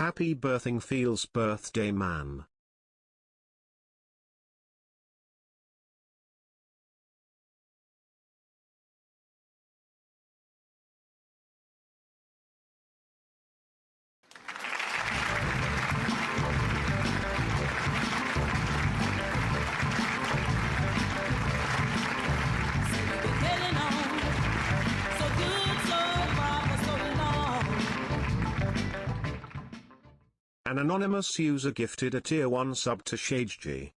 Happy birthing feels birthday man. An anonymous user gifted a tier 1 sub to ShadeG.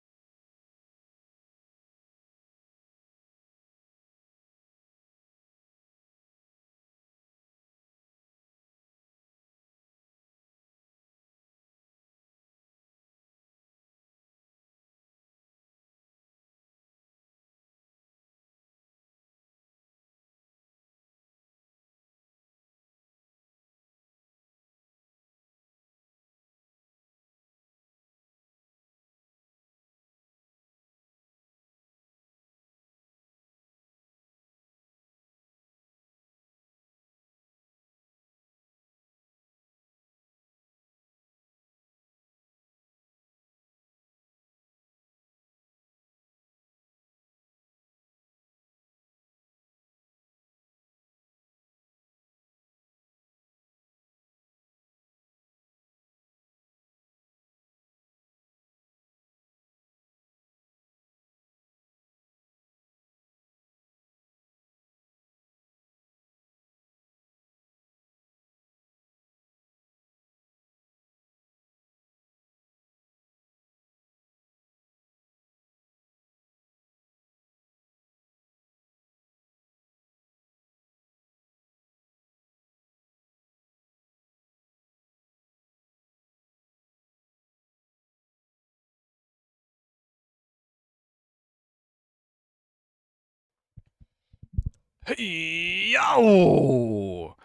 Hey, yo!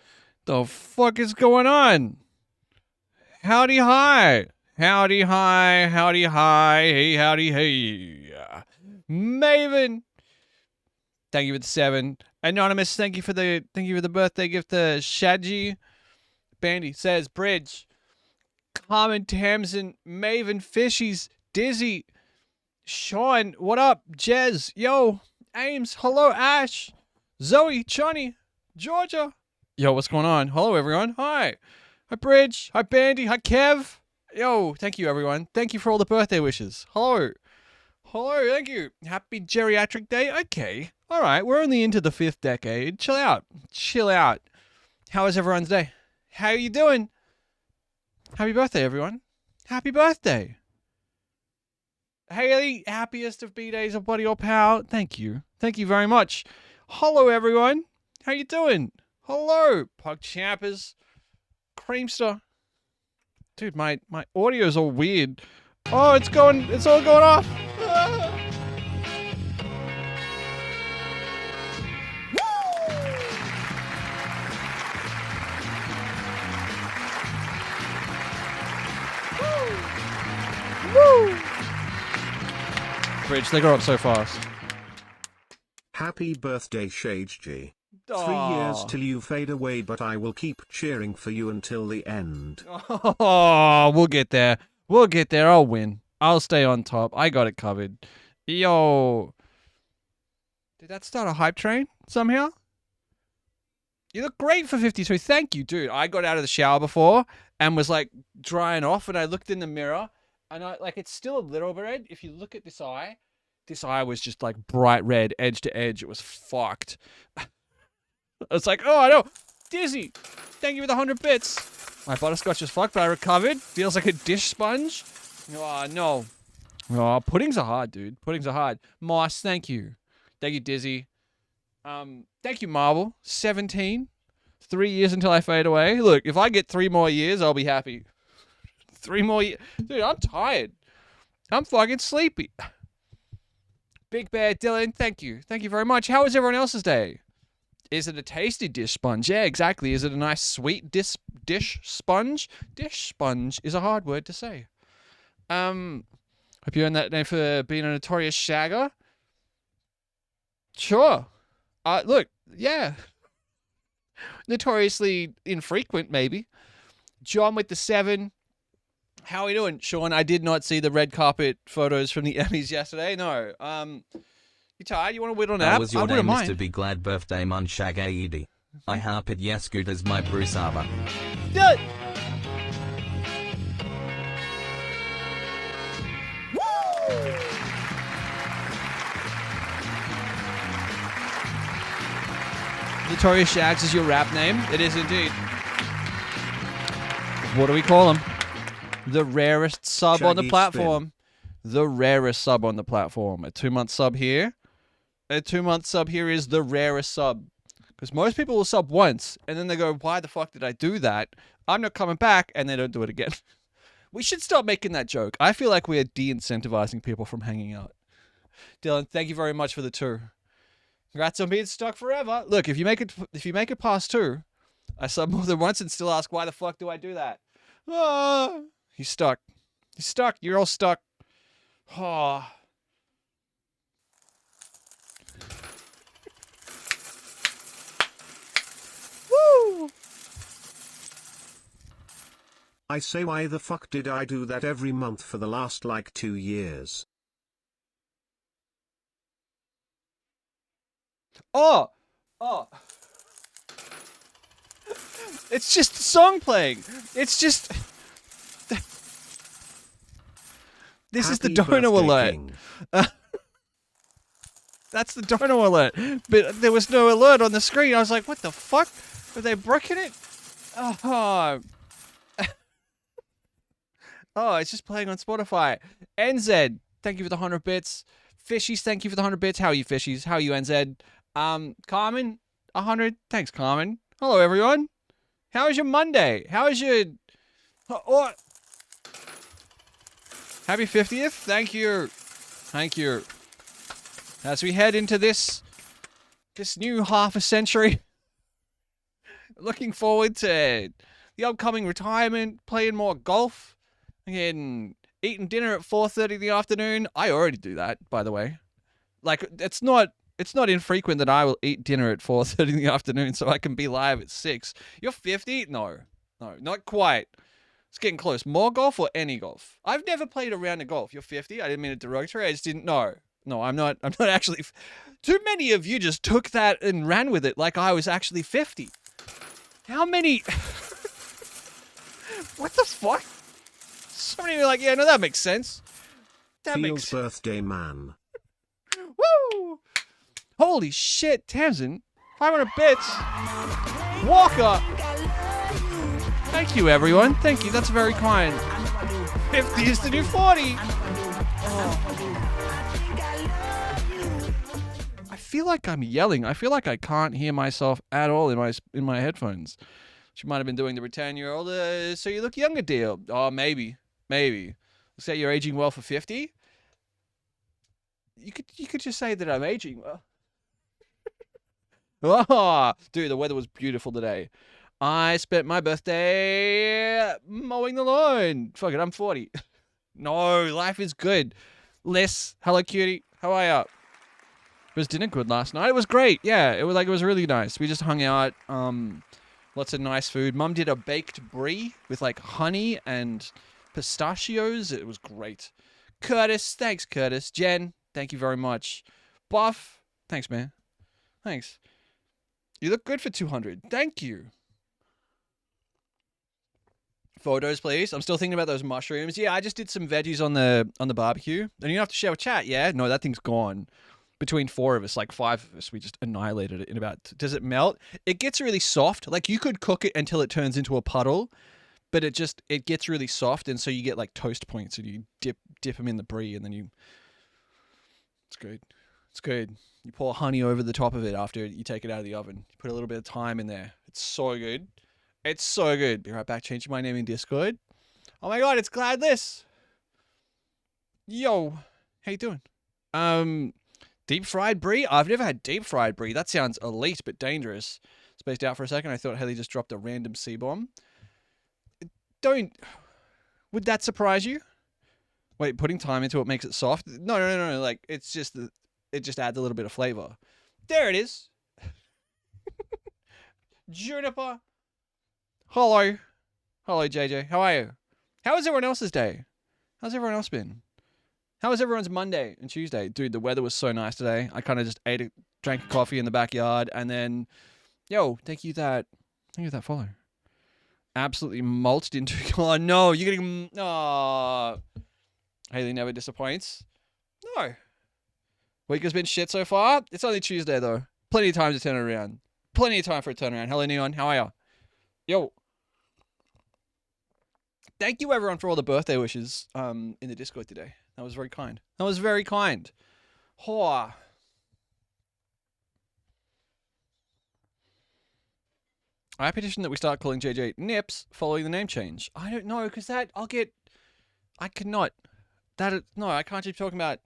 The fuck is going on? Howdy hi. Howdy hi, howdy hi, hey howdy hey. Maven, thank you for the 7. Anonymous, thank you for the birthday gift to Shadji. Bandy says Bridge. Carmen Tamsin, Maven Fishies, Dizzy, Sean, what up? Jez, yo, Ames, hello Ash, Zoe, Johnny, Georgia. Yo, what's going on? Hello, everyone. Hi. Hi, Bridge. Hi, Bandy. Hi, Kev. Yo, thank you, everyone. Thank you for all the birthday wishes. Hello. Hello, thank you. Happy Geriatric Day. Okay. All right, we're only into the 5th decade. Chill out. Chill out. How was everyone's day? How you doing? Happy birthday, everyone. Happy birthday. Haley, happiest of B-days of Buddy or Pal. Thank you. Thank you very much. Hello, everyone. How you doing? Hello, Pug Champers, Creamster. Dude, my audio's all weird. Oh, it's all going off. Ah. Woo! Bridge, they grow up so fast. Happy birthday ShadeG. Aw. 3 years till you fade away, but I will keep cheering for you until the end. Oh, we'll get there. We'll get there. I'll win. I'll stay on top. I got it covered. Yo. Did that start a hype train somehow? You look great for 52. Thank you, dude. I got out of the shower before and was like drying off, and I looked in the mirror and it's still a little bit red. If you look at this eye was just like bright red, edge to edge. It was fucked. It's like, oh, I know. Dizzy, thank you for the 100 bits. My butterscotch is fucked, but I recovered. Feels like a dish sponge. Oh, no. Oh, puddings are hard, dude. Puddings are hard. Moss, thank you. Thank you, Dizzy. Thank you, Marvel. 17. 3 years until I fade away. Look, if I get 3 more years, I'll be happy. 3 more years. Dude, I'm tired. I'm fucking sleepy. Big Bear Dylan, thank you. Thank you very much. How was everyone else's day? Is it a tasty dish sponge? Yeah, exactly. Is it a nice sweet dish sponge? Dish sponge is a hard word to say. Hope you earned that name for being a notorious shagger. Sure. Look, yeah. Notoriously infrequent, maybe. John with the 7. How are we doing, Sean? I did not see the red carpet photos from the Emmys yesterday. No. You tired? You want to wait on How app? was I your day, wouldn't Mr. mind. Be glad birthday Munshagaidi. I harp it yes good as my Bruce Arbor. Yeah. Notorious Shags is your rap name. It is indeed. What do we call him? The rarest sub on the Shaggy platform. The rarest sub on the platform. A 2-month sub here. A 2-month sub here is the rarest sub. Because most people will sub once, and then they go, why the fuck did I do that? I'm not coming back, and they don't do it again. We should stop making that joke. I feel like we are de-incentivizing people from hanging out. Dylan, thank you very much for the 2. Congrats on being stuck forever. Look, if you make it past 2, I sub more than once and still ask, why the fuck do I do that? Ah, he's stuck. He's stuck. You're all stuck. Oh. Woo! I say, why the fuck did I do that every month for the last like 2 years? Oh! It's just the song playing. It's just... This is the Happy dono birthday, alert. King. That's the dono alert. But there was no alert on the screen. I was like, what the fuck? Are they broken it? Oh. Oh, it's just playing on Spotify. NZ, thank you for the 100 bits. Fishies, thank you for the 100 bits. How are you, Fishies? How are you, NZ? Carmen, 100. Thanks, Carmen. Hello, everyone. How was your Monday? How was your... Oh. Happy 50th. Thank you. Thank you. As we head into this new half a century, looking forward to the upcoming retirement, playing more golf, and eating dinner at 4:30 in the afternoon. I already do that, by the way. Like, it's not infrequent that I will eat dinner at 4:30 in the afternoon so I can be live at 6. You're 50? No, not quite. It's getting close. More golf or any golf? I've never played a round of golf. You're 50? I didn't mean it derogatory. I just didn't know. No, I'm not actually... Too many of you just took that and ran with it like I was actually 50. How many... What the fuck? So many were like, yeah, no, that makes sense. Feels birthday man. Woo! Holy shit, Tamsin. 500 bits. Walker. Thank you, everyone. Thank you. That's very kind. 50 is the new 40. I feel like I'm yelling. I feel like I can't hear myself at all in my headphones. She might have been doing the return-year-old. So you look younger, deal. Oh, maybe. Looks like you're aging well for 50. You could just say that I'm aging well. Oh, dude, the weather was beautiful today. I spent my birthday mowing the lawn. Fuck it, I'm 40. No, life is good. Liz, hello, cutie. How are ya? Was dinner good last night? It was great. Yeah, it was really nice. We just hung out. Lots of nice food. Mum did a baked brie with like honey and pistachios. It was great. Curtis, thanks, Curtis. Jen, thank you very much. Buff, thanks, man. Thanks. You look good for 200. Thank you. Photos, please. I'm still thinking about those mushrooms. Yeah, I just did some veggies on the barbecue. And you don't have to share a chat, yeah? No, that thing's gone. Between 4 of us, like 5 of us, we just annihilated it in about... Does it melt? It gets really soft. Like, you could cook it until it turns into a puddle, but it gets really soft, and so you get, like, toast points, and you dip them in the brie, and then you... It's good. It's good. You pour honey over the top of it after you take it out of the oven. You put a little bit of thyme in there. It's so good. It's so good. Be right back. Changing my name in Discord. Oh my god, it's Gladless. Yo. How you doing? Deep fried brie? I've never had deep fried brie. That sounds elite but dangerous. Spaced out for a second. I thought Haley just dropped a random C-bomb. Would that surprise you? Wait, putting thyme into it makes it soft? No. Like, it just adds a little bit of flavor. There it is. Juniper. Hello, JJ. How are you? How was everyone else's day? How's everyone else been? How was everyone's Monday and Tuesday? Dude, the weather was so nice today. I kind of just drank a coffee in the backyard, and then, thank you that follow. Absolutely mulched into. Oh no, you're getting. Oh, Haley never disappoints. No. Week has been shit so far. It's only Tuesday though. Plenty of time to turn it around. Plenty of time for a turnaround. Hello, Neon. How are ya? Yo. Thank you everyone for all the birthday wishes in the Discord today. That was very kind. That was very kind. Hoa. I petition that we start calling JJ Nips following the name change. I don't know, because I cannot. No, I can't keep talking about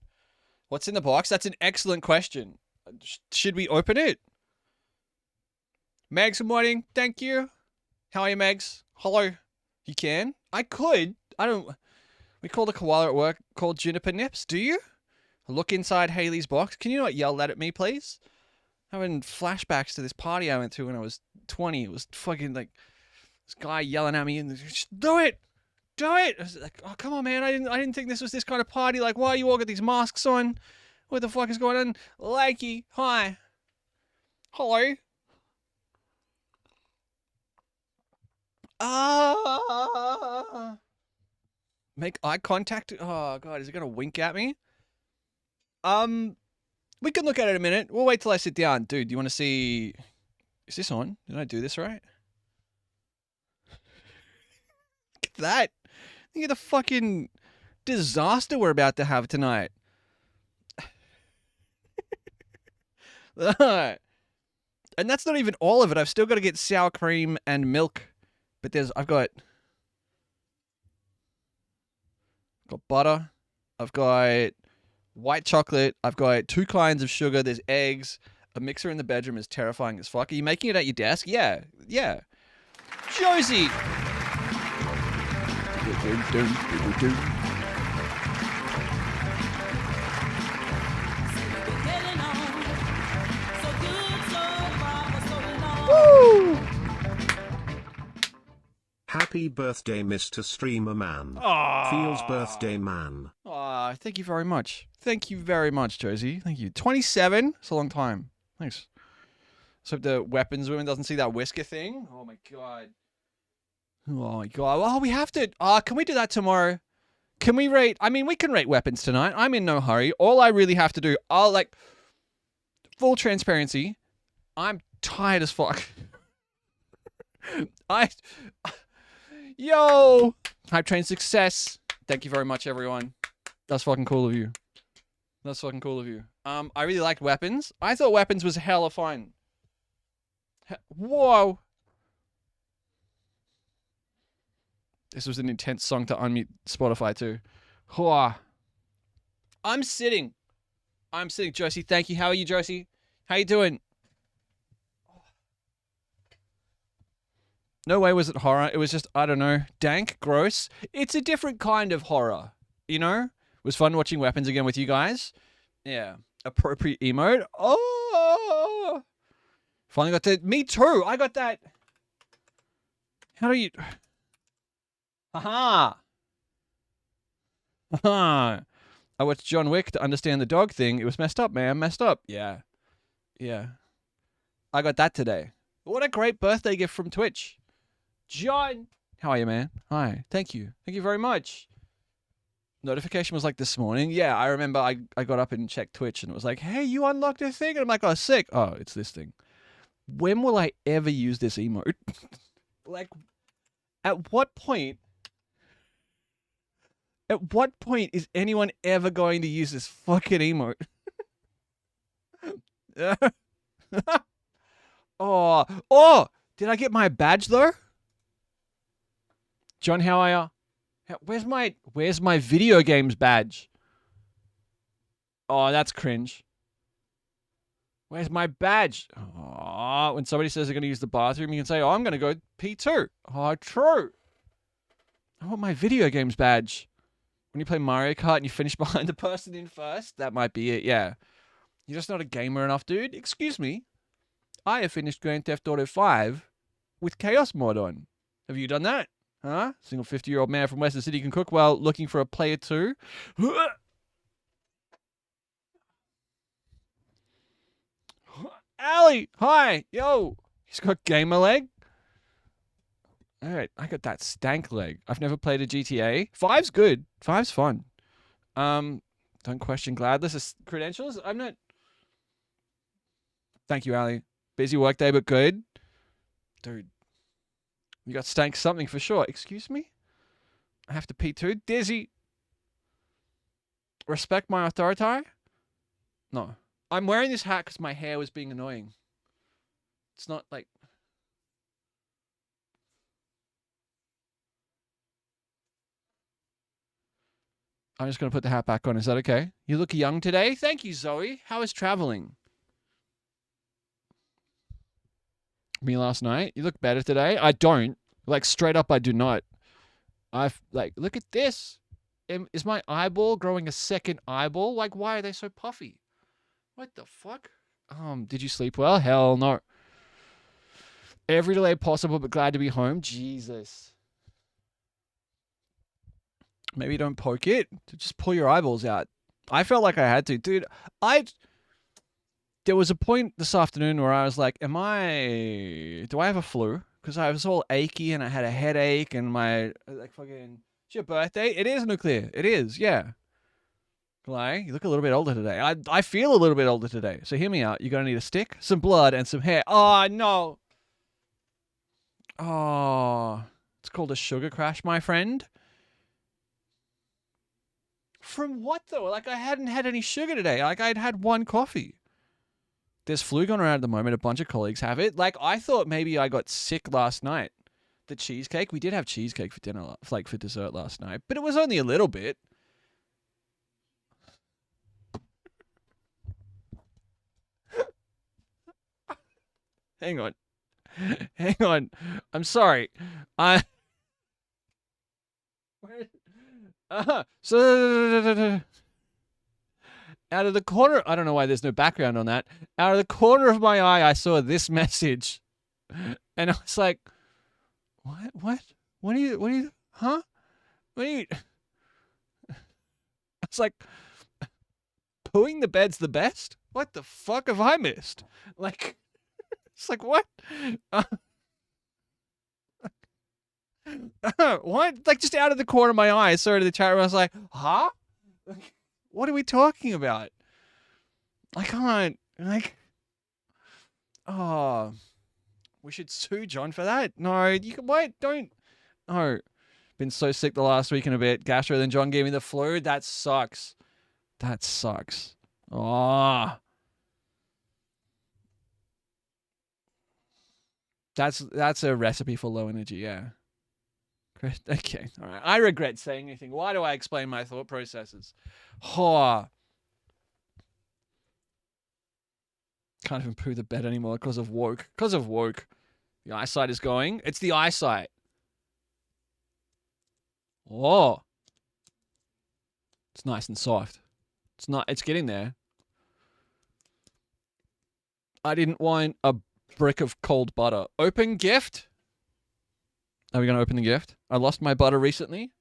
what's in the box. That's an excellent question. Should we open it? Megs, good morning. Thank you. How are you, Megs? Hello. You can? I could. I don't. We call the koala at work called Juniper Nips. Do you? Look inside Haley's box. Can you not yell that at me, please? Having flashbacks to this party I went to when I was 20. It was fucking like this guy yelling at me and just do it. Do it. I was like, oh, come on, man. I didn't think this was this kind of party. Like, why you all got these masks on? What the fuck is going on? Lakey, hi. Hello. Make eye contact. Oh god, is it gonna wink at me? We can look at it in a minute. We'll wait till I sit down. Dude, do you want to see? Is this on? Did I do this right? Look at that. Look at the fucking disaster we're about to have tonight. And that's not even all of it. I've still got to get sour cream and milk. But I've got butter. I've got white chocolate. I've got 2 kinds of sugar. There's eggs. A mixer in the bedroom is terrifying as fuck. Are you making it at your desk? Yeah. Yeah. Josie! Woo! Happy birthday, Mr. Streamer Man. Aww. Feels birthday man. Aw, thank you very much. Thank you very much, Josie. Thank you. 27? It's a long time. Thanks. So if the weapons woman doesn't see that whisker thing. Oh my god. Oh my god. Oh, we have to. Can we do that tomorrow? Can we rate? I mean, we can rate weapons tonight. I'm in no hurry. All I really have to do, full transparency, I'm tired as fuck. Yo! Hype train success. Thank you very much, everyone. That's fucking cool of you. That's fucking cool of you. I really liked weapons. I thought weapons was hella fun. Whoa! This was an intense song to unmute Spotify too. Hua. I'm sitting. Josie. Thank you. How are you, Josie? How you doing? No way was it horror. It was just, I don't know, dank, gross. It's a different kind of horror, you know? It was fun watching weapons again with you guys. Yeah. Appropriate emote. Oh! Finally got that. Me too. I got that. How do you... Haha. Haha. I watched John Wick to understand the dog thing. It was messed up, man. Messed up. Yeah. Yeah. I got that today. What a great birthday gift from Twitch. John. How are you, man? Hi. Thank you. Thank you very much. Notification was like this morning. Yeah, I remember I got up and checked Twitch and it was like, hey, you unlocked a thing. And I'm like, oh, sick. Oh, it's this thing. When will I ever use this emote? Like, at what point is anyone ever going to use this fucking emote? Oh, did I get my badge though? John, how are you? Where's my video games badge? Oh, that's cringe. Where's my badge? Oh, when somebody says they're going to use the bathroom, you can say, oh, I'm going to go P2. Oh, true. I want my video games badge. When you play Mario Kart and you finish behind the person in first, that might be it, yeah. You're just not a gamer enough, dude. Excuse me. I have finished Grand Theft Auto 5 with Chaos mod on. Have you done that? Huh? Single 50-year-old man from Western City can cook while looking for a player too. Ali, hi, yo. He's got gamer leg. All right, I got that stank leg. I've never played a GTA. Five's good. Five's fun. Don't question Gladless' credentials. I'm not. Thank you, Ali. Busy workday, but good. Dude, you got stank something for sure. Excuse me? I have to pee too. Dizzy. Respect my authority? No. I'm wearing this hat because my hair was being annoying. It's not like. I'm just going to put the hat back on. Is that okay? You look young today. Thank you, Zoe. How is traveling? Me last night. You look better today. I don't. Like, straight up, I do not. Look at this. Is my eyeball growing a second eyeball? Like, why are they so puffy? What the fuck? Did you sleep well? Hell no. Every delay possible, but glad to be home. Jesus. Maybe don't poke it. Just pull your eyeballs out. I felt like I had to. Dude, there was a point this afternoon where I was like, do I have a flu? Because I was all achy and I had a headache and it's your birthday? It is, Nuclear. It is, yeah. Like, you look a little bit older today. I feel a little bit older today. So hear me out. You're going to need a stick, some blood, and some hair. Oh, no. Oh, it's called a sugar crash, my friend. From what, though? Like, I hadn't had any sugar today. Like, I'd had one coffee. There's flu going around at the moment. A bunch of colleagues have it. Like, I thought maybe I got sick last night. The cheesecake. We did have cheesecake for dinner, like for dessert last night. But it was only a little bit. Hang on. Hang on. I'm sorry. So out of the corner, I don't know why there's no background on that. Out of the corner of my eye, I saw this message, and I was like, What are you, huh? What are you, it's like, pooing the bed's the best? What the fuck have I missed? Like, it's like, what? What? Like, just out of the corner of my eye, I saw it in the chat room. I was like, huh? What are we talking about? I can't, like, oh, we should sue John for that? No, you can, wait, don't, no. Been so sick the last week and a bit. Gastro, then John gave me the flu. That sucks. That sucks. Oh. That's a recipe for low energy, yeah. Okay, all right. I regret saying anything. Why do I explain my thought processes? Oh. Can't even poo the bed anymore because of woke. Because of woke. The eyesight is going. It's the eyesight. Oh. It's nice and soft. It's getting there. I didn't want a brick of cold butter. Open gift? Are we going to open the gift? I lost my butter recently.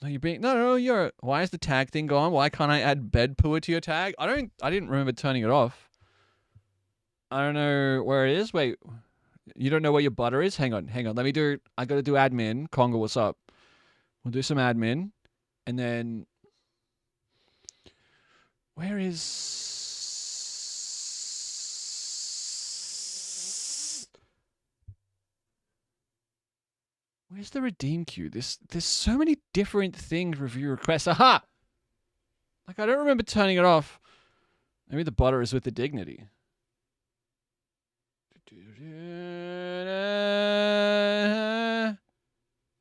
No, why is the tag thing gone? Why can't I add bed poo to your tag? I didn't remember turning it off. I don't know where it is. Wait, you don't know where your butter is? Hang on. I got to do admin. Conga, what's up? We'll do some admin. And then, where is... Where's the redeem queue? There's so many different things, review requests. Aha! Like, I don't remember turning it off. Maybe the butter is with the dignity.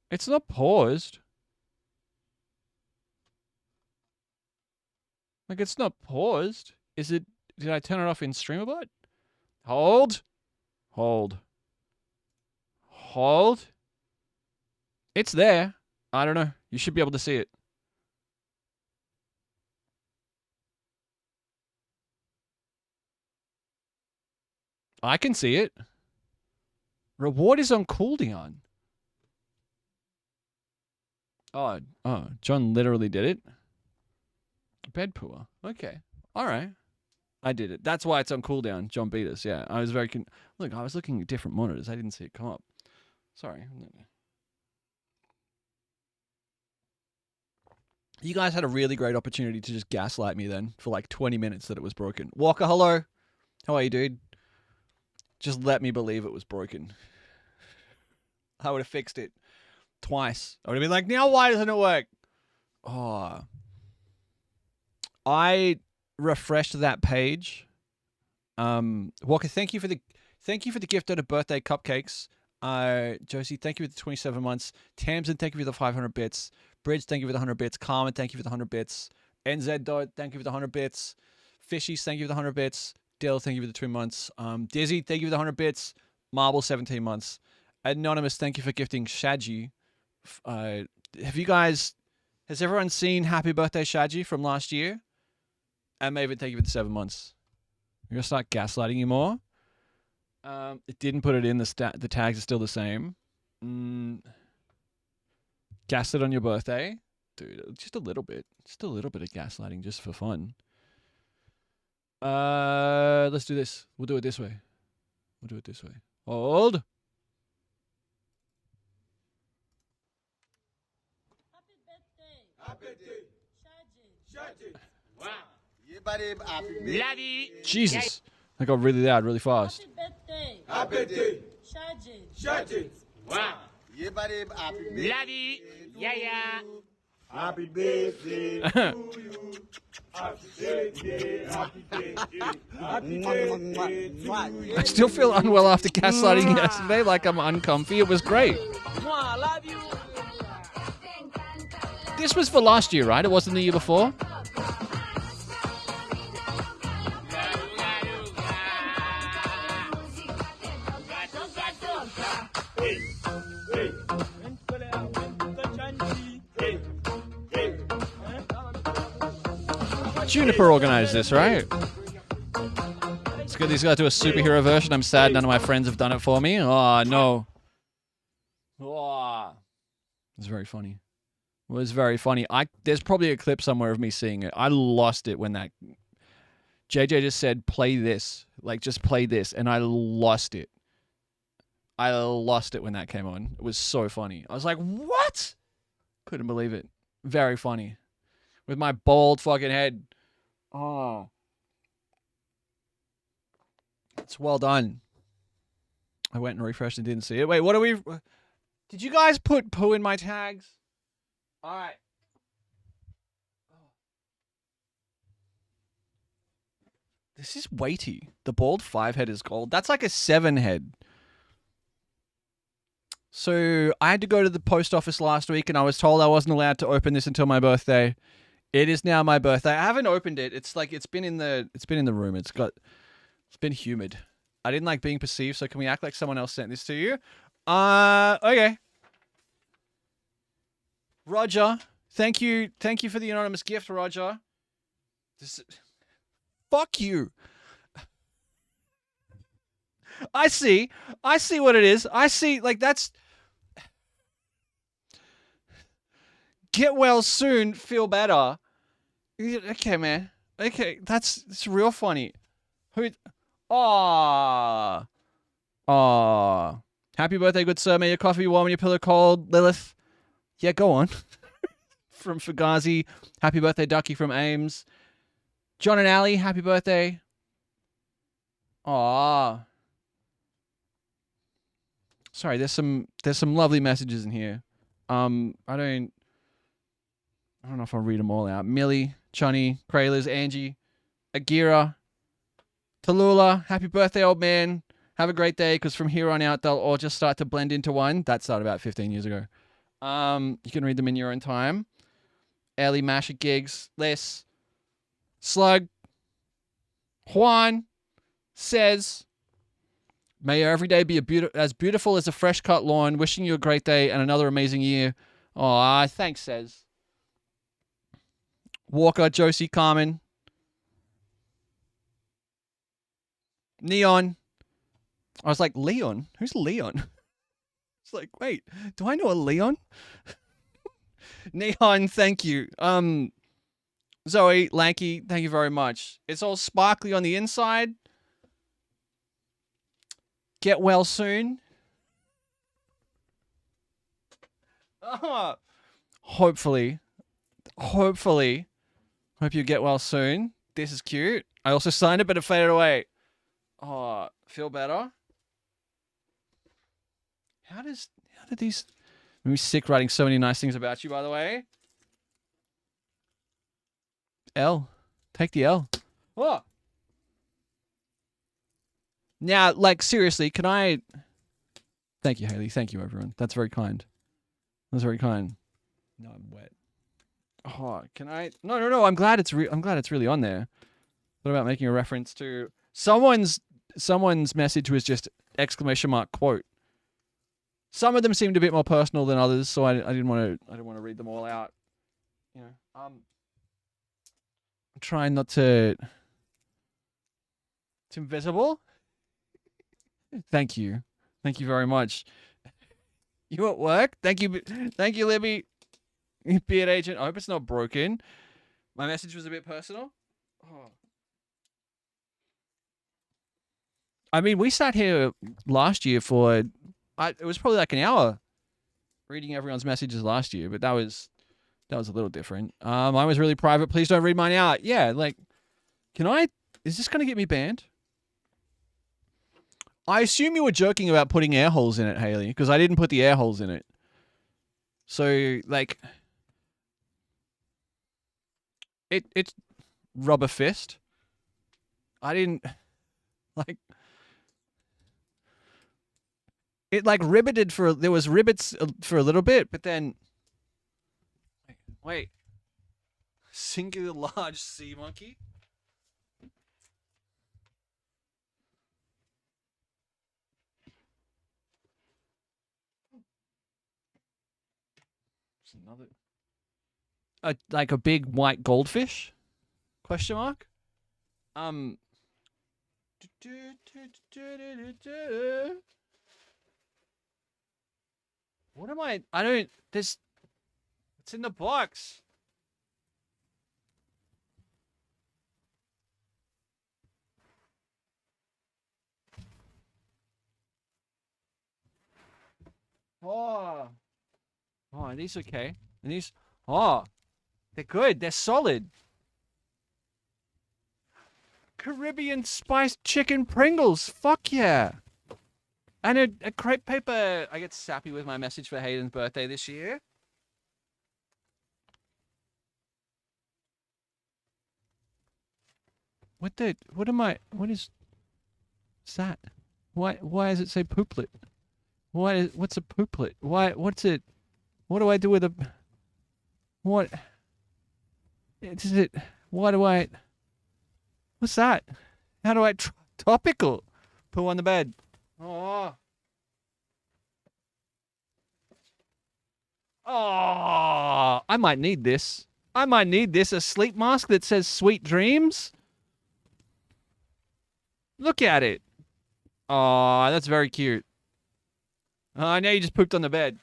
It's not paused. Like, it's not paused. Is it? Did I turn it off in StreamerBot? Hold. It's there. I don't know. You should be able to see it. I can see it. Reward is on cooldown. Oh, John literally did it. Bed pooer. Okay. All right. I did it. That's why it's on cooldown. John beat us. Yeah. I was very look, I was looking at different monitors. I didn't see it come up. Sorry. You guys had a really great opportunity to just gaslight me then for like 20 minutes that it was broken. Walker, hello. How are you, dude? Just let me believe it was broken. I would have fixed it twice. I would have been like, now why doesn't it work? Oh. I refreshed that page. Walker, thank you for the gift of the birthday cupcakes. Josie, thank you for the 27 months. Tamsin, thank you for the 500 bits. Bridge, thank you for the 100 bits. Carmen, thank you for the 100 bits. NZ Dot, thank you for the 100 bits. Fishies, thank you for the 100 bits. Dill, thank you for the 2 months. Dizzy, thank you for the 100 bits. Marble, 17 months. Anonymous, thank you for gifting Shaji. Have you guys... Has everyone seen Happy Birthday Shaji from last year? And Maven, thank you for the 7 months. I'm going to start gaslighting you more. It didn't put it in. The tags are still the same. Gaslit on your birthday? Dude, just a little bit. Just a little bit of gaslighting just for fun. Let's do this. We'll do it this way. Hold. Happy birthday. Shaji. Wow. Jesus. That got really loud, really fast. Happy birthday. Shaji. Wow. Happy birthday to you. Happy birthday. Happy birthday to you. I still feel unwell after gaslighting yesterday, like I'm uncomfy. It was great. Love you. This was for last year, right? It wasn't the year before? Juniper organized this, right? It's good. These guys do a superhero version. I'm sad none of my friends have done it for me. Oh, no. Oh. It was very funny. It was very funny. There's probably a clip somewhere of me seeing it. I lost it when that... JJ just said, play this. Like, just play this. And I lost it. I lost it when that came on. It was so funny. I was like, what? Couldn't believe it. Very funny. With my bald fucking head. Oh. It's well done. I went and refreshed and didn't see it. Wait, what are we... Did you guys put poo in my tags? All right. This is weighty. The bald 5 head is gold. That's like a 7 head. So I had to go to the post office last week and I was told I wasn't allowed to open this until my birthday. It is now my birthday. I haven't opened it. It's like it's been in the room. It's been humid. I didn't like being perceived, so can we act like someone else sent this to you? Okay. Roger, thank you for the anonymous gift, Roger. Fuck you. I see what it is. I see, like, that's... Get well soon, feel better. Okay, man. Okay, it's real funny. Aww. Happy birthday, good sir. May your coffee warm and your pillow cold, Lilith. Yeah, go on. From Fugazi. Happy birthday, Ducky from Ames. John and Ali, happy birthday. Aww. Sorry, there's some lovely messages in here. I don't know if I'll read them all out. Millie, Chunny, Kraylers, Angie, Agira, Tallulah, happy birthday, old man. Have a great day, because from here on out, they'll all just start to blend into one. That started about 15 years ago. You can read them in your own time. Ellie, Masha, Gigs, Les, Slug, Juan says, may your every day be as beautiful as a fresh cut lawn. Wishing you a great day and another amazing year. Aw, thanks, says. Walker, Josie, Carmen. Neon. I was like, Leon? Who's Leon? It's like, wait, do I know a Leon? Neon, thank you. Zoe, Lanky, thank you very much. It's all sparkly on the inside. Get well soon. Hopefully. Hope you get well soon. This is cute. I also signed it, but it faded away. Oh, feel better? How did these... Made me sick writing so many nice things about you, by the way. L. Take the L. Oh! Now, like, seriously, can I... Thank you, Haley. Thank you, everyone. That's very kind. That's very kind. No, I'm wet. Oh, can I... No. I'm glad it's really on there. What about making a reference to... Someone's message was just exclamation mark quote. Some of them seemed a bit more personal than others, so I didn't want to read them all out. You know, I'm trying not to. It's invisible. Thank you very much. You at work? Thank you, Libby. Beard agent. I hope it's not broken. My message was a bit personal. Oh. I mean, we sat here last year for. It was probably like an hour reading everyone's messages last year, but that was a little different. Mine was really private. Please don't read mine out. Yeah, like, is this going to get me banned? I assume you were joking about putting air holes in it, Haley, because I didn't put the air holes in it. So, like, it's rubber fist. I didn't, like... It like ribbited there was rivets for a little bit, but then wait. Singular large sea monkey? It's another like a big white goldfish? Question mark? What am I don't... It's in the box. Oh. Oh, are these okay? And these... Oh. They're good. They're solid. Caribbean spiced chicken Pringles. Fuck yeah. And a crepe paper. I get sappy with my message for Hayden's birthday this year. What is that? Why does it say pooplet? What's a pooplet? What's it? What do I do with a, what? Is it, what's that? How do I, topical? Poo on the bed. Oh. Oh, I might need this. A sleep mask that says sweet dreams. Look at it. Oh, that's very cute. I know you just pooped on the bed.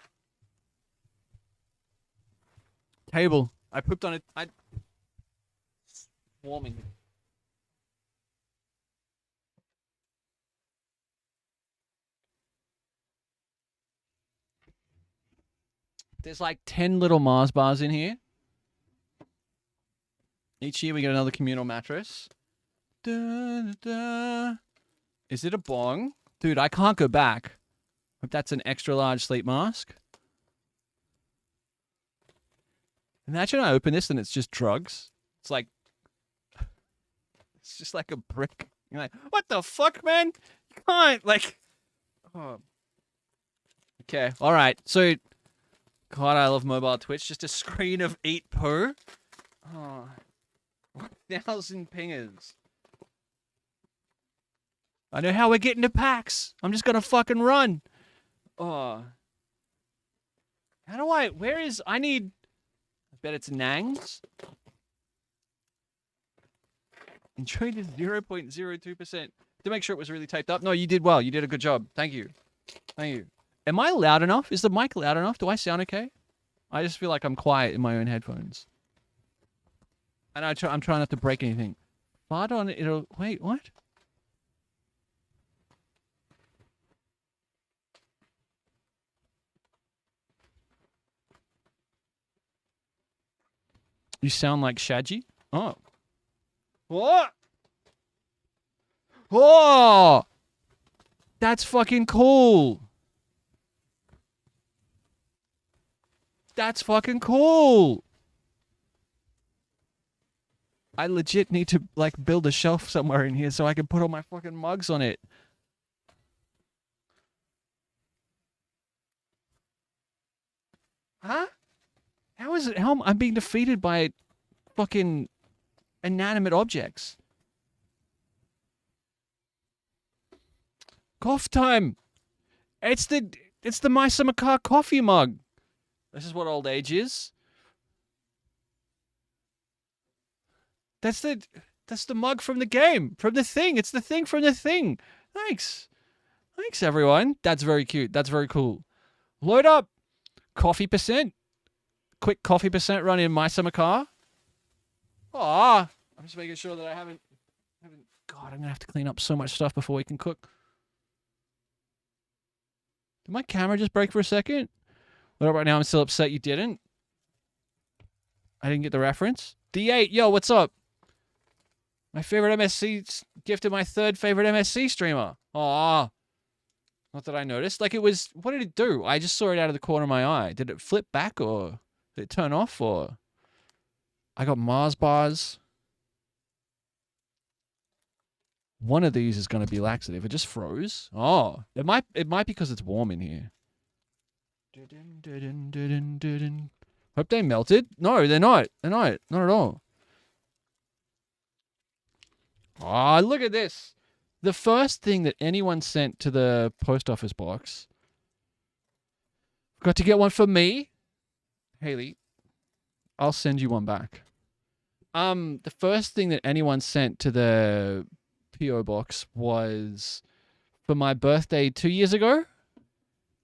Table. I pooped on it. Warming. There's like 10 little Mars bars in here. Each year we get another communal mattress. Da, da, da. Is it a bong? Dude, I can't go back. If that's an extra large sleep mask. Imagine I open this and it's just drugs. It's like... It's just like a brick. You're like, what the fuck, man? You can't, like... Oh. Okay, alright. So... God, I love mobile Twitch. Just a screen of 8 poo. Oh. 1,000 pingers. I know how we're getting to packs. I'm just gonna fucking run. Oh. How do I... Where is... I need... I bet it's Nangs. Enjoyed it 0.02%. To make sure it was really taped up. No, you did well. You did a good job. Thank you. Thank you. Am I loud enough? Is the mic loud enough? Do I sound okay? I just feel like I'm quiet in my own headphones. And I'm trying not to break anything. Fart on it, it'll... Wait, what? You sound like Shaggy? Oh. What? Oh! That's fucking cool. That's fucking cool. I legit need to, like, build a shelf somewhere in here so I can put all my fucking mugs on it. Huh? How is it? How am I being defeated by fucking inanimate objects? Cough time. It's the My Summer Car coffee mug. This is what old age is. That's the mug from the game, from the thing. It's the thing from the thing. Thanks. Thanks, everyone. That's very cute. That's very cool. Load up. Coffee percent. Quick coffee percent run in My Summer Car. Aw. I'm just making sure that I haven't... God, I'm going to have to clean up so much stuff before we can cook. Did my camera just break for a second? Well, right now I'm still upset you didn't. I didn't get the reference. D8, yo, what's up? My favorite MSC gifted my third favorite MSC streamer. Aw. Not that I noticed. Like, it was... What did it do? I just saw it out of the corner of my eye. Did it flip back or... Did it turn off or... I got Mars bars. One of these is going to be laxative. It just froze. Oh. It might be because it's warm in here. Hope they melted. No, they're not. They're not. Not at all. Oh, look at this. The first thing that anyone sent to the post office box. Got to get one for me. Haley, I'll send you one back. The first thing that anyone sent to the PO box was for my birthday 2 years ago.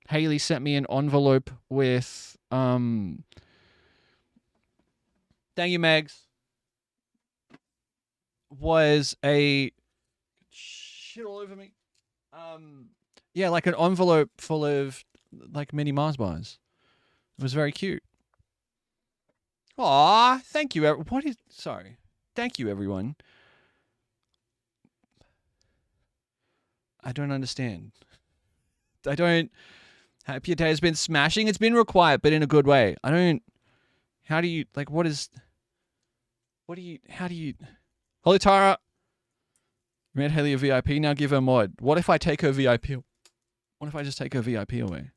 Haley sent me an envelope with thank you, Megs. Was a shit all over me. Yeah, like an envelope full of like mini Mars bars. It was very cute. Aw, thank you. Sorry. Thank you, everyone. I don't understand. I don't... Happy Day has been smashing. It's been required, but in a good way. I don't... How do you... Like, what is... What do you... How do you... Holy Tara! Made Haley a VIP, now give her mod. What if I take her VIP... What if I just take her VIP away?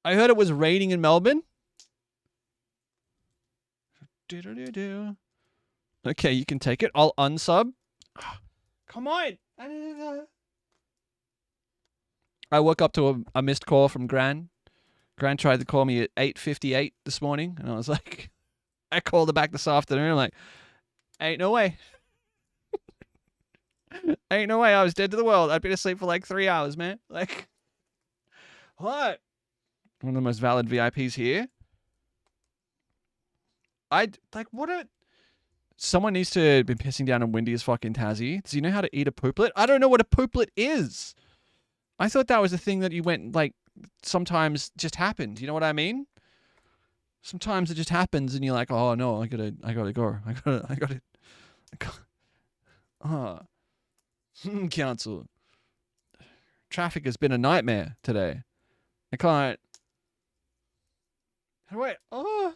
I heard it was raining in Melbourne. Okay, you can take it. I'll unsub. Come on! I woke up to a missed call from Gran. Gran tried to call me at 8:58 this morning, and I was like... I called her back this afternoon. I'm like, ain't no way. Ain't no way. I was dead to the world. I'd been asleep for like 3 hours, man. Like, what? One of the most valid VIPs here. Someone needs to be pissing down on Wendy's fucking Tassie. Does he know how to eat a pooplet? I don't know what a pooplet is. I thought that was a thing that you went, like, sometimes just happened. You know what I mean? Sometimes it just happens and you're like, oh no, I gotta go. I gotta. Council. Traffic has been a nightmare today. I can't. How do I? Oh.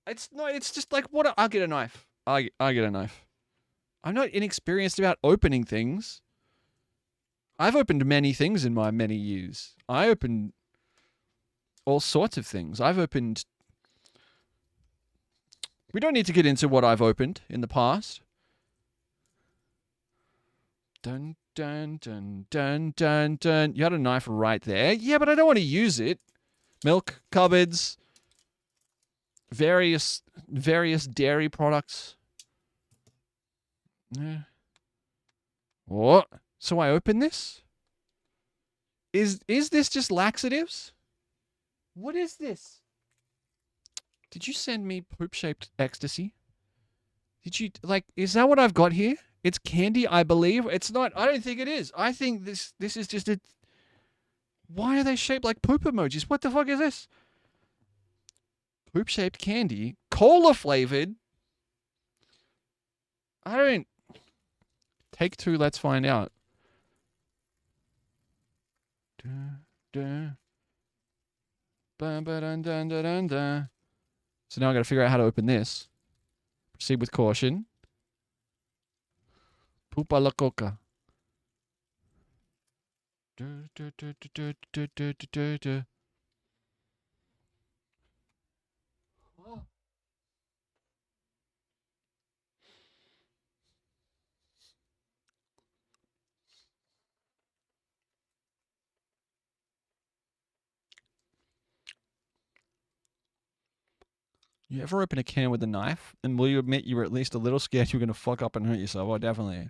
It's just like, what? I'll get a knife. I get a knife. I'm not inexperienced about opening things. I've opened many things in my many years. I opened all sorts of things. I've opened... We don't need to get into what I've opened in the past. Dun, dun, dun, dun, dun, dun. You had a knife right there. Yeah, but I don't want to use it. Milk, cupboards, various dairy products. Yeah. What? So I open this? Is this just laxatives? What is this? Did you send me poop-shaped ecstasy? Did you, like, is that what I've got here? It's candy, I believe. It's not. I don't think it is. I think this is just a... Why are they shaped like poop emojis? What the fuck is this? Poop-shaped candy? Cola-flavored? I don't... Take two, let's find out. So now I gotta figure out how to open this. Proceed with caution. Pupa la coca. You ever open a can with a knife? And will you admit you were at least a little scared you were going to fuck up and hurt yourself? Oh, definitely.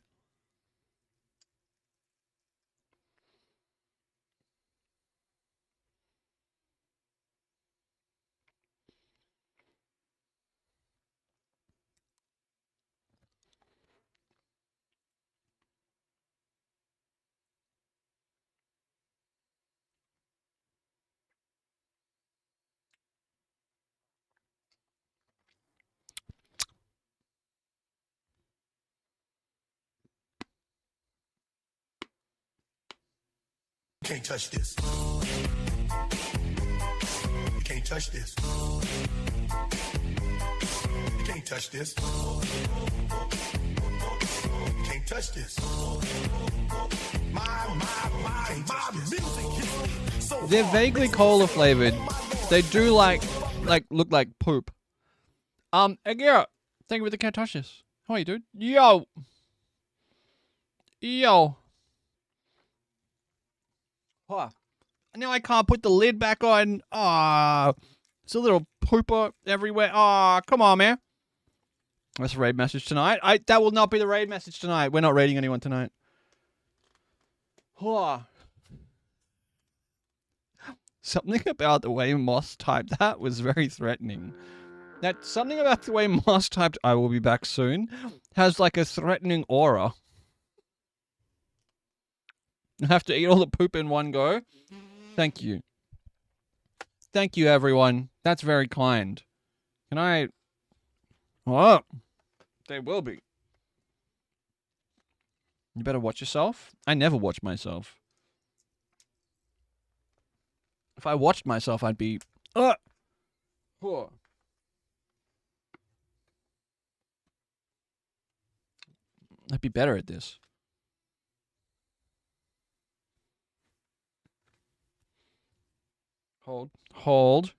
You can't touch this. You can't touch this. You can't touch this. You can't touch this. My music hits me so They're vaguely cola flavored. They do look like poop. Agira, thank you for the can't touch this. How are you, dude? Yo. Huh. Now I can't put the lid back on. Ah, it's a little pooper everywhere. Ah, come on, man. That's a raid message tonight. That will not be the raid message tonight. We're not raiding anyone tonight. Huh. Something about the way Moss typed that was very threatening. That something about the way Moss typed "I will be back soon" has like a threatening aura. I have to eat all the poop in one go. Thank you. Thank you, everyone. That's very kind. Can I... Oh, they will be. You better watch yourself. I never watch myself. If I watched myself, I'd be... I'd be better at this. Hold.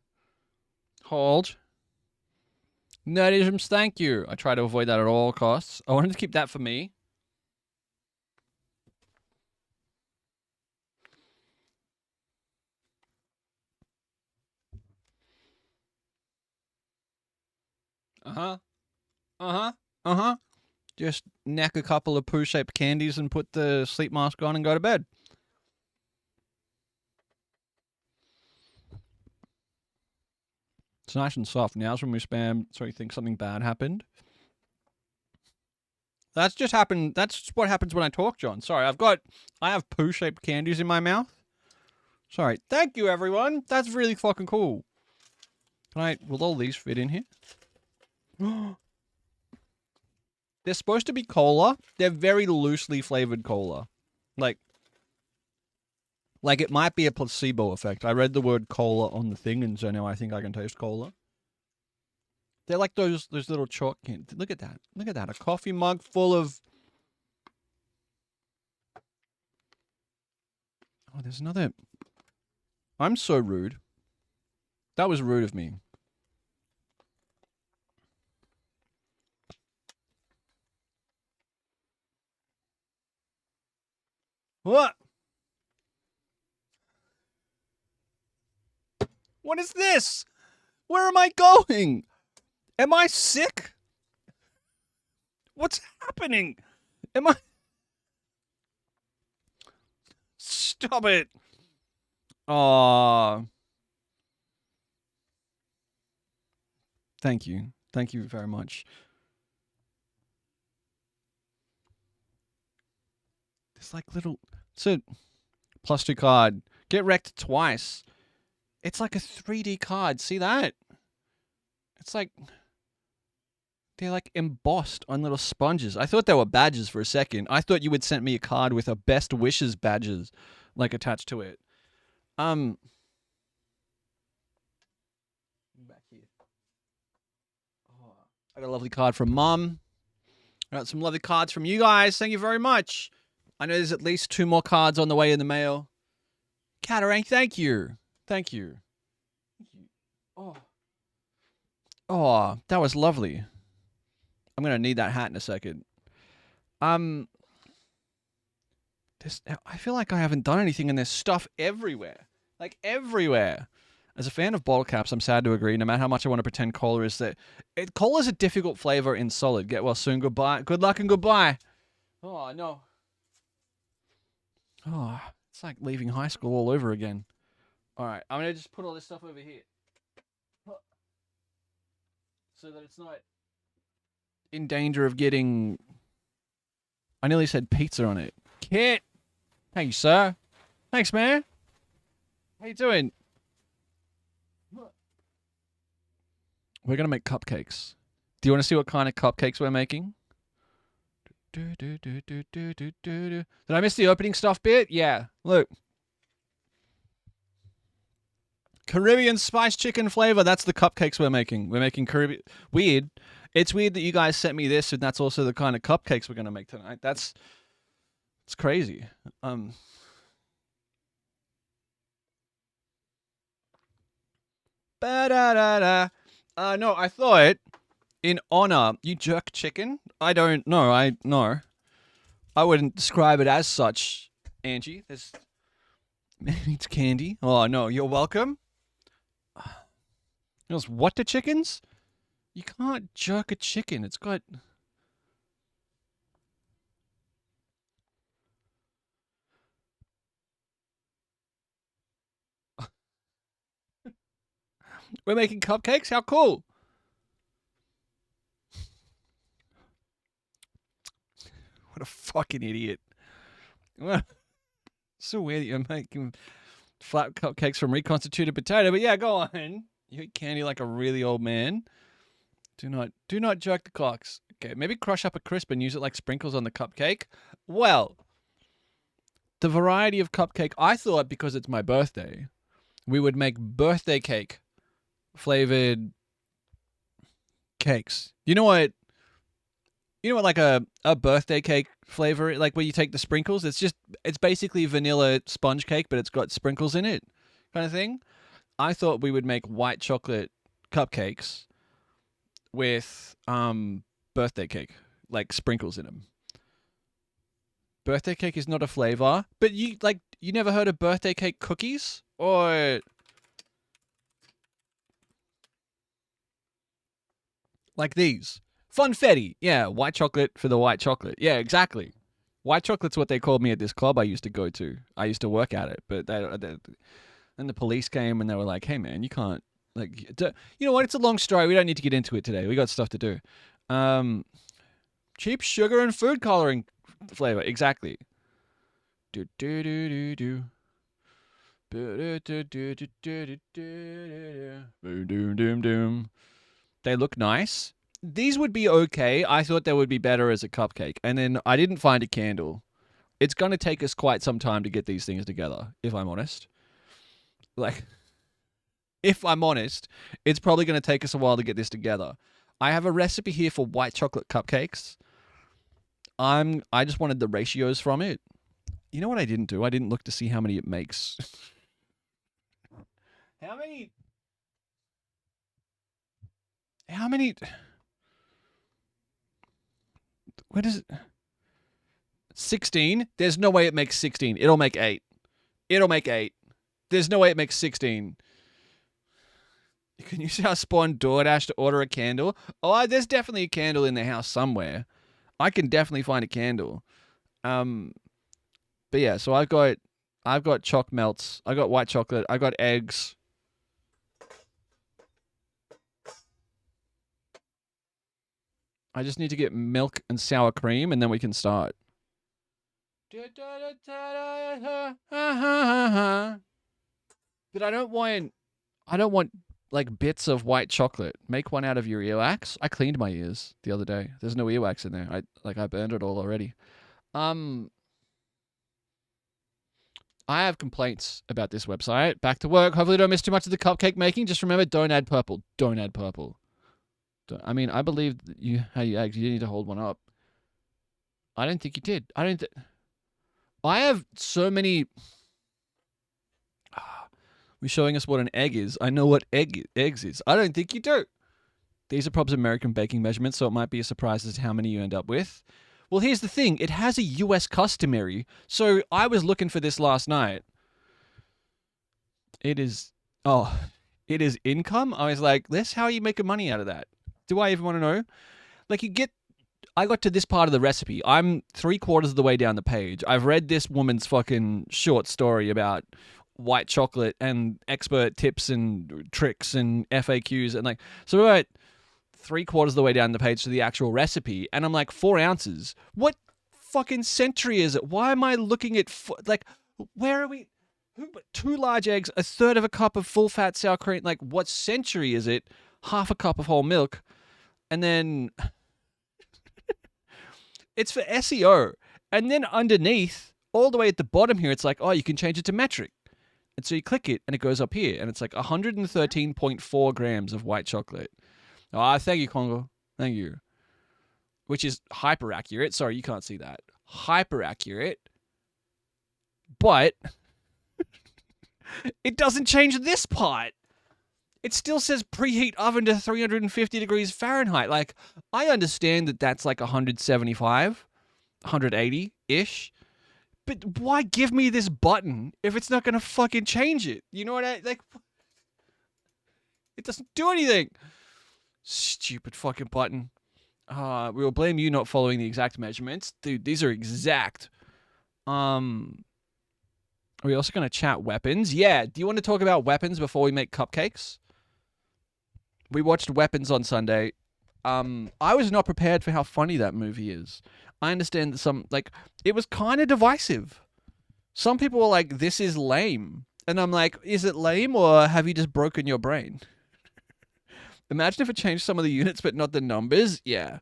Nerdisms, thank you. I try to avoid that at all costs. I wanted to keep that for me. Just knack a couple of poo-shaped candies and put the sleep mask on and go to bed. It's nice and soft. Now's when we spam so you think something bad happened. That's just happened. That's what happens when I talk, John. Sorry, I have poo-shaped candies in my mouth. Sorry. Thank you, everyone. That's really fucking cool. Will all these fit in here? They're supposed to be cola. They're very loosely flavored cola. Like it might be a placebo effect. I read the word cola on the thing, and so now I think I can taste cola. They're like those little chalk candies. Look at that. Look at that. A coffee mug full of... Oh, there's another... I'm so rude. That was rude of me. What? What is this? Where am I going? Am I sick? What's happening? Am I... Stop it. Oh, thank you. Thank you very much. It's like little. It's a +2 card. Get wrecked twice. It's like a 3D card. See that? It's like they're like embossed on little sponges. I thought they were badges for a second. I thought you would send me a card with a best wishes badges like attached to it. Back here. Oh, I got a lovely card from Mum. I got some lovely cards from you guys. Thank you very much. I know there's at least 2 more cards on the way in the mail. Catarang, thank you. Thank you. Oh. Oh, that was lovely. I'm gonna need that hat in a second. I feel like I haven't done anything, and there's stuff everywhere, like everywhere. As a fan of bottle caps, I'm sad to agree. No matter how much I want to pretend cola is that, cola's a difficult flavor in solid. Get well soon. Goodbye. Good luck and goodbye. Oh no. Oh, it's like leaving high school all over again. All right, I'm gonna just put all this stuff over here, so that it's not in danger of getting. I nearly said pizza on it. Kit, thank you, sir. Thanks, man. How you doing? We're gonna make cupcakes. Do you want to see what kind of cupcakes we're making? Did I miss the opening stuff bit? Yeah. Look. Caribbean spice chicken flavor. That's the cupcakes we're making. We're making Caribbean. Weird. It's weird that you guys sent me this, and that's also the kind of cupcakes we're gonna make tonight. It's crazy. Ba-da-da-da. No, I thought in honor, you jerk chicken? I don't know. I wouldn't describe it as such, Angie. Maybe it's candy. Oh, no, you're welcome. What to chickens? You can't jerk a chicken. It's got... We're making cupcakes? How cool. What a fucking idiot. So weird that you're making flat cupcakes from reconstituted potato, but yeah, go on. You eat candy like a really old man. Do not jerk the cocks. Okay, maybe crush up a crisp and use it like sprinkles on the cupcake. Well, the variety of cupcake, I thought because it's my birthday, we would make birthday cake flavored cakes. You know what like a birthday cake flavor, like where you take the sprinkles, it's basically vanilla sponge cake, but it's got sprinkles in it kind of thing. I thought we would make white chocolate cupcakes with birthday cake, like sprinkles in them. Birthday cake is not a flavor, but you never heard of birthday cake cookies? Or like these. Funfetti. Yeah, white chocolate for the white chocolate. Yeah, exactly. White chocolate's what they called me at this club I used to go to. I used to work at it, but then the police came and they were like, "Hey man, you can't you know what? It's a long story. We don't need to get into it today. We got stuff to do." Cheap sugar and food coloring flavor. Exactly. Do do do do do. They look nice. These would be okay. I thought they would be better as a cupcake. And then I didn't find a candle. It's going to take us quite some time to get these things together, if I'm honest. If I'm honest, it's probably going to take us a while to get this together. I have a recipe here for white chocolate cupcakes. I just wanted the ratios from it. You know what I didn't do? I didn't look to see how many it makes. How many... What is it? 16? There's no way it makes 16. It'll make 8. There's no way it makes 16. Can you see how Spawn DoorDash to order a candle? Oh, there's definitely a candle in the house somewhere. I can definitely find a candle. But yeah, so I I've got choc melts. I got white chocolate. I got eggs. I just need to get milk and sour cream, and then we can start. But I don't want like bits of white chocolate. Make one out of your earwax. I cleaned my ears the other day. There's no earwax in there. I burned it all already. I have complaints about this website. Back to work. Hopefully don't miss too much of the cupcake making. Just remember, don't add purple. Don't add purple. I mean, I believe that you had your eggs. You need to hold one up. I don't think you did. I have so many... We're showing us what an egg is. I know what eggs is. I don't think you do. These are probably American baking measurements, so it might be a surprise as to how many you end up with. Well, here's the thing. It has a US customary. So I was looking for this last night. It is income? I was like, this how are you making money out of that? Do I even want to know? Like I got to this part of the recipe. I'm 3/4 of the way down the page. I've read this woman's fucking short story about white chocolate and expert tips and tricks and FAQs and like, so we're at 3/4 of the way down the page to the actual recipe, and I'm like, 4 ounces. What fucking century is it? Why am I looking at where are we? 2 large eggs, 1/3 of a cup of full fat sour cream. Like, what century is it? 1/2 a cup of whole milk, and then it's for SEO. And then underneath, all the way at the bottom here, it's like, oh, you can change it to metric. And so you click it, and it goes up here, and it's like 113.4 grams of white chocolate. Ah, thank you, Congo. Thank you. Which is hyper accurate. Sorry, you can't see that. Hyper accurate. But it doesn't change this part. It still says preheat oven to 350 degrees Fahrenheit. Like, I understand that that's like 175, 180-ish. But why give me this button if it's not going to fucking change it? You know what like? It doesn't do anything. Stupid fucking button. We will blame you not following the exact measurements. Dude, these are exact. Are we also going to chat weapons? Yeah. Do you want to talk about weapons before we make cupcakes? We watched Weapons on Sunday. I was not prepared for how funny that movie is. I understand that it was kind of divisive. Some people were like, this is lame. And I'm like, is it lame or have you just broken your brain? Imagine if it changed some of the units but not the numbers. Yeah.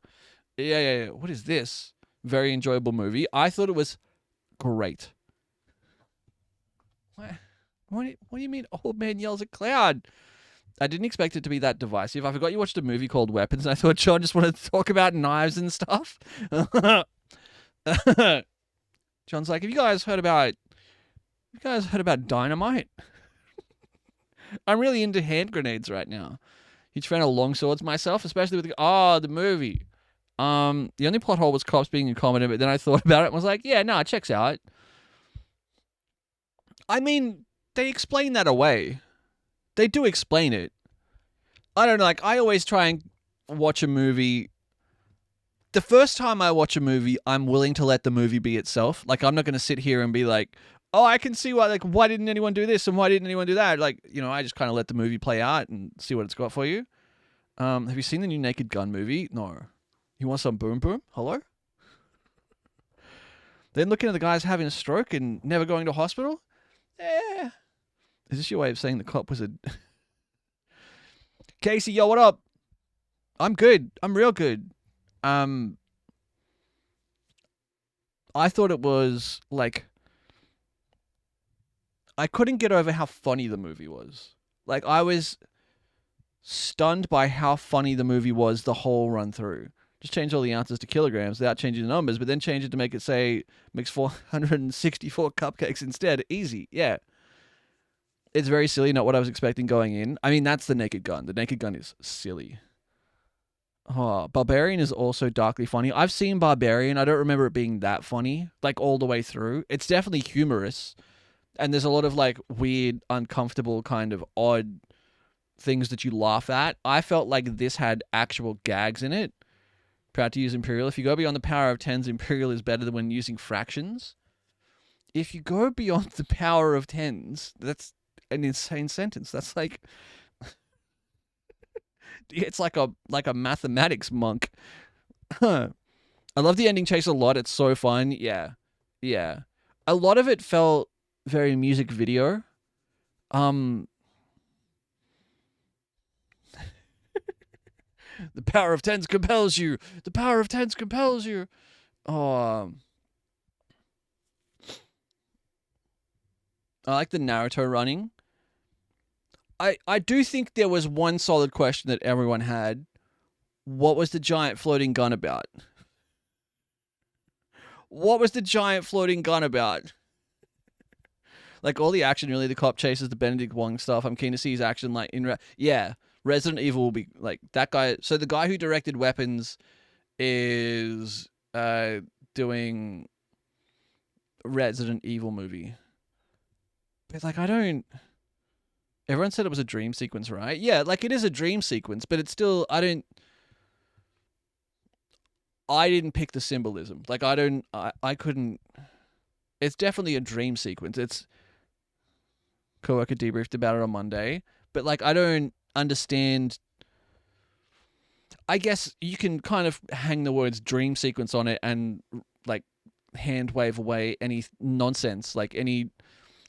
What is this? Very enjoyable movie. I thought it was great. What do you mean old man yells at cloud? I didn't expect it to be that divisive. I forgot you watched a movie called Weapons, and I thought John just wanted to talk about knives and stuff. John's like, have you guys heard about dynamite? I'm really into hand grenades right now. Huge fan of long swords myself, especially with the movie. The only plot hole was cops being incompetent, but then I thought about it and was like, yeah, no, it checks out. I mean, they explain that away. They do explain it. I don't know, like, I always try and watch a movie. The first time I watch a movie, I'm willing to let the movie be itself. Like, I'm not going to sit here and be like, oh, I can see why didn't anyone do this and why didn't anyone do that? Like, I just kind of let the movie play out and see what it's got for you. Have you seen the new Naked Gun movie? No. You want some boom boom? Hello? Then looking at the guys having a stroke and never going to hospital? Eh. Is this your way of saying the cop was a... Casey, yo, what up? I'm good. I'm real good. I thought it was, like... I couldn't get over how funny the movie was. Like, I was stunned by how funny the movie was the whole run through. Just change all the ounces to kilograms without changing the numbers, but then change it to make it say, makes 464 cupcakes instead. Easy, yeah. It's very silly, not what I was expecting going in. I mean, that's the Naked Gun. The Naked Gun is silly. Oh, Barbarian is also darkly funny. I've seen Barbarian. I don't remember it being that funny, like all the way through. It's definitely humorous. And there's a lot of like weird, uncomfortable, kind of odd things that you laugh at. I felt like this had actual gags in it. Proud to use Imperial. If you go beyond the power of tens, Imperial is better than when using fractions. if you go beyond the power of tens, that's an insane sentence. That's like it's like a mathematics monk. I love the ending chase a lot. It's so fun. Yeah. Yeah. A lot of it felt very music video. The power of tens compels you. The power of tens compels you. Oh, I like the Naruto running. I do think there was one solid question that everyone had. What was the giant floating gun about? What was the giant floating gun about? Like all the action, really, the cop chases, the Benedict Wong stuff. I'm keen to see his action, like yeah, Resident Evil will be like that guy. So the guy who directed Weapons is doing Resident Evil movie. But like I don't. Everyone said it was a dream sequence, right? Yeah, like it is a dream sequence, but it's still I didn't pick the symbolism. Like I couldn't. It's definitely a dream sequence. It's coworker debriefed about it on Monday, but like I don't understand. I guess you can kind of hang the words dream sequence on it and like hand wave away any nonsense, like any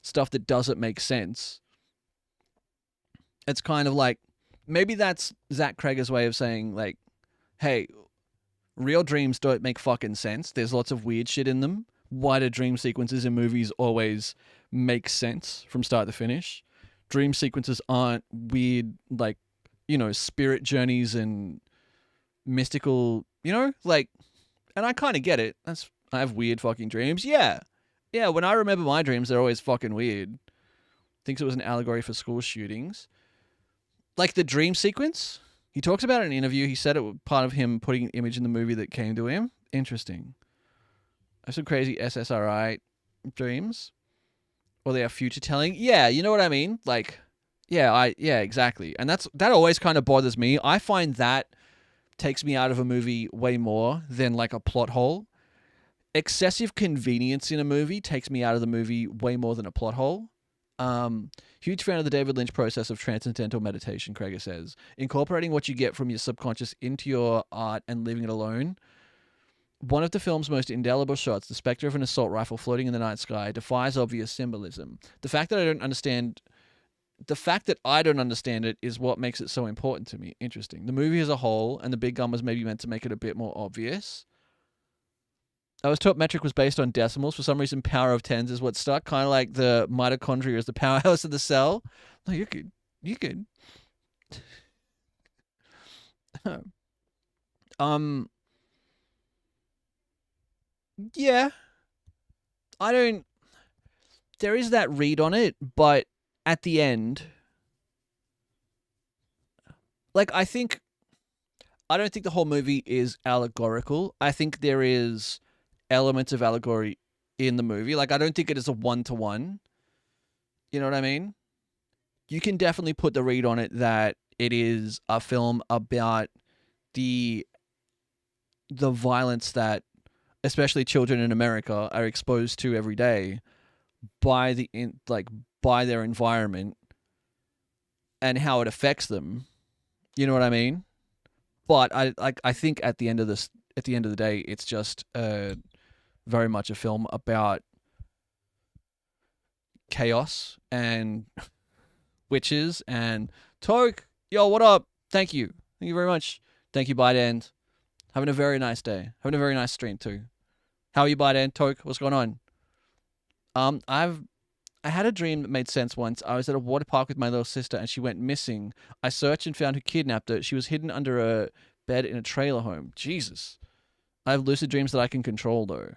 stuff that doesn't make sense. It's kind of like maybe that's Zach Cregger's way of saying like, hey, real dreams don't make fucking sense. There's lots of weird shit in them. Why do dream sequences in movies always make sense from start to finish? Dream sequences aren't weird, like, you know, spirit journeys and mystical, you know, like, and I kind of get it. I have weird fucking dreams. Yeah. Yeah. When I remember my dreams, they're always fucking weird. Thinks it was an allegory for school shootings. Like the dream sequence, he talks about it in an interview. He said it was part of him putting an image in the movie that came to him. Interesting. I have some crazy SSRI dreams. Or they are future telling. Yeah, you know what I mean? Like, yeah, exactly. And that always kind of bothers me. I find that takes me out of a movie way more than like a plot hole. Excessive convenience in a movie takes me out of the movie way more than a plot hole. Huge fan of the David Lynch process of transcendental meditation, Krager says. Incorporating what you get from your subconscious into your art and leaving it alone. One of the film's most indelible shots, the specter of an assault rifle floating in the night sky, defies obvious symbolism. The fact that I don't understand it is what makes it so important to me. Interesting. The movie as a whole, and the big gun was maybe meant to make it a bit more obvious. I was taught metric was based on decimals. For some reason, power of tens is what stuck. Kind of like the mitochondria is the powerhouse of the cell. No, you're good. You're good. Yeah. There is that read on it, but at the end, like, I don't think the whole movie is allegorical. I think there is elements of allegory in the movie. Like, I don't think it is a one-to-one. You know what I mean? You can definitely put the read on it that it is a film about the violence that especially children in America are exposed to every day by by their environment and how it affects them. You know what I mean? But I think at the end of the day, it's just very much a film about chaos and witches and Toke. Yo, what up? Thank you very much. Thank you, Biden. Having a very nice day. Having a very nice stream too. How are you, Biden? Toke, what's going on? I had a dream that made sense once. I was at a water park with my little sister and she went missing. I searched and found who kidnapped her. She was hidden under a bed in a trailer home. Jesus. I have lucid dreams that I can control though.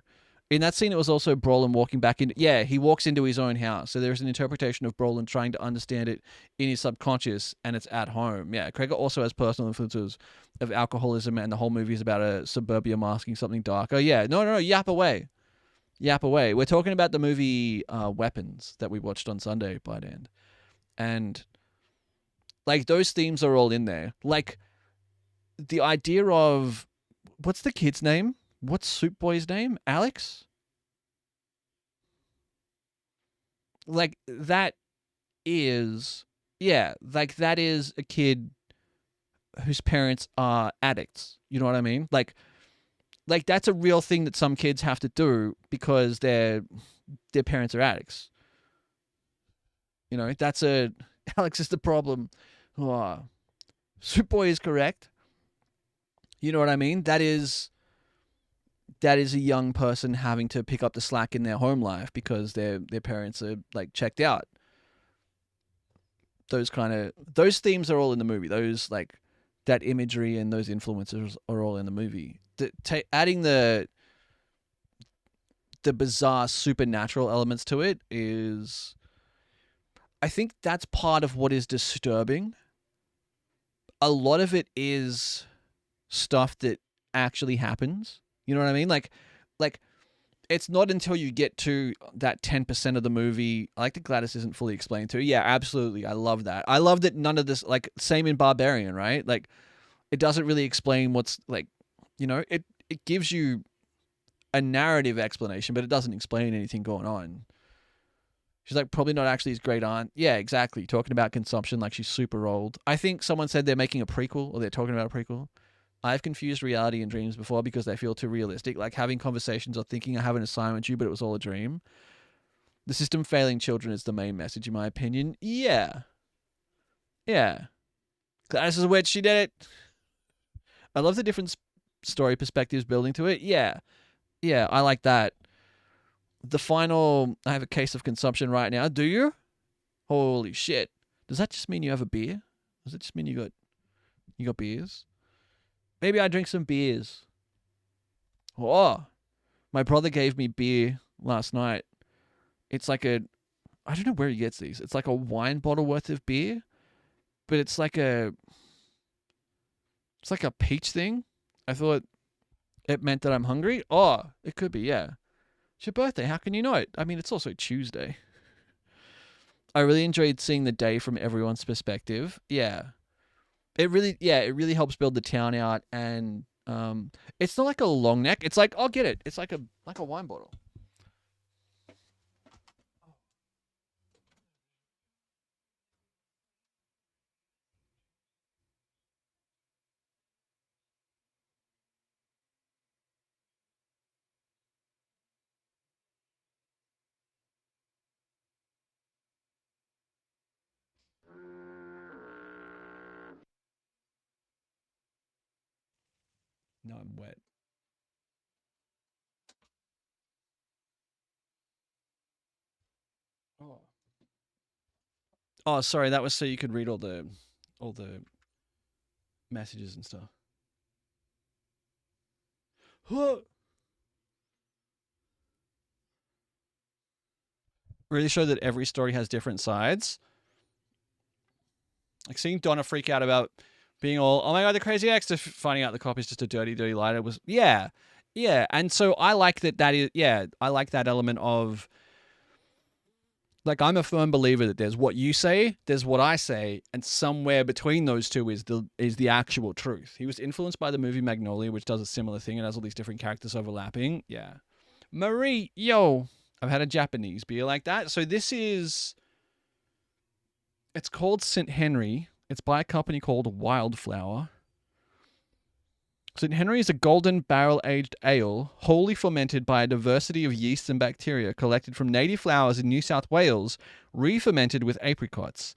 In that scene, it was also Brolin walking back in. Yeah, he walks into his own house. So there's an interpretation of Brolin trying to understand it in his subconscious, and it's at home. Yeah, Craig also has personal influences of alcoholism, and the whole movie is about a suburbia masking something darker. Yeah, no, yap away. Yap away. We're talking about the movie Weapons that we watched on Sunday, by the end. And, like, those themes are all in there. Like, the idea of... What's the kid's name? What's Soup Boy's name? Alex? like that is that is a kid whose parents are addicts. You know what I mean? Like that's a real thing that some kids have to do because their parents are addicts. You know, that's a Alex is the problem. Oh, Superboy is correct. You know what I mean? That is a young person having to pick up the slack in their home life because their parents are like checked out. Those themes are all in the movie. Those like that imagery and those influences are all in the movie. Adding the bizarre supernatural elements to it is, I think that's part of what is disturbing. A lot of it is stuff that actually happens. You know what I mean? Like it's not until you get to that 10% of the movie. I like that Gladys isn't fully explained to. Yeah, absolutely. I love that. I love that none of this, like, same in Barbarian, right? Like, it doesn't really explain what's, like, you know, it gives you a narrative explanation, but it doesn't explain anything going on. She's like, probably not actually his great aunt. Yeah, exactly. Talking about consumption like she's super old. I think someone said they're making a prequel, or they're talking about a prequel. I've confused reality and dreams before because they feel too realistic, like having conversations or thinking I have an assignment due, but it was all a dream. The system failing children is the main message, in my opinion. Yeah. Yeah. Gladys is a witch. She did it. I love the different story perspectives building to it. Yeah. Yeah, I like that. The final, I have a case of consumption right now. Do you? Holy shit. Does that just mean you have a beer? Does it just mean you got beers? Maybe I drink some beers. Oh, my brother gave me beer last night. It's like I don't know where he gets these. It's like a wine bottle worth of beer, but it's like a peach thing. I thought it meant that I'm hungry. Oh, it could be, yeah. It's your birthday. How can you not? I mean, it's also Tuesday. I really enjoyed seeing the day from everyone's perspective. Yeah. It really helps build the town out, and it's not like a long neck. It's like, I'll get it. It's like a wine bottle. No, I'm wet. Oh. Oh, sorry. That was so you could read all the messages and stuff. Really show that every story has different sides. Like seeing Donna freak out about being all, oh my god, the crazy ex, to finding out the cop is just a dirty lighter was, yeah. And so I like that is, I like that element of, like, I'm a firm believer that there's what you say, there's what I say, and somewhere between those two is the actual truth. He was influenced by the movie Magnolia, which does a similar thing and has all these different characters overlapping. Yeah. Marie, yo, I've had a Japanese beer like that. So this is, it's called St. Henry. It's by a company called Wildflower. St. Henry is a golden barrel-aged ale, wholly fermented by a diversity of yeasts and bacteria collected from native flowers in New South Wales, re-fermented with apricots.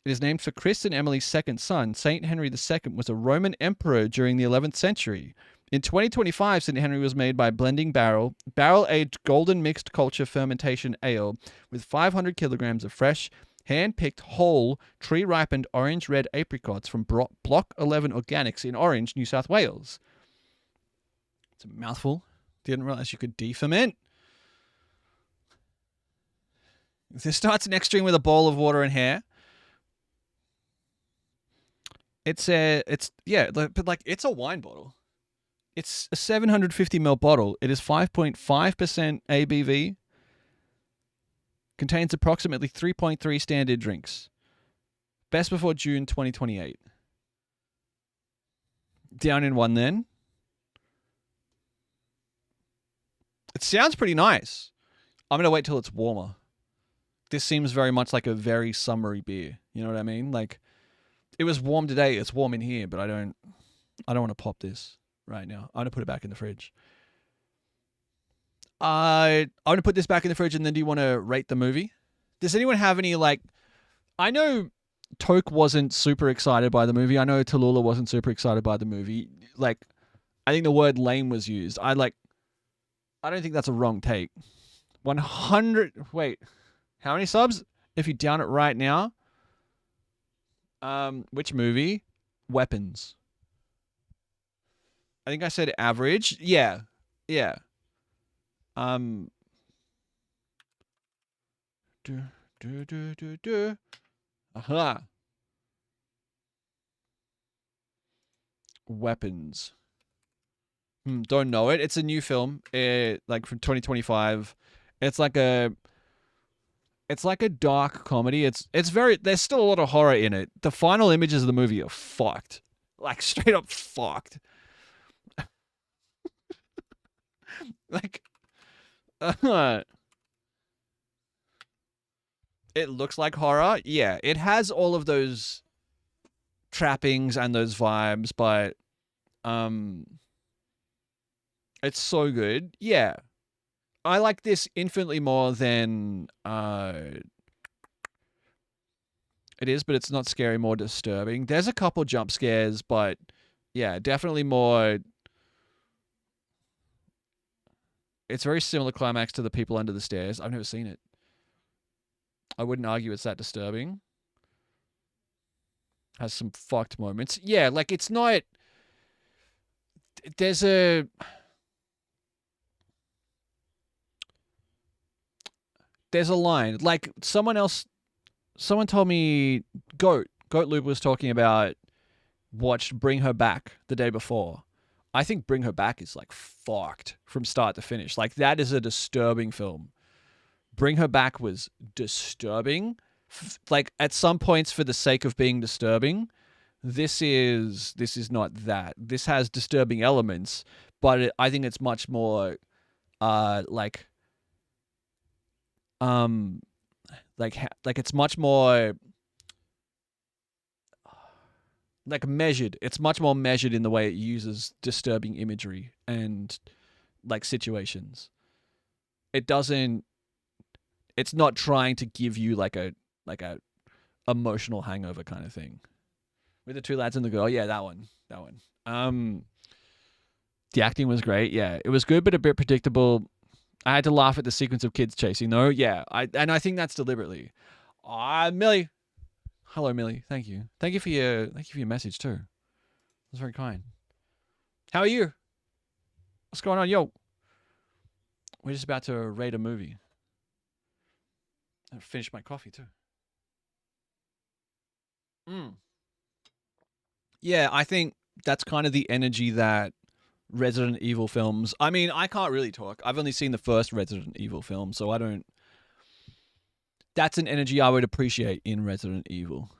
It is named for Chris and Emily's second son. St. Henry II was a Roman emperor during the 11th century. In 2025, St. Henry was made by blending barrel-aged golden mixed culture fermentation ale with 500 kilograms of fresh, hand-picked whole, tree-ripened orange-red apricots from Block 11 Organics in Orange, New South Wales. It's a mouthful. Didn't realize you could de-ferment. This starts next string with a bowl of water and hair. It's a wine bottle. It's a 750ml bottle. It is 5.5% ABV. Contains approximately 3.3 standard drinks. Best before June 2028. Down in one then. It sounds pretty nice. I'm going to wait till it's warmer. this seems very much like a very summery beer. You know what I mean? Like, it was warm today. It's warm in here, but I don't want to pop this right now. I'm gonna put it back in the fridge. I'm gonna put this back in the fridge, and then do you want to rate the movie? Does anyone have any, like? I know Toke wasn't super excited by the movie. I know Tallulah wasn't super excited by the movie. Like, I think the word lame was used. I don't think that's a wrong take. 100. Wait, how many subs? If you down it right now. Which movie? Weapons. I think I said average. Yeah. Do. Aha. Weapons. Don't know it. It's a new film. Like from 2025. It's like a dark comedy. It's very. There's still a lot of horror in it. The final images of the movie are fucked. Like straight up fucked. Like, it looks like horror. Yeah, it has all of those trappings and those vibes, but it's so good. Yeah. I like this infinitely more than it is, but it's not scary, more disturbing. There's a couple jump scares, but yeah, definitely more. It's very similar climax to The People Under the Stairs. I've never seen it. I wouldn't argue it's that disturbing. Has some fucked moments. Yeah, like it's not. There's a line. Like someone told me Goat Loop was talking about watched Bring Her Back the day before. I think Bring Her Back is like fucked from start to finish. Like that is a disturbing film. Bring Her Back was disturbing. Like at some points for the sake of being disturbing. This is not that. This has disturbing elements, but I think it's much more like it's much more like measured. It's much more measured in the way it uses disturbing imagery and like situations. It's not trying to give you like a emotional hangover kind of thing. With the two lads and the girl, yeah, that one. The acting was great, yeah. It was good but a bit predictable. I had to laugh at the sequence of kids chasing though. Yeah, I think that's deliberately. Millie. Hello, Millie. Thank you. Thank you for your message too. That's very kind. How are you? What's going on, yo? We're just about to rate a movie. I finished my coffee too. Yeah, I think that's kind of the energy that Resident Evil films. I mean, I can't really talk. I've only seen the first Resident Evil film, so I don't. That's an energy I would appreciate in Resident Evil.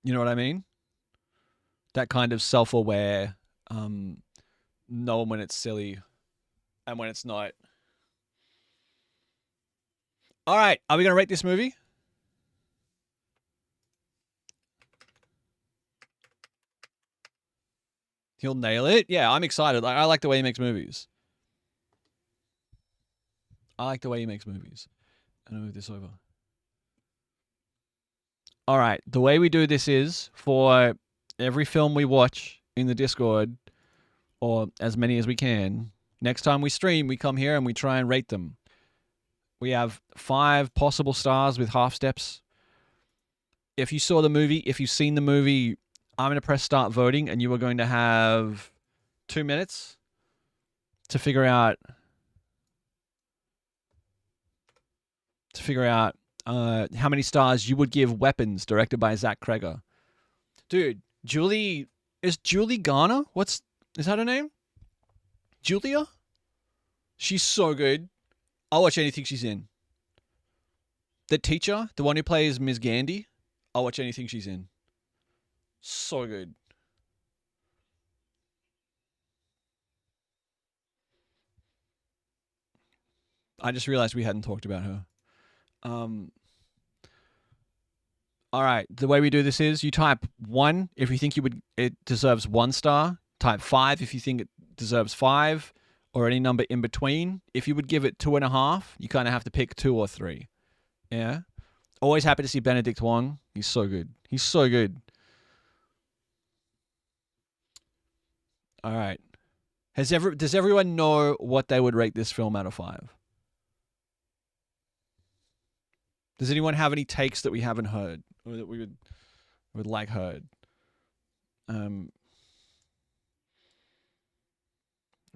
You know what I mean? That kind of self-aware, knowing when it's silly and when it's not. All right, are we going to rate this movie? He'll nail it. Yeah, I'm excited. I like the way he makes movies. I'm going to move this over. All right, the way we do this is for every film we watch in the Discord, or as many as we can, next time we stream, we come here and we try and rate them. We have 5 possible stars with half steps. If you saw the movie, if you've seen the movie, I'm going to press start voting, and you are going to have 2 minutes to figure out how many stars you would give Weapons, directed by Zach Kreger. Dude, Julie Garner? Is that her name? Julia? She's so good. I'll watch anything she's in. The teacher, the one who plays Ms. Gandhi, I'll watch anything she's in. So good. I just realized we hadn't talked about her. All right. The way we do this is you type 1 if you think it deserves 1 star. Type 5 if you think it deserves 5, or any number in between. If you would give it 2.5, you kind of have to pick 2 or 3. Yeah. Always happy to see Benedict Wong. He's so good. He's so good. All right. Does everyone know what they would rate this film out of 5? Does anyone have any takes that we haven't heard or that we would like heard?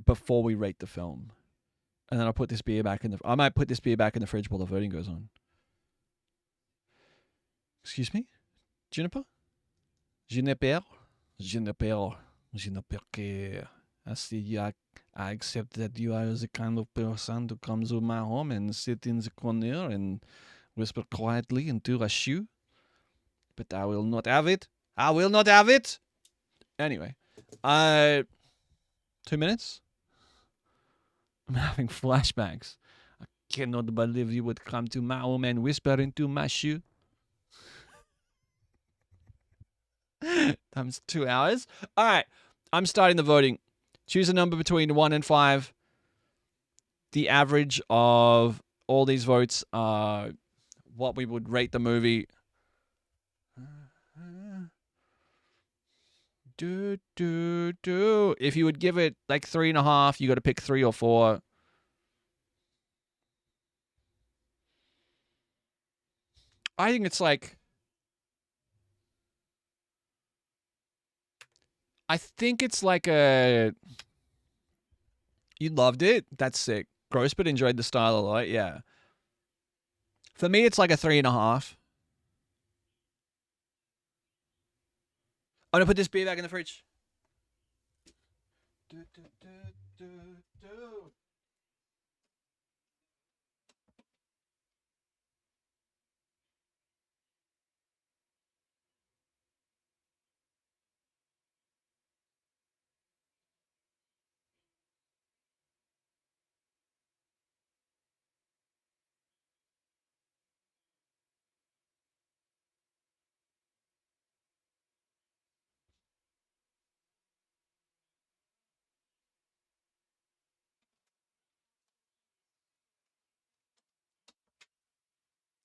Before we rate the film, and then I'll put this beer back in the. I might put this beer back in the fridge while the voting goes on. Excuse me, Juniper. Juniper. Que I see. I accept that you are the kind of person to come to my home and sit in the corner and whisper quietly into a shoe. But I will not have it. I will not have it. Anyway, 2 minutes. I'm having flashbacks. I cannot believe you would come to my home and whisper into my shoe. Times 2 hours. All right. I'm starting the voting. Choose a number between 1 and 5. The average of all these votes are what we would rate the movie. If you would give it like 3.5, you got to pick 3 or 4. I think it's like. I think it's like a. You loved it. That's sick. Gross, but enjoyed the style a lot. Yeah. For me, it's like a 3.5. I'm gonna put this beer back in the fridge.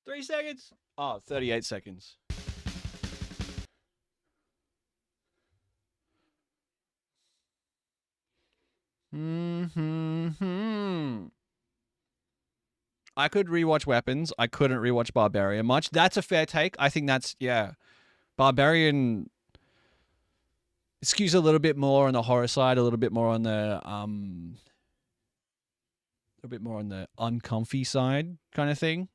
3 seconds. Oh, 38 seconds. I could rewatch Weapons. I couldn't rewatch Barbarian much. That's a fair take. I think that's, yeah. Barbarian skews a little bit more on the horror side, a little bit more on the uncomfy side kind of thing.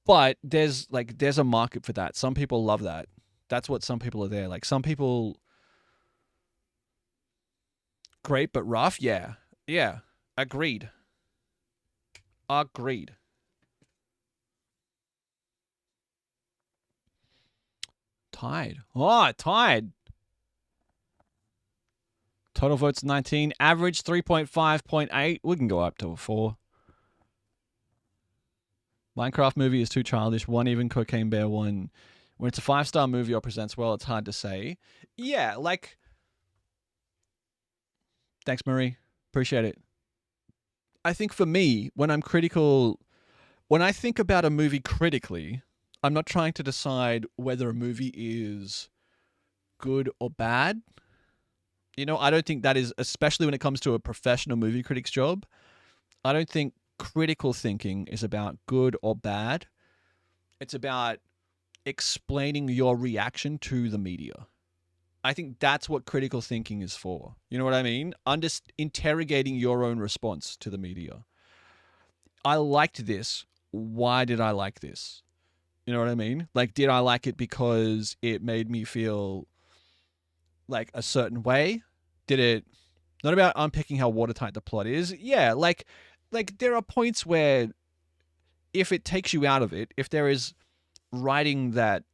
But there's a market for that. Some people love that. That's what some people are there. Like some people great but rough. Yeah. Yeah. Agreed. Tied. Oh, tied. Total votes 19. Average 3.5.8. We can go up to a 4. Minecraft movie is too childish. 1 even. Cocaine Bear 1. When it's a 5-star movie or presents well, it's hard to say. Yeah, like. Thanks, Marie. Appreciate it. I think for me, when I think about a movie critically, I'm not trying to decide whether a movie is good or bad. You know, I don't think that is, especially when it comes to a professional movie critic's job, I don't think critical thinking is about good or bad. It's about explaining your reaction to the media. I think that's what critical thinking is for. You know what I mean? Interrogating your own response to the media. I liked this. Why did I like this? You know what I mean? Like, did I like it because it made me feel like a certain way? Did it... Not about unpicking how watertight the plot is. Yeah, like there are points where if it takes you out of it, if there is writing that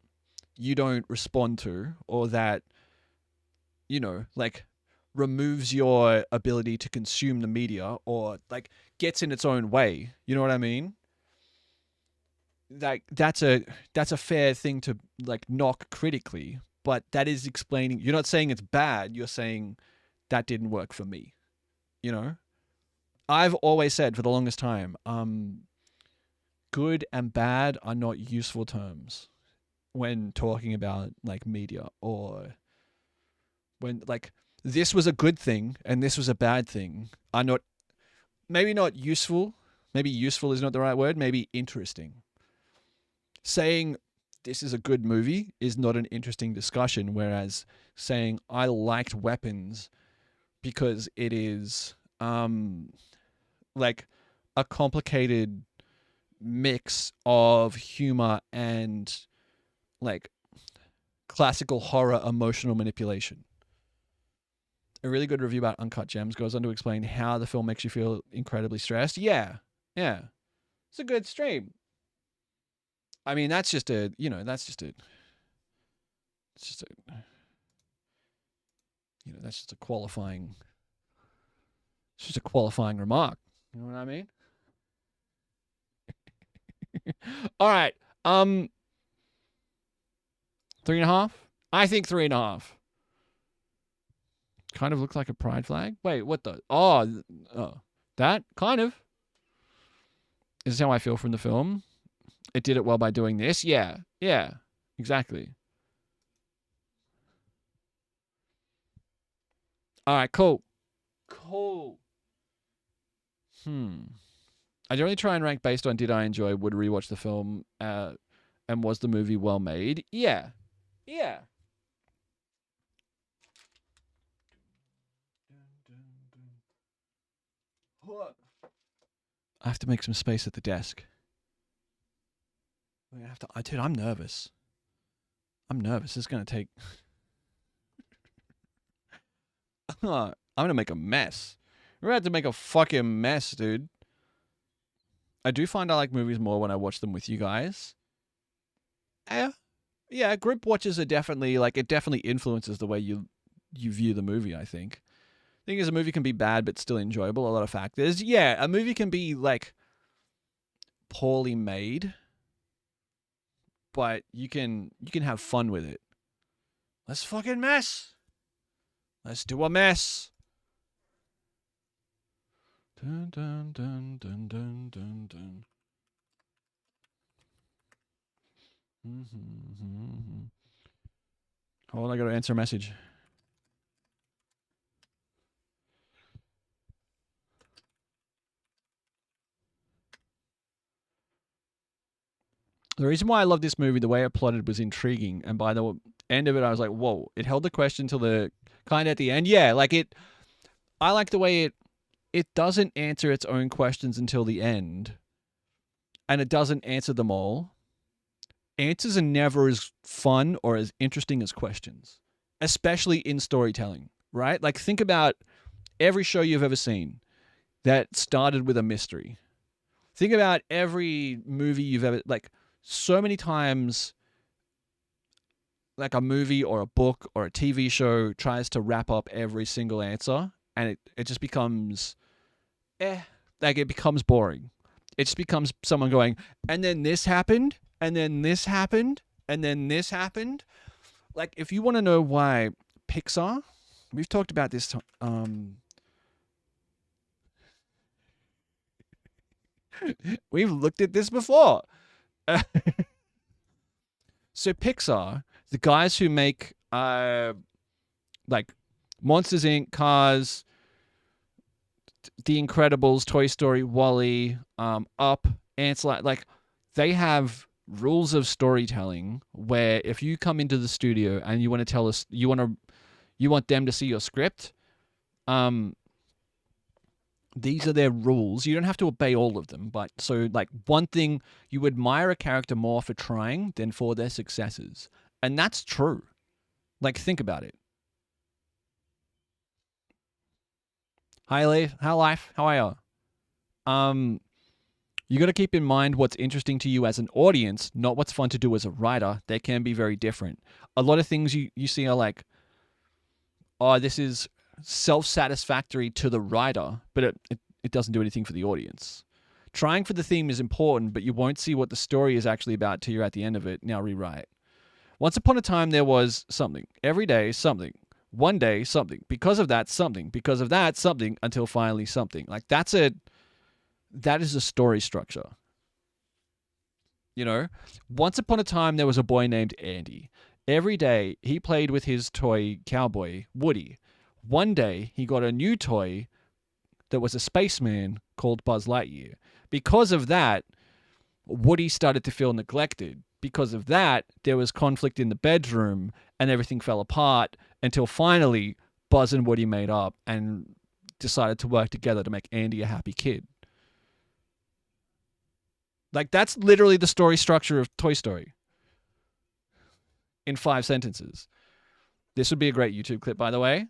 you don't respond to, or that, you know, like removes your ability to consume the media or like gets in its own way. You know what I mean? Like that's a fair thing to like knock critically, but that is explaining. You're not saying it's bad. You're saying that didn't work for me. You know, I've always said for the longest time, good and bad are not useful terms when talking about like media, or when like this was a good thing and this was a bad thing are not, maybe not useful. Maybe useful is not the right word. Maybe interesting. Saying this is a good movie is not an interesting discussion, whereas saying I liked Weapons because it is like a complicated mix of humor and like classical horror emotional manipulation. A really good review about Uncut Gems goes on to explain how the film makes you feel incredibly stressed. Yeah. It's a good stream. I mean, that's just a qualifying remark. You know what I mean? All right. 3.5? I think 3.5. Kind of looks like a pride flag. Wait, what the? Oh, that kind of. This is how I feel from the film. It did it well by doing this. Yeah, exactly. All right, cool. I generally try and rank based on did I enjoy, would rewatch the film, and was the movie well made? Yeah. I have to make some space at the desk. Dude, I'm nervous. This is going to take... I'm going to make a mess. We're about to make a fucking mess, dude. I do find I like movies more when I watch them with you guys. Yeah, group watches are definitely, like, it definitely influences the way you view the movie, I think. The thing is, a movie can be bad but still enjoyable. A lot of factors. Yeah, a movie can be, like, poorly made, but you can have fun with it. Let's fucking mess. Let's do a mess. Dun, dun, dun, dun, dun, dun, dun. Hold on, I gotta answer a message. The reason why I love this movie, the way it plotted was intriguing, and by the end of it, I was like, whoa, it held the question till the kind of at the end. Yeah, like I like the way it doesn't answer its own questions until the end, and it doesn't answer them all. Answers are never as fun or as interesting as questions, especially in storytelling, right? Like, think about every show you've ever seen that started with a mystery. Think about every movie you've ever, like, so many times, like a movie or a book or a TV show tries to wrap up every single answer, and it just becomes, like, it becomes boring. It just becomes someone going, and then this happened, and then this happened, and then this happened. Like, if you want to know why Pixar, we've talked about this, we've looked at this before. So Pixar, the guys who make like Monsters Inc., Cars, The Incredibles, Toy Story, Wall-E, Up, Ants, like they have rules of storytelling where if you come into the studio and you want to tell us, you want them to see your script, these are their rules. You don't have to obey all of them, but so like one thing, you admire a character more for trying than for their successes. And that's true. Like, think about it. Hi, Leif. How life? How are you? You got to keep in mind what's interesting to you as an audience, not what's fun to do as a writer. They can be very different. A lot of things you see are like, oh, this is self-satisfactory to the writer, but it doesn't do anything for the audience. Trying for the theme is important, but you won't see what the story is actually about till you're at the end of it. Now rewrite. Once upon a time, there was something. Every day, something. One day, something. Because of that, something. Because of that, something. Until finally, something. Like, that's it. That is a story structure. You know? Once upon a time, there was a boy named Andy. Every day, he played with his toy cowboy, Woody. One day, he got a new toy that was a spaceman called Buzz Lightyear. Because of that, Woody started to feel neglected. Because of that, there was conflict in the bedroom and everything fell apart until finally Buzz and Woody made up and decided to work together to make Andy a happy kid. Like, that's literally the story structure of Toy Story in 5 sentences. This would be a great YouTube clip, by the way.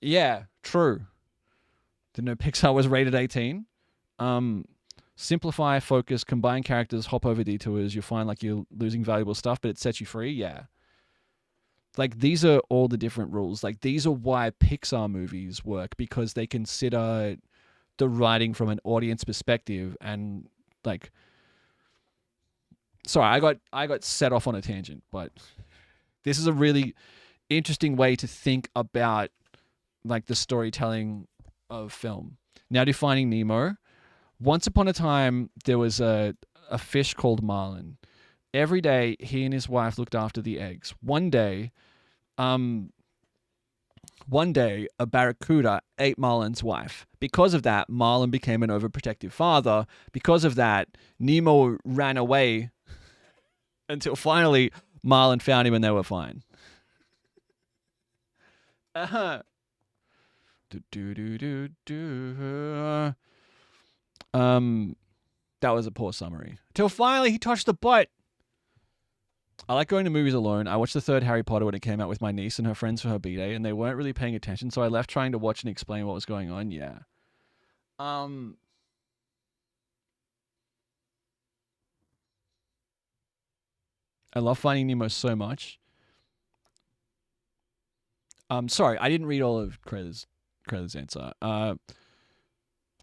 Yeah, true. Didn't know Pixar was rated 18. Simplify, focus, combine characters, hop over detours. You'll find like you're losing valuable stuff, but it sets you free. Yeah. Like, these are all the different rules. Like, these are why Pixar movies work, because they consider the writing from an audience perspective. And like, sorry, I got set off on a tangent, but this is a really interesting way to think about like the storytelling of film. Now, defining Nemo. Once upon a time, there was a fish called Marlin. Every day, he and his wife looked after the eggs. One day, a barracuda ate Marlin's wife. Because of that, Marlin became an overprotective father. Because of that, Nemo ran away until finally Marlin found him and they were fine. That was a poor summary. Till finally he touched the butt. I like going to movies alone. I watched the third Harry Potter when it came out with my niece and her friends for her B-Day, and they weren't really paying attention, so I left trying to watch and explain what was going on. Yeah. I love Finding Nemo so much. Sorry, I didn't read all of Krayla's answer.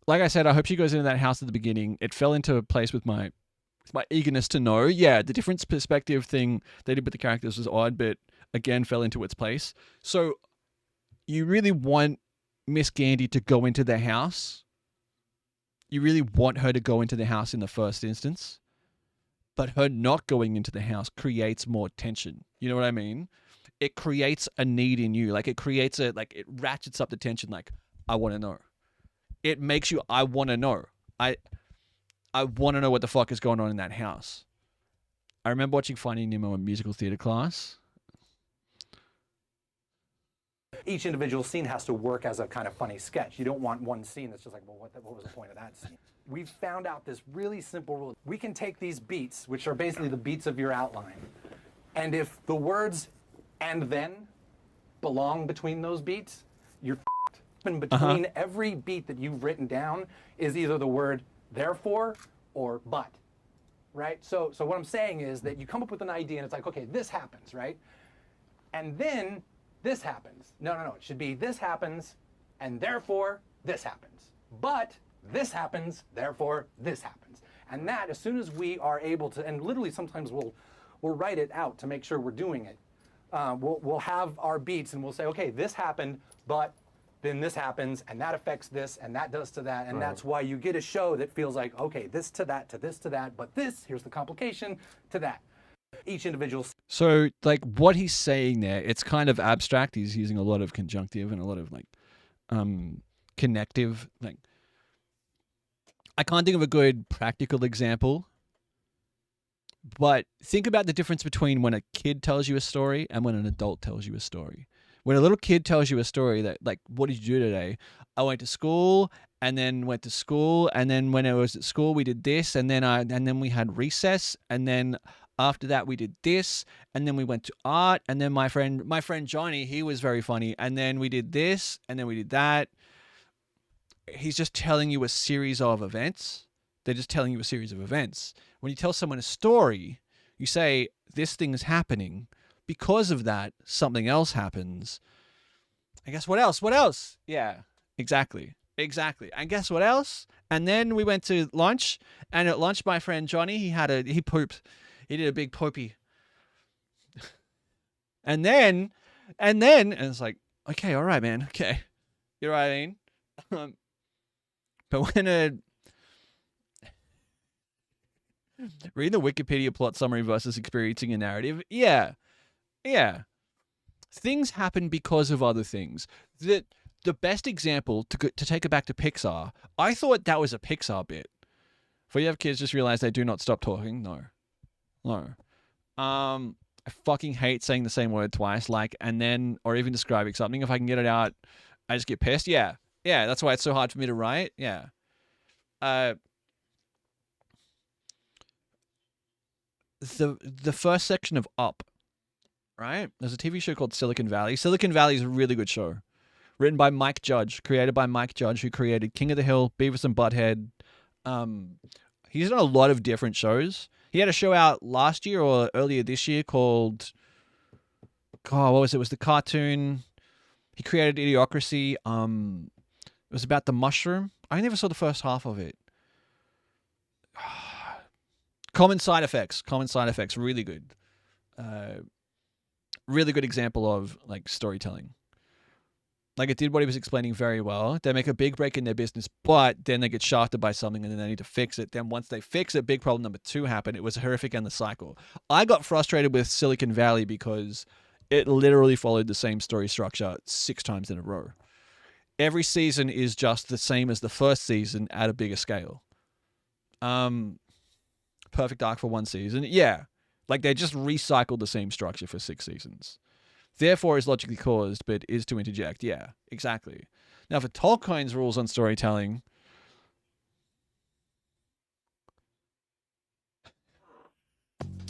Like I said, I hope she goes into that house at the beginning. It fell into place with my eagerness to know. Yeah, the different perspective thing they did with the characters was odd, but again, fell into its place. So you really want Miss Gandy to go into the house. You really want her to go into the house in the first instance. But her not going into the house creates more tension. You know what I mean? It creates a need in you. Like, it creates it ratchets up the tension. Like, I want to know. It makes you, I want to know. I want to know what the fuck is going on in that house. I remember watching Finding Nemo in musical theater class. Each individual scene has to work as a kind of funny sketch. You don't want one scene that's just like, well, what was the point of that scene? We've found out this really simple rule. We can take these beats, which are basically the beats of your outline, and if the words "and then" belong between those beats, you're f***ed. And between every beat that you've written down is either the word "therefore" or "but," right? So what I'm saying is that you come up with an idea and it's like, okay, this happens, right? And then this happens. No. It should be this happens, and therefore this happens. But this happens, therefore this happens. And that, as soon as we are able to, and literally sometimes we'll write it out to make sure we're doing it. We'll have our beats and we'll say, okay, this happened, but then this happens, and that affects this, and that does to that, and that's why you get a show that feels like, okay, this to that, to this to that, but this, here's the complication, to that. Each individual. So, like, what he's saying there, it's kind of abstract. He's using a lot of conjunctive and a lot of, like, connective. Like, I can't think of a good practical example, but think about the difference between when a kid tells you a story and when an adult tells you a story. When a little kid tells you a story that, like, what did you do today? I went to school, and then went to school, and then when I was at school, we did this, and then we had recess, and then after that we did this, and then we went to art, and then my friend Johnny, he was very funny, and then we did this, and then we did that. He's just telling you a series of events. They're just telling you a series of events. When you tell someone a story, you say, this thing is happening. Because of that, something else happens. I guess what else? What else? Yeah, exactly. Exactly. And guess what else? And then we went to lunch, and at lunch, my friend Johnny, he pooped. He did a big poopy. And it's like, okay, all right, man. Okay. You know what I mean? But when reading the Wikipedia plot summary versus experiencing a narrative, yeah. Things happen because of other things. The best example, to take it back to Pixar, I thought that was a Pixar bit. For you have kids, just realize they do not stop talking. No. I fucking hate saying the same word twice, like, and then, or even describing something. If I can get it out, I just get pissed. Yeah, that's why it's so hard for me to write. Yeah. The first section of Up, right? There's a TV show called Silicon Valley. Silicon Valley is a really good show. Written by Mike Judge, created by Mike Judge, who created King of the Hill, Beavis and Butthead. He's done a lot of different shows. He had a show out last year or earlier this year called, what was it? It was the cartoon. He created Idiocracy. It was about the mushroom. I never saw the first half of it. Common Side Effects, really good. Really good example of like storytelling. Like, it did what he was explaining very well. They make a big break in their business, but then they get shafted by something and then they need to fix it. Then once they fix it, big problem number 2 happened. It was horrific and the cycle. I got frustrated with Silicon Valley because it literally followed the same story structure 6 times in a row. Every season is just the same as the first season at a bigger scale. Perfect arc for 1 season. Yeah. Like, they just recycled the same structure for 6 seasons. Therefore is logically caused, but is to interject. Yeah, exactly. Now, for Tolkien's rules on storytelling,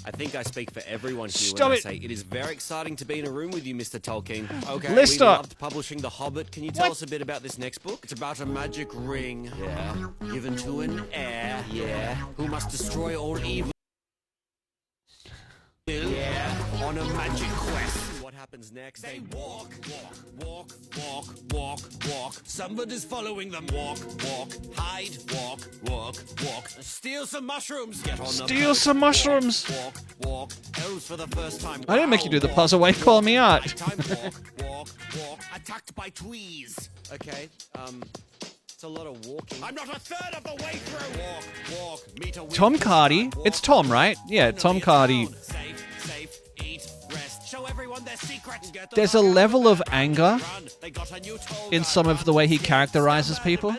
I think I speak for everyone here Stop when it. I say it is very exciting to be in a room with you, Mr. Tolkien. Okay, Lister. we loved publishing The Hobbit. Can you tell What? us a bit about this next book? It's about a magic ring. Yeah. Given to an heir. Yeah. Who must destroy all evil. Yeah. On a magic quest. What happens next? They walk. Somebody's following them. Walk. Hide. Walk. Steal some mushrooms. Get on the Steal boat. some mushrooms. Walk. Elves for the first time. I didn't make you do the Walk. puzzle. Why you calling me out? Time walk. Attacked by tweez. Okay, it's a lot of walking. I'm not a third of the way through. Walk. Meet a Tom weakness. Cardy. Walk. It's Tom, right? Yeah, Open Tom your Cardy. town. Safe, eat, rest. Show everyone their secret. Get the There's a fuck out level of of there. anger Run. They got a new toll in guard. some of the way he characterizes people.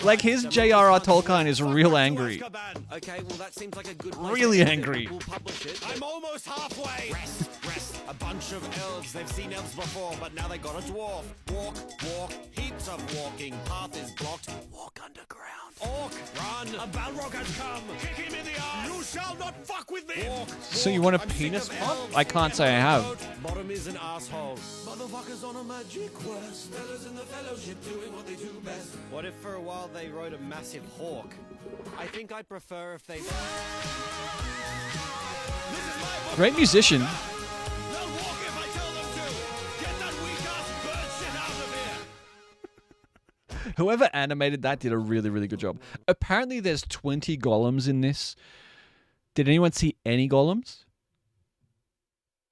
Like, his J.R.R. Tolkien is real angry. Okay, well that seems like a good place Really to end it. angry. We'll publish it. I'm almost halfway. Rest. A bunch of elves. They've seen elves before, but now they got a dwarf. Walk. Heaps of walking. Path is blocked. Walk underground. Orc, run. A Balrog has come. Kick him in the eye. You shall not fuck with me. Walk. So you want a I'm sick penis of pump? elves. I can't say I have. Bottom is an asshole. Motherfuckers on a magic quest. Fellas in the fellowship doing what they do best. What if for a while they rode a massive hawk? I think I'd prefer if they... Great musician. They'll walk if I tell them to. Get that weak ass bird shit out of here. Whoever animated that did a really, really good job. Apparently there's 20 golems in this. Did anyone see any golems?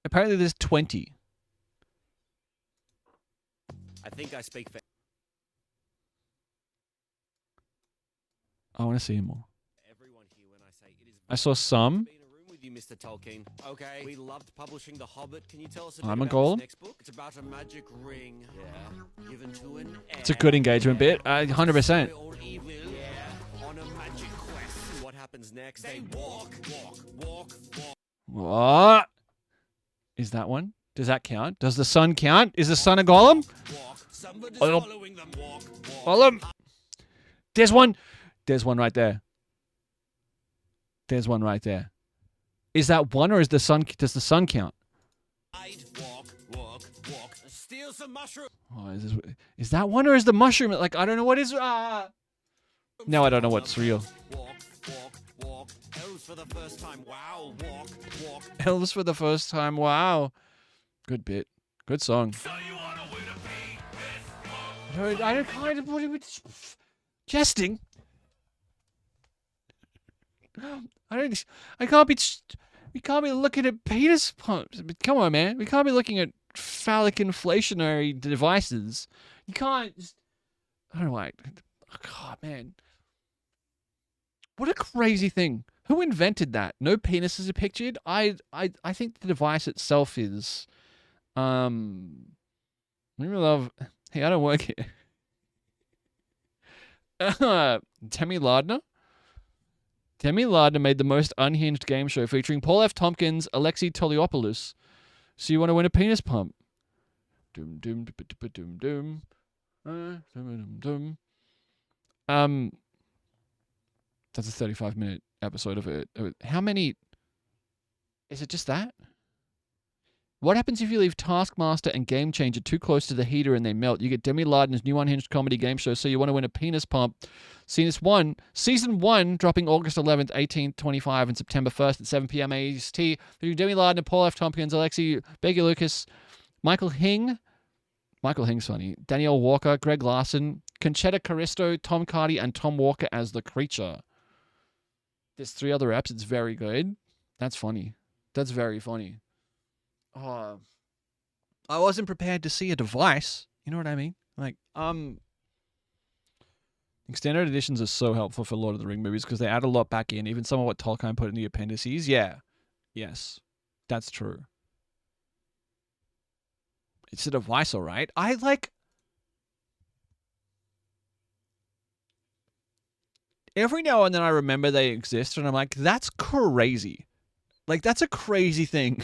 Apparently there's 20. I think I speak for I want to see more. everyone here when I say it is... I saw some. Be in a room with you, Mr. Tolkien. Okay. We loved publishing The Hobbit. Can you tell us a I'm bit a about golem. this next book? It's about a magic ring. Yeah. Given to an heir. It's a good engagement bit. 100%. Destroy all evil. Yeah. On a magic quest. What happens next? They walk. What? Is that one? Does that count? Does the sun count? Is the sun a golem? Somebody's Oh. following them. Walk. Golem. There's one. There's one right there. There's one right there. Is that one, or is the sun? Does the sun count? Hide. Walk. Steal some mushrooms. Oh, is that one, or is the mushroom? Like, I don't know what is. Now I don't know what's real. Walk. Elves for the first time. Wow. Walk. Elves for the first time. Wow. Good bit. Good song. I don't kind of what are we jesting. I can't be. We can't be looking at penis pumps. Come on, man. We can't be looking at phallic inflationary devices. You can't. I don't know why. Oh, God, man. What a crazy thing. Who invented that? No penises are pictured. I think the device itself is. I really love. Hey, I don't work here. Demi Lardner. Demi Lardner made the most unhinged game show featuring Paul F. Tompkins, Alexei Toliopoulos. So you want to win a penis pump? Doom doom doom doom doom. Doom doom. That's a 35-minute episode of it. How many? Is it just that? What happens if you leave Taskmaster and Game Changer too close to the heater and they melt? You get Demi Lardner's new unhinged comedy game show, So You Want to Win a Penis Pump. Season 1, dropping August 11th, 1825 and September 1st at 7 p.m. AST. Demi Lardner, Paul F. Tompkins, Alexi Becky Lucas, Michael Hing's funny, Danielle Walker, Greg Larson, Conchetta Caristo, Tom Cardy, and Tom Walker as the creature. There's 3 other apps. It's very good. That's funny. That's very funny. Oh, I wasn't prepared to see a device. You know what I mean? Like, extended editions are so helpful for Lord of the Ring movies because they add a lot back in, even some of what Tolkien put in the appendices. Yeah. Yes. That's true. It's a device, all right. Every now and then I remember they exist and I'm like, that's crazy. Like, that's a crazy thing.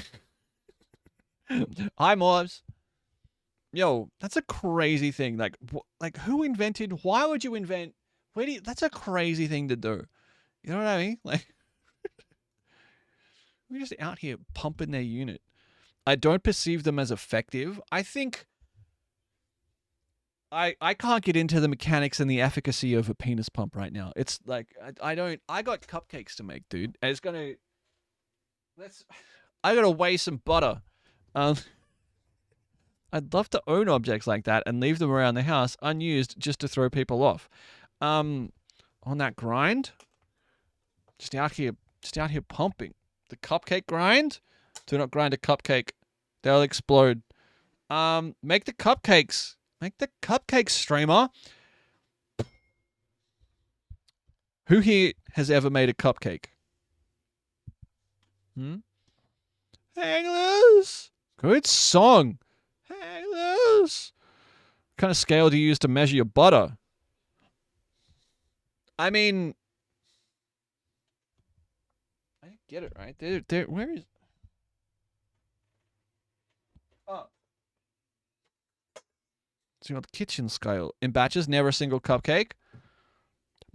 Hi, Morbs. Yo, that's a crazy thing. Like who invented? Why would you invent? That's a crazy thing to do. You know what I mean? Like, we're just out here pumping their unit. I don't perceive them as effective. I think I can't get into the mechanics and the efficacy of a penis pump right now. It's like I got cupcakes to make, dude. And it's gonna. I gotta weigh some butter. I'd love to own objects like that and leave them around the house unused just to throw people off. On that grind, just out here pumping. The cupcake grind. Do not grind a cupcake; they'll explode. Make the cupcakes. Make the cupcakes, streamer. Who here has ever made a cupcake? Hang loose. Good song. Hang loose. What kind of scale do you use to measure your butter? I mean, I get it, right? Where is? Oh. So you got the kitchen scale. In batches, never a single cupcake.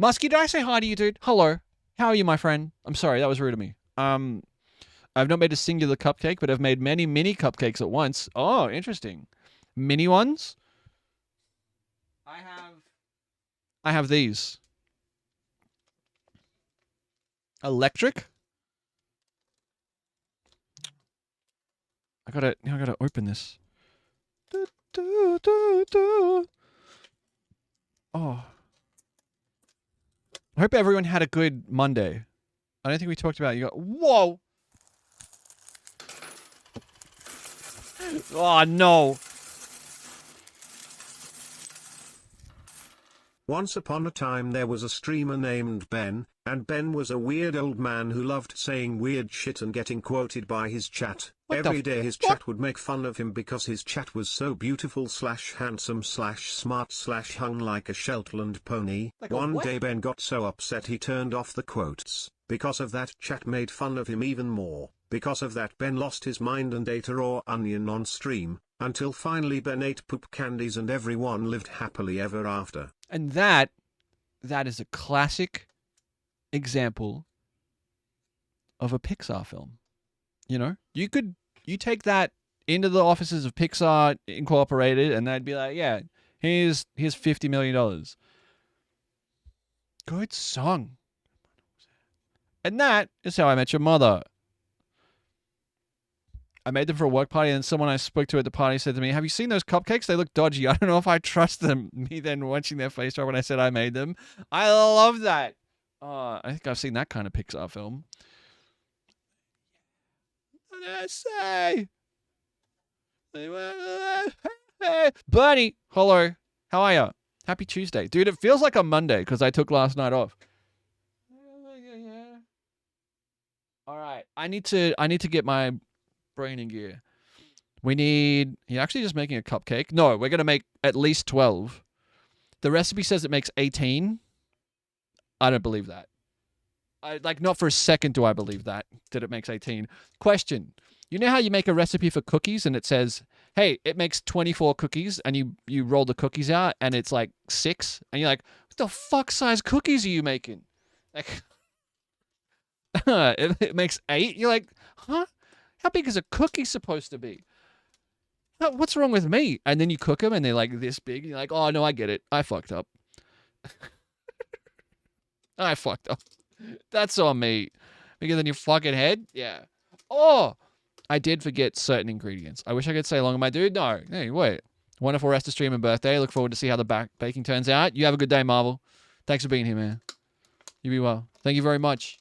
Muskie, did I say hi to you, dude? Hello. How are you, my friend? I'm sorry, that was rude of me. I've not made a singular cupcake, but I've made many mini cupcakes at once. Oh, interesting. Mini ones? I have these. Electric? I gotta open this. Oh. I hope everyone had a good Monday. I don't think we talked about it. Whoa! Oh, no. Once upon a time there was a streamer named Ben, and Ben was a weird old man who loved saying weird shit and getting quoted by his chat. Every day his chat would make fun of him because his chat was so beautiful / handsome / smart / hung like a Shetland pony. One day Ben got so upset he turned off the quotes. Because of that, chat made fun of him even more. Because of that, Ben lost his mind and ate a raw onion on stream, until finally Ben ate poop candies and everyone lived happily ever after. And that is a classic example of a Pixar film. You know, you take that into the offices of Pixar Incorporated and they'd be like, yeah, here's $50 million. Good song. And that is How I Met Your Mother. I made them for a work party, and someone I spoke to at the party said to me, "Have you seen those cupcakes? They look dodgy. I don't know if I trust them." Me then watching their face drop when I said I made them. I love that. I think I've seen that kind of Pixar film. What did I say? Bernie, hello. How are you? Happy Tuesday, dude. It feels like a Monday because I took last night off. All right, I need to get my brain in gear. We need. You're actually just making a cupcake? No, we're gonna make at least 12. The recipe says it makes 18. I don't believe that. Not for a second do I believe that it makes 18. Question. You know how you make a recipe for cookies and it says, hey, it makes 24 cookies, and you roll the cookies out and it's like 6, and you're like, what the fuck size cookies are you making? Like, it makes 8. You're like, huh? How big is a cookie supposed to be? What's wrong with me? And then you cook them and they're like this big. And you're like, oh, no, I get it. I fucked up. I fucked up. That's on me. Bigger than your fucking head? Yeah. Oh, I did forget certain ingredients. I wish I could say longer, my dude. No. Hey, wait. Wonderful rest of stream and birthday. Look forward to see how the baking turns out. You have a good day, Marvel. Thanks for being here, man. You be well. Thank you very much.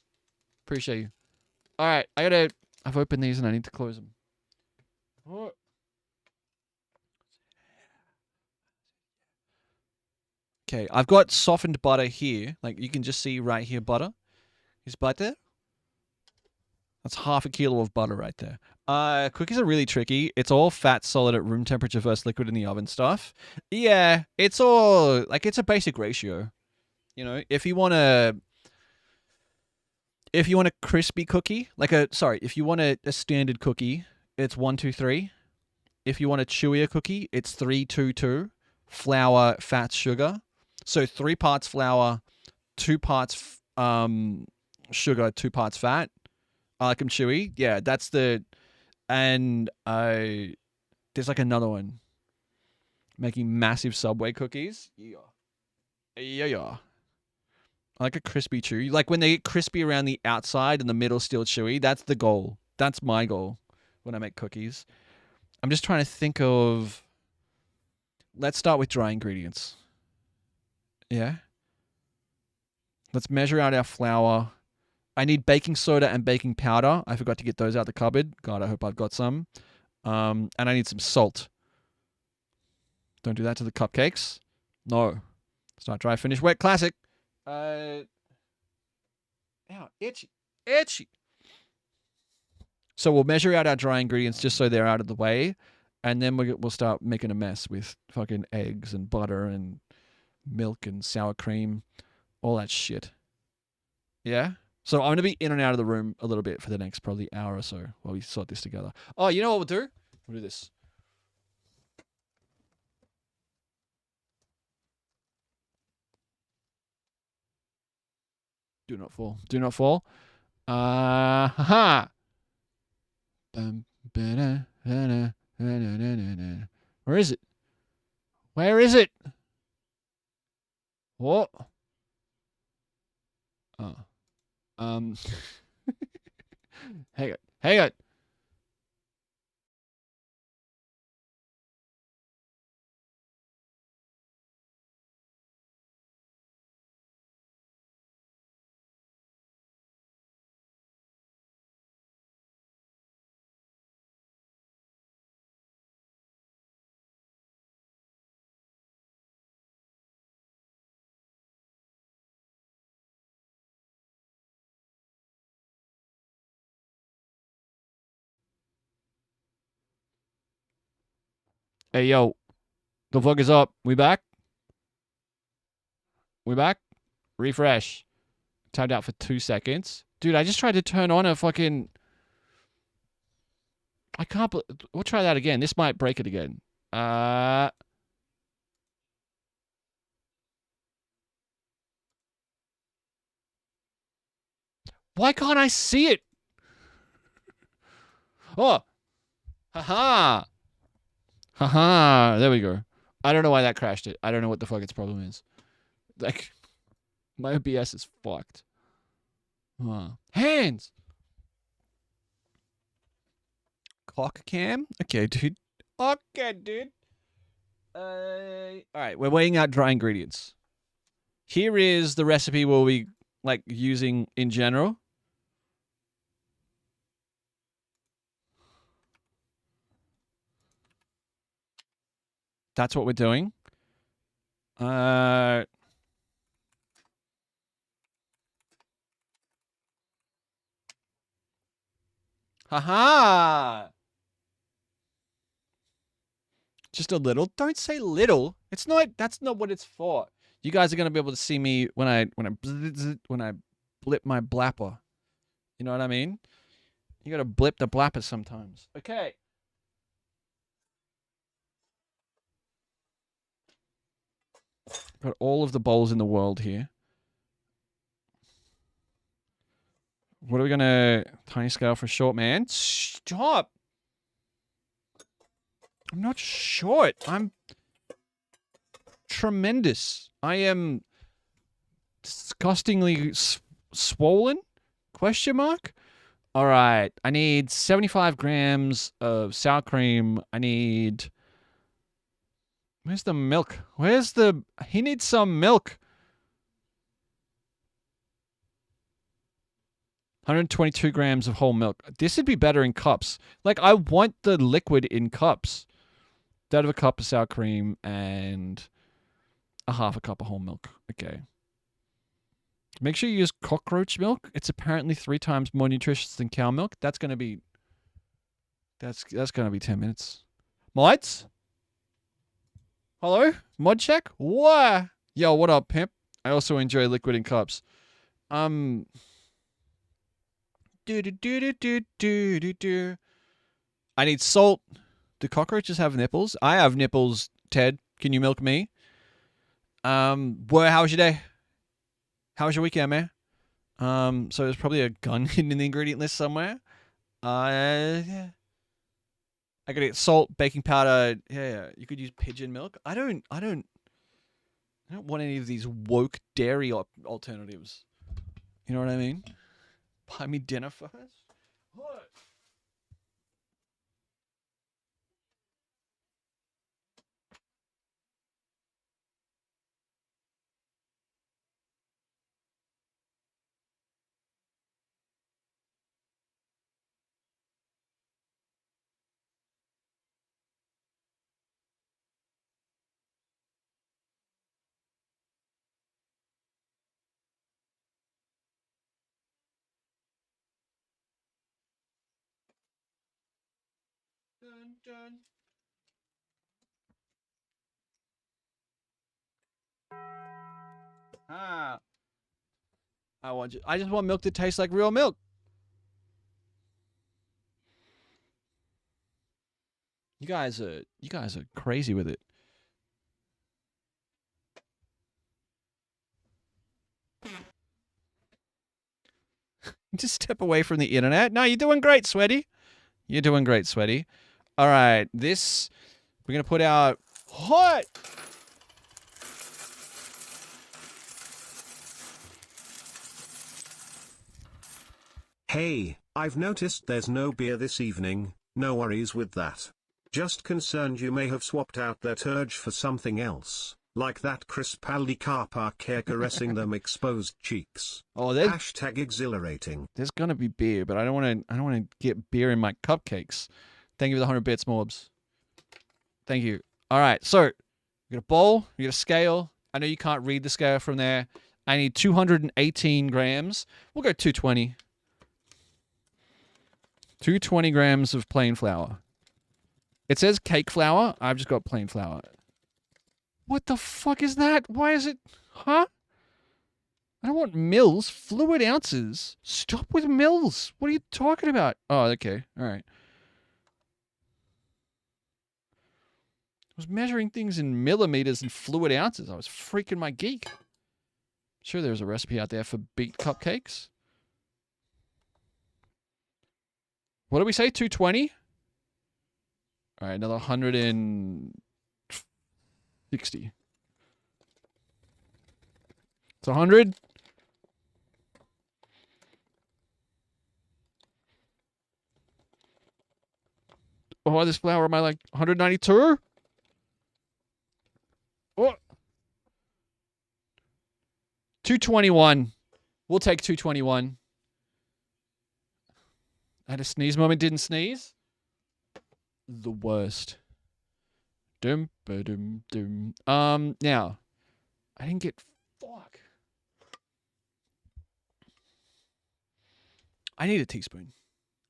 Appreciate you. All right. I've opened these and I need to close them. Oh. Okay, I've got softened butter here. Like, you can just see right here, butter. Is butter? That's half a kilo of butter right there. Cookies are really tricky. It's all fat solid at room temperature versus liquid in the oven stuff. Yeah, it's all, like, it's a basic ratio. You know, if you want a crispy cookie, if you want a standard cookie, it's 1, 2, 3. If you want a chewier cookie, it's 3, 2, 2. Flour, fat, sugar. So 3 parts flour, 2 parts sugar, 2 parts fat. I like them chewy. Yeah, that's the... And there's like another one. Making massive Subway cookies. Yeah. Yeah. I like a crispy chewy. Like when they get crispy around the outside and the middle still chewy, that's the goal. That's my goal when I make cookies. I'm just trying to think of... Let's start with dry ingredients. Yeah. Let's measure out our flour. I need baking soda and baking powder. I forgot to get those out the cupboard. God, I hope I've got some. And I need some salt. Don't do that to the cupcakes. No. Start dry, finish wet. Classic. Ow, itchy. Itchy. So we'll measure out our dry ingredients just so they're out of the way. And then we'll start making a mess with fucking eggs and butter and milk and sour cream, all that shit. Yeah? So I'm going to be in and out of the room a little bit for the next probably hour or so while we sort this together. Oh, you know what we'll do? We'll do this. Do not fall. Do not fall. Ha-ha! Where is it? Where is it? What? Oh. Hang on. Hang on. Hey, yo. The fuck is up? We back? We back? Refresh. Timed out for 2 seconds. Dude, I just tried to turn on a fucking... I can't... We'll try that again. This might break it again. Why can't I see it? Oh. Haha. Haha. There we go. I don't know why that crashed it. I don't know what the fuck its problem is. Like, my OBS is fucked. Hands! cock cam. Okay, dude. Okay, dude. All right, we're weighing out dry ingredients. Here is the recipe we'll be like using in general. That's what we're doing. Haha. Just a little. Don't say little. It's not. That's not what it's for. You guys are gonna be able to see me when I blip my blapper. You know what I mean? You gotta blip the blapper sometimes. Okay. Got all of the bowls in the world here. What are we gonna tiny scale for short man? Stop. I'm not short. I'm tremendous. I am disgustingly swollen? Question mark? All right. I need 75 grams of sour cream. I need... Where's the milk? Where's the... He needs some milk. 122 grams of whole milk. This would be better in cups. Like, I want the liquid in cups. Third of a cup of sour cream and a half a cup of whole milk. Okay. Make sure you use cockroach milk. It's apparently 3 times more nutritious than cow milk. That's gonna be 10 minutes. Mods? Hello? Mod check? What? Yo, what up, pimp? I also enjoy liquid in cups. Do. I need salt. Do cockroaches have nipples? I have nipples, Ted. Can you milk me? How was your day? How was your weekend, man? So there's probably a gun hidden in the ingredient list somewhere. Yeah. I gotta get salt, baking powder. Yeah. You could use pigeon milk. I don't want any of these woke dairy alternatives. You know what I mean? Buy me dinner first. What? Dun, dun. Ah. I just want milk that tastes like real milk. You guys are crazy with it. Just step away from the internet. No, you're doing great, Sweaty. You're doing great, Sweaty. All right, this we're gonna put out hot. Hey, I've noticed there's no beer this evening. No worries with that. Just concerned you may have swapped out that urge for something else, like that Crispaldi car park hair caressing them exposed cheeks. Oh, there's Hashtag exhilarating. there's gonna be beer, but I don't want to get beer in my cupcakes. Thank you for the 100 bits, Morbs. Thank you. All right, so you got a bowl, you got a scale. I know you can't read the scale from there. I need 218 grams. We'll go 220. 220 grams of plain flour. It says cake flour. I've just got plain flour. What the fuck is that? Why is it... Huh? I don't want mils. Fluid ounces. Stop with mils. What are you talking about? Oh, okay. All right. I was measuring things in millimeters and fluid ounces. I was freaking my geek. Sure, there's a recipe out there for beet cupcakes. What did we say? 220? All right, another 160. It's 100. Oh, this flour, am I like 192? Oh. 221. We'll take 221. I had a sneeze moment, didn't sneeze. The worst. Dum ba dum dum. Now, I didn't get fuck. I need a teaspoon.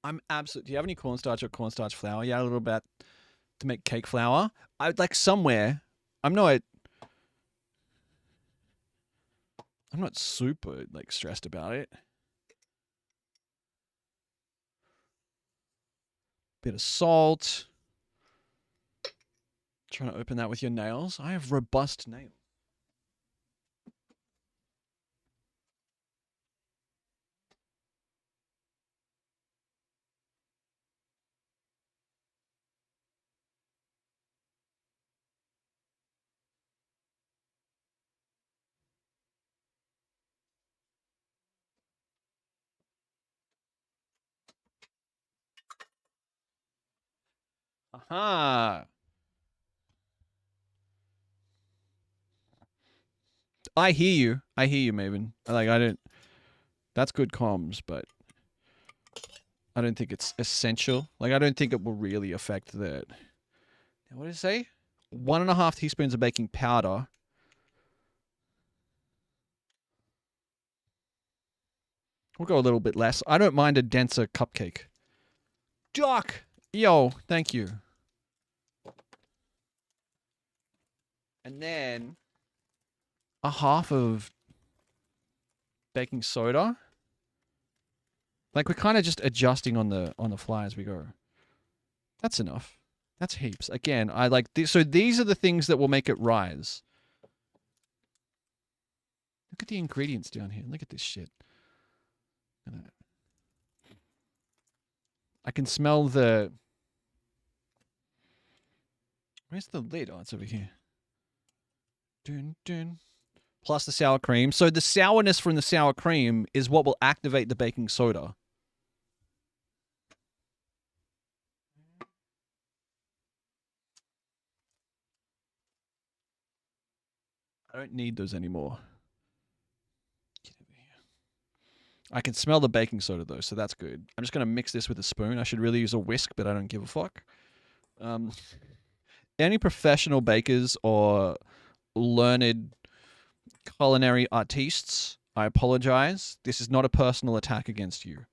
I'm absolutely. Do you have any cornstarch or cornstarch flour? Yeah, a little bit to make cake flour. I'd like somewhere. I'm not super like stressed about it. Bit of salt. Trying to open that with your nails. I have robust nails. Aha. I hear you. I hear you, Maven. Like, I don't. That's good comms, but I don't think it's essential. Like, I don't think it will really affect the. What did it say? 1.5 teaspoons of baking powder. We'll go a little bit less. I don't mind a denser cupcake. Doc! Yo, thank you. And then a half of baking soda. Like, we're kind of just adjusting on the fly as we go. That's enough. That's heaps. Again, I like this. So these are the things that will make it rise. Look at the ingredients down here. Look at this shit. I can smell the... Where's the lid? Oh, it's over here. Dun, dun. Plus the sour cream. So the sourness from the sour cream is what will activate the baking soda. I don't need those anymore. Get over here. I can smell the baking soda though, so that's good. I'm just going to mix this with a spoon. I should really use a whisk, but I don't give a fuck. Any professional bakers or learned culinary artistes, I apologize. This is not a personal attack against you.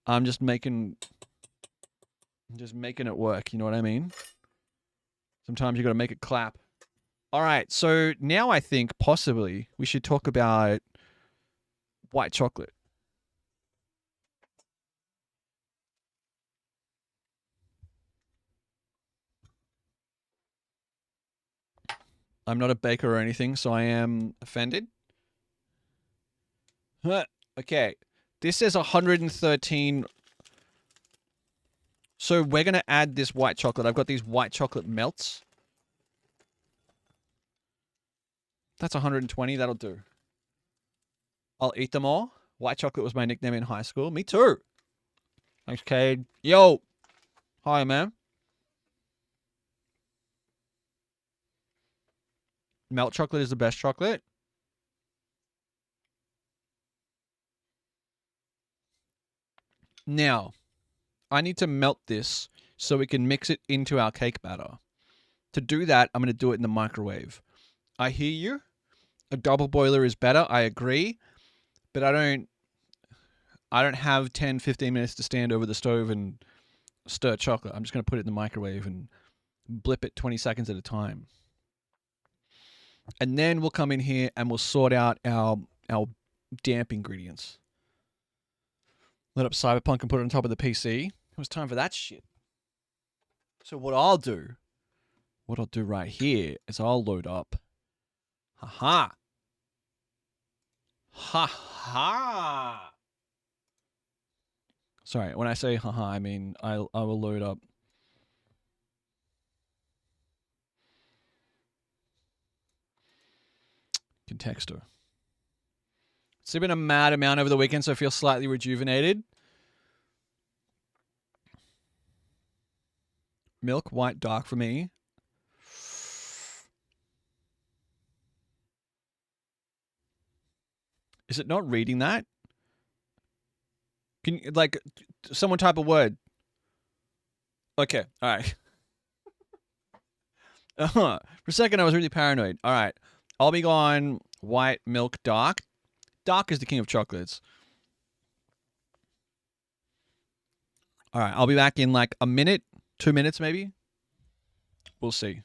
I'm just making it work, you know what I mean? Sometimes you got to make it clap. All right, so now I think possibly we should talk about white chocolate. I'm not a baker or anything, so I am offended. Okay, this says 113. So we're going to add this white chocolate. I've got these white chocolate melts. That's 120. That'll do. I'll eat them all. White chocolate was my nickname in high school. Me too. Thanks, Cade. Yo. Hi, man. Melt chocolate is the best chocolate. Now, I need to melt this so we can mix it into our cake batter. To do that, I'm going to do it in the microwave. I hear you. A double boiler is better. I agree. But I don't have 10, 15 minutes to stand over the stove and stir chocolate. I'm just going to put it in the microwave and blip it 20 seconds at a time. And then we'll come in here and we'll sort out our damp ingredients. Let up Cyberpunk and put it on top of the PC. It was time for that shit. So what I'll do right here is I'll load up. Ha-ha. Ha-ha. Sorry, when I say haha, I mean I will load up. Contextor. It's been a mad amount over the weekend, so I feel slightly rejuvenated. Milk, white, dark for me. Is it not reading that? Can you, like, someone type a word? Okay, all right. For a second, I was really paranoid. All right, I'll be going white, milk, dark. Dark is the king of chocolates. All right, I'll be back in like a minute, 2 minutes maybe. We'll see.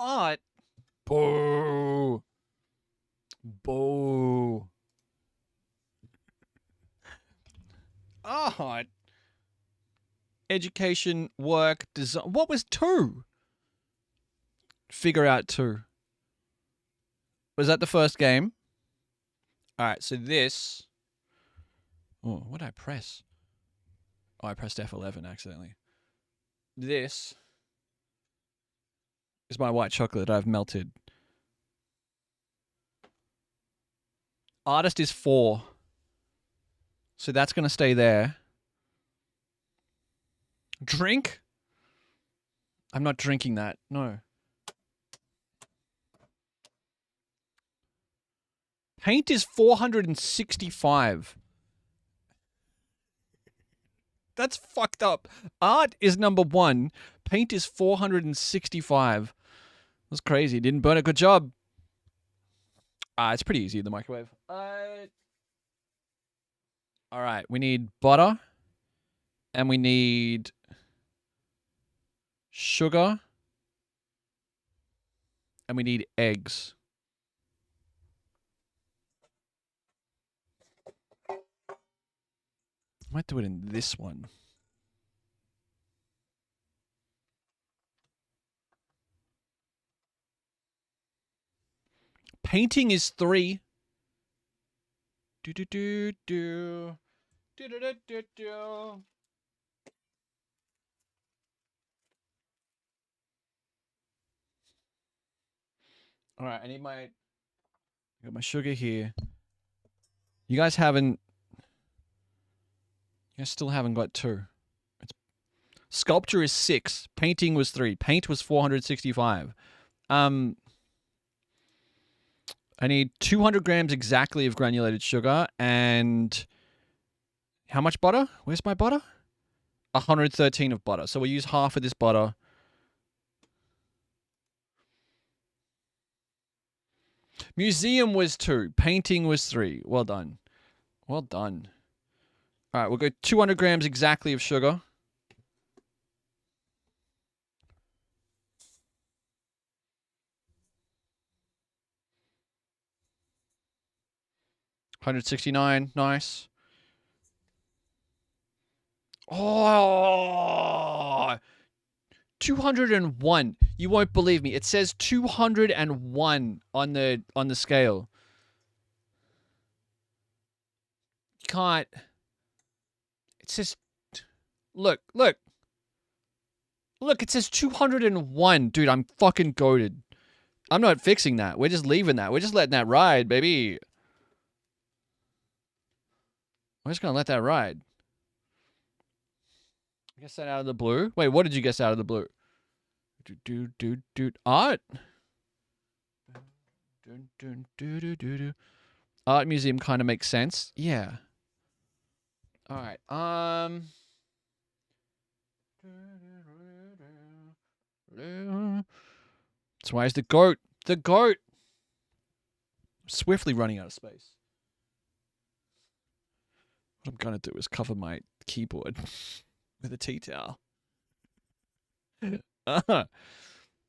Oh, boo. Boo. Oh, education, work, design. What was 2? Figure out 2. Was that the first game? All right, so this. Oh, what did I press? Oh, I pressed F11 accidentally. This is my white chocolate I've melted. Artist is 4. So that's going to stay there. Drink? I'm not drinking that. No. Paint is 465. That's fucked up. Art is number 1. Paint is 465. That's crazy. Didn't burn it. Good job. It's pretty easy in the microwave. All right. We need butter. And we need sugar. And we need eggs. I might do it in this one. Painting is 3. Do do do do. Do do do do do. All right, I got my sugar here. You guys still haven't got 2. Sculpture is 6. Painting was 3. Paint was 465. I need 200 grams exactly of granulated sugar and how much butter? Where's my butter? 113 of butter. So we'll use half of this butter. Museum was 2. Painting was 3. Well done. Well done. All right, we'll go 200 grams exactly of sugar. $169. Nice. Oh, 201. You won't believe me. It says 201 on the scale. You can't. It says, look. Look, it says 201. Dude, I'm fucking goated. I'm not fixing that. We're just leaving that. We're just letting that ride, baby. We're just gonna let that ride. Guess that out of the blue. Wait, what did you guess out of the blue? Art. Art museum kind of makes sense. Yeah. All right. So why is the goat? The goat. Swiftly running out of space. What I'm gonna do is cover my keyboard with a tea towel. Where do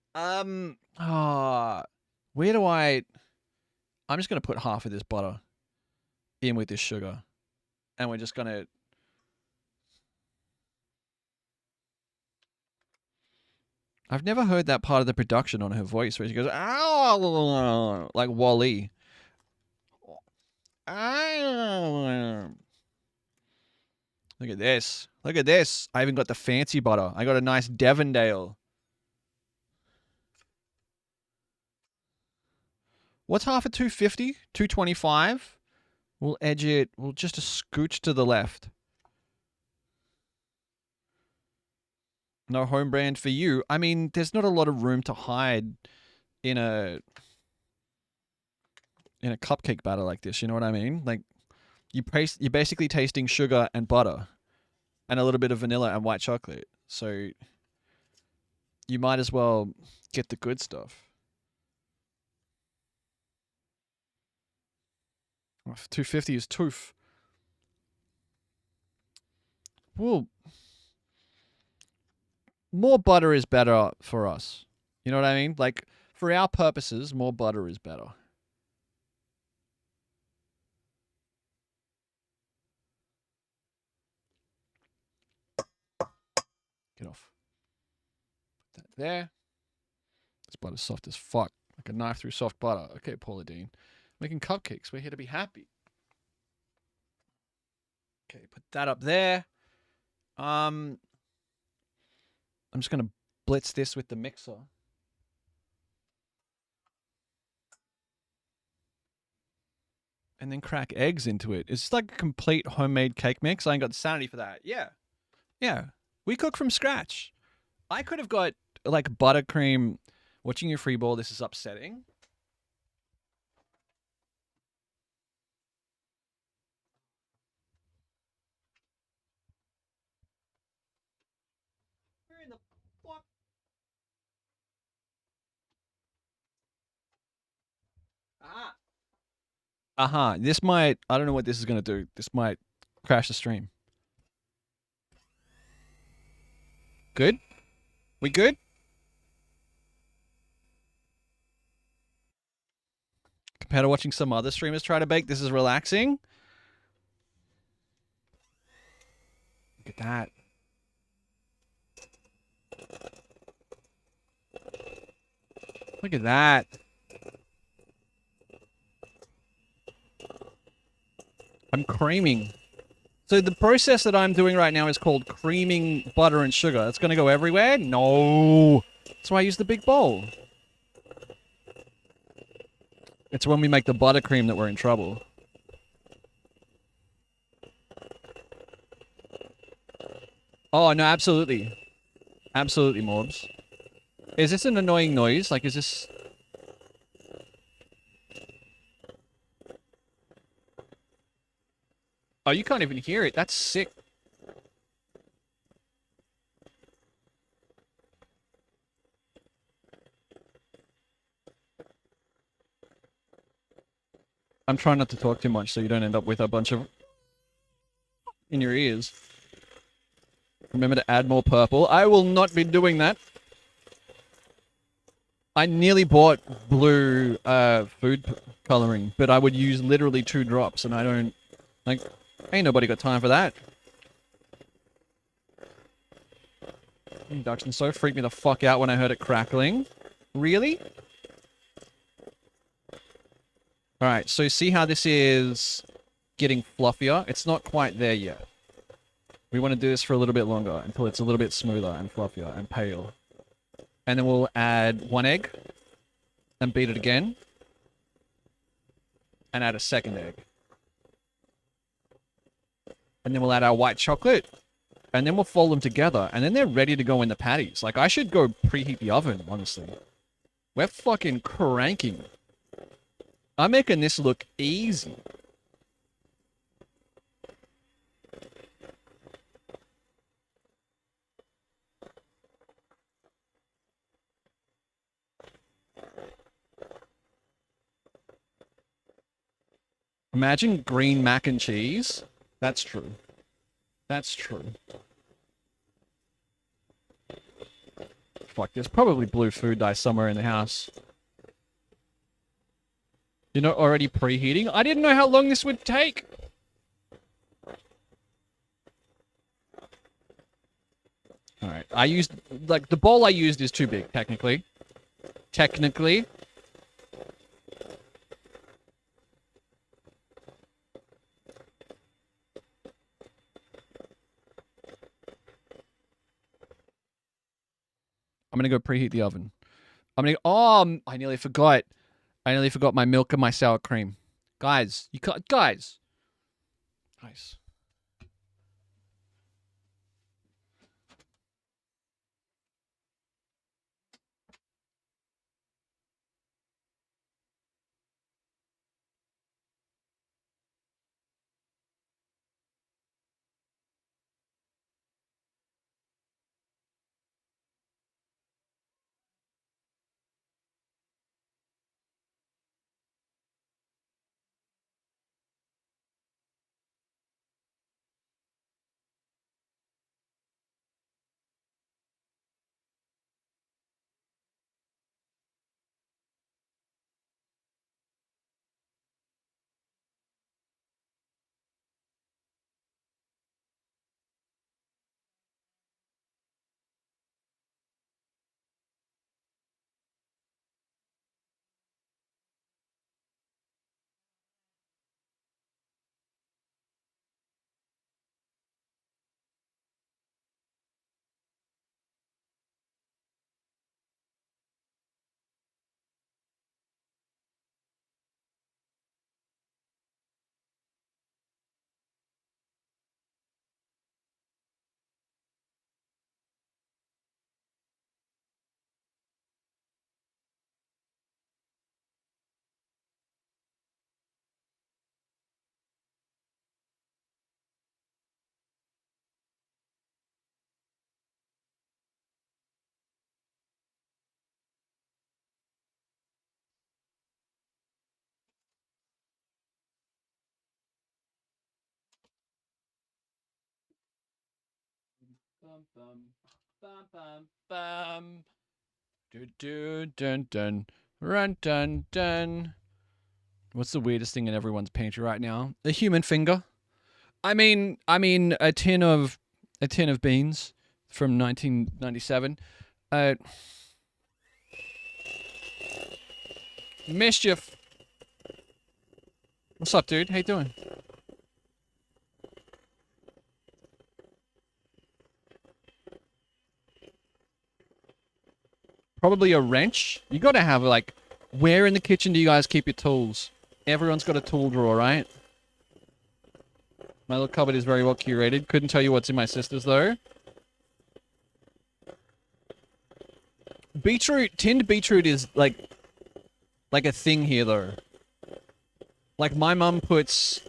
I'm just gonna put half of this butter in with this sugar, and we're just gonna. I've never heard that part of the production on her voice where she goes, "Ow," like Wall-E. Look at this. Look at this. I even got the fancy butter. I got a nice Devondale. What's half of 250? 225? We'll edge it. We'll just a scooch to the left. No home brand for you. I mean, there's not a lot of room to hide in a cupcake batter like this. You know what I mean? Like, you're basically tasting sugar and butter and a little bit of vanilla and white chocolate. So you might as well get the good stuff. 250 is toof. Well, more butter is better for us. You know what I mean? Like, for our purposes, more butter is better. Get off. Put that there. This butter's soft as fuck. Like a knife through soft butter. Okay, Paula Dean. Making cupcakes. We're here to be happy. Okay, put that up there. I'm just going to blitz this with the mixer. And then crack eggs into it. It's like a complete homemade cake mix. I ain't got the sanity for that. Yeah. Yeah. We cook from scratch. I could have got like buttercream. Watching your free ball, this is upsetting. Where in the fuck? This might, I don't know what this is going to do. This might crash the stream. Good? We good? Compared to watching some other streamers try to bake, this is relaxing. Look at that. Look at that. I'm creaming. So the process that I'm doing right now is called creaming butter and sugar. It's going to go everywhere? No. That's why I use the big bowl. It's when we make the buttercream that we're in trouble. Oh, no, absolutely. Absolutely, Morbs. Is this an annoying noise? Like, is this... Oh, you can't even hear it. That's sick. I'm trying not to talk too much so you don't end up with a bunch of... in your ears. Remember to add more purple. I will not be doing that. I nearly bought blue food coloring, but I would use literally 2 drops, and I don't... Like, ain't nobody got time for that. Induction stove freaked me the fuck out when I heard it crackling. Really? Alright, so see how this is getting fluffier? It's not quite there yet. We want to do this for a little bit longer until it's a little bit smoother and fluffier and pale. And then we'll add 1 egg and beat it again. And add a 2nd egg. And then we'll add our white chocolate. And then we'll fold them together. And then they're ready to go in the patties. Like, I should go preheat the oven, honestly. We're fucking cranking. I'm making this look easy. Imagine green mac and cheese. That's true. That's true. Fuck, there's probably blue food dye somewhere in the house. You're not already preheating? I didn't know how long this would take. Alright, I used... Like, the bowl I used is too big, technically. Technically. I'm gonna go preheat the oven. I'm gonna... Oh, I nearly forgot. I nearly forgot my milk and my sour cream. Guys, you can't... Guys! Nice. Bum, bum, bum, bum, bum. Do, do, dun, dun. Run, dun, dun. What's the weirdest thing in everyone's pantry right now? A human finger. I mean, a tin of beans from 1997. Mischief. What's up, dude? How you doing? Probably a wrench. You gotta have, like... Where in the kitchen do you guys keep your tools? Everyone's got a tool drawer, right? My little cupboard is very well curated. Couldn't tell you what's in my sister's, though. Beetroot, tinned beetroot is like a thing here though. Like my mum puts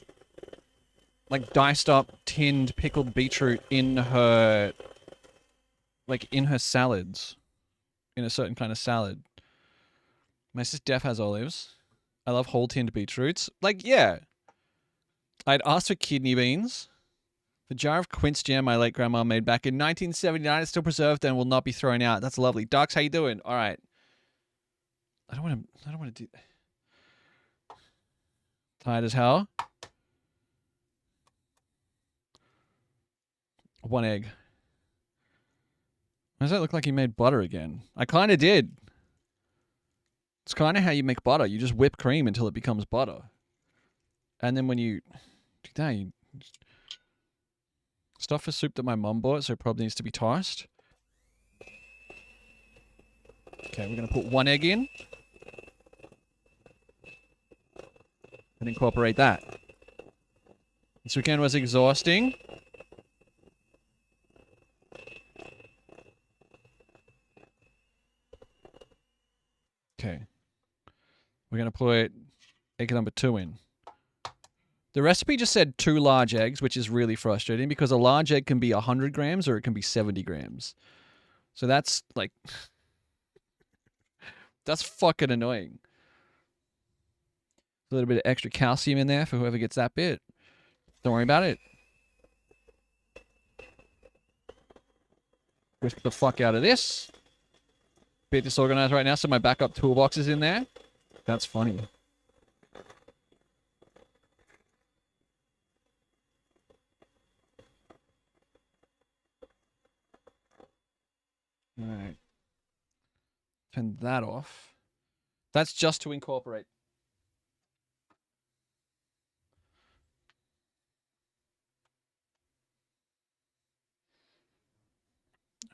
like diced up tinned pickled beetroot in her salads, in a certain kind of salad. My sister Def has olives. I love whole tinned beetroots. Like, yeah. I'd asked for kidney beans. The jar of quince jam my late grandma made back in 1979 is still preserved and will not be thrown out. That's lovely. Ducks, how you doing? All right. I don't want to do. Tired as hell. One egg. Why does that look like you made butter again? I kind of did. It's kind of how you make butter. You just whip cream until it becomes butter. And then when you do that, you stuff for soup that my mum bought, so it probably needs to be tossed. Okay, we're going to put one egg in. And incorporate that. This weekend was exhausting. Okay. We're going to put egg number 2 in. The recipe just said 2 large eggs, which is really frustrating because a large egg can be 100 grams or it can be 70 grams. So that's like... that's fucking annoying. A little bit of extra calcium in there for whoever gets that bit. Don't worry about it. Whisk the fuck out of this. Bit disorganized right now, so my backup toolbox is in there. That's funny. Alright. Turn that off. That's just to incorporate.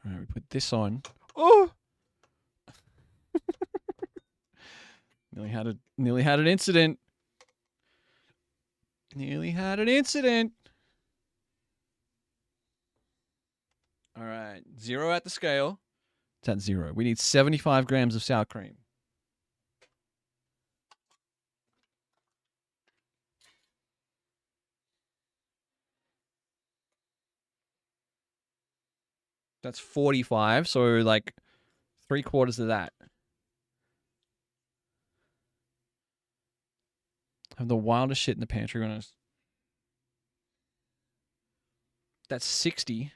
Alright, we put this on. Oh! Nearly had an incident. Nearly had an incident. Alright, 0 at the scale. It's at 0. We need 75 grams of sour cream. That's 45, so like 3/4 of that. I have the wildest shit in the pantry when I was... That's 60.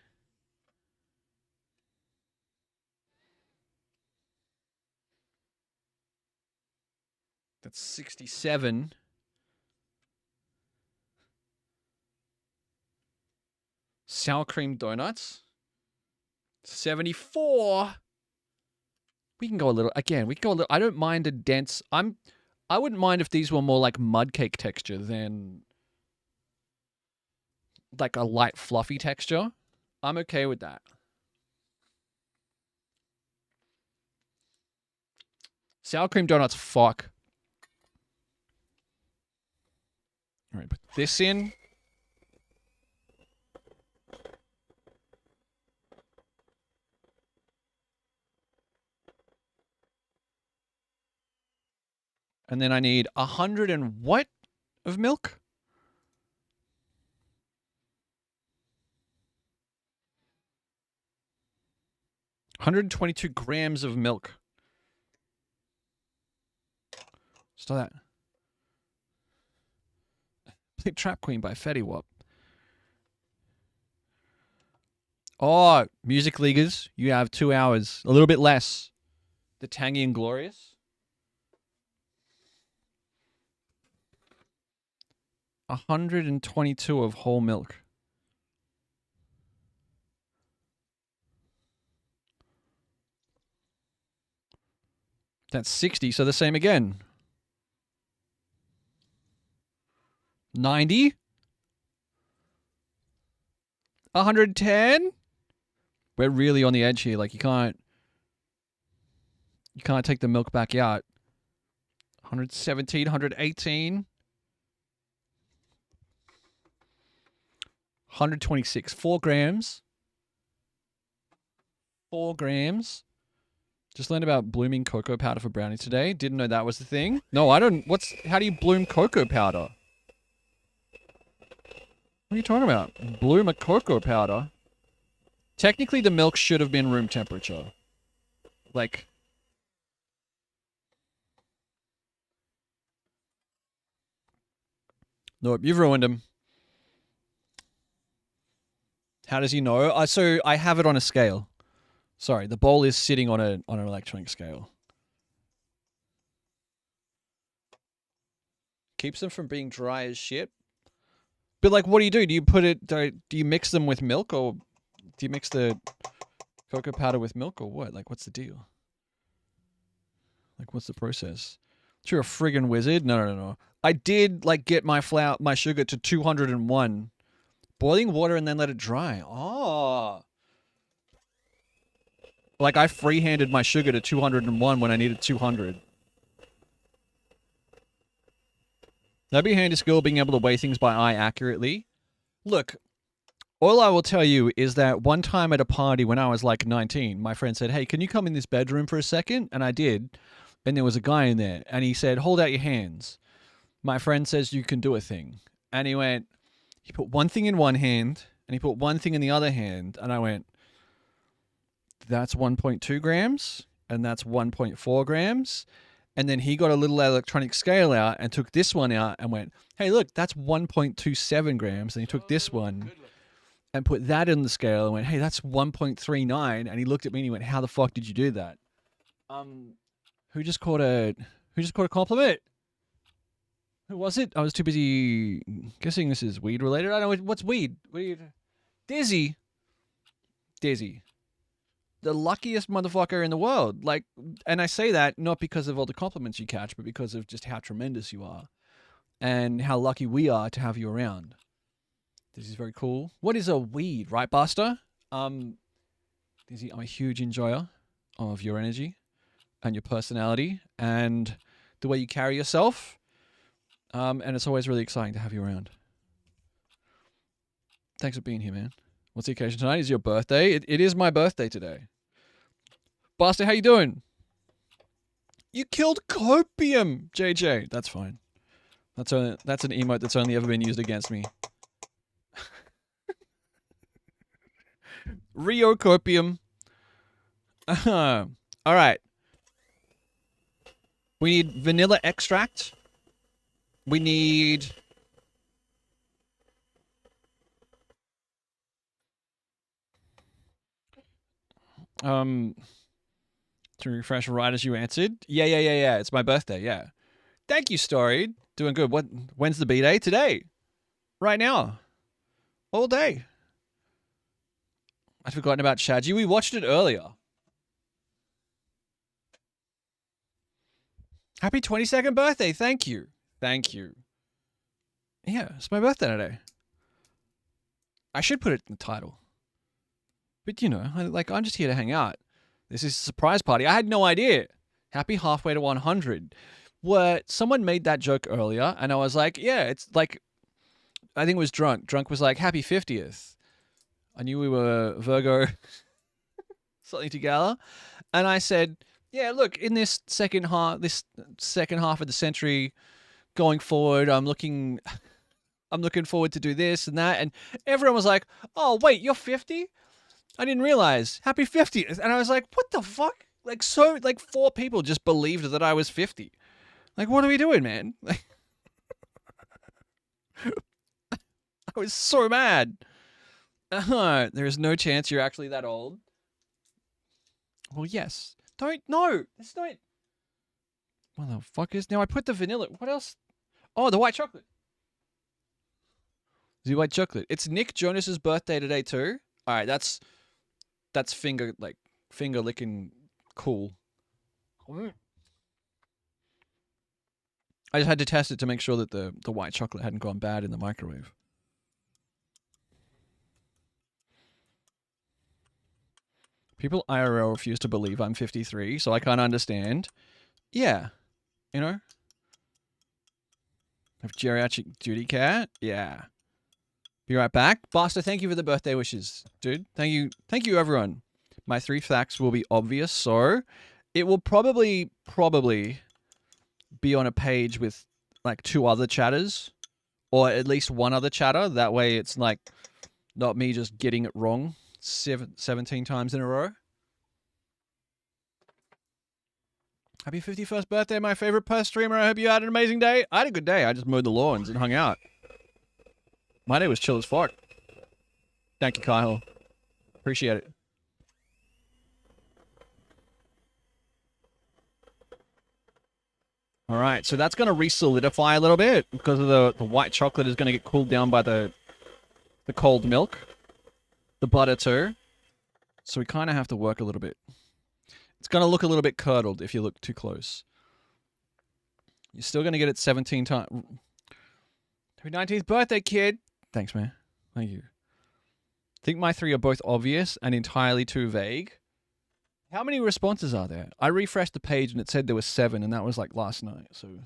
That's 67. Sour cream donuts. 74. We can go a little... Again, we can go a little... I don't mind a dense... I wouldn't mind if these were more like mud cake texture than like a light fluffy texture. I'm okay with that. Sour cream donuts, fuck. All right, put this in. And then I need 100 and what of milk? 122 grams of milk. Stop that. Play Trap Queen by Fetty Wap. Oh, Music Leaguers, you have 2 hours. A little bit less. The Tangy and Glorious. 122 of whole milk. That's 60, so the same again. 90. 110. We're really on the edge here. Like you can't take the milk back out. 117, 118. 126. 4 grams. 4 grams. Just learned about blooming cocoa powder for brownies today. Didn't know that was the thing. No, I don't. How do you bloom cocoa powder? What are you talking about? Bloom a cocoa powder? Technically, the milk should have been room temperature. Like... Nope, you've ruined him. How does he know? So I have it on a scale. Sorry, the bowl is sitting on an electronic scale. Keeps them from being dry as shit. But like, what do you do? Do you put it? Do you mix them with milk, or do you mix the cocoa powder with milk, or what? Like, what's the deal? Like, what's the process? You're a friggin' wizard. No. I did like get my sugar to 201. Boiling water and then let it dry. Oh. Like I free-handed my sugar to 201 when I needed 200. That'd be a handy skill, being able to weigh things by eye accurately. Look, all I will tell you is that one time at a party when I was like 19, my friend said, hey, can you come in this bedroom for a second? And I did. And there was a guy in there. And he said, hold out your hands. My friend says you can do a thing. And he went, he put one thing in one hand, and he put one thing in the other hand. And I went, that's 1.2 grams, and that's 1.4 grams. And then he got a little electronic scale out and took this one out and went, hey, look, that's 1.27 grams. And he took this one and put that in the scale and went, hey, that's 1.39. And he looked at me and he went, how the fuck did you do that? Who just caught a compliment? Who was it? I was too busy guessing this is weed related. I don't know. What's weed? Dizzy. The luckiest motherfucker in the world. Like, and I say that not because of all the compliments you catch, but because of just how tremendous you are and how lucky we are to have you around. This is very cool. What is a weed, right, Buster? Dizzy, I'm a huge enjoyer of your energy and your personality and the way you carry yourself. And it's always really exciting to have you around. Thanks for being here, man. What's the occasion tonight? Is your birthday? It is my birthday today. Buster, how you doing? You killed copium, JJ. That's fine. That's an emote that's only ever been used against me. Rio copium. All right. We need vanilla extract. We need... to refresh right as you answered. Yeah. It's my birthday, yeah. Thank you, Story. Doing good. When's the B-Day? Today. Right now. All day. I'd forgotten about Shaji. We watched it earlier. Happy 22nd birthday. Thank you. Yeah, it's my birthday today. I should put it in the title. But, you know, I'm just here to hang out. This is a surprise party. I had no idea. Happy halfway to 100. Someone made that joke earlier, and I was like, yeah, it's like, I think it was Drunk. Drunk was like, happy 50th. I knew we were Virgo something together. And I said, yeah, look, in this second half of the century going forward, I'm looking forward to do this and that. And everyone was like, oh, wait, you're 50? I didn't realize. Happy 50th. And I was like, what the fuck? Like, 4 people just believed that I was 50. Like, what are we doing, man? Like, I was so mad. There's no chance you're actually that old. Well, yes. No. It's not. Motherfuckers. Now I put the vanilla. What else? Oh, the white chocolate. The white chocolate. It's Nick Jonas's birthday today too. All right, that's finger licking cool. I just had to test it to make sure that the white chocolate hadn't gone bad in the microwave. People IRL refuse to believe I'm 53, so I can't understand. Yeah, you know? Have geriatric duty care? Yeah. Be right back. Buster, thank you for the birthday wishes, dude. Thank you everyone. My 3 facts will be obvious, so It will probably be on a page with like 2 other chatters, or at least 1 other chatter. That way it's like not me just getting it wrong 17 times in a row. Happy 51st birthday, my favorite Perth streamer. I hope you had an amazing day. I had a good day. I just mowed the lawns and hung out. My day was chill as fuck. Thank you, Kyle. Appreciate it. All right, so that's going to re-solidify a little bit because of the white chocolate is going to get cooled down by the cold milk. The butter too. So we kind of have to work a little bit. It's going to look a little bit curdled if you look too close. You're still going to get it 17 times. Happy 19th birthday, kid. Thanks, man. Thank you. I think my 3 are both obvious and entirely too vague. How many responses are there? I refreshed the page and it said there was 7, and that was like last night. So, do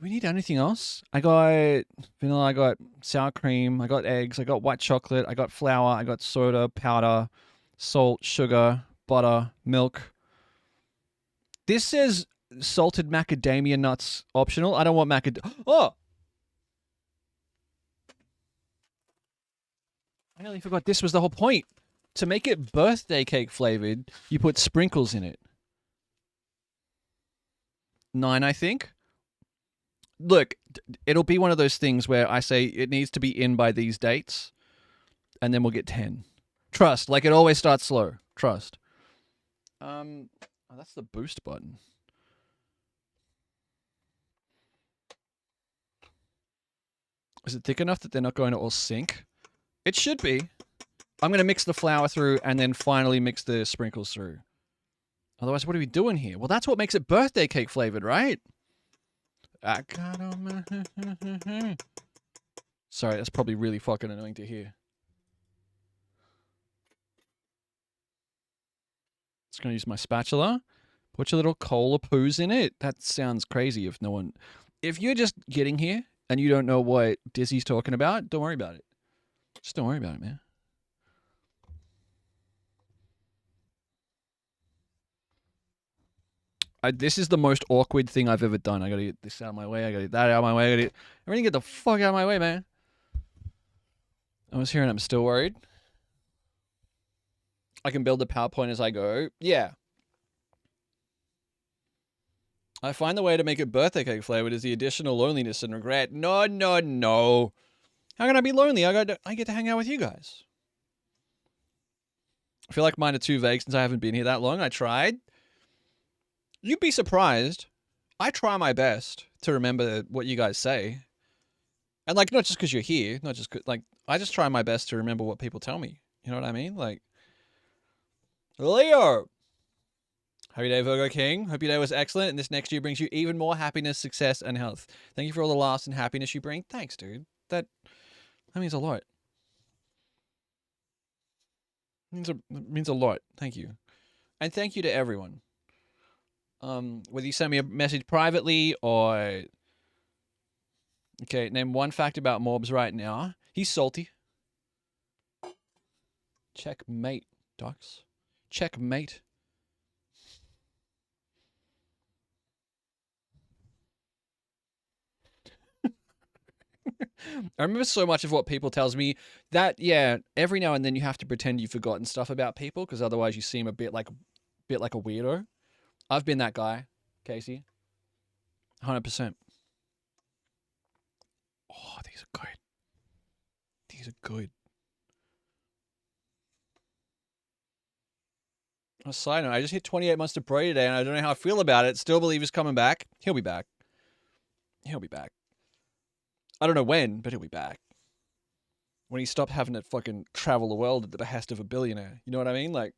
we need anything else? I got vanilla, I got sour cream, I got eggs, I got white chocolate, I got flour, I got soda, powder, salt, sugar, butter, milk. This says salted macadamia nuts optional. I don't want Oh! I nearly forgot this was the whole point. To make it birthday cake flavored, you put sprinkles in it. 9, I think. Look, it'll be one of those things where I say it needs to be in by these dates, and then we'll get 10. Trust, like it always starts slow. Trust. Oh, that's the boost button. Is it thick enough that they're not going to all sink? It should be. I'm going to mix the flour through and then finally mix the sprinkles through. Otherwise, what are we doing here? Well, that's what makes it birthday cake flavored, right? Sorry, that's probably really fucking annoying to hear. Just going to use my spatula. Put your little cola poos in it. That sounds crazy if no one... If you're just getting here and you don't know what Dizzy's talking about, don't worry about it. Just don't worry about it, man. This is the most awkward thing I've ever done. I gotta get this out of my way. I gotta get that out of my way. I gotta get everything. Get the fuck out of my way, man. I was here and I'm still worried. I can build the PowerPoint as I go. Yeah. I find the way to make it birthday cake flavored is the additional loneliness and regret. No, no, no. How can I be lonely? I get to hang out with you guys. I feel like mine are too vague since I haven't been here that long. I tried. You'd be surprised. I try my best to remember what you guys say. And, like, not just because you're here. Not just, like, I just try my best to remember what people tell me. You know what I mean? Like, Leo! Happy day, Virgo King. Hope your day was excellent, and this next year brings you even more happiness, success, and health. Thank you for all the laughs and happiness you bring. Thanks, dude. That means a lot. It means a lot. Thank you. And thank you to everyone. Whether you send me a message privately or... Okay, name 1 fact about Morbs right now. He's salty. Checkmate, Docs. Checkmate. I remember so much of what people tells me that, yeah, every now and then you have to pretend you've forgotten stuff about people because otherwise you seem a bit like a weirdo. I've been that guy, Casey. 100%. Oh, these are good. These are good. On a side note, I just hit 28 months to pray today, and I don't know how I feel about it. Still believe he's coming back. He'll be back. He'll be back. I don't know when, but he'll be back. When he stopped having to fucking travel the world at the behest of a billionaire. You know what I mean? Like...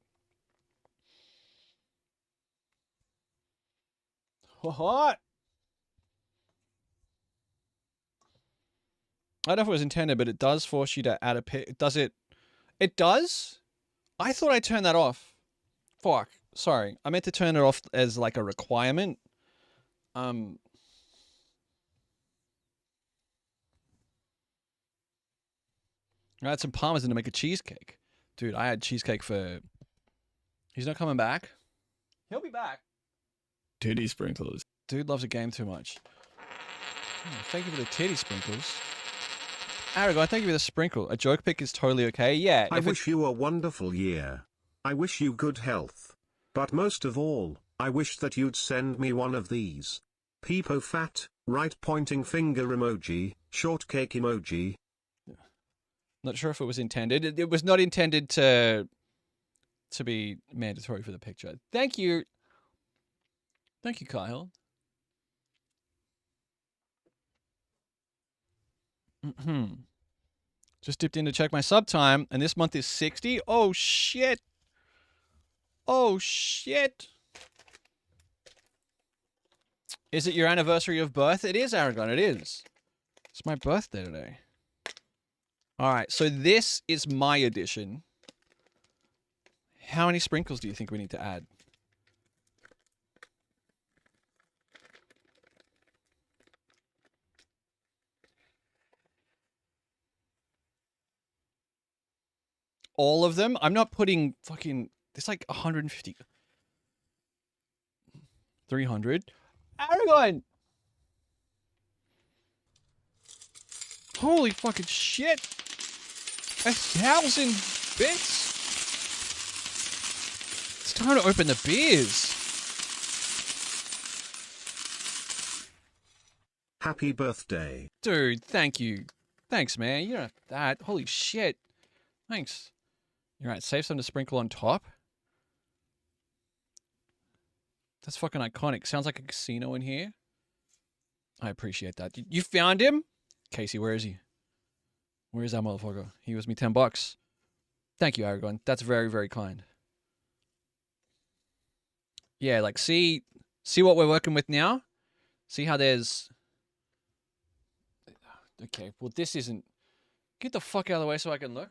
What? I don't know if it was intended, but it does force you to add a pic. Does it? It does? I thought I turned that off. Fuck. Sorry. I meant to turn it off as like a requirement. I had some parmesan to make a cheesecake. Dude, I had cheesecake for He's not coming back. He'll be back. Titty sprinklers. Dude loves a game too much. Oh, thank you for the titty sprinkles. Aragon, thank you for the sprinkle. A joke pick is totally okay. Yeah. I wish you a wonderful year. I wish you good health. But most of all, I wish that you'd send me one of these. Peepo fat, right pointing finger emoji, shortcake emoji. Not sure if it was intended. It was not intended to be mandatory for the picture. Thank you. Thank you, Kyle. Just dipped in to check my sub time, and this month is 60. Oh, shit. Oh, shit. Is it your anniversary of birth? It is, Aragon. It is. It's my birthday today. All right, so this is my edition. How many sprinkles do you think we need to add? All of them? I'm not putting fucking... There's like 150. 300. Aragon! Holy fucking shit! 1,000 bits? It's time to open the beers. Happy birthday. Dude, thank you. Thanks, man. You don't have that. Holy shit. Thanks. You're right. Save some to sprinkle on top. That's fucking iconic. Sounds like a casino in here. I appreciate that. You found him? Casey, where is he? Where is that motherfucker? He owes me $10. Thank you, Aragon. That's very, very kind. Yeah, like, see what we're working with now? See how there's... Okay, well, this isn't... Get the fuck out of the way so I can look.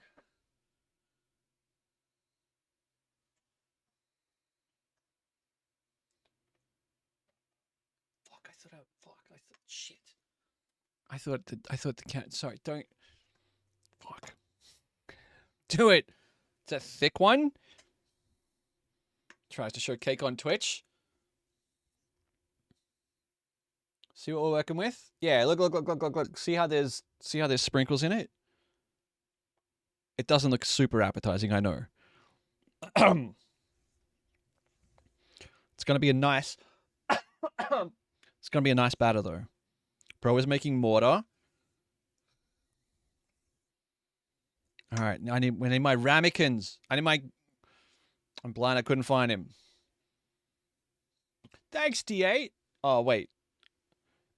Shit. I thought the cat. Sorry, don't. Fuck. Do it. It's a thick one. Tries to show cake on Twitch. See what we're working with? Yeah, look. See how there's sprinkles in it? It doesn't look super appetizing, I know. It's gonna be a nice it's gonna be a nice batter though. Bro is making mortar. Alright, we need my ramekins. I'm blind, I couldn't find him. Thanks, D8. Oh wait.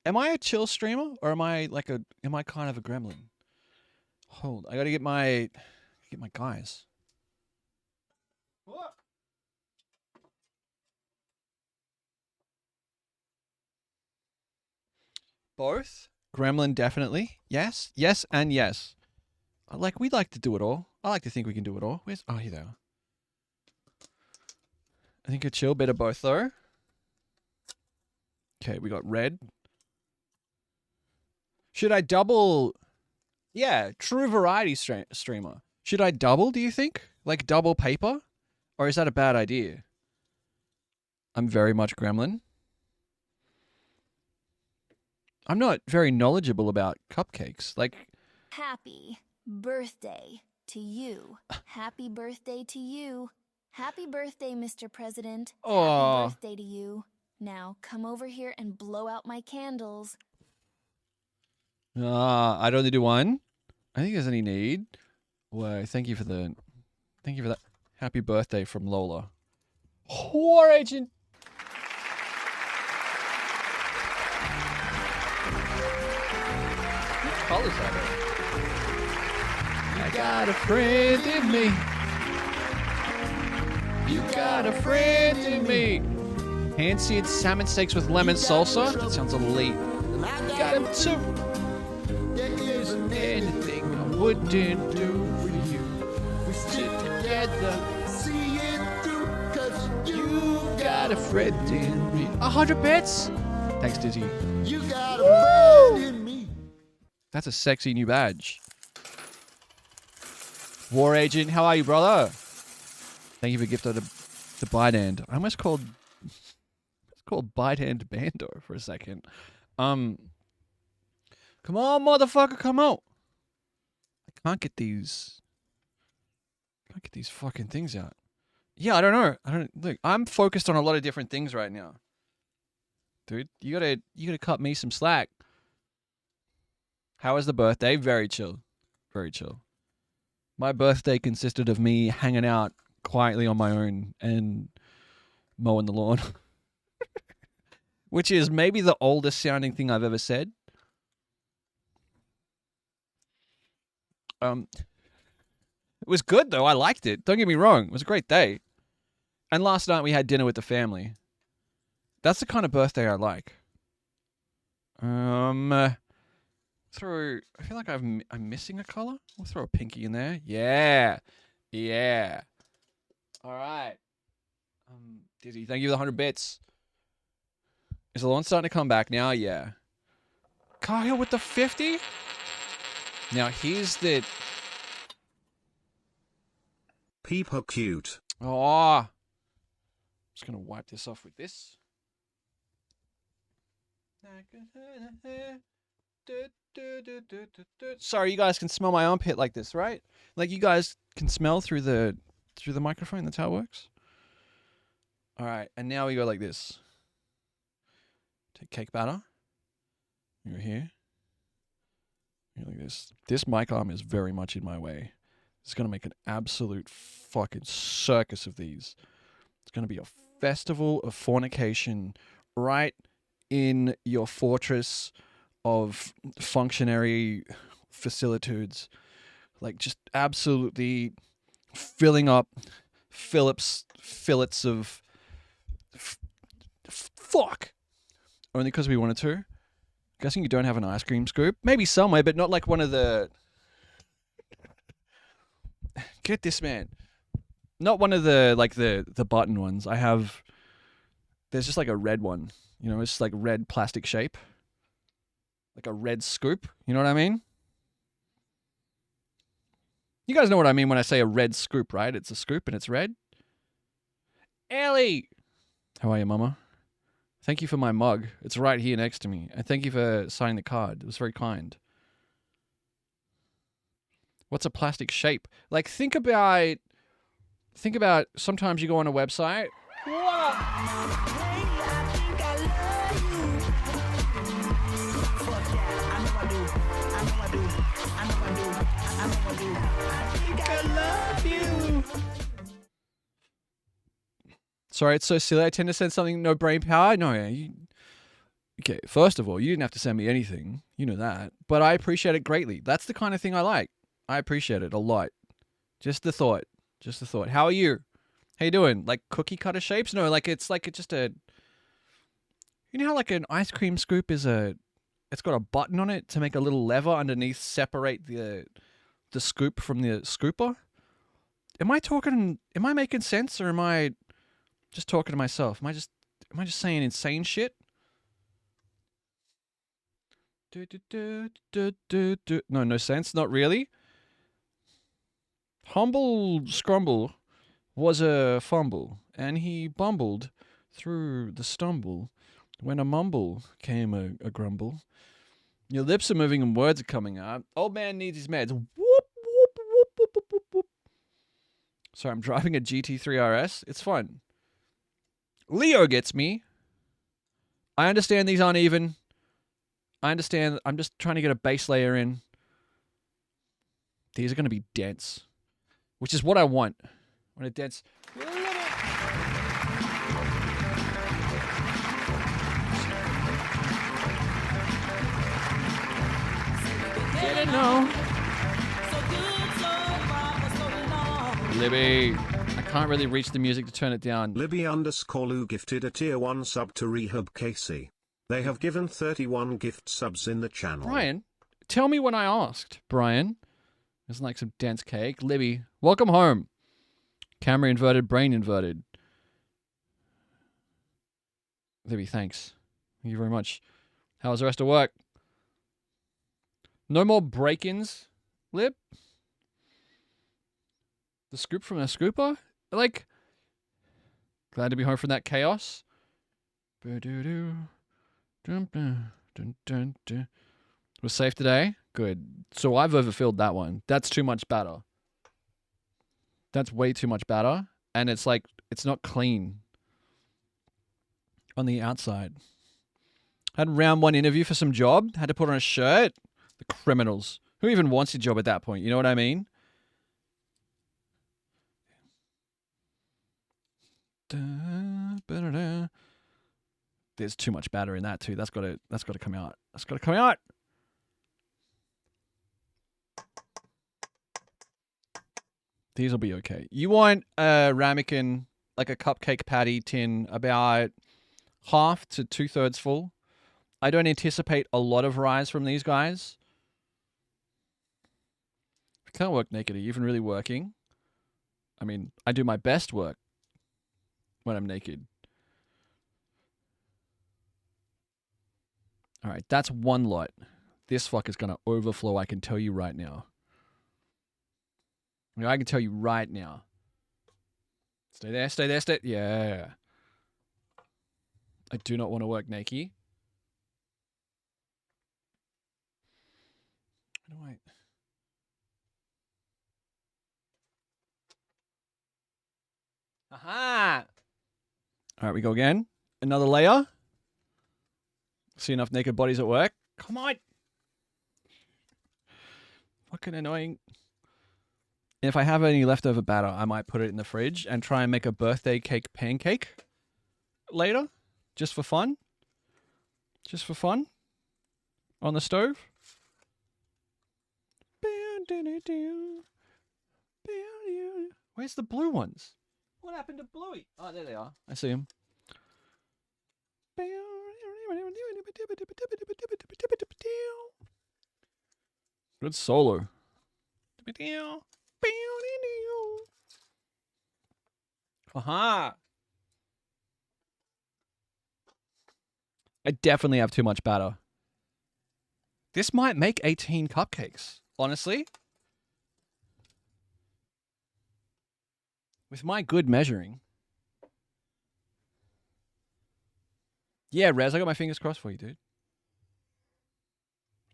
Am I a chill streamer? Or am I kind of a gremlin? Hold, I gotta get my guys. What? Both? Gremlin, definitely. Yes. Yes and yes. We'd like to do it all. I like to think we can do it all. Where's... Oh, here they are. I think a chill bit of both, though. Okay, we got red. Should I double... Yeah, true variety streamer. Should I double, do you think? Like double paper? Or is that a bad idea? I'm very much gremlin. I'm not very knowledgeable about cupcakes. Happy birthday to you. Happy birthday to you. Happy birthday, Mr. President. Aw. Happy birthday to you. Now, come over here and blow out my candles. I'd only do one. I think there's any need. Well, thank you for that. Happy birthday from Lola. War agent. What colors are they? You got a friend in me. You got a friend in me. Hand-seared salmon steaks with lemon salsa? That sounds elite. Got him too. There isn't anything I wouldn't do for you. We sit together, see it through, 'cause you got a friend in me. 100 bits? Thanks, Dizzy. You got a friend in me. That's a sexy new badge. War Agent, how are you, brother? Thank you for The bite end. I almost called bite end bando for a second. Come on, motherfucker, come on. I can't get these fucking things out. Yeah, I don't know. Look, I'm focused on a lot of different things right now. Dude, you gotta cut me some slack. How was the birthday? Very chill. Very chill. My birthday consisted of me hanging out quietly on my own and mowing the lawn. Which is maybe the oldest sounding thing I've ever said. It was good though. I liked it. Don't get me wrong. It was a great day. And last night we had dinner with the family. That's the kind of birthday I like. Throw. I feel like I'm missing a color. We'll throw a pinky in there. Yeah. All right. Dizzy, thank you for the 100 bits. Is the lawn starting to come back now? Yeah. Kyle with the 50? Now here's the... People cute. Oh. I'm just going to wipe this off with this. Sorry, you guys can smell my armpit like this, right? Like you guys can smell through the microphone. That's how it works. All right, and now we go like this. Take cake batter. You go here. You go like this. This mic arm is very much in my way. It's gonna make an absolute fucking circus of these. It's gonna be a festival of fornication right in your fortress of functionary facilitudes, like just absolutely filling up fillets of fuck, only because we wanted to. Guessing you don't have an ice cream scoop, maybe somewhere, but not like one of the. Get this, man. Not one of the like the button ones. I have. There's just like a red one. You know, it's just like red plastic shape. Like a red scoop. You know what I mean? You guys know what I mean when I say a red scoop, right? It's a scoop and it's red. Ellie! How are you, mama? Thank you for my mug. It's right here next to me. And thank you for signing the card. It was very kind. What's a plastic shape? Like, think about sometimes you go on a website. Sorry, it's so silly. I tend to send something no brain power. No, yeah. Okay, first of all, you didn't have to send me anything. You know that. But I appreciate it greatly. That's the kind of thing I like. I appreciate it a lot. Just the thought. How are you? How you doing? Like cookie cutter shapes? No, like it's just a... You know how like an ice cream scoop is it's got a button on it to make a little lever underneath separate the scoop from the scooper? Am I making sense, or am I just talking to myself? Am I just saying insane shit? No sense, not really. Humble Scrumble was a fumble, and he bumbled through the stumble when a mumble came a grumble. Your lips are moving and words are coming out. Old man needs his meds. Whoop, whoop, whoop, whoop, whoop, whoop, whoop. Sorry, I'm driving a GT3 RS. It's fun. Leo gets me. I understand these aren't even. I understand. I'm just trying to get a base layer in. These are going to be dense, which is what I want. I want a dense. Didn't know. Libby, I can't really reach the music to turn it down. Libby_Lou gifted a tier 1 sub to Rehab Casey. They have given 31 gift subs in the channel. Brian, tell me when I asked. Brian, there's like some dense cake. Libby, welcome home. Camera inverted, brain inverted. Libby, thanks. Thank you very much. How was the rest of work? No more break-ins, Lib? The scoop from a scooper? Like, Glad to be home from that chaos. Ba-doo-doo. Dun, dun, dun, dun, dun. Was safe today? Good. So I've overfilled that one. That's too much batter. That's way too much batter. And it's like, it's not clean on the outside. Had round one interview for some job. Had to put on a shirt. The criminals. Who even wants a job at that point? You know what I mean? There's too much batter in that too. That's got to come out. That's got to come out. These will be okay. You want a ramekin, like a cupcake patty tin, about half to 2/3 full. I don't anticipate a lot of rise from these guys. I can't work naked. Are you even really working? I mean, I do my best work when I'm naked. All right, that's one lot. This fuck is going to overflow, I can tell you right now. I can tell you right now. Stay there, stay there, stay. Yeah. I do not want to work naked. How do I... Aha! All right, we go again. Another layer. See enough naked bodies at work. Come on. Fucking annoying. If I have any leftover batter, I might put it in the fridge and try and make a birthday cake pancake later. Just for fun. Just for fun. On the stove. Where's the blue ones? What happened to Bluey? Oh, there they are. I see them. Good solo. Aha! I definitely have too much batter. This might make 18 cupcakes, honestly. With my good measuring. Yeah, Rez, I got my fingers crossed for you, dude.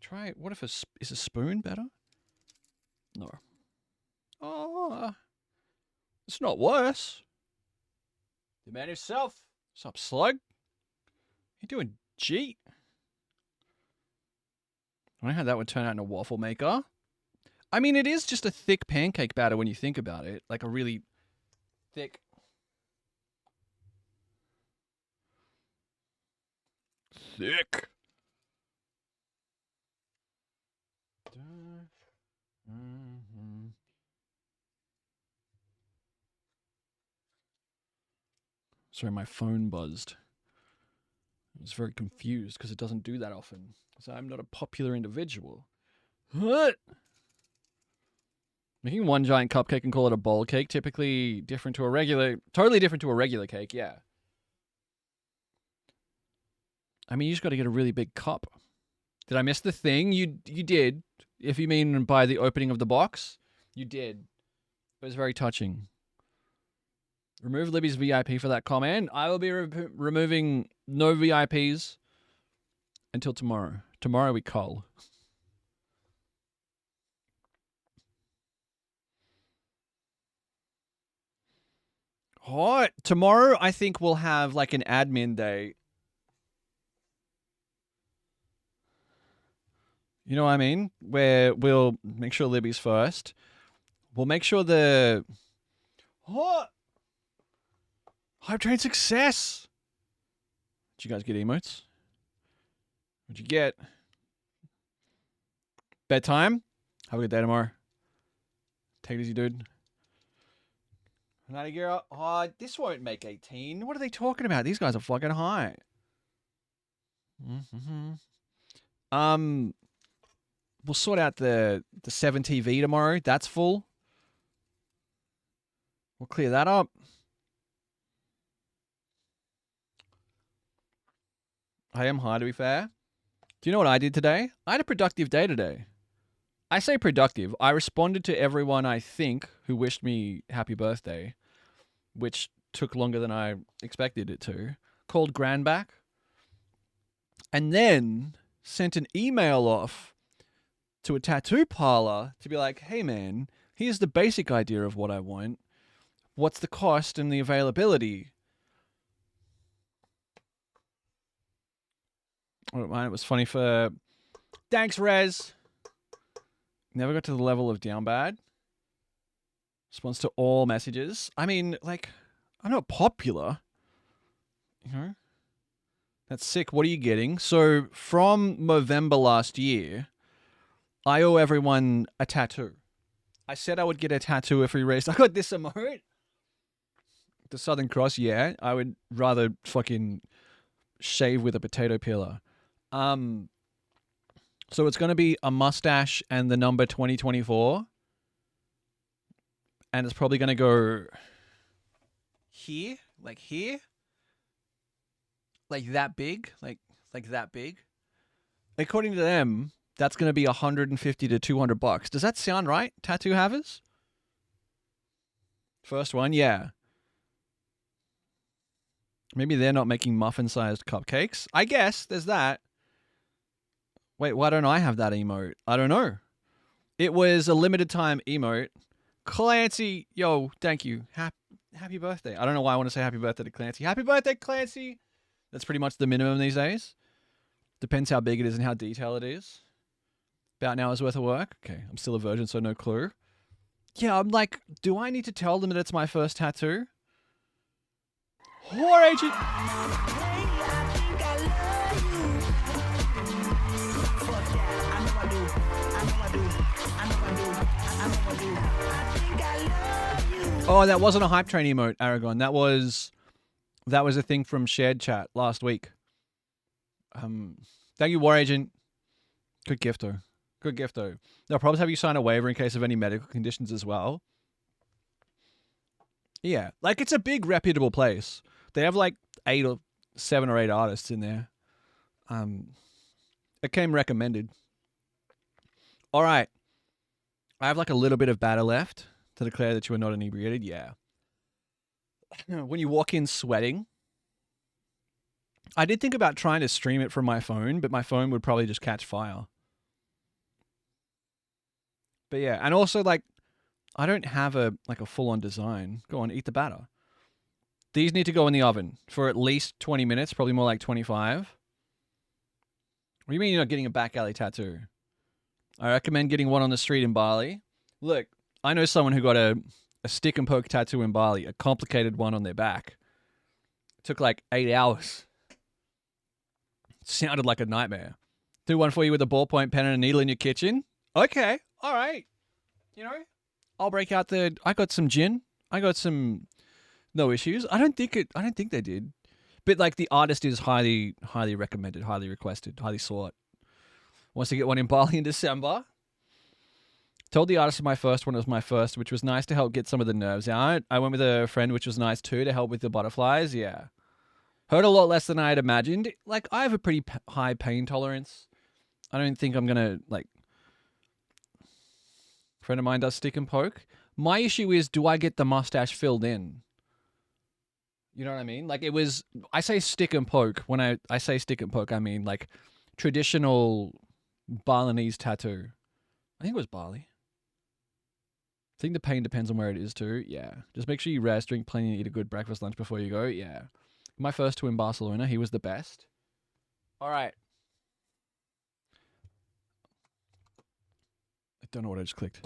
Try it. What if is a spoon better? No. Oh, it's not worse. The man himself. What's up, slug? You doing, G? I don't know how that would turn out in a waffle maker. I mean, it is just a thick pancake batter when you think about it. Like a really thick. Thick. Sorry, my phone buzzed. I was very confused because it doesn't do that often. So I'm not a popular individual. What? Making one giant cupcake and call it a bowl cake, typically different to a regular, totally different to a regular cake, yeah. I mean, you just got to get a really big cup. Did I miss the thing? You did. If you mean by the opening of the box, you did. It was very touching. Remove Libby's VIP for that comment. I will be removing no VIPs until tomorrow. Tomorrow we call. What? Tomorrow I think we'll have like an admin day. You know what I mean? Where we'll make sure Libby's first. We'll make sure the... What? Hype train success! Did you guys get emotes? What'd you get? Bedtime? Have a good day tomorrow. Take it easy, dude. Natagira, oh, this won't make 18. What are they talking about? These guys are fucking high. We'll sort out the 7 TV tomorrow. That's full. We'll clear that up. I am high, to be fair. Do you know what I did today? I had a productive day today. I say productive. I responded to everyone, I think, who wished me happy birthday, which took longer than I expected it to. Called Grandback. And then sent an email off to a tattoo parlor to be like, hey man, here's the basic idea of what I want. What's the cost and the availability? I don't mind. It was funny for... Thanks, Rez. Never got to the level of down bad. Response to all messages. I mean, like, I'm not popular. You know? That's sick. What are you getting? So, from November last year, I owe everyone a tattoo. I said I would get a tattoo if we raised... I got this emote. The Southern Cross, yeah. I would rather fucking shave with a potato peeler. So it's going to be a mustache and the number 2024. And it's probably going to go here, like here. Like that big, like that big. According to them, that's going to be $150 to $200. Does that sound right, tattoo havers? First one, yeah. Maybe they're not making muffin-sized cupcakes. I guess there's that. Wait, why don't I have that emote? I don't know. It was a limited time emote. Clancy, yo, thank you. Happy birthday. I don't know why I want to say happy birthday to Clancy. Happy birthday, Clancy. That's pretty much the minimum these days. Depends how big it is and how detailed it is. About an hour's worth of work. Okay, I'm still a virgin, so no clue. Yeah, I'm like, do I need to tell them that it's my first tattoo? War agent. Oh, that wasn't a hype train emote, Aragon. That was a thing from shared chat last week. Thank you, War Agent. Good gift though. Good gift though. They'll probably have you sign a waiver in case of any medical conditions as well. Yeah, like it's a big reputable place. They have like 7 or 8 artists in there. It came recommended. All right. I have like a little bit of batter left to declare that you are not inebriated. Yeah. When you walk in sweating, I did think about trying to stream it from my phone, but my phone would probably just catch fire. But yeah, and also like I don't have a full-on design. Go on, eat the batter. These need to go in the oven for at least 20 minutes, probably more like 25. What do you mean you're not getting a back alley tattoo? I recommend getting one on the street in Bali. Look, I know someone who got a stick and poke tattoo in Bali, a complicated one on their back. It took like 8 hours. It sounded like a nightmare. Do one for you with a ballpoint pen and a needle in your kitchen? Okay, all right. You know, I'll break out I got some gin. I got some... No issues. I don't think they did. But like the artist is highly recommended, highly requested, highly sought. Wants to get one in Bali in December. Told the artist my first one was my first, which was nice to help get some of the nerves out. I went with a friend, which was nice too, to help with the butterflies. Yeah. Hurt a lot less than I had imagined. Like, I have a pretty high pain tolerance. I don't think I'm going to, like... A friend of mine does stick and poke. My issue is, do I get the mustache filled in? You know what I mean? Like, it was... I say stick and poke. When I say stick and poke, I mean, like, traditional Balinese tattoo. I think it was Bali. I think the pain depends on where it is too. Yeah. Just make sure you rest, drink plenty, and eat a good breakfast, lunch before you go. Yeah. My first two in Barcelona, he was the best. All right. I don't know what I just clicked.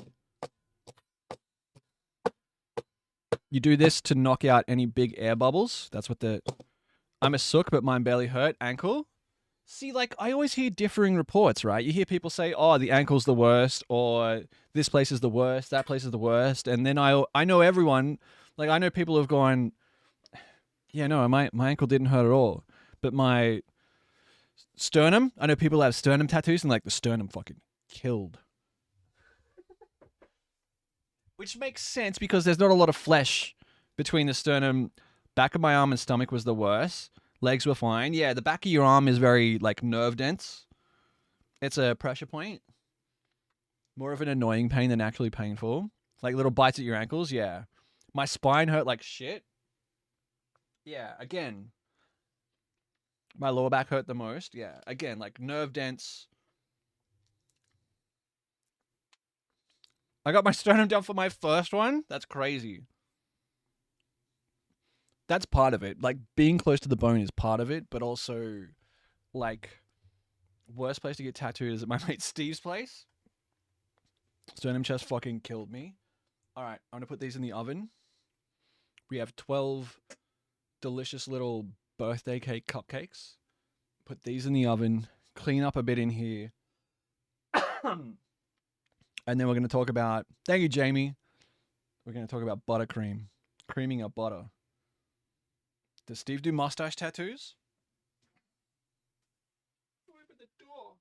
You do this to knock out any big air bubbles. That's what I'm a sook, but mine barely hurt. Ankle. See, like, I always hear differing reports, right? You hear people say, oh, the ankle's the worst, or this place is the worst, that place is the worst. And then I know everyone, like, I know people who have gone, yeah, no, my ankle didn't hurt at all. But my sternum, I know people have sternum tattoos, and, like, the sternum fucking killed. Which makes sense, because there's not a lot of flesh between the sternum. Back of my arm and stomach was the worst. Legs were fine. Yeah, the back of your arm is very, like, nerve dense. It's a pressure point. More of an annoying pain than actually painful. Like little bites at your ankles, yeah. My spine hurt like shit. Yeah, again, my lower back hurt the most. Yeah, again, like nerve dense. I got my sternum done for my first one. That's crazy. That's part of it. Like being close to the bone is part of it, but also like worst place to get tattooed is at my mate Steve's place. Sternum chest fucking killed me. All right, I'm gonna put these in the oven. We have 12 delicious little birthday cake cupcakes. Put these in the oven. Clean up a bit in here. And then we're gonna talk about. Thank you, Jamie. We're gonna talk about buttercream, creaming up butter. Does Steve do mustache tattoos? Open the door.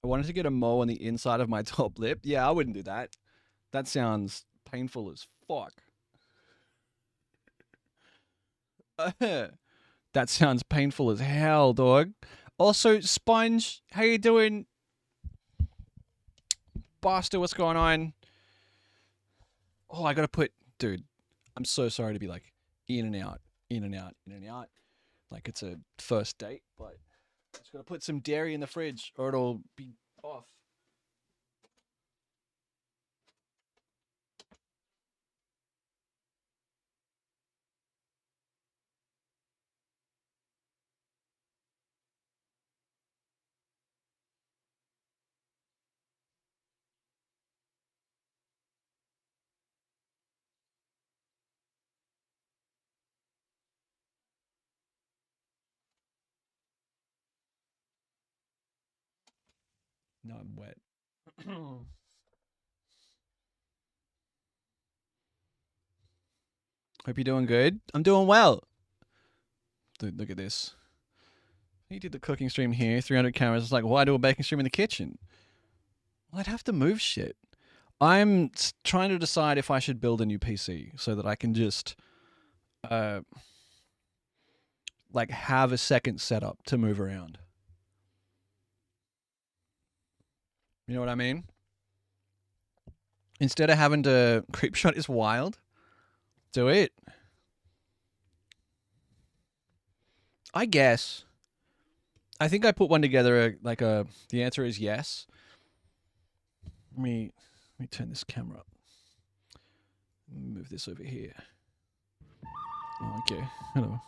I wanted to get a mole on the inside of my top lip. Yeah, I wouldn't do that. That sounds painful as fuck. That sounds painful as hell, dog. Also, Sponge, how you doing? Buster, what's going on? Oh, I gotta put... Dude, I'm so sorry to be like in and out, in and out, in and out. Like it's a first date, but I just gotta put some dairy in the fridge or it'll be off. No, I'm wet. Hope you're doing good. I'm doing well. Dude, look at this. He did the cooking stream here, 300 cameras. It's like, why do a baking stream in the kitchen? Well, I'd have to move shit. I'm trying to decide if I should build a new PC so that I can just, like, have a second setup to move around. You know what I mean? Instead of having to creep shot is wild. Do it. I guess. I think I put one together the answer is yes. Let me turn this camera up. Move this over here. Oh, okay. Hello.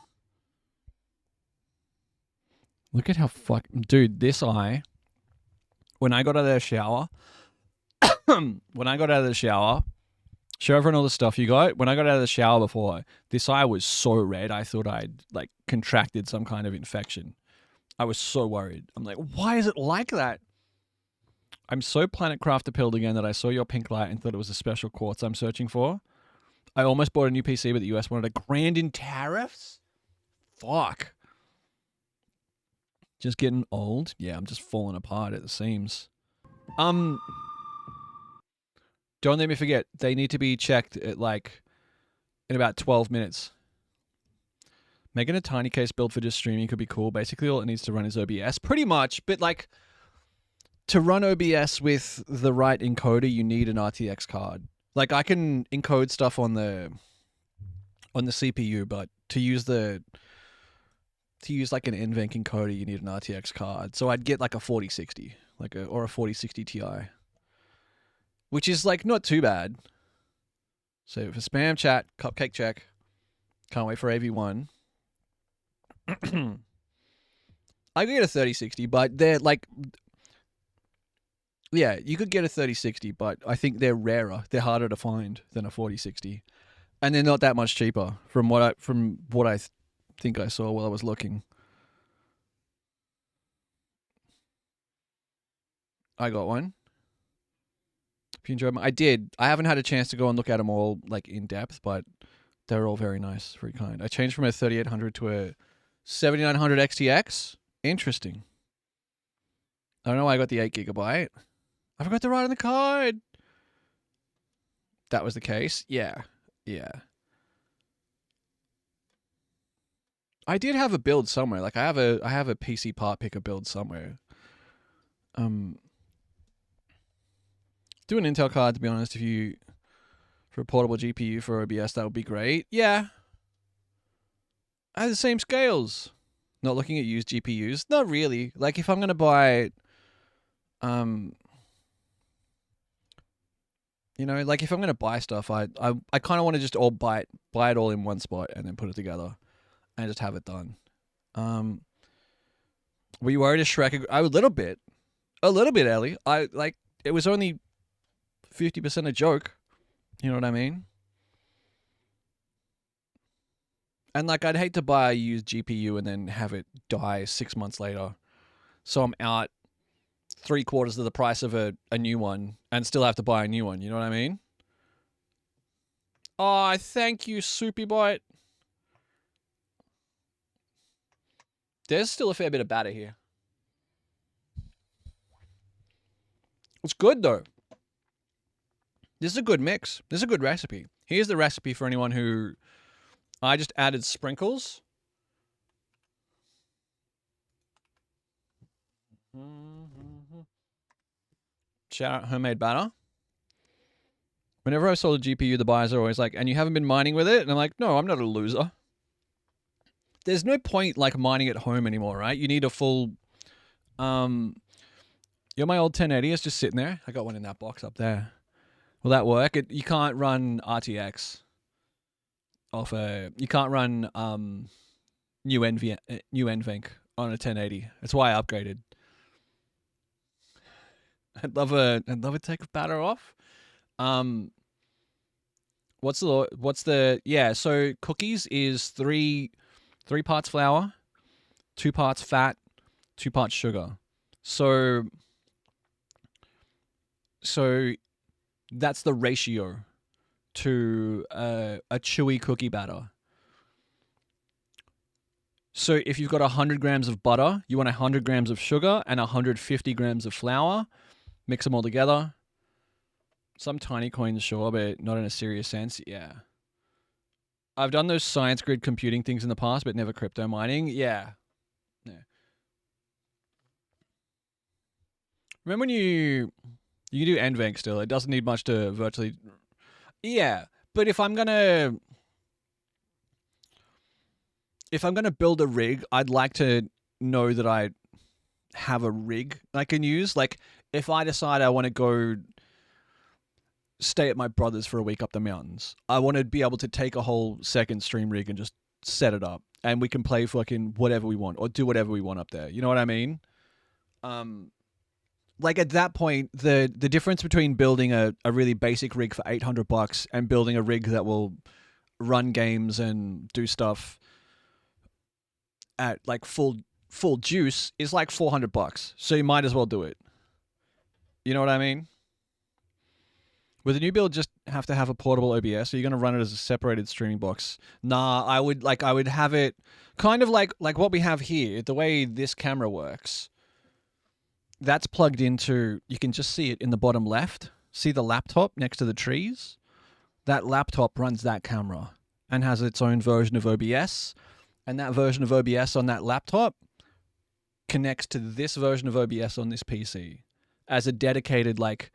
Look at how dude, this eye. When I got out of the shower, show everyone all the stuff you got. When I got out of the shower before, this eye was so red, I thought I'd like contracted some kind of infection. I was so worried. I'm like, why is it like that? I'm so Planet Crafter pilled again that I saw your pink light and thought it was a special quartz I'm searching for. I almost bought a new PC, but the US wanted $1,000 in tariffs? Fuck. Just getting old? Yeah, I'm just falling apart at the seams. Don't let me forget, they need to be checked at in about 12 minutes. Making a tiny case build for just streaming could be cool. Basically, all it needs to run is OBS. Pretty much, but to run OBS with the right encoder, you need an RTX card. Like I can encode stuff on the CPU, but to use like an NVENC encoder, you need an RTX card. So I'd get like a 4060, or a 4060 Ti, which is like not too bad. So for spam chat, cupcake check. Can't wait for AV1. I could get a 3060, but they're like, yeah, you could get a 3060, but I think they're rarer. They're harder to find than a 4060, and they're not that much cheaper from what I think I saw while I was looking. I got one. If you enjoyed them, I did. I haven't had a chance to go and look at them all like in depth, but they're all very nice, very kind. I changed from a 3800 to a 7900 XTX. Interesting. I don't know why I got the 8GB. I forgot to write on the card. That was the case. Yeah. I did have a build somewhere. Like I have a PC part picker build somewhere. Do an Intel card, to be honest. For a portable GPU for OBS, that would be great. Yeah. I have the same scales. Not looking at used GPUs. Not really. Like if I'm gonna buy, like if I'm gonna buy stuff, I kind of want to just all buy it all in one spot and then put it together, and just have it done. Were you worried a Shrek? A little bit, Ellie. It was only 50% a joke. You know what I mean? And like, I'd hate to buy a used GPU and then have it die 6 months later. So I'm out 3/4 of the price of a new one and still have to buy a new one. You know what I mean? Oh, thank you, Soupy Bite. There's still a fair bit of batter here. It's good, though. This is a good mix. This is a good recipe. Here's the recipe for anyone who... I just added sprinkles. Shout out homemade batter. Whenever I sold a GPU, the buyers are always like, and you haven't been mining with it? And I'm like, no, I'm not a loser. There's no point like mining at home anymore, right? You need a full... my old 1080 is just sitting there. I got one in that box up there. Will that work? You can't run RTX. You can't run new NVENC on a 1080. That's why I upgraded. I'd love a take of batter off. So cookies is three parts flour, 2 parts fat, 2 parts sugar. So that's the ratio to a chewy cookie batter. So if you've got 100 grams of butter, you want 100 grams of sugar and 150 grams of flour. Mix them all together. Some tiny coins, sure, but not in a serious sense. Yeah. I've done those science grid computing things in the past, but never crypto mining. Yeah. Remember when you do NVENC still? It doesn't need much to virtually... Yeah, but if I'm gonna build a rig, I'd like to know that I have a rig I can use. Like, if I decide I want to go stay at my brother's for a week up the mountains, I want to be able to take a whole second stream rig and just set it up, and we can play fucking whatever we want or do whatever we want up there. You know what I mean? Like at that point, the difference between building a really basic rig for $800 and building a rig that will run games and do stuff at like full juice is like $400. So you might as well do it. You know what I mean? With a new build, just have to have a portable OBS. Are you going to run it as a separated streaming box? Nah, I would have it kind of like what we have here. The way this camera works. That's plugged into, you can just see it in the bottom left. See the laptop next to the trees? That laptop runs that camera and has its own version of OBS. And that version of OBS on that laptop connects to this version of OBS on this PC as a dedicated, like,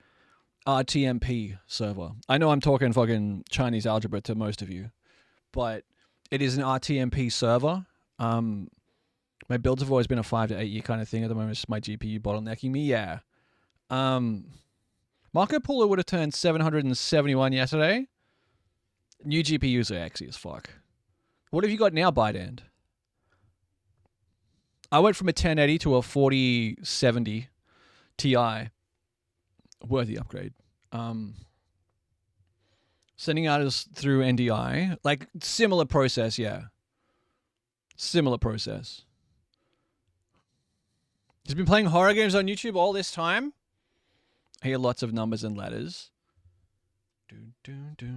RTMP server. I know I'm talking fucking Chinese algebra to most of you, but it is an RTMP server. My builds have always been a 5 to 8 year kind of thing. At the moment, it's my GPU bottlenecking me. Yeah. Marco Polo would have turned 771 yesterday. New GPUs are exy as fuck. What have you got now, Bidend? I went from a 1080 to a 4070 Ti. Worthy upgrade. Sending out is through NDI. Like, similar process, yeah. Similar process. He's been playing horror games on YouTube all this time. I hear lots of numbers and letters. Do, do, do.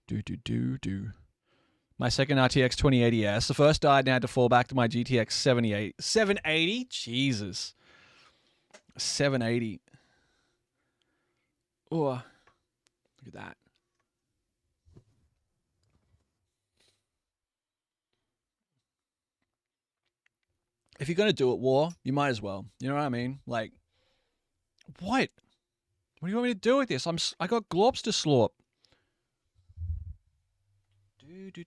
Do, do, do, do. My second RTX 2080S. The first died and I had to fall back to my GTX 780? Jesus. 780. Oh, look at that. If you're going to do it, War, you might as well. You know what I mean? Like, what? What do you want me to do with this? I got globs to slurp. You're going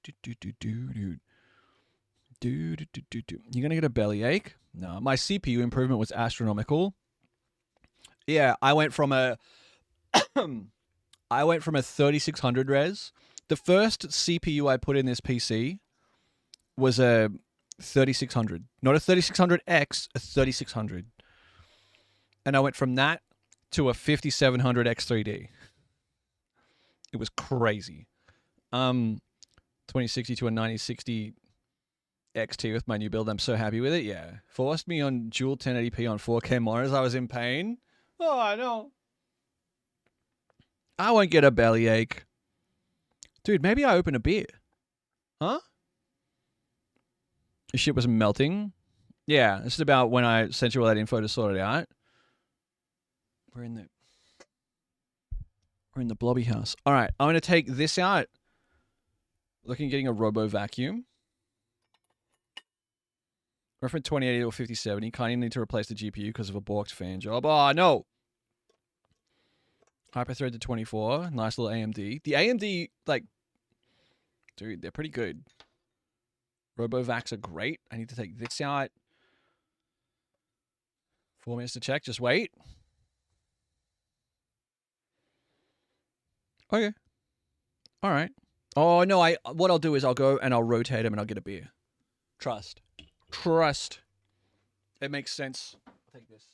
to get a bellyache? No, my CPU improvement was astronomical. Yeah, I went from a 3600 res. The first CPU I put in this PC was a 3600. Not a 3600X, a 3600. And I went from that to a 5700 X3D. It was crazy. 2060 to a 9060 XT with my new build. I'm so happy with it. Yeah. Forced me on dual 1080p on 4K monitors. I was in pain. Oh, I know. I won't get a bellyache. Dude, maybe I open a beer. Huh? This shit was melting. Yeah, this is about when I sent you all that info to sort it out. We're in the blobby house. All right, I'm going to take this out. Looking at getting a robo vacuum. Went from 2080 to a 5070. Kind of need to replace the GPU because of a balked fan job. Oh, no. Hyperthread to 24. Nice little AMD. The AMD, like, dude, they're pretty good. RoboVacs are great. I need to take this out. 4 minutes to check. Just wait. Okay. All right. Oh, no. What I'll do is I'll go and I'll rotate them and I'll get a beer. Trust. It makes sense. I'll take this.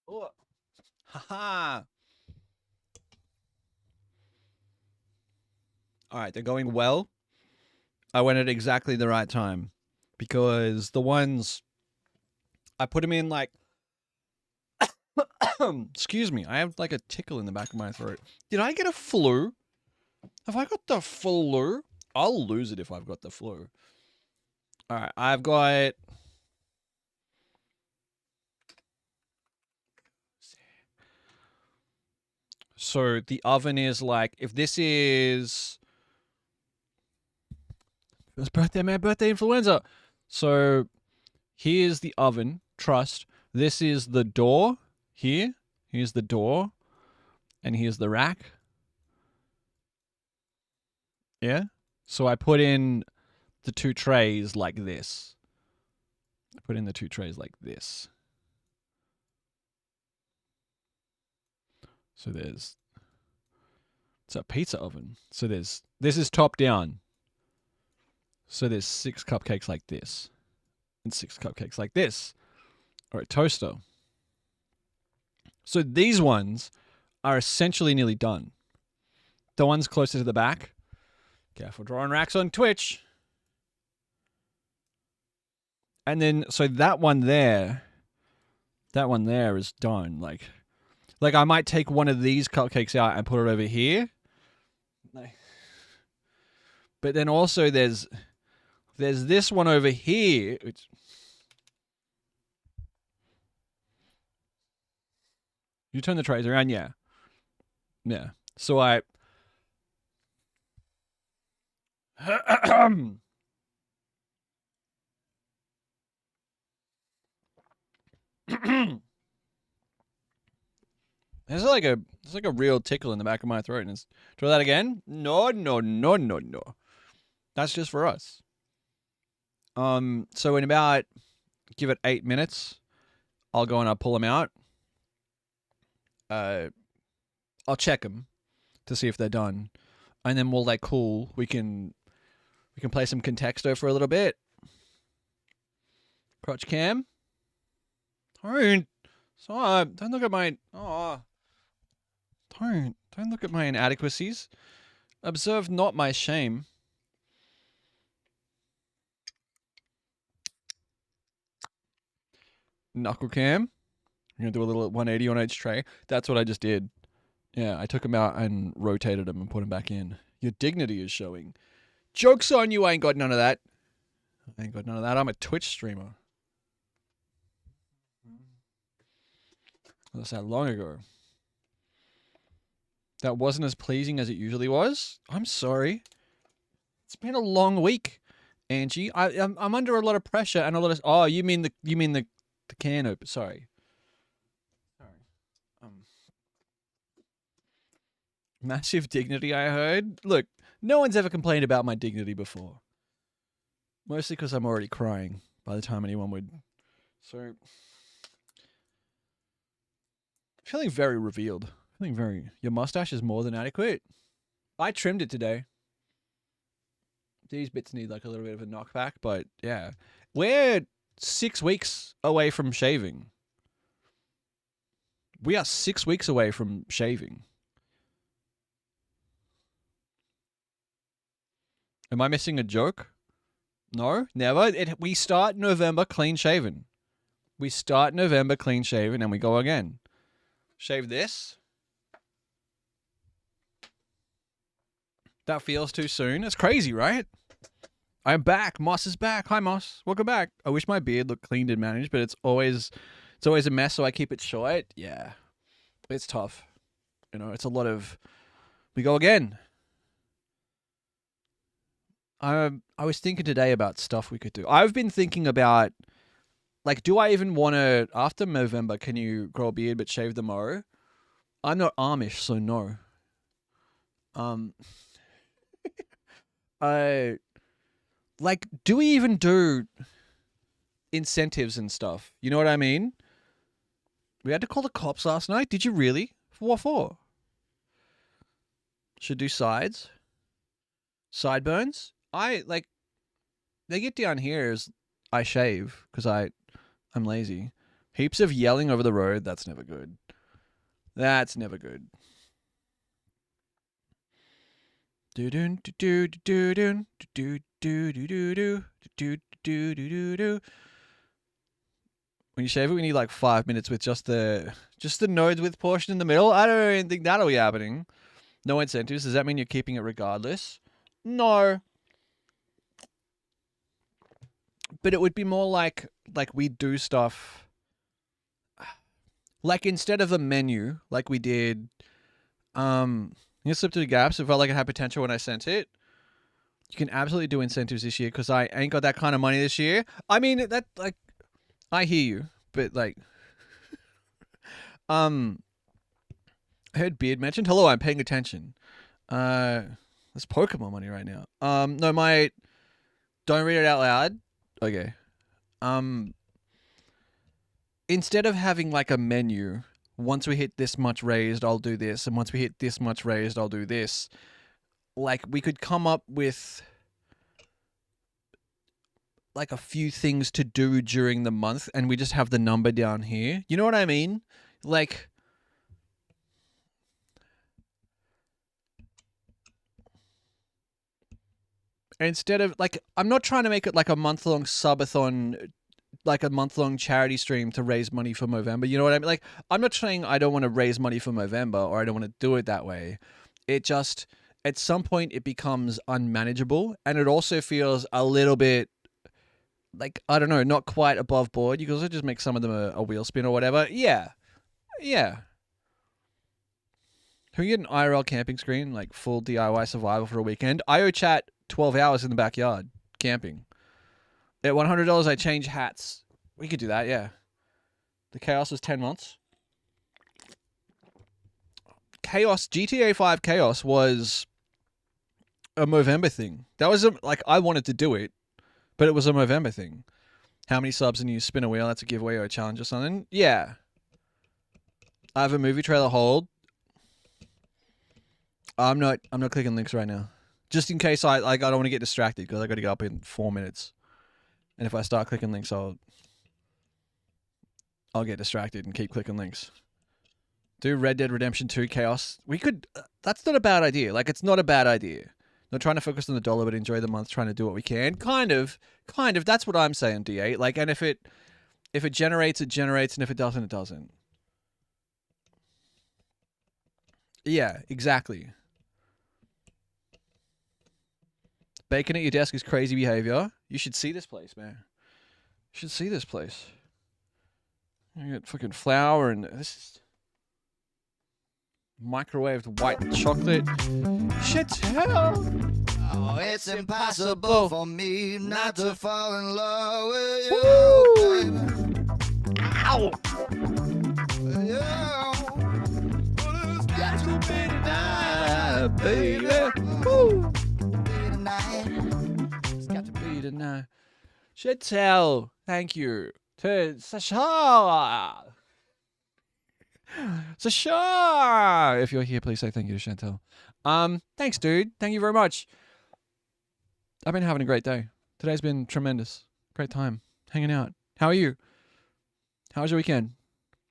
Oh. Haha. All right, they're going well. I went at exactly the right time because the ones I put them in like excuse me, I have like a tickle in the back of my throat. Did I get a flu? Have I got the flu? I'll lose it if I've got the flu. All right, I've got so the oven is like if this is it's birthday man, birthday influenza. So here's the oven, trust. This is the door here. Here's the door. And here's the rack. Yeah. So I put in the two trays like this. I put in the two trays like this. So it's a pizza oven. So this is top down. So there's 6 cupcakes like this. And 6 cupcakes like this. Or a toaster. So these ones are essentially nearly done. The ones closer to the back. Careful drawing racks on Twitch. And then, so that one there is done. Like I might take one of these cupcakes out and put it over here. But then also there's this one over here. You turn the trays around, yeah. Yeah. So I There's like a real tickle in the back of my throat. And try that again? No. That's just for us. So in about, give it 8 minutes, I'll go and I'll pull them out. I'll check them to see if they're done, and then we'll like cool. We can play some Contexto for a little bit. Crotch cam. Don't look at my don't look at my inadequacies. Observe not my shame. Knuckle cam. I'm gonna do a little 180 on each tray. That's what I just did. Yeah, I took them out and rotated them and put them back in. Your dignity is showing. Joke's on you, I ain't got none of that. I'm a Twitch streamer. That was that long ago. That wasn't as pleasing as it usually was. I'm sorry. It's been a long week, Angie. I'm under a lot of pressure and a lot of. Oh, you mean the can open? Sorry. Massive dignity, I heard. Look, no one's ever complained about my dignity before. Mostly because I'm already crying by the time anyone would. So, feeling very revealed. Your mustache is more than adequate. I trimmed it today. These bits need like a little bit of a knockback, but yeah. We're 6 weeks away from shaving. We are 6 weeks away from shaving. Am I missing a joke? No, never. We start November clean shaven. And we go again. Shave this. That feels too soon. It's crazy, right? I'm back. Moss is back. Hi, Moss. Welcome back. I wish my beard looked cleaned and managed, but it's always a mess, so I keep it short. Yeah. It's tough. You know, it's a lot of... We go again. I was thinking today about stuff we could do. I've been thinking about, like, do I even want to... After November, can you grow a beard but shave the mo? I'm not Amish, so no. Do we even do incentives and stuff? You know what I mean? We had to call the cops last night. Did you really? What for? Should do sides. Sideburns. They get down here as I shave because I'm lazy. Heaps of yelling over the road. That's never good. That's never good. Do do do do do do do do do do do do do do do. When you shave it, we need like 5 minutes with just the node width portion in the middle. I don't even think that'll be happening. No incentives. Does that mean you're keeping it regardless? No. But it would be more like we do stuff. Like instead of a menu, like we did, you slip through the gaps. It felt like it had potential when I sent it. You can absolutely do incentives this year because I ain't got that kind of money this year. I mean, that like, I hear you, but like, I heard Beard mentioned. Hello, I'm paying attention. There's Pokemon money right now. No, don't read it out loud. Okay. Instead of having like a menu, once we hit this much raised, I'll do this, and once we hit this much raised, I'll do this. Like we could come up with like a few things to do during the month, and we just have the number down here. You know what I mean? Like, instead of like, I'm not trying to make it like a month-long subathon, like a month-long charity stream to raise money for Movember. You know what I mean? Like, I'm not saying I don't want to raise money for Movember or I don't want to do it that way. It just, at some point, it becomes unmanageable, and it also feels a little bit like, I don't know, not quite above board. You can also just make some of them a wheel spin or whatever. Yeah. Yeah. Can we get an IRL camping screen, like full DIY survival for a weekend? IO chat 12 hours in the backyard camping. At $100, I change hats. We could do that, yeah. The Chaos was 10 months. GTA 5 Chaos was a Movember thing. That was like, I wanted to do it, but it was a Movember thing. How many subs and you spin a wheel? That's a giveaway or a challenge or something. Yeah. I have a movie trailer hold. I'm not clicking links right now. Just in case I don't want to get distracted because I got to get up in 4 minutes. And if I start clicking links, I'll get distracted and keep clicking links. Do Red Dead Redemption 2 Chaos. We could, that's not a bad idea. Like, it's not a bad idea. Not trying to focus on the dollar, but enjoy the month, trying to do what we can. Kind of. That's what I'm saying, D8. Like, and if it generates, it generates, and if it doesn't, it doesn't. Yeah, exactly. Bacon at your desk is crazy behavior. You should see this place, man. You should see this place. You got fucking flour and this is microwaved white chocolate. Shit, hell. Oh, it's impossible for me not to fall in love with you, baby. Ow! Yeah. Well, it's got to be tonight, baby. Woo! It's got to be tonight. Chantel, thank you. To Sasha. Sasha! If you're here, please say thank you to Chantel. Thanks, dude. Thank you very much. I've been having a great day. Today's been tremendous. Great time. Hanging out. How are you? How was your weekend?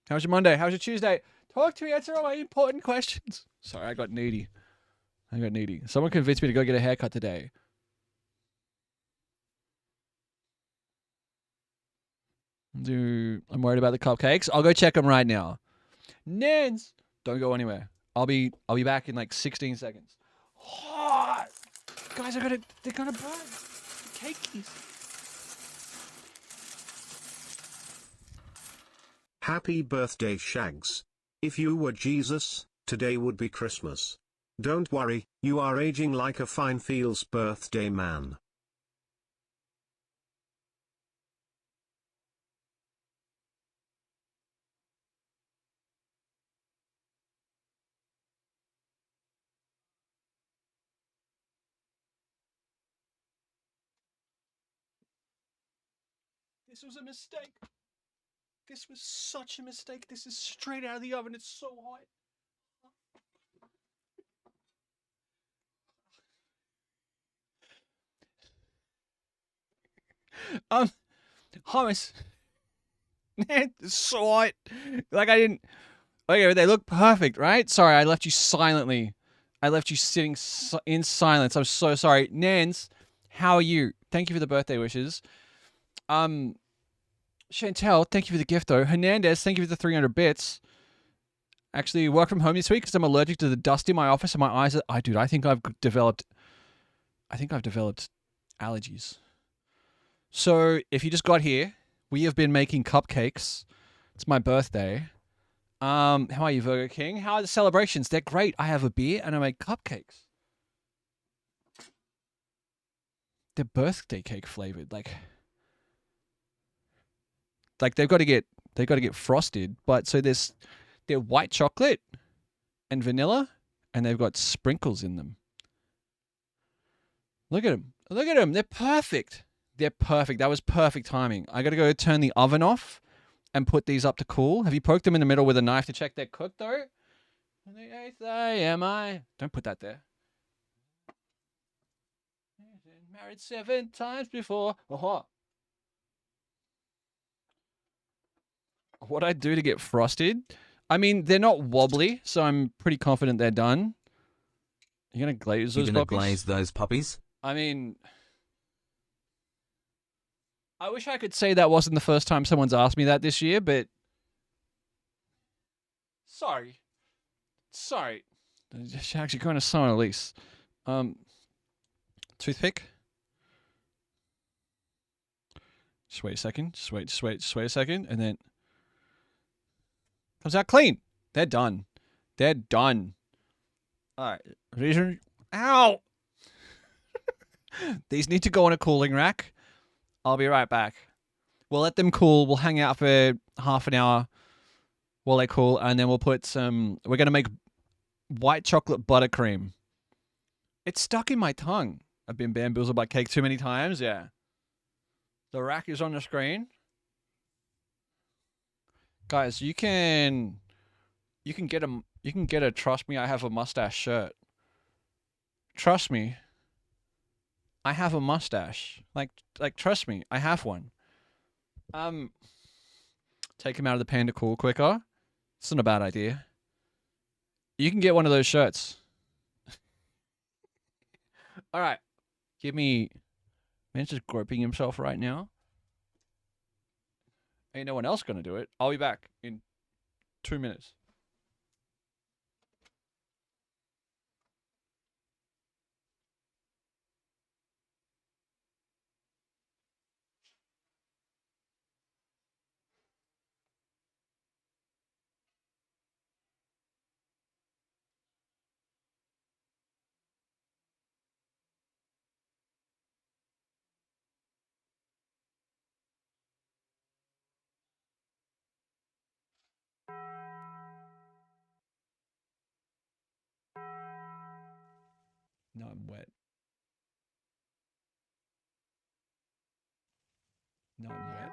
How was your Monday? How was your Tuesday? Talk to me. Answer all my important questions. Sorry, I got needy. Someone convinced me to go get a haircut today. I'm worried about the cupcakes. I'll go check them right now. Nans, don't go anywhere. I'll be back in like 16 seconds. Hot. Guys, they're gonna burn the cakeys. Happy birthday, Shags. If you were Jesus, today would be Christmas. Don't worry, you are aging like a fine feels birthday man. This was a mistake. This was such a mistake. This is straight out of the oven. It's so hot. Hummus. Sweet. Like I didn't. Okay, they look perfect, right? Sorry, I left you silently. I left you sitting in silence. I'm so sorry. Nans, how are you? Thank you for the birthday wishes. Chantel, thank you for the gift though. Hernandez, thank you for the 300 bits. Actually, work from home this week because I'm allergic to the dust in my office and my eyes. Dude, I think I've developed allergies. So if you just got here, we have been making cupcakes. It's my birthday. How are you, Virgo King? How are the celebrations? They're great. I have a beer and I make cupcakes. They're birthday cake flavored. Like they've got to get frosted. But so they're white chocolate and vanilla, and they've got sprinkles in them. Look at them. Look at them. They're perfect. They're perfect. That was perfect timing. I got to go turn the oven off and put these up to cool. Have you poked them in the middle with a knife to check they're cooked, though? On the 8th day, am I? Don't put that there. Married 7 times before. Oh. What I do to get frosted? I mean, they're not wobbly, so I'm pretty confident they're done. You're going to glaze those puppies? You're going to glaze those puppies? I mean, I wish I could say that wasn't the first time someone's asked me that this year, but sorry. Just actually going to sign a lease. Toothpick. Just wait a second. Just wait a second, and then comes out clean. They're done. All right. Reason. Ow. These need to go on a cooling rack. I'll be right back. We'll let them cool. We'll hang out for half an hour while they cool, and then we'll put some. We're gonna make white chocolate buttercream. It's stuck in my tongue. I've been bamboozled by cake too many times. Yeah. The rack is on the screen. Guys, you can get a trust me, I have a mustache shirt. Trust me. I have a mustache. Like trust me, I have one. Take him out of the pan to cool quicker. It's not a bad idea. You can get one of those shirts. All right. Give me. Man's just groping himself right now. Ain't no one else gonna do it. I'll be back in 2 minutes. No, I'm wet. No, I'm wet.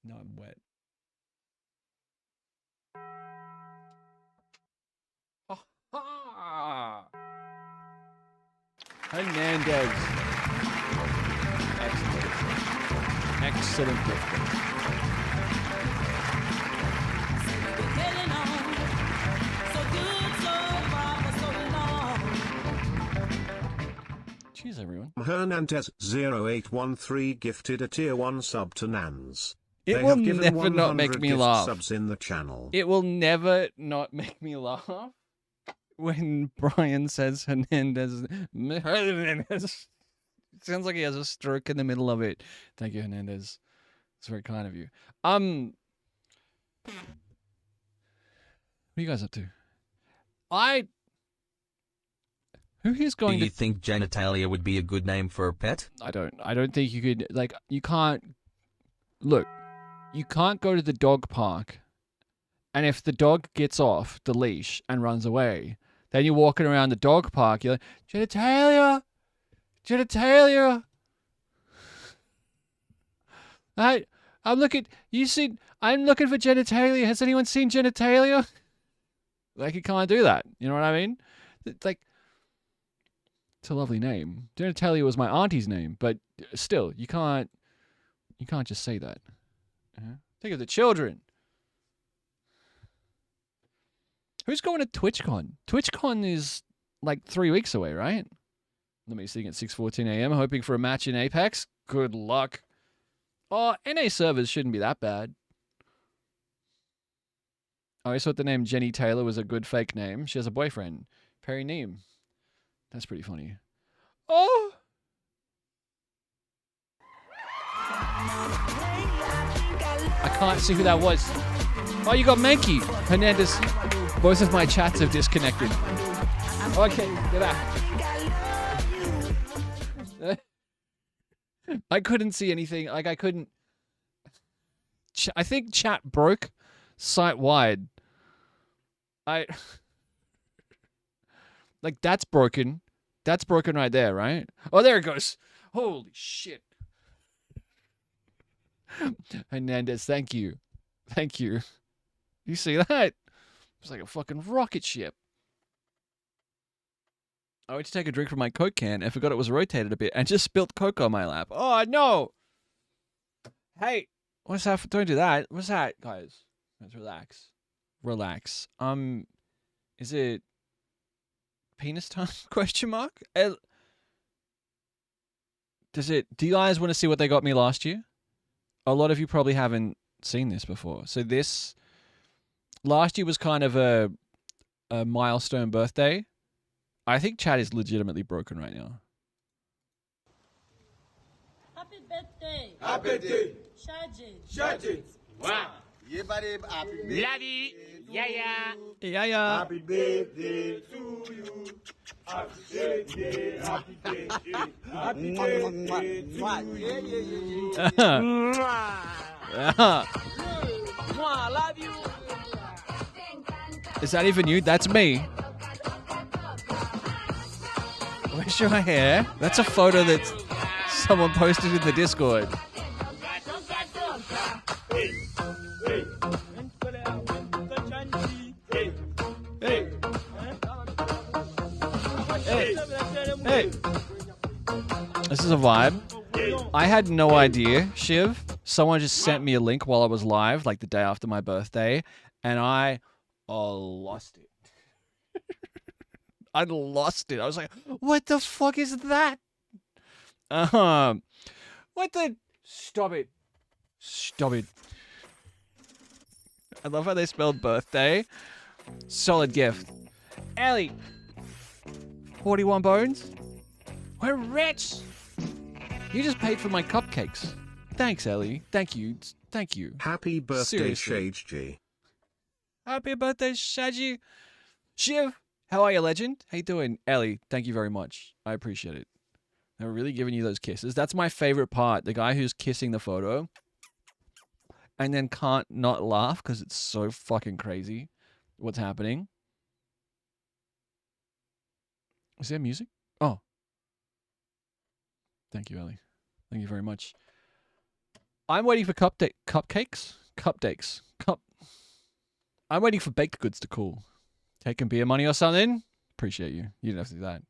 No, I'm wet. Ha! Hernandez. Excellent. Excellent gift. Cheers, everyone. Hernandez 0813 gifted a tier 1 sub to Nans. It They will have given never not make 100 me gift laugh. subs in the channel. It will never not make me laugh when Brian says Hernandez. Hernandez. It sounds like he has a stroke in the middle of it. Thank you, Hernandez. It's very kind of you. What are you guys up to? Who is Do going you to? think genitalia would be a good name for a pet? I don't think you could. Like, you can't. Look, you can't go to the dog park, and if the dog gets off the leash and runs away, then you're walking around the dog park. You're like, genitalia, genitalia. I'm looking. You see? I'm looking for genitalia. Has anyone seen genitalia? Like, you can't do that. You know what I mean? Like, it's a lovely name. Genitalia was my auntie's name, but still, you can't just say that. Think of the children. Who's going to TwitchCon? TwitchCon is like 3 weeks away, right? Let me see at 6:14 a.m. hoping for a match in Apex. Good luck. Oh, NA servers shouldn't be that bad. I always thought the name Jenny Taylor was a good fake name. She has a boyfriend, Perry Neem. That's pretty funny. Oh! I can't see who that was. Oh, you got Mankey. Hernandez. Both of my chats have disconnected. Okay, get back. I couldn't see anything. Like, I couldn't. I think chat broke site-wide. Like, that's broken. That's broken right there, right? Oh, there it goes. Holy shit. Hernandez, thank you. Thank you. You see that? It's like a fucking rocket ship. I went to take a drink from my Coke can and forgot it was rotated a bit and just spilt Coke on my lap. Oh, no. Hey. What's that? Don't do that. What's that, guys? Let's relax. Relax. Is it penis time? Question mark? Do you guys want to see what they got me last year? A lot of you probably haven't seen this before. So this last year was kind of a milestone birthday. I think chat is legitimately broken right now. Happy birthday. Happy birthday. Charge it. Wow. Bloody. Yeah. Yeah. Happy birthday to you. Happy birthday. Happy birthday. Happy birthday Mwah, love you. Is that even you? That's me. Where's your hair? That's a photo that someone posted in the Discord. Hey. This is a vibe. I had no idea, Shiv. Someone just sent me a link while I was live, like the day after my birthday, and I lost it. I lost it. I was like, what the fuck is that? What the? Stop it. Stop it. I love how they spelled birthday. Solid gift. Ellie. 41 bones? We're rich. You just paid for my cupcakes. Thanks, Ellie. Thank you. Thank you. Happy birthday, Seriously. Shage G. Happy birthday, Shaji. Shiv, how are you, legend? How you doing? Ellie, thank you very much. I appreciate it. They're really giving you those kisses. That's my favorite part. The guy who's kissing the photo and then can't not laugh because it's so fucking crazy what's happening. Is there music? Oh. Thank you, Ellie. Thank you very much. I'm waiting for cupcakes? Cupcakes. I'm waiting for baked goods to cool. Taking beer money or something? Appreciate you. You didn't have to do that.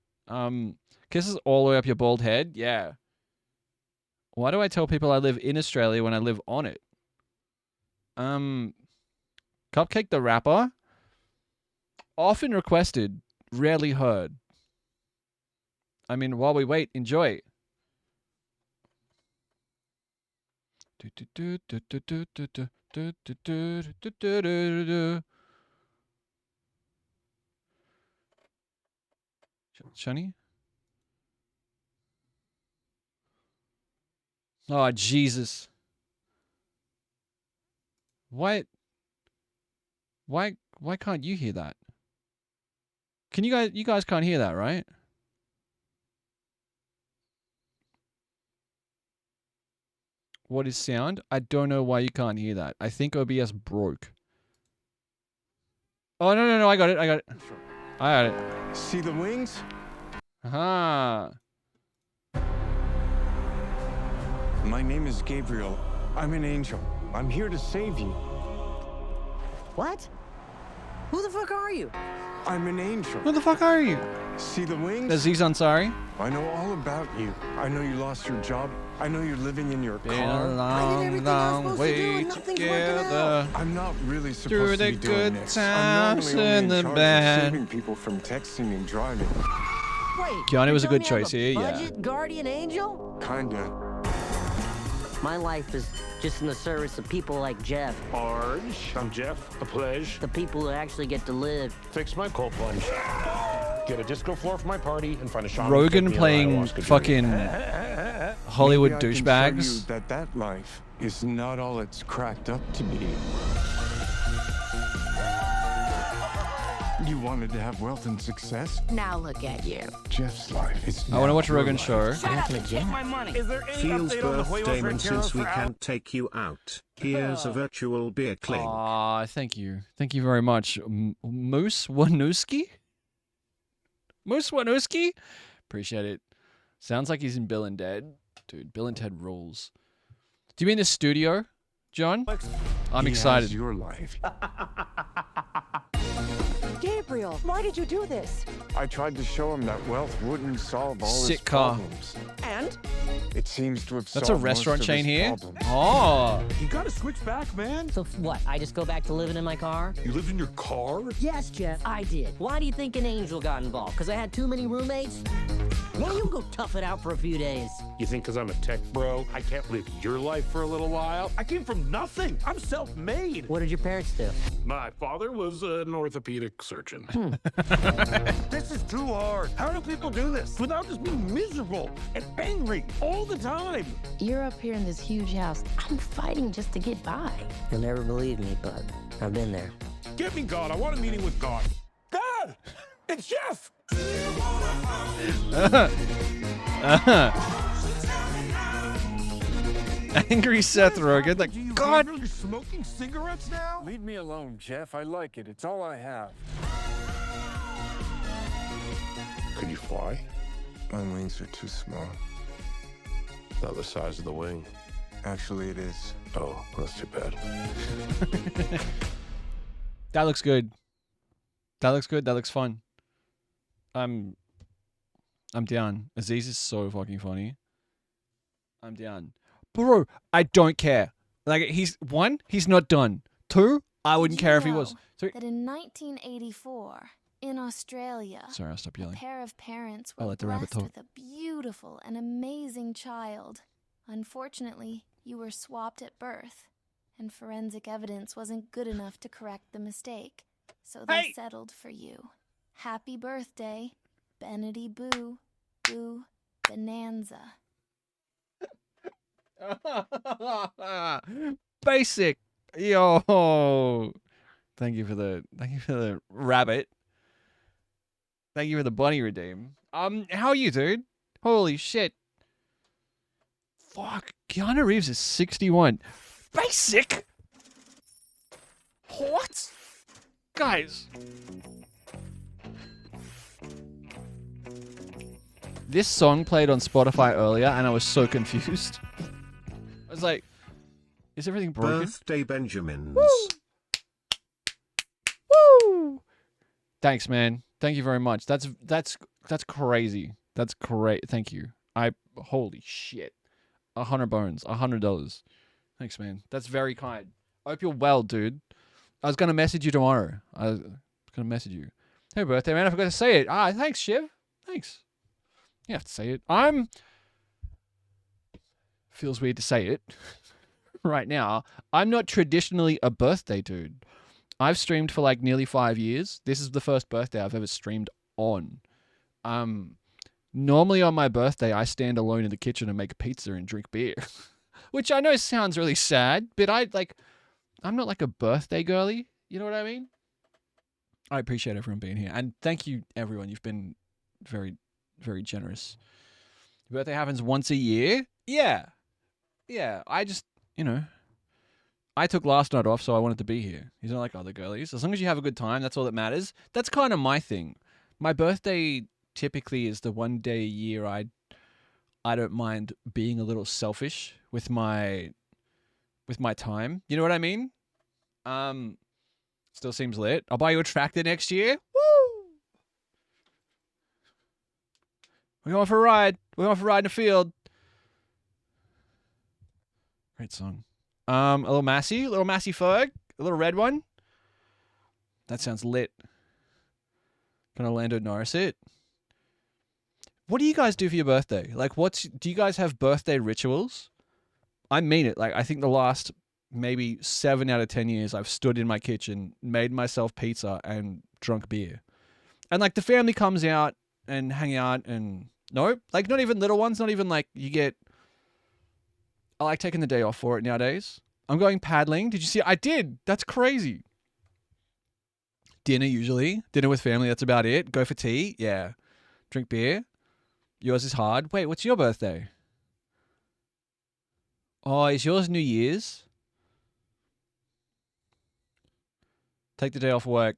Kisses all the way up your bald head? Yeah. Why do I tell people I live in Australia when I live on it? Cupcake the Rapper? Often requested, rarely heard. I mean, while we wait, enjoy. Shani? Oh, Jesus. What? Why can't you hear that? Can you guys can't hear that, right? What is sound? I don't know why you can't hear that. I think OBS broke. Oh, no, I got it. I got it. See the wings? Aha. My name is Gabriel. I'm an angel. I'm here to save you. What? Who the fuck are you? I'm an angel. Who the fuck are you? See the wings? Aziz Ansari. I know all about you. I know you lost your job. I know you're living in your Been a car. long way together. I'm not really Through supposed to the be doing good this. times I'm normally only and the in charge bad. of saving people from texting and driving. Wait, Keanu was a you're good telling me choice I'm a here, yeah. Budget guardian angel? Kinda. My life is just in the service of people like Jeff. Arj, I'm Jeff, a pleasure. The people who actually get to live. Fix my cold plunge. Get a disco floor for my party and find a shaman. Rogan to take me on playing an ayahuasca fucking journey. Hollywood Maybe I can show you douchebags. that life is not all it's cracked up to be. You wanted to have wealth and success? Now look at you. Jeff's life is I want to now watch your Rogan's life. show. I have to take my money. Is there any Feels update on the birth, Huevos Damon, since Rancheros we for can't take you out. Here's a virtual beer clink. Aw, thank you. Thank you very much. Moose Wanuski? Moose Wanuski? Appreciate it. Sounds like he's in Bill and Ted. Dude, Bill and Ted rules. Do you mean the studio, John? I'm He excited. has your life. Gabriel, why did you do this? I tried to show him that wealth wouldn't solve all his Sick car. problems. And? It seems to have That's a solved most restaurant of chain his here? problems. Oh. You gotta switch back, man. So what, I just go back to living in my car? You lived in your car? Yes, Jeff, I did. Why do you think an angel got involved? Because I had too many roommates? Why don't you go tough it out for a few days? You think because I'm a tech bro, I can't live your life for a little while? I came from nothing. I'm self-made. What did your parents do? My father was an orthopedic surgeon. This is too hard. How do people do this without just being miserable and angry all the time? You're up here in this huge house. I'm fighting just to get by. You'll never believe me, but I've been there. Get me God. I want a meeting with God. God! It's Jeff! Angry Seth Rogen. Like, God. You're smoking cigarettes now? Leave me alone, Jeff. I like it. It's all I have. Could you fly? My wings are too small. Not the size of the wing. Actually, it is. Oh, that's too bad. That looks good. That looks good. That looks fun. I'm down. Aziz is so fucking funny. I'm down. Bro, I don't care. Like, he's not done. 2, I wouldn't care if he was. 3. That in 1984, in Australia, Sorry, I'll stop a yelling. pair of parents I'll were let the rabbit blessed talk. with a beautiful and amazing child. Unfortunately, you were swapped at birth, and forensic evidence wasn't good enough to correct the mistake, so they settled for you. Happy birthday, Benedy Boo, Boo Bonanza. Basic. Yo. Thank you for the rabbit. Thank you for the bunny redeem. How are you, dude? Holy shit. Fuck. Keanu Reeves is 61. Basic? What? Guys. This song played on Spotify earlier and I was so confused. I was like, is everything broken? Birthday Benjamins. Woo! Thanks, man. Thank you very much. That's crazy. That's great. Thank you. Holy shit. 100 bones. $100. Thanks, man. That's very kind. I hope you're well, dude. I was gonna message you tomorrow. I was gonna message you. Happy birthday, man. I forgot to say it. Thanks, Shiv. Thanks. You have to say it. Feels weird to say it. right now, I'm not traditionally a birthday dude. I've streamed for like nearly 5 years. This is the first birthday I've ever streamed on. Normally on my birthday, I stand alone in the kitchen and make pizza and drink beer, which I know sounds really sad, but I'm not like a birthday girly. You know what I mean? I appreciate everyone being here. And thank you, everyone. You've been very, very generous. Your birthday happens once a year? Yeah. Yeah. I just, I took last night off, so I wanted to be here. He's not like other girlies. As long as you have a good time, that's all that matters. That's kind of my thing. My birthday typically is the one day a year I don't mind being a little selfish with my time. You know what I mean? Still seems lit. I'll buy you a tractor next year. Woo! We're going for a ride. We're going for a ride in the field. Great song. A little Massey Ferg, a little red one. That sounds lit. Can Orlando Norris it? What do you guys do for your birthday? Like, do you guys have birthday rituals? I mean it. Like, I think the last maybe 7 out of 10 years, I've stood in my kitchen, made myself pizza, and drunk beer. And like the family comes out and hang out, and nope, like not even little ones, not even like you get. I like taking the day off for it nowadays. I'm going paddling. Did you see? I did. That's crazy. Dinner usually. Dinner with family. That's about it. Go for tea. Yeah. Drink beer. Yours is hard. Wait, what's your birthday? Oh, is yours New Year's? Take the day off work.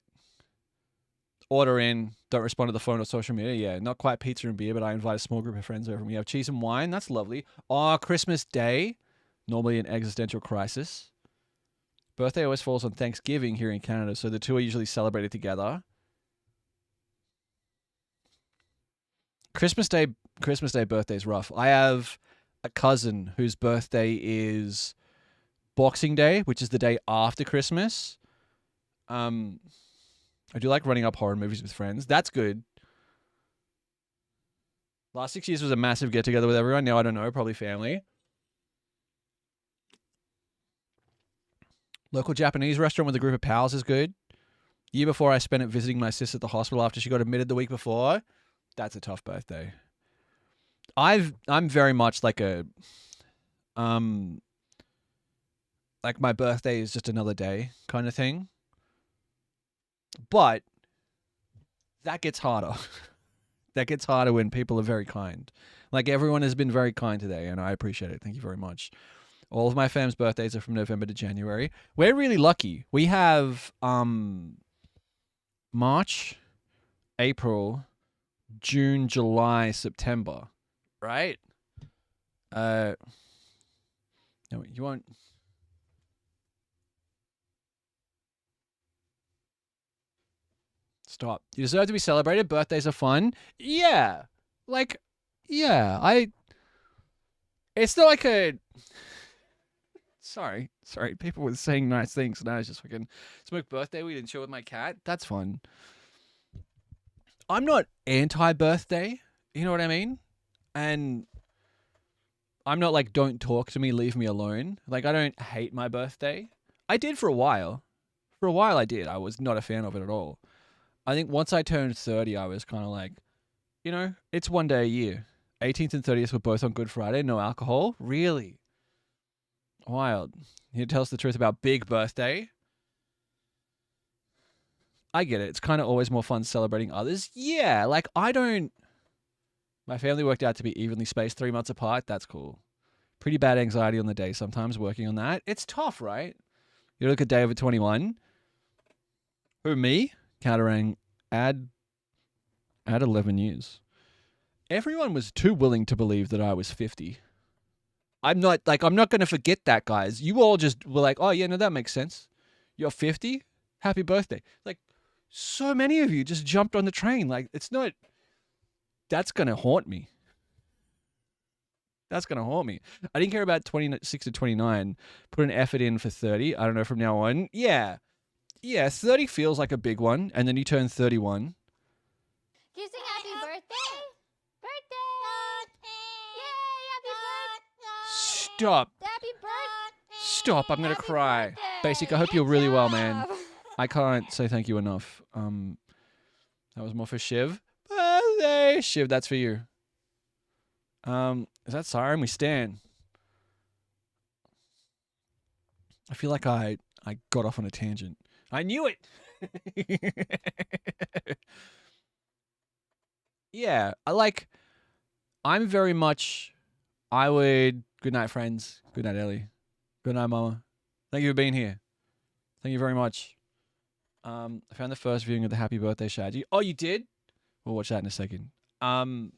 Order in. Don't respond to the phone or social media. Yeah, not quite pizza and beer, but I invite a small group of friends over. We have cheese and wine. That's lovely. Oh, Christmas Day. Normally an existential crisis. Birthday always falls on Thanksgiving here in Canada, so the two are usually celebrated together. Christmas Day birthday is rough. I have a cousin whose birthday is Boxing Day, which is the day after Christmas. I do like running up horror movies with friends. That's good. Last 6 years was a massive get together with everyone. Now I don't know, probably family. Local Japanese restaurant with a group of pals is good. Year before, I spent it visiting my sister at the hospital after she got admitted the week before. That's a tough birthday. I'm very much like a like my birthday is just another day kind of thing. But that gets harder. That gets harder when people are very kind. Like everyone has been very kind today, and I appreciate it. Thank you very much. All of my fam's birthdays are from November to January. We're really lucky. We have March, April, June, July, September, right? No, you won't. Stop. You deserve to be celebrated. Birthdays are fun. Yeah. Like, yeah, it's not like a... Sorry. People were saying nice things, and I was just fucking smoke birthday weed and chill with my cat. That's fun. I'm not anti-birthday. You know what I mean? And I'm not like, don't talk to me, leave me alone. Like, I don't hate my birthday. I did for a while. For a while I did. I was not a fan of it at all. I think once I turned 30, I was kind of like, it's one day a year. 18th and 30th were both on Good Friday. No alcohol. Really? Wild. You tell us the truth about big birthday. I get it. It's kind of always more fun celebrating others. Yeah, like my family worked out to be evenly spaced 3 months apart. That's cool. Pretty bad anxiety on the day sometimes, working on that. It's tough, right? You look at David 21. Who, me? Countering, add 11 years. Everyone was too willing to believe that I was 50. I'm not going to forget that, guys. You all just were like, oh, yeah, no, that makes sense. You're 50? Happy birthday. Like, so many of you just jumped on the train. Like, it's not... That's going to haunt me. That's going to haunt me. I didn't care about 26 to 29. Put an effort in for 30. I don't know, from now on. Yeah. Yeah, 30 feels like a big one. And then you turn 31. Can you sing happy birthday? Birthday! Yay, happy birthday! Stop. Happy birthday! Stop, I'm gonna cry. Basic, I hope you're really well, man. I can't say thank you enough. That was more for Shiv. Birthday, Shiv, that's for you. Is that Siren? We stand. I feel like I got off on a tangent. I knew it! Yeah, I'm very much, good night, friends. Good night, Ellie. Good night, Mama. Thank you for being here. Thank you very much. I found the first viewing of the Happy Birthday Shaggy. Oh, you did? We'll watch that in a second. To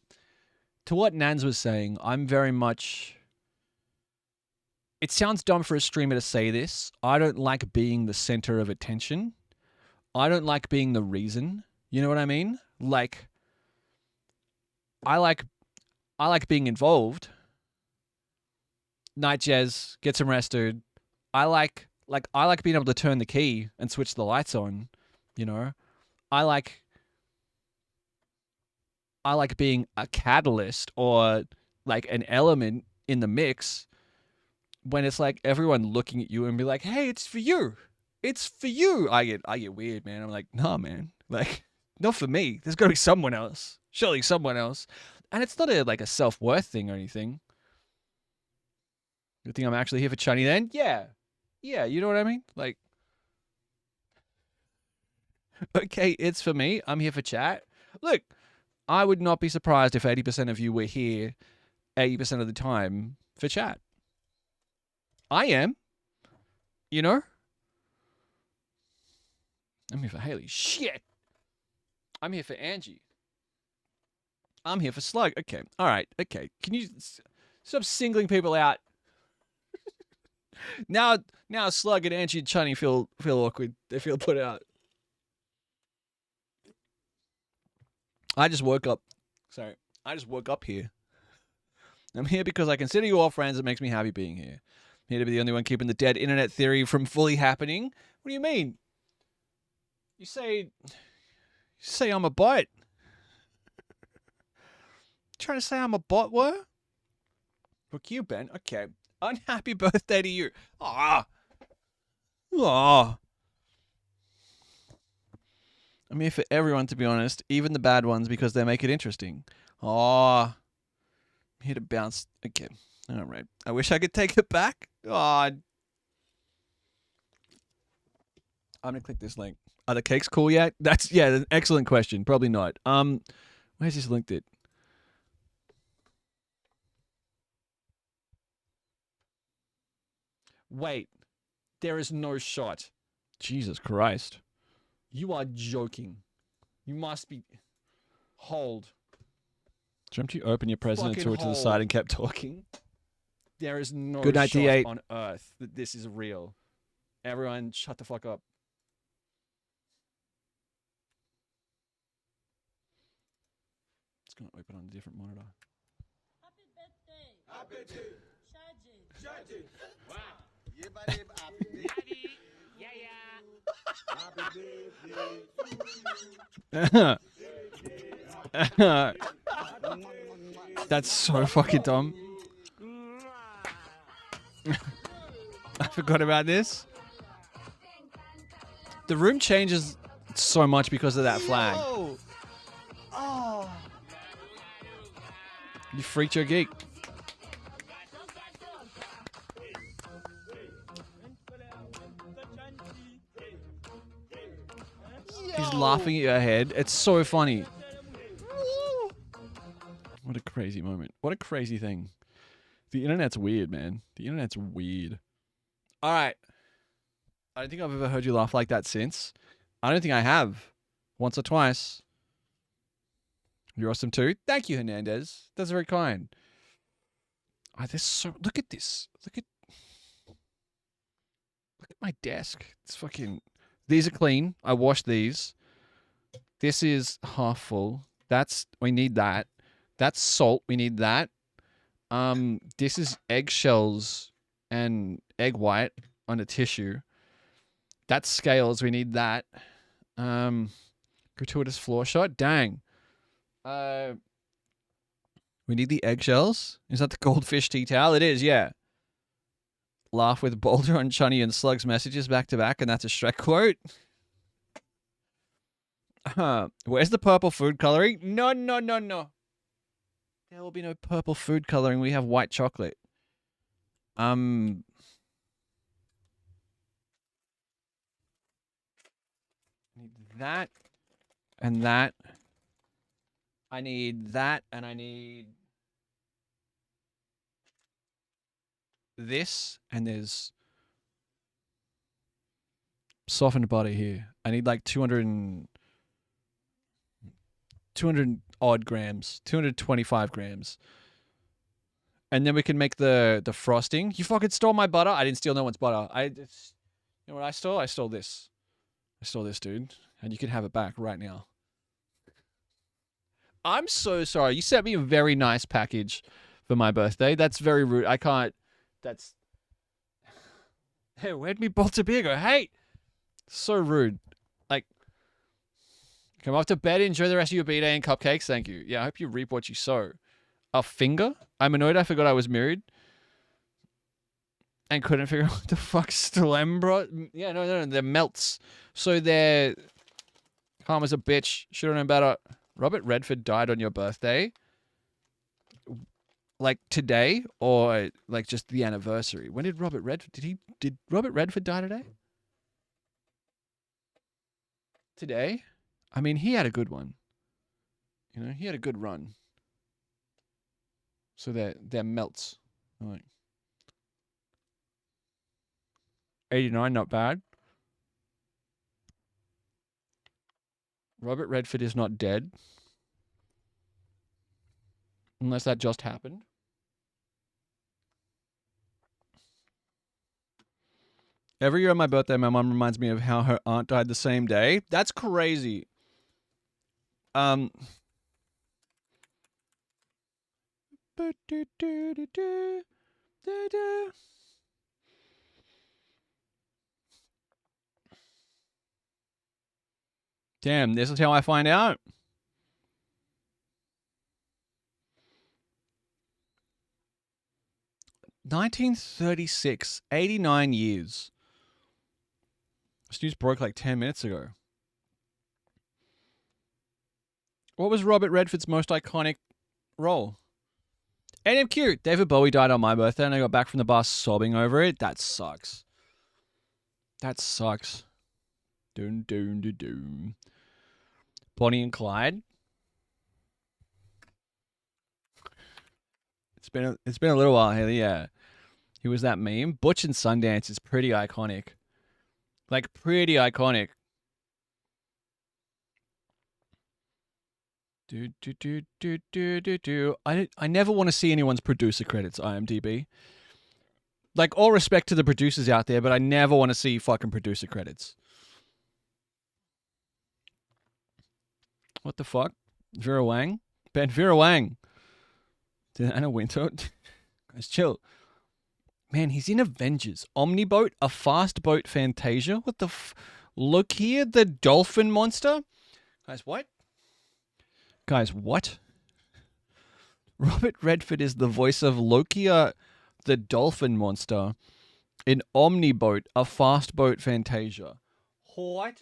what Nans was saying, I'm very much... It sounds dumb for a streamer to say this. I don't like being the center of attention. I don't like being the reason. You know what I mean? Like, I like being involved. Night Jazz, get some rest, dude. I like being able to turn the key and switch the lights on, you know? I like being a catalyst or like an element in the mix when it's like everyone looking at you and be like, "Hey, it's for you. It's for you." I get weird, man. I'm like, "Nah, man. Like, not for me. There's got to be someone else. Surely someone else." And it's not a self-worth thing or anything. You think I'm actually here for Chunny then? Yeah. Yeah, you know what I mean? Like, okay, it's for me. I'm here for chat. Look, I would not be surprised if 80% of you were here 80% of the time for chat. I am. You know? I'm here for Haley. Shit! I'm here for Angie. I'm here for Slug. Okay. All right. Okay. Can you stop singling people out? Now Slug and Angie and Chunny feel awkward. They feel put out. I just woke up. Sorry. I just woke up here. I'm here because I consider you all friends. It makes me happy being here. I'm here to be the only one keeping the dead internet theory from fully happening. What do you mean? You say I'm a bot. Trying to say I'm a bot, were? Fuck you, Ben. Okay. Unhappy birthday to you. Ah. I'm here for everyone, to be honest, even the bad ones, because they make it interesting. I'm here to bounce. Okay. All right. I wish I could take it back. I'm gonna click this link. Are the cakes cool yet? That's an excellent question. Probably not. Where's this linked it? Wait, there is no shot. Jesus Christ. You are joking. You must be... Hold. Dreamt you opened your president tour to the side and kept talking? There is no Good night, shot D8. on earth that this is real. Everyone, shut the fuck up. It's going to open on a different monitor. Happy birthday. Happy birthday. Shaggy. Shaggy. Wow. That's so fucking dumb. I forgot about this. The room changes so much because of that flag. Oh. You freaked your geek. He's laughing at your head. It's so funny. What a crazy moment. What a crazy thing. The internet's weird, man. The internet's weird. All right. I don't think I've ever heard you laugh like that since. I don't think I have. Once or twice. You're awesome too. Thank you, Hernandez. That's very kind. Look at this. Look at my desk. It's fucking... These are clean. I washed these. This is half full. We need that. That's salt. We need that. This is eggshells and egg white on a tissue. That's scales. We need that. Gratuitous floor shot. Dang. We need the eggshells. Is that the goldfish tea towel? It is, yeah. Laugh with Boulder on Chunny and Slug's messages back to back, and that's a Shrek quote. Where's the purple food coloring? No. There will be no purple food coloring. We have white chocolate. Need that and that. I need that and I need this, and there's softened butter here. I need like 200 odd grams, 225 grams. And then we can make the frosting. You fucking stole my butter. I didn't steal no one's butter. You know what I stole? I stole this. I stole this, dude. And you can have it back right now. I'm so sorry. You sent me a very nice package for my birthday. That's very rude. I can't. That's. Hey, where'd me Bolter beer go? Hey! So rude. Like, come off to bed, enjoy the rest of your B-Day and cupcakes. Thank you. Yeah, I hope you reap what you sow. A finger? I'm annoyed I forgot I was married. And couldn't figure out what the fuck Stelembra. Yeah, no, they're melts. So they're calm as a bitch. Should have known better. Robert Redford died on your birthday? Like today? Or like just the anniversary? When did Robert Redford... Did Robert Redford die today? Today? I mean, he had a good one. You know, he had a good run. So they're melts. Like 89, not bad. Robert Redford is not dead. Unless that just happened. Every year on my birthday, my mom reminds me of how her aunt died the same day. That's crazy. Damn, this is how I find out. $1936, 89 years. This news broke like 10 minutes ago. What was Robert Redford's most iconic role? NMQ. David Bowie died on my birthday and I got back from the bus sobbing over it. That sucks. That sucks. Doom, doom, doom, doom. Bonnie and Clyde. It's been a little while, Haley. Yeah, he was that meme. Butch and Sundance is pretty iconic. Like pretty iconic. I never want to see anyone's producer credits. IMDb. Like all respect to the producers out there, but I never want to see fucking producer credits. What the fuck? Vera Wang? Ben Vera Wang. Anna Wintour? Guys, chill. Man, he's in Avengers. Omniboat, a fast boat Fantasia? What the Look here, the dolphin monster? Guys, what? Guys, what? Robert Redford is the voice of Lokia, the dolphin monster, in Omniboat, a fast boat Fantasia. What?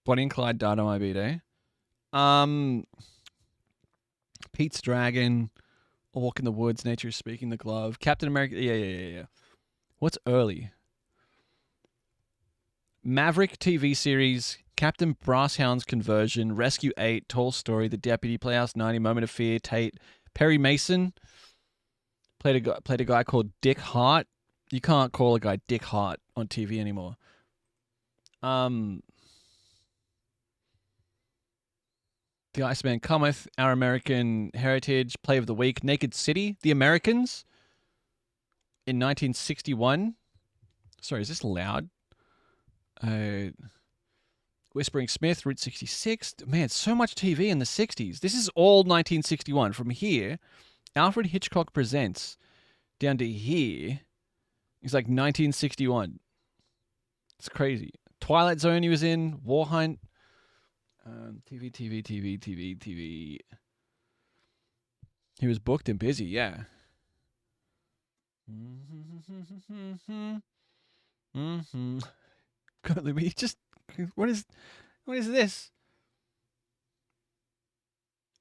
Bonnie and Clyde died on my B-Day. Pete's Dragon, A Walk in the Woods, Nature is Speaking, The Glove, Captain America. Yeah. What's early? Maverick TV series, Captain Brasshound's Conversion, Rescue 8, Tall Story, The Deputy, Playhouse 90, Moment of Fear, Tate, Perry Mason. Played a guy called Dick Hart. You can't call a guy Dick Hart on TV anymore. The Iceman Cometh, Our American Heritage, Play of the Week, Naked City, The Americans in 1961. Sorry, is this loud? Whispering Smith, Route 66. Man, so much TV in the 60s. This is all 1961. From here, Alfred Hitchcock Presents, down to here, is like 1961. It's crazy. Twilight Zone he was in, War Hunt. TV. He was booked and busy, yeah. God, let me just. What is this?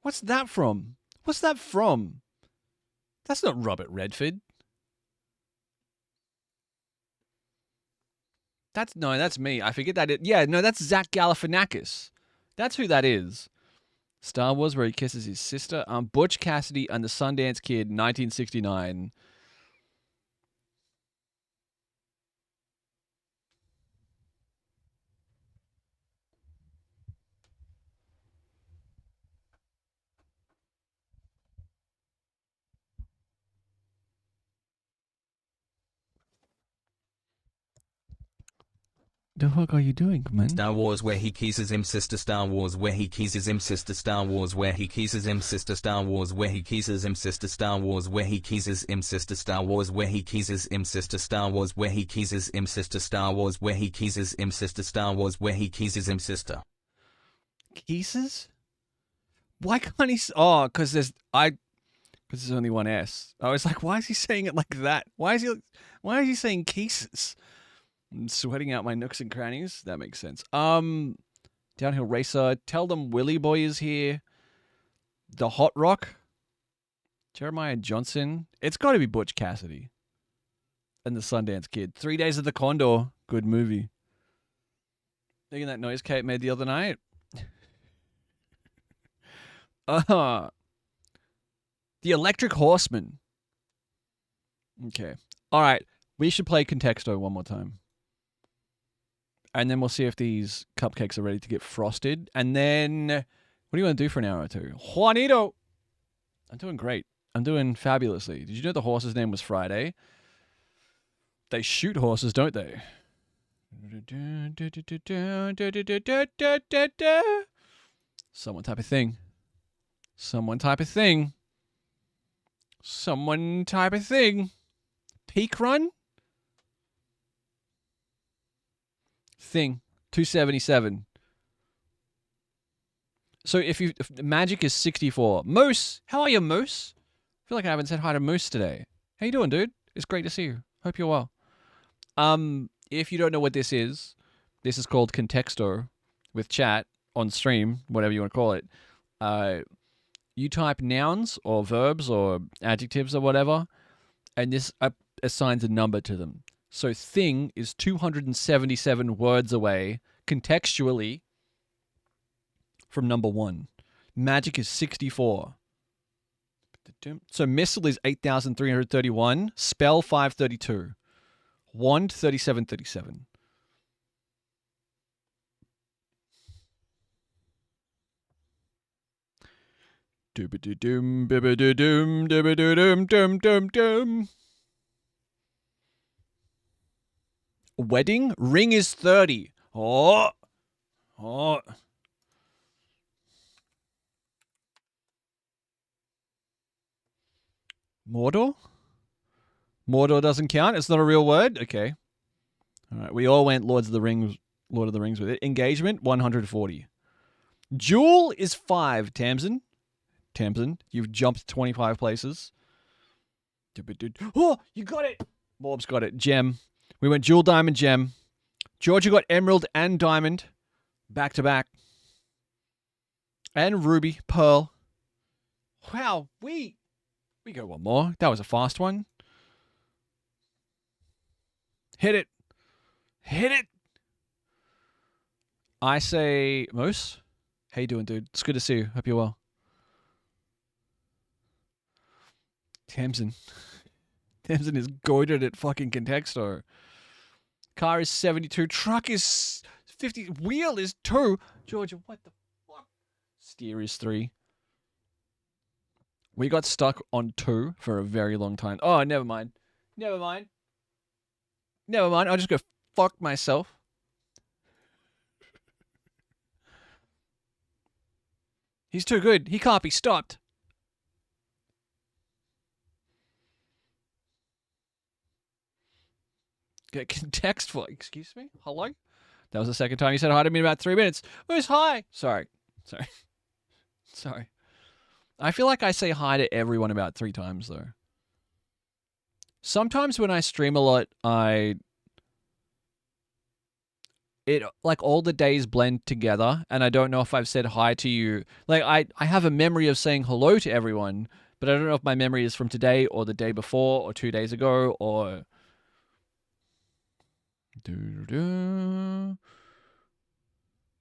What's that from? What's that from? That's not Robert Redford. That's me. I forget that. That's Zach Galifianakis. That's who that is. Star Wars, where he kisses his sister. Butch Cassidy and the Sundance Kid, 1969. The fuck are you doing, man? Star Wars where he kisses him sister. Star Wars where he kisses him sister. Star Wars where he kisses him sister. Star Wars where he kisses him sister. Star Wars where he kisses him sister. Star Wars where he kisses him sister. Star Wars where he kisses him sister. Star Wars where he kisses him sister. Star Wars where he kisses him sister. Kisses? Why can't he? Oh, because there's only one S. I was like, why is he saying it like that? Why is he saying kisses? I'm sweating out my nooks and crannies. That makes sense. Downhill Racer. Tell them Willy Boy is here. The Hot Rock. Jeremiah Johnson. It's got to be Butch Cassidy. And the Sundance Kid. 3 Days of the Condor. Good movie. Thinking that noise Kate made the other night. The Electric Horseman. Okay. All right. We should play Contexto one more time. And then we'll see if these cupcakes are ready to get frosted. And then, what do you want to do for an hour or two? Juanito! I'm doing great. I'm doing fabulously. Did you know the horse's name was Friday? They shoot horses, don't they? Someone type of thing. Someone type of thing. Someone type of thing. Peak run? Thing. 277. So if magic is 64. Moose! How are you, Moose? I feel like I haven't said hi to Moose today. How you doing, dude? It's great to see you. Hope you're well. If you don't know what this is called Contexto with chat on stream, whatever you want to call it. You type nouns or verbs or adjectives or whatever, and this assigns a number to them. So thing is 277 words away contextually from number 1. Magic is 64. So missile is 8,331. Spell 532. Wand 3737. Doom doom doom doom doom. Wedding? Ring is 30. Oh. Mordor? Mordor doesn't count? It's not a real word? Okay. All right. We all went Lord of the Rings with it. Engagement, 140. Jewel is 5. Tamsin, you've jumped 25 places. Oh, you got it. Morb's got it. Gem. We went jewel, diamond, gem. Georgia got emerald and diamond. Back to back. And ruby, pearl. Wow, we got one more. That was a fast one. Hit it. Hit it. I say, Moose. How you doing, dude? It's good to see you. Hope you're well. Tamsin. Tamsin is goited at fucking Contexto. Car is 72. Truck is 50. Wheel is 2. Georgia, what the fuck? Steer is 3. We got stuck on 2 for a very long time. Oh, never mind. I'll just go fuck myself. He's too good. He can't be stopped. Get contextful. Excuse me? Hello? That was the second time you said hi to me in about 3 minutes. Who's hi? Sorry. I feel like I say hi to everyone about 3 times, though. Sometimes when I stream a lot, like all the days blend together, and I don't know if I've said hi to you. Like I have a memory of saying hello to everyone, but I don't know if my memory is from today or the day before or 2 days ago or.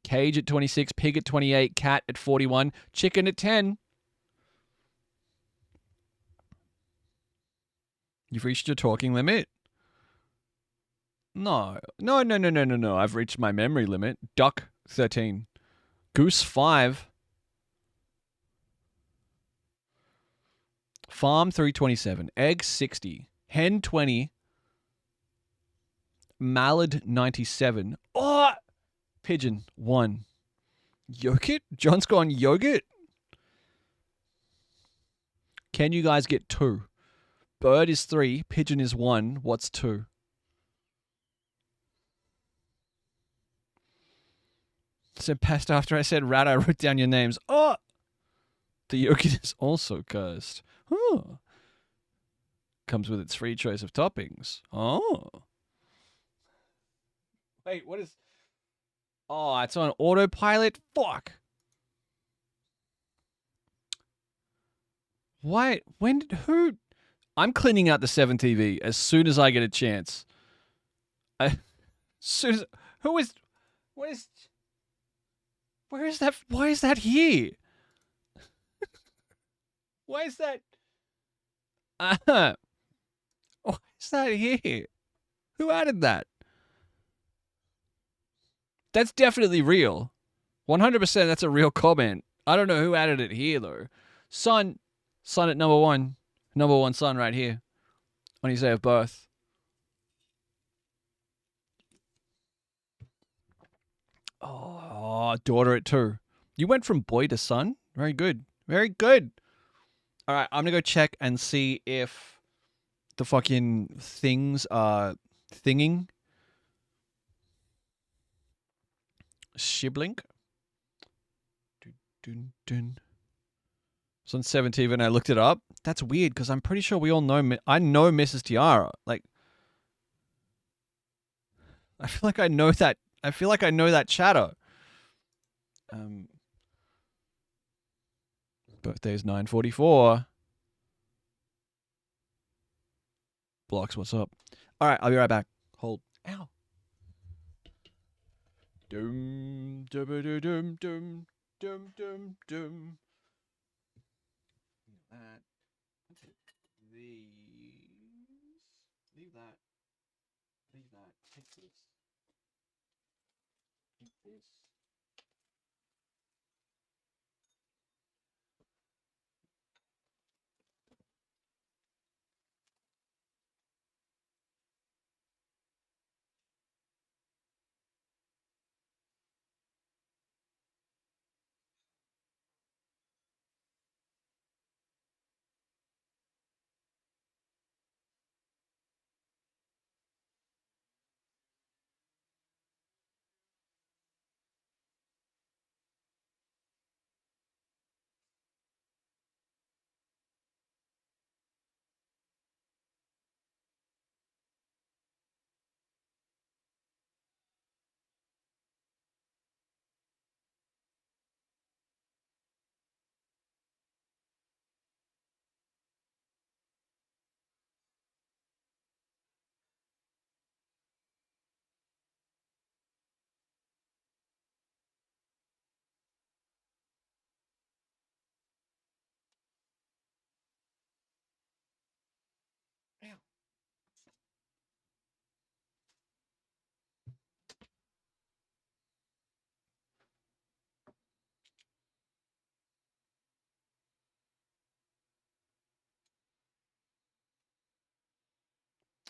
Cage at 26, Pig at 28, Cat at 41, Chicken at 10. You've reached your talking limit. No. I've reached my memory limit. Duck 13. Goose 5. Farm 327. Egg 60. Hen 20. Mallard 97. Oh! Pigeon 1. Yogurt? John's gone yogurt? Can you guys get 2? Bird is 3. Pigeon is 1. What's 2? Said past after I said rat, I wrote down your names. Oh! The yogurt is also cursed. Oh. Comes with its free choice of toppings. Oh. Wait, what is... Oh, it's on autopilot? Fuck. Why? When? Who? I'm cleaning out the 7TV as soon as I get a chance. Who is... What is... Where is that? Why is that here? Why is that? Why is that here? Who added that? That's definitely real. 100% that's a real comment. I don't know who added it here, though. Son at number 1. Number 1 son right here. On his day of birth. Oh, daughter at 2. You went from boy to son? Very good. Very good. All right, I'm going to go check and see if the fucking things are thinging. Shiblink. It's on 17 and I looked it up. That's weird because I'm pretty sure we all know. I know Mrs. Tiara. Like, I feel like I know that. I feel like I know that chatter. Birthday's 9:44. Blocks, what's up? All right, I'll be right back. Hold. Ow. Dum dum dum dum dum dum dum dum. That. These. Leave that. Leave that. Take this. Take this.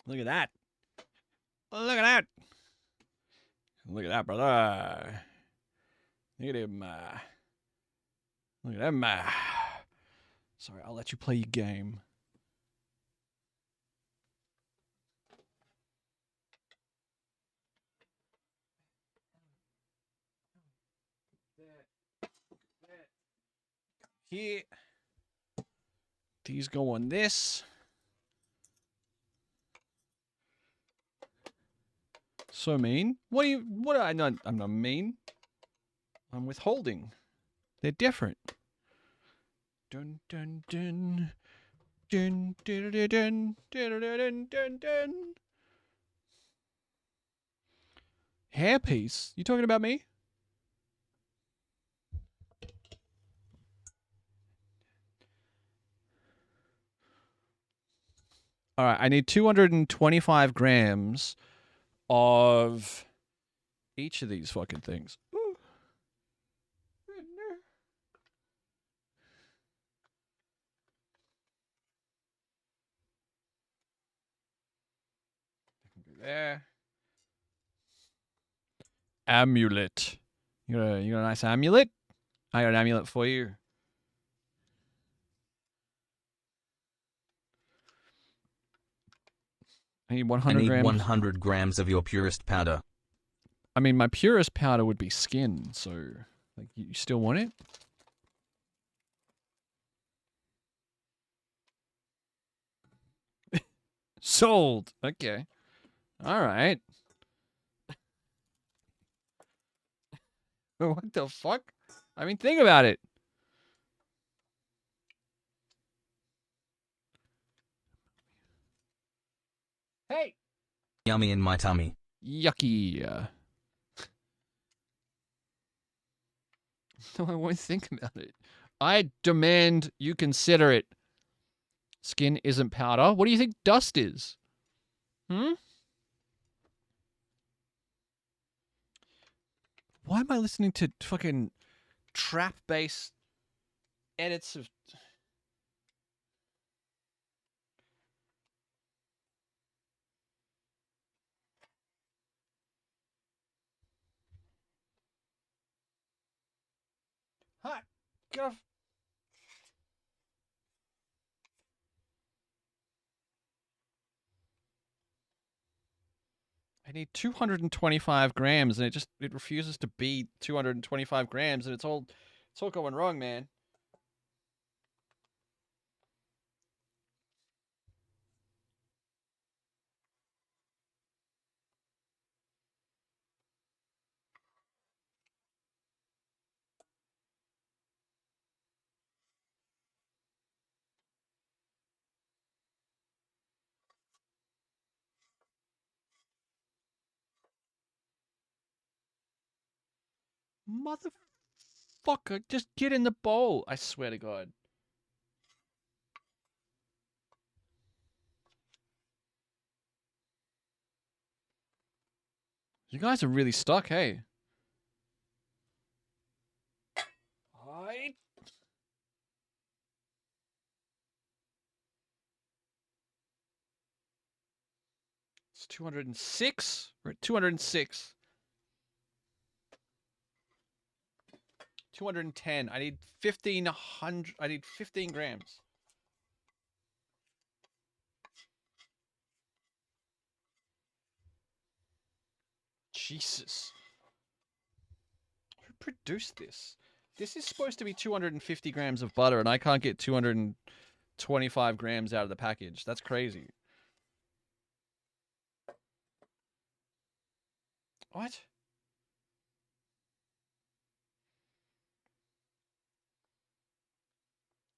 Look at that. Look at that. Look at that, brother. Look at him. Look at him. Sorry, I'll let you play your game. Here. These go on this. So mean? What are I not? I'm not mean. I'm withholding. They're different. Dun dun dun. Dun dun dun dun dun dun dun dun. Hairpiece? You talking about me? All right, I need 225 grams of each of these fucking things. Ooh. There. Amulet. You got a nice amulet? I got an amulet for you. I need 100 grams. 100 grams of your purest powder. I mean, my purest powder would be skin, so like you still want it? Sold. Okay. All right. What the fuck? I mean, think about it. Hey. Yummy in my tummy. Yucky. No, I won't think about it. I demand you consider it. Skin isn't powder. What do you think dust is? Hmm? Why am I listening to fucking trap-based edits of... Hi, get off. I need 225 grams, and it refuses to be 225 grams, and it's all going wrong, man. Motherfucker, just get in the bowl. I swear to God. You guys are really stuck, hey? Hi. It's 206. We're at 206. 210. I need 1,500. I need 15 grams. Jesus. Who produced this? This is supposed to be 250 grams of butter, and I can't get 225 grams out of the package. That's crazy. What?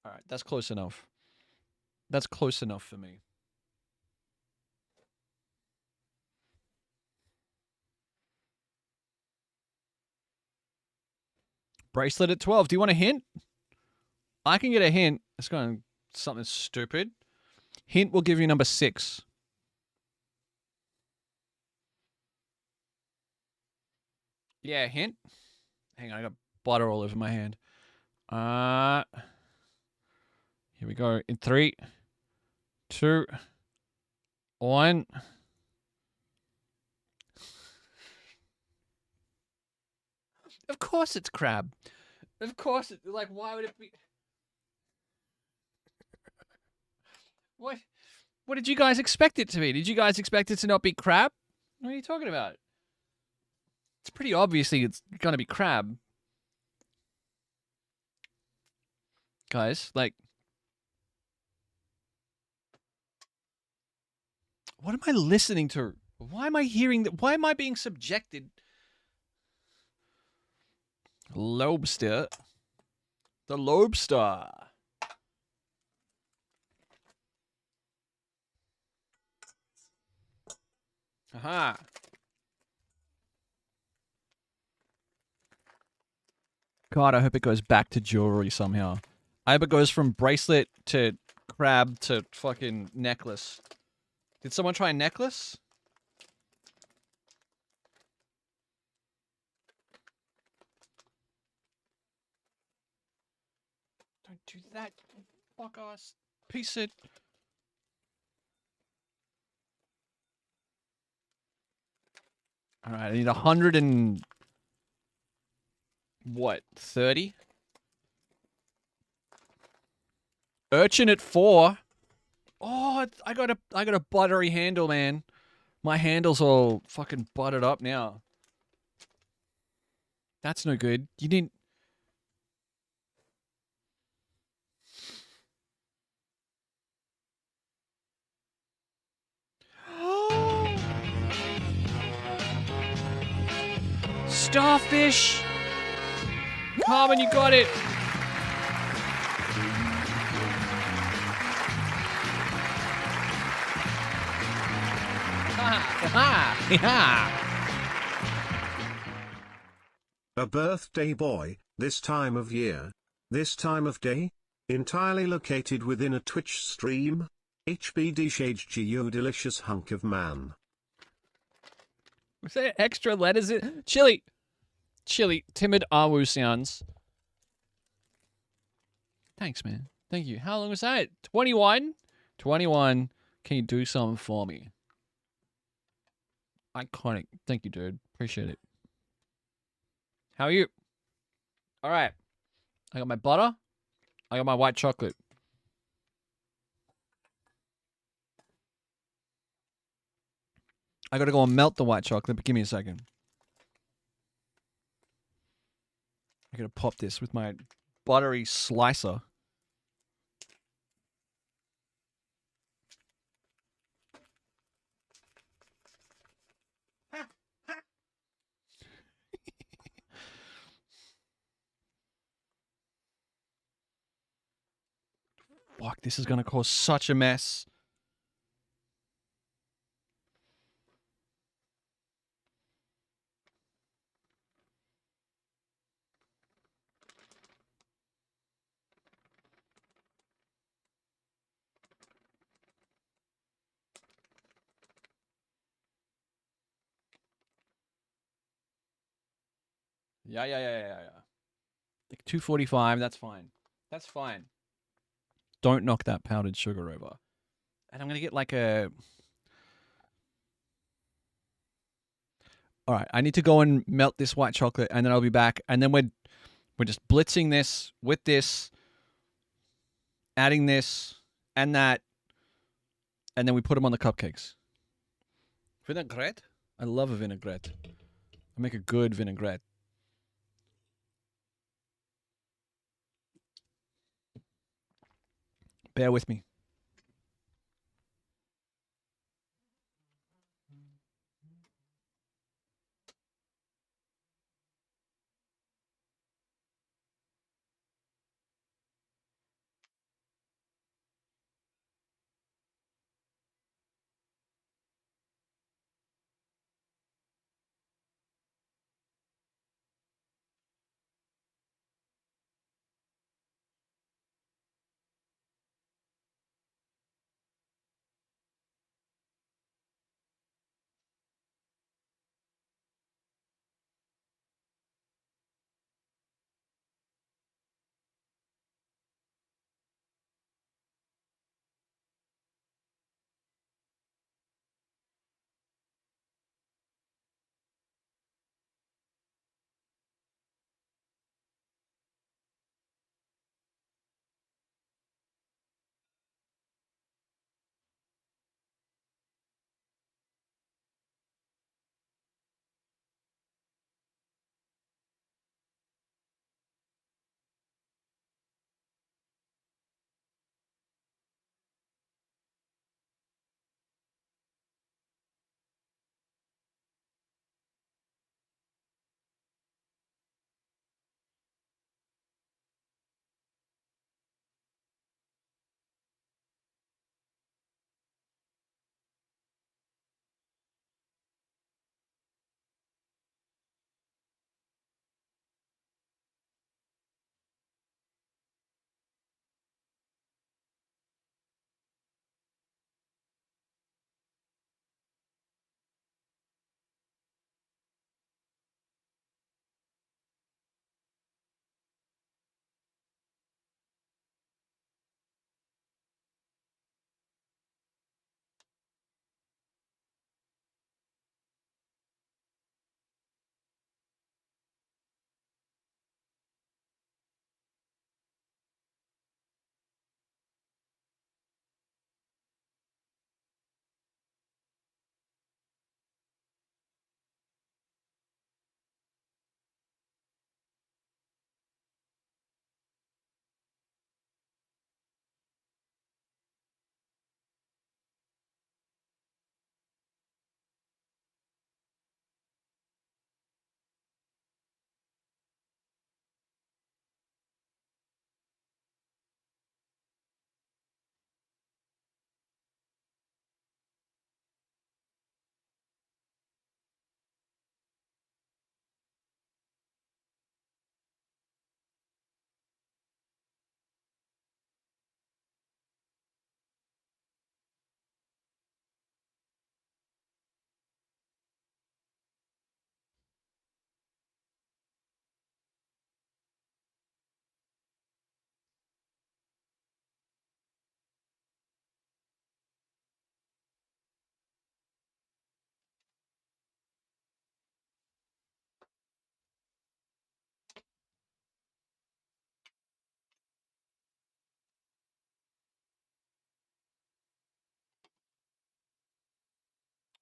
All right, that's close enough. That's close enough for me. Bracelet at 12. Do you want a hint? I can get a hint. It's going something stupid. Hint will give you number 6. Yeah, hint. Hang on, I got butter all over my hand. Here we go. In 3, 2, 1. Of course it's crab. Of course it. Like, why would it be? What? What did you guys expect it to be? Did you guys expect it to not be crab? What are you talking about? It's pretty obviously it's gonna be crab. Guys, like... What am I listening to? Why am I hearing that? Why am I being subjected? Lobster. The lobster. Aha. God, I hope it goes back to jewelry somehow. I hope it goes from bracelet to crab to fucking necklace. Did someone try a necklace? Don't do that, fuck ass piece of... Alright, I need 100 and... What? 30? Urchin at 4. Oh, I got a buttery handle, man. My handle's all fucking buttered up now. That's no good. You didn't... Starfish! Carmen, you got it! A birthday boy, this time of year, this time of day, entirely located within a Twitch stream. HBD Shage you delicious hunk of man. Was there extra letters in? Chili, timid Awu sounds. Thanks, man. Thank you. How long was that? 21? 21. Can you do something for me? Iconic. Thank you, dude. Appreciate it. How are you? All right. I got my butter. I got my white chocolate. I gotta go and melt the white chocolate, but give me a second. I gotta pop this with my buttery slicer. Fuck, this is gonna cause such a mess. Yeah. Like 245, that's fine. That's fine. Don't knock that powdered sugar over. And I'm gonna get like a... Alright, I need to go and melt this white chocolate and then I'll be back. And then we're just blitzing this with this, adding this and that, and then we put them on the cupcakes. Vinaigrette? I love a vinaigrette. I make a good vinaigrette. Bear with me.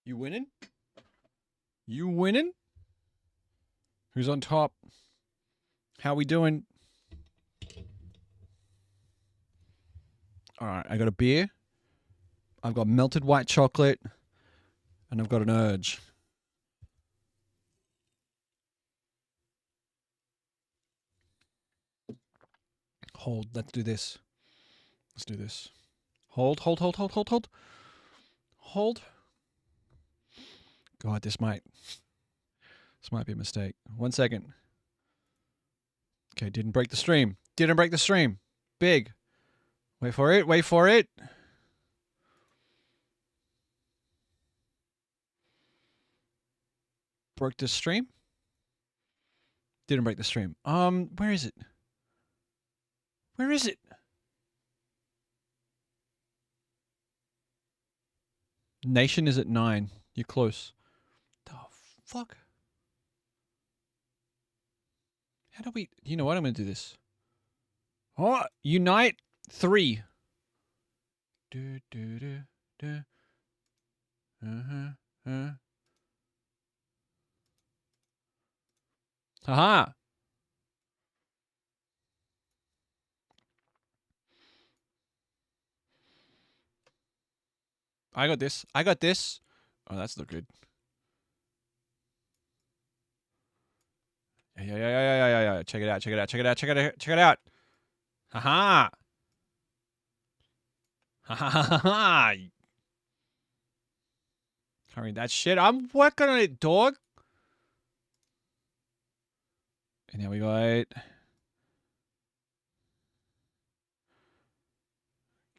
You winning? You winning? Who's on top? How we doing? All right, I got a beer. I've got melted white chocolate. And I've got an urge. Hold. Let's do this. Let's do this. Hold. Hold. God, this might be a mistake. 1 second. Okay, didn't break the stream. Didn't break the stream. Big. Wait for it. Wait for it. Broke the stream. Didn't break the stream. Where is it? Where is it? Nation is at 9. You're close. The fuck? How do we... You know what? I'm going to do this. Oh, Unite 3. Do, do, do, do. Haha. I got this. I got this. Oh, that's not good. Yeah. Check it out. Check it out. Check it out. Check it out. Check it out. Haha. Ha ha ha ha. Can't read that shit. I'm working on it, dog. And now we got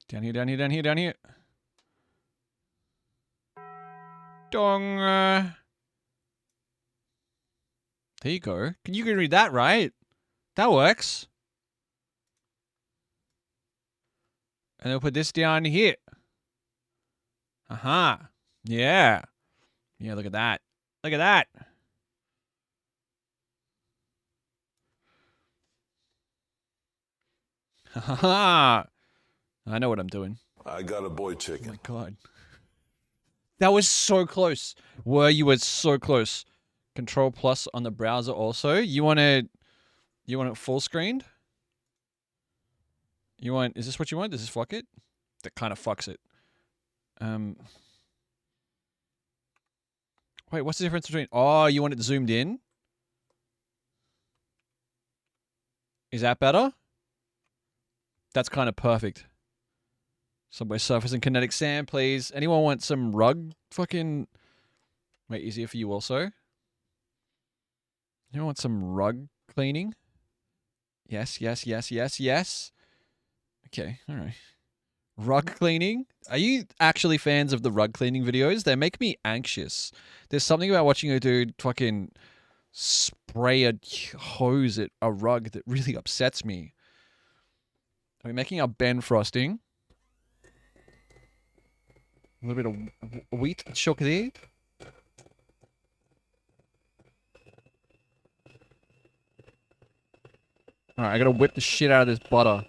down here, down here, down here, down here. Dong. There you go. You can read that, right? That works. And then we'll put this down here. Aha. Yeah. Yeah, look at that. Look at that. Haha. I know what I'm doing. I got a boy chicken. Oh my god. That was so close. You were so close. Control plus on the browser also. You want it full screened? Is this what you want? Does this fuck it? That kind of fucks it. Wait, what's the difference between... Oh, you want it zoomed in? Is that better? That's kind of perfect. Subway Surface and Kinetic Sand, please. Anyone want some rug fucking... Wait, easier for you also? Anyone want some rug cleaning? Yes. Okay, alright. Rug cleaning? Are you actually fans of the rug cleaning videos? They make me anxious. There's something about watching a dude fucking spray a hose at a rug that really upsets me. Are we making our Ben frosting? A little bit of wheat chocolate. Alright, I gotta whip the shit out of this butter.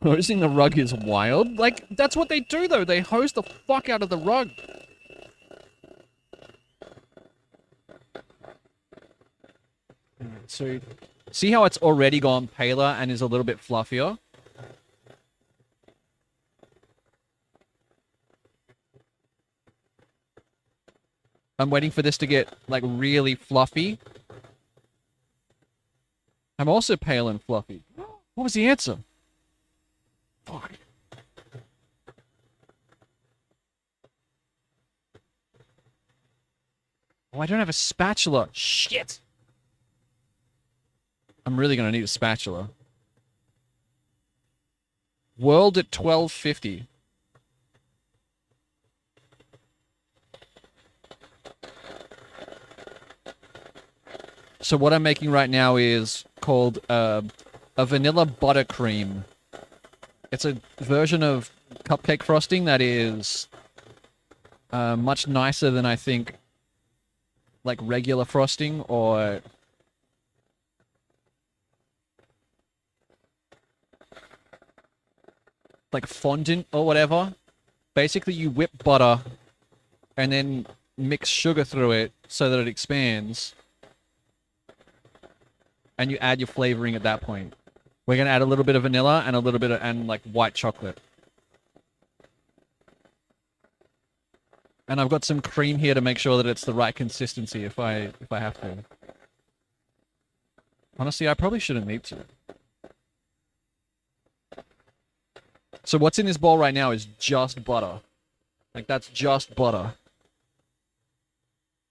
Hosing the rug is wild. Like, that's what they do though. They hose the fuck out of the rug. So, see how it's already gone paler and is a little bit fluffier? I'm waiting for this to get, like, really fluffy. I'm also pale and fluffy. What was the answer? Fuck. Oh, I don't have a spatula. Shit! I'm really gonna need a spatula. World at 1250. So what I'm making right now is called a vanilla buttercream. It's a version of cupcake frosting that is much nicer than I think like regular frosting or like fondant or whatever. Basically you whip butter and then mix sugar through it so that it expands. And you add your flavoring at that point. We're going to add a little bit of vanilla and a little bit of, and like white chocolate. And I've got some cream here to make sure that it's the right consistency if I have to. Honestly, I probably shouldn't need to. So what's in this bowl right now is just butter. Like, that's just butter.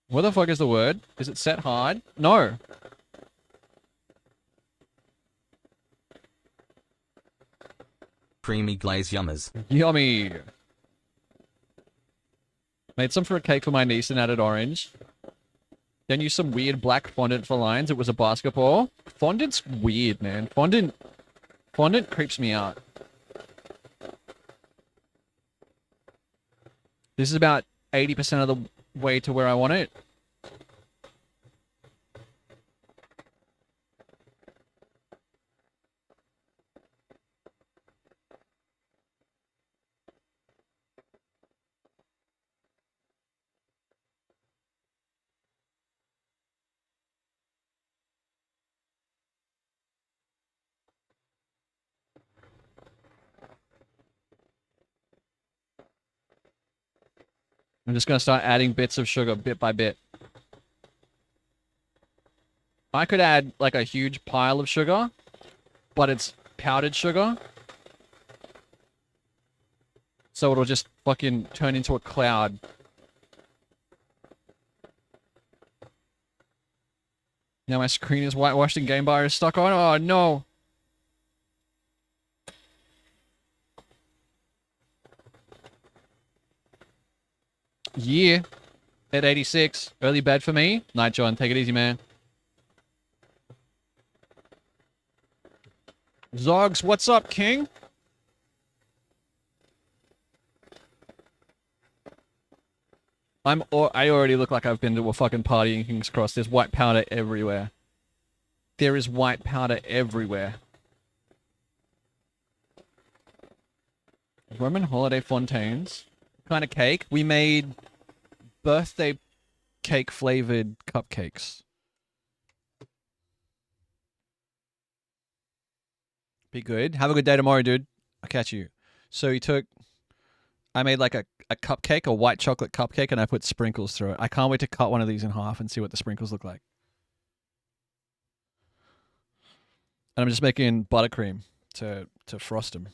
What the fuck is the word? Is it set hard? No. Creamy glaze yummers. Yummy. Made some for a cake for my niece and added orange. Then used some weird black fondant for lines. It was a basketball. Fondant's weird, man. Fondant creeps me out. This is about 80% of the way to where I want it. I'm just going to start adding bits of sugar bit by bit. I could add like a huge pile of sugar, but it's powdered sugar. So it'll just fucking turn into a cloud. Now my screen is whitewashed and Game Bar is stuck on. Oh no. Yeah. At 86. Early bed for me. Night, John. Take it easy, man. Zogs, what's up, King? I already look like I've been to a fucking party in King's Cross. There's white powder everywhere. There is white powder everywhere. Roman holiday fontaines. What kind of cake? We made birthday cake flavored cupcakes. Be good. Have a good day tomorrow, dude. I'll catch you. So I made like a cupcake, a white chocolate cupcake, and I put sprinkles through it. I can't wait to cut one of these in half and see what the sprinkles look like. And I'm just making buttercream to frost them.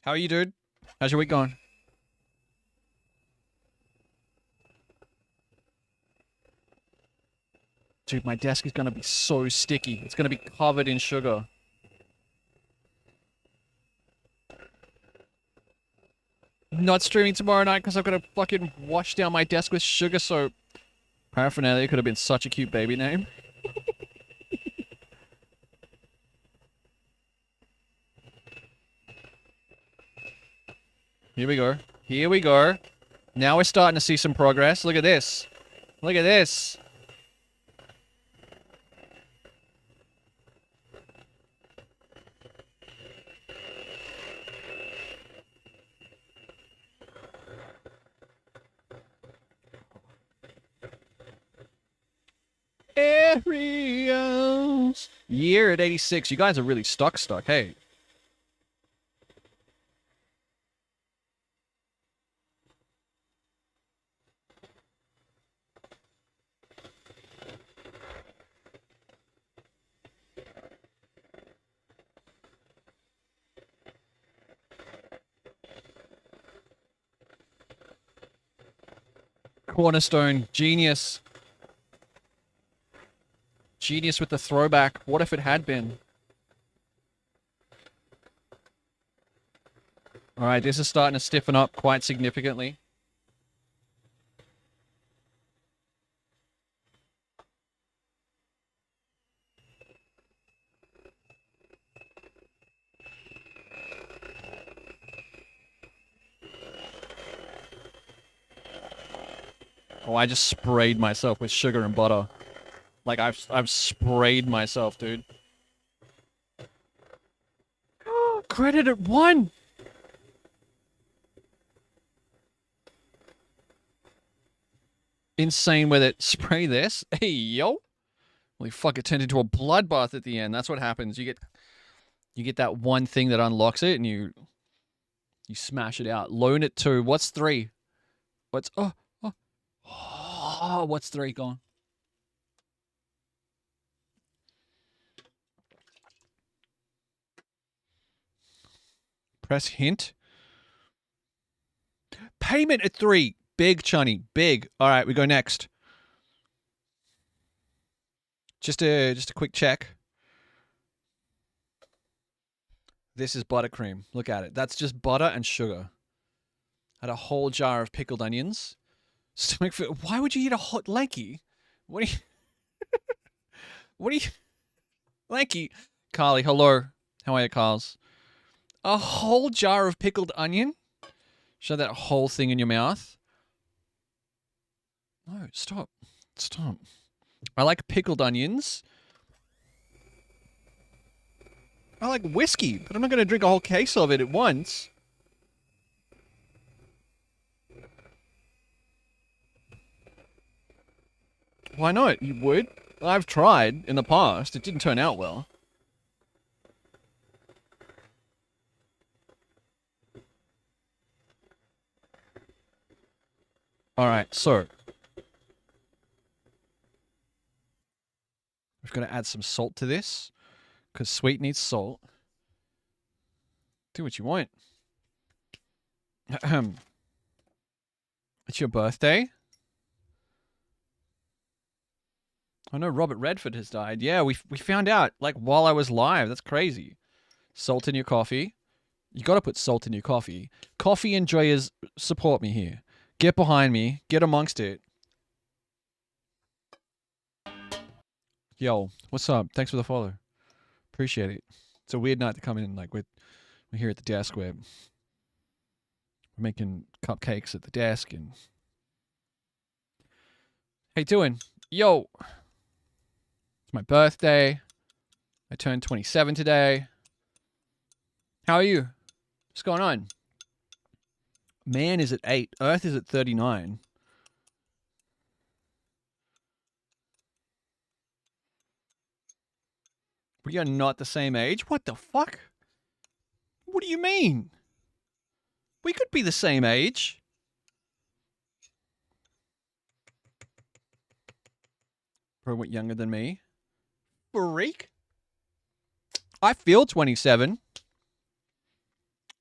How are you, dude? How's your week going? Dude, my desk is going to be so sticky. It's going to be covered in sugar. Not streaming tomorrow night because I've got to fucking wash down my desk with sugar soap. Paraphernalia could have been such a cute baby name. Here we go. Here we go. Now we're starting to see some progress. Look at this. Look at this. Areas. Year at 86. You guys are really stuck, hey. Cornerstone. Genius. Genius with the throwback. What if it had been? Alright, this is starting to stiffen up quite significantly. Oh, I just sprayed myself with sugar and butter. Like, I've sprayed myself, dude. credit at 1. Insane with it. Spray this. Hey, yo. Holy fuck, it turned into a bloodbath at the end. That's what happens. You get that one thing that unlocks it and you smash it out. Loan it 2. What's 3? What's what's 3 gone? Press hint. Payment at 3. Big, Chunny. Big. All right, we go next. Just a quick check. This is buttercream. Look at it. That's just butter and sugar. Had a whole jar of pickled onions. Stomach for. Why would you eat a hot lanky? What are you? What are you? Lanky. Carly, hello. How are you, Carls? A whole jar of pickled onion? Shove that whole thing in your mouth. No, stop. Stop. I like pickled onions. I like whiskey, but I'm not going to drink a whole case of it at once. Why not? You would? I've tried in the past. It didn't turn out well. Alright, so. We've got to add some salt to this. Because sweet needs salt. Do what you want. It's your birthday? I know Robert Redford has died. Yeah, we found out, like, while I was live. That's crazy. Salt in your coffee. You got to put salt in your coffee. Coffee enjoyers, support me here. Get behind me. Get amongst it. Yo, what's up? Thanks for the follow. Appreciate it. It's a weird night to come in. Like, we're here at the desk where we're making cupcakes at the desk. And how you doing? Yo. It's my birthday. I turned 27 today. How are you? What's going on? Man is at 8. Earth is at 39. We are not the same age? What the fuck? What do you mean? We could be the same age. Bro went younger than me. Freak. I feel 27.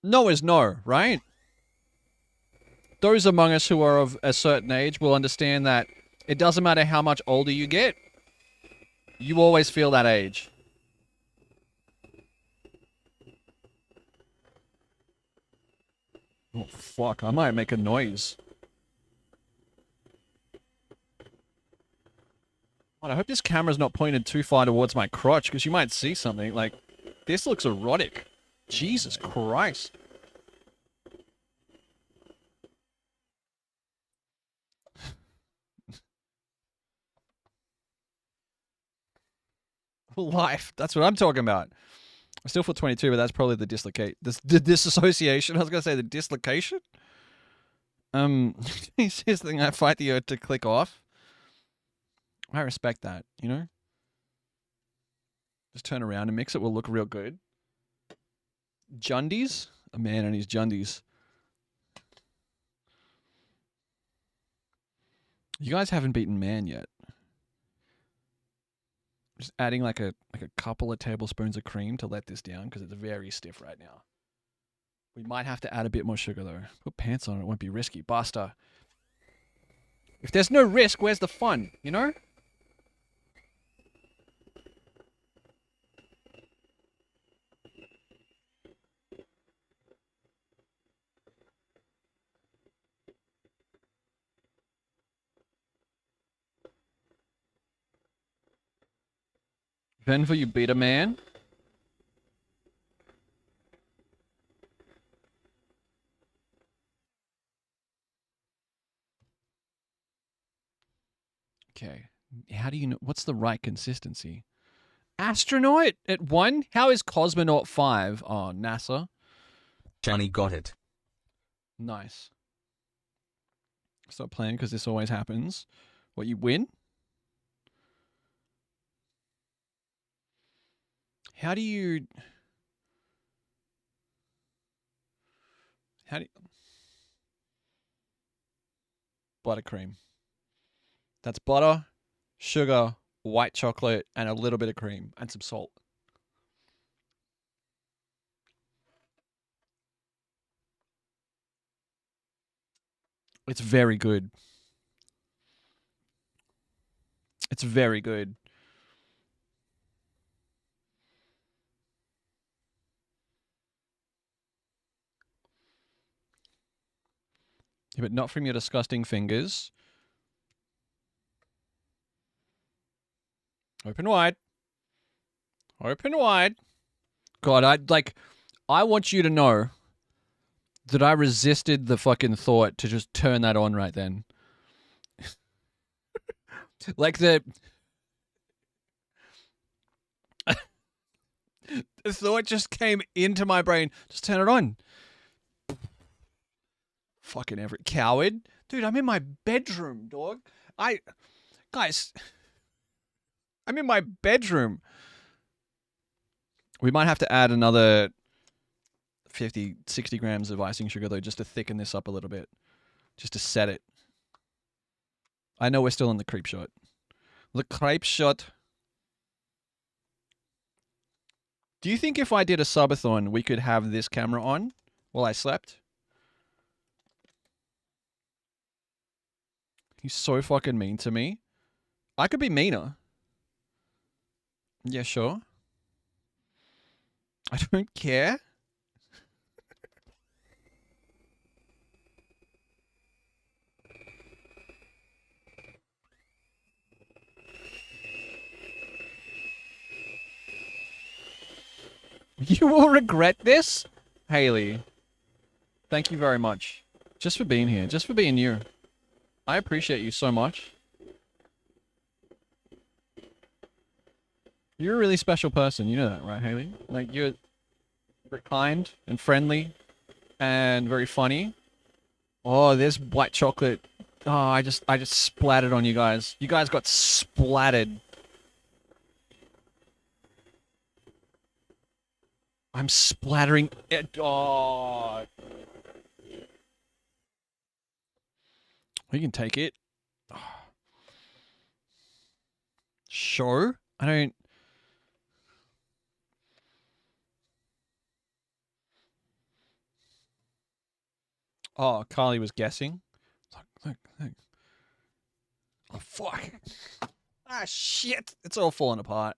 No is no, right? Those among us who are of a certain age will understand that it doesn't matter how much older you get, you always feel that age. Oh, fuck. I might make a noise. God, I hope this camera's not pointed too far towards my crotch, because you might see something. Like, this looks erotic. Jesus Christ. Life. That's what I'm talking about. I still feel 22, but that's probably the disassociation. I was going to say the dislocation. Here's the thing. I fight the urge to click off. I respect that, you know? Just turn around and mix it will look real good. Jundies? A man and his Jundies. You guys haven't beaten man yet. Just adding like a couple of tablespoons of cream to let this down because it's very stiff right now. We might have to add a bit more sugar though. Put pants on it won't be risky. Basta. If there's no risk, where's the fun? You know? Venva, you beat a man? Okay. How do you know? What's the right consistency? Astronaut at 1? How is cosmonaut 5? Oh, NASA. Johnny got it. Nice. Stop playing because this always happens. What, you win? How do you... Buttercream. That's butter, sugar, white chocolate, and a little bit of cream and some salt. It's very good. It's very good. Yeah, but not from your disgusting fingers. Open wide. Open wide. God, I want you to know that I resisted the fucking thought to just turn that on right then. Like the thought just came into my brain. Just turn it on. Fucking every coward. Dude, I'm in my bedroom, dog. Guys, I'm in my bedroom. We might have to add another 50, 60 grams of icing sugar, though, just to thicken this up a little bit. Just to set it. I know we're still in the creep shot. The crepe shot. Do you think if I did a subathon, we could have this camera on while I slept? He's so fucking mean to me. I could be meaner. Yeah, sure. I don't care. You will regret this? Haley. Thank you very much. Just for being here. Just for being you. I appreciate you so much. You're a really special person. You know that, right, Haley? Like, you're very kind and friendly and very funny. Oh, there's white chocolate. Oh, I just splattered on you guys. You guys got splattered. I'm splattering it. Oh. We can take it. Sure. I don't... Oh, Carly was guessing. Look. Oh, fuck. Ah, shit. It's all falling apart.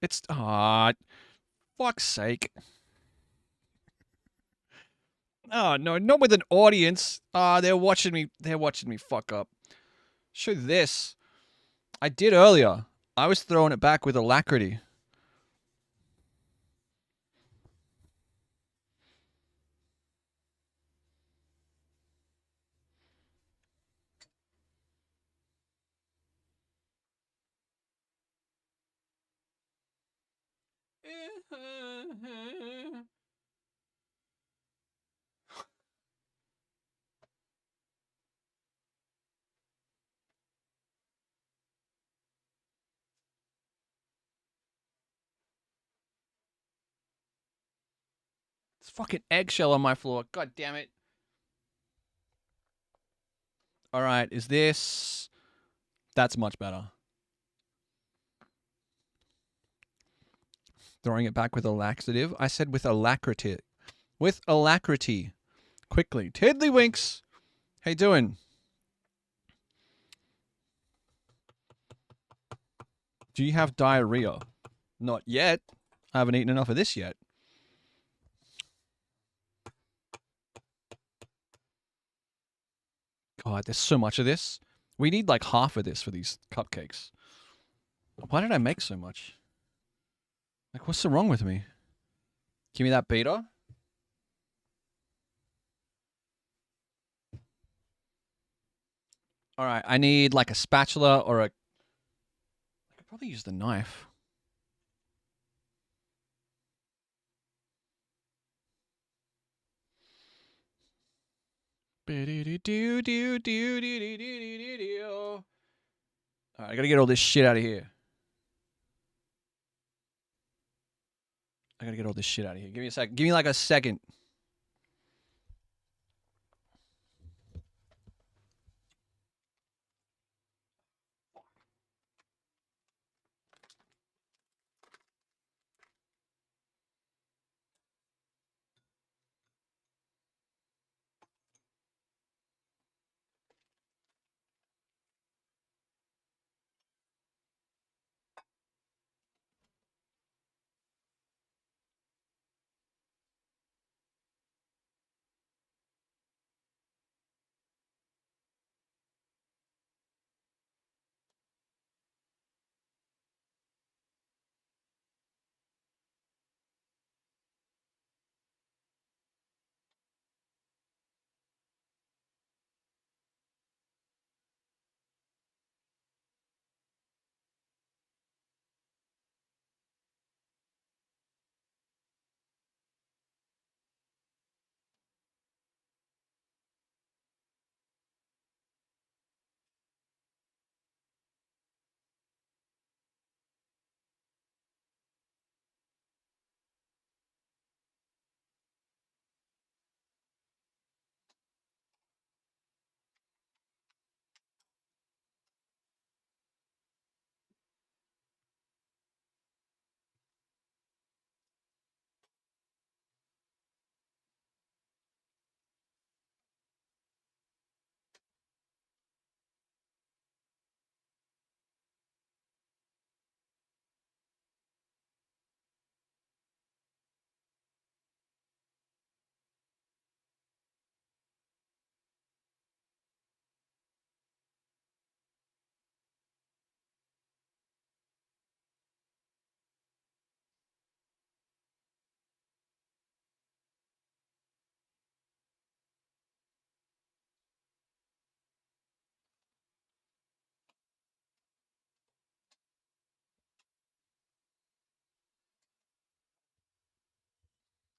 It's... fuck's sake. Oh, no, not with an audience. They're watching me. They're watching me fuck up. Show this. I did earlier. I was throwing it back with alacrity. It's fucking eggshell on my floor. God damn it. Alright, is this... That's much better. Throwing it back with a laxative. I said with alacrity. With alacrity. Quickly. Tiddlywinks. How you doing? Do you have diarrhea? Not yet. I haven't eaten enough of this yet. God, there's so much of this. We need like half of this for these cupcakes. Why did I make so much? Like, what's so wrong with me? Give me that beta. All right, I need like a spatula or a... I could probably use the knife. Alright, I gotta get all this shit out of here. Give me a sec. Give me like a second.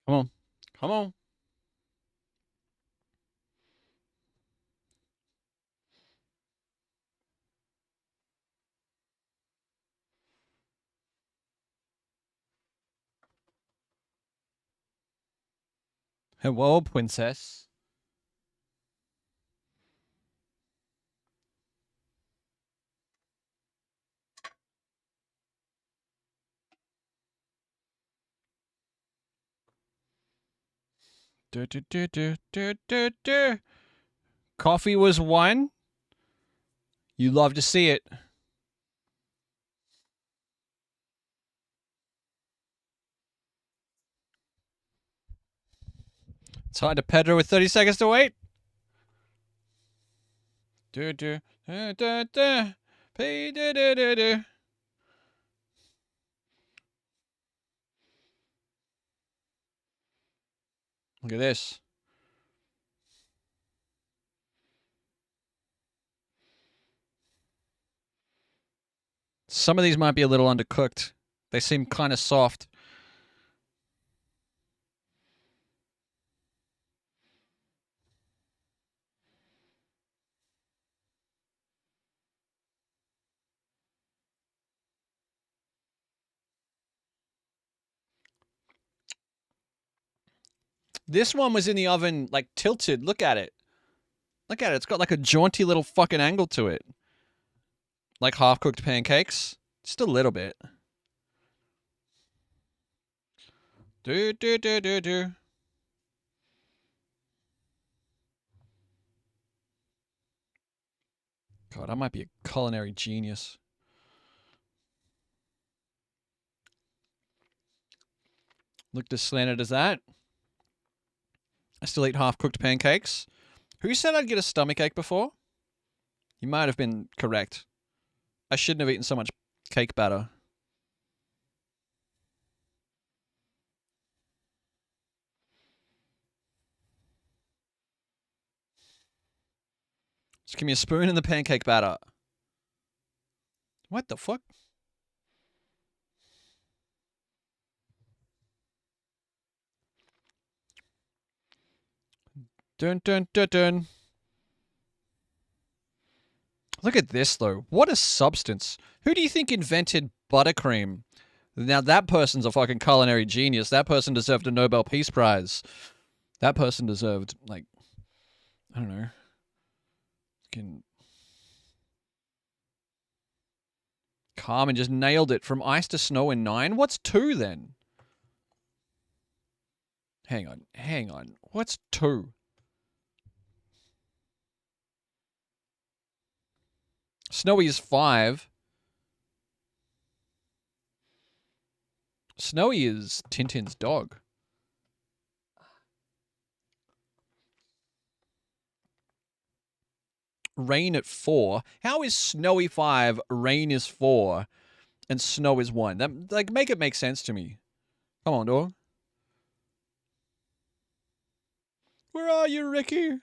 Come on. Come on. Hello, princess. Coffee was one. You love to see it. It's hard to pet her with 30 seconds to wait. Look at this. Some of these might be a little undercooked. They seem kind of soft. This one was in the oven, like tilted. Look at it. Look at it. It's got like a jaunty little fucking angle to it. Like half-cooked pancakes. Just a little bit. God, I might be a culinary genius. Looked as slanted as that. I still eat half-cooked pancakes. Who said I'd get a stomachache before? You might have been correct. I shouldn't have eaten so much cake batter. Just give me a spoon and the pancake batter. What the fuck? Dun dun dun dun. Look at this though. What a substance. Who do you think invented buttercream? Now that person's a fucking culinary genius. That person deserved a Nobel Peace Prize. That person deserved, like, I don't know. Carmen just nailed it. From ice to snow in 9? What's 2 then? Hang on. What's 2? Snowy is 5. Snowy is Tintin's dog. Rain at 4. How is Snowy 5, Rain is 4, and Snow is 1? That, like, make it make sense to me. Come on, dog. Where are you, Ricky?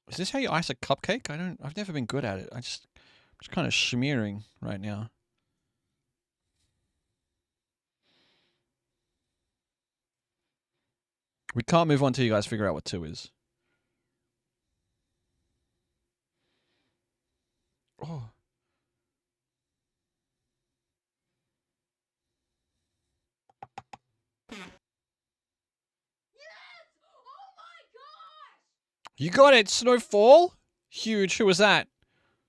Is this how you ice a cupcake? I've never been good at it. I'm just kind of smearing right now. We can't move on till you guys figure out what 2 is. Oh. You got it! Snowfall? Huge. Who was that?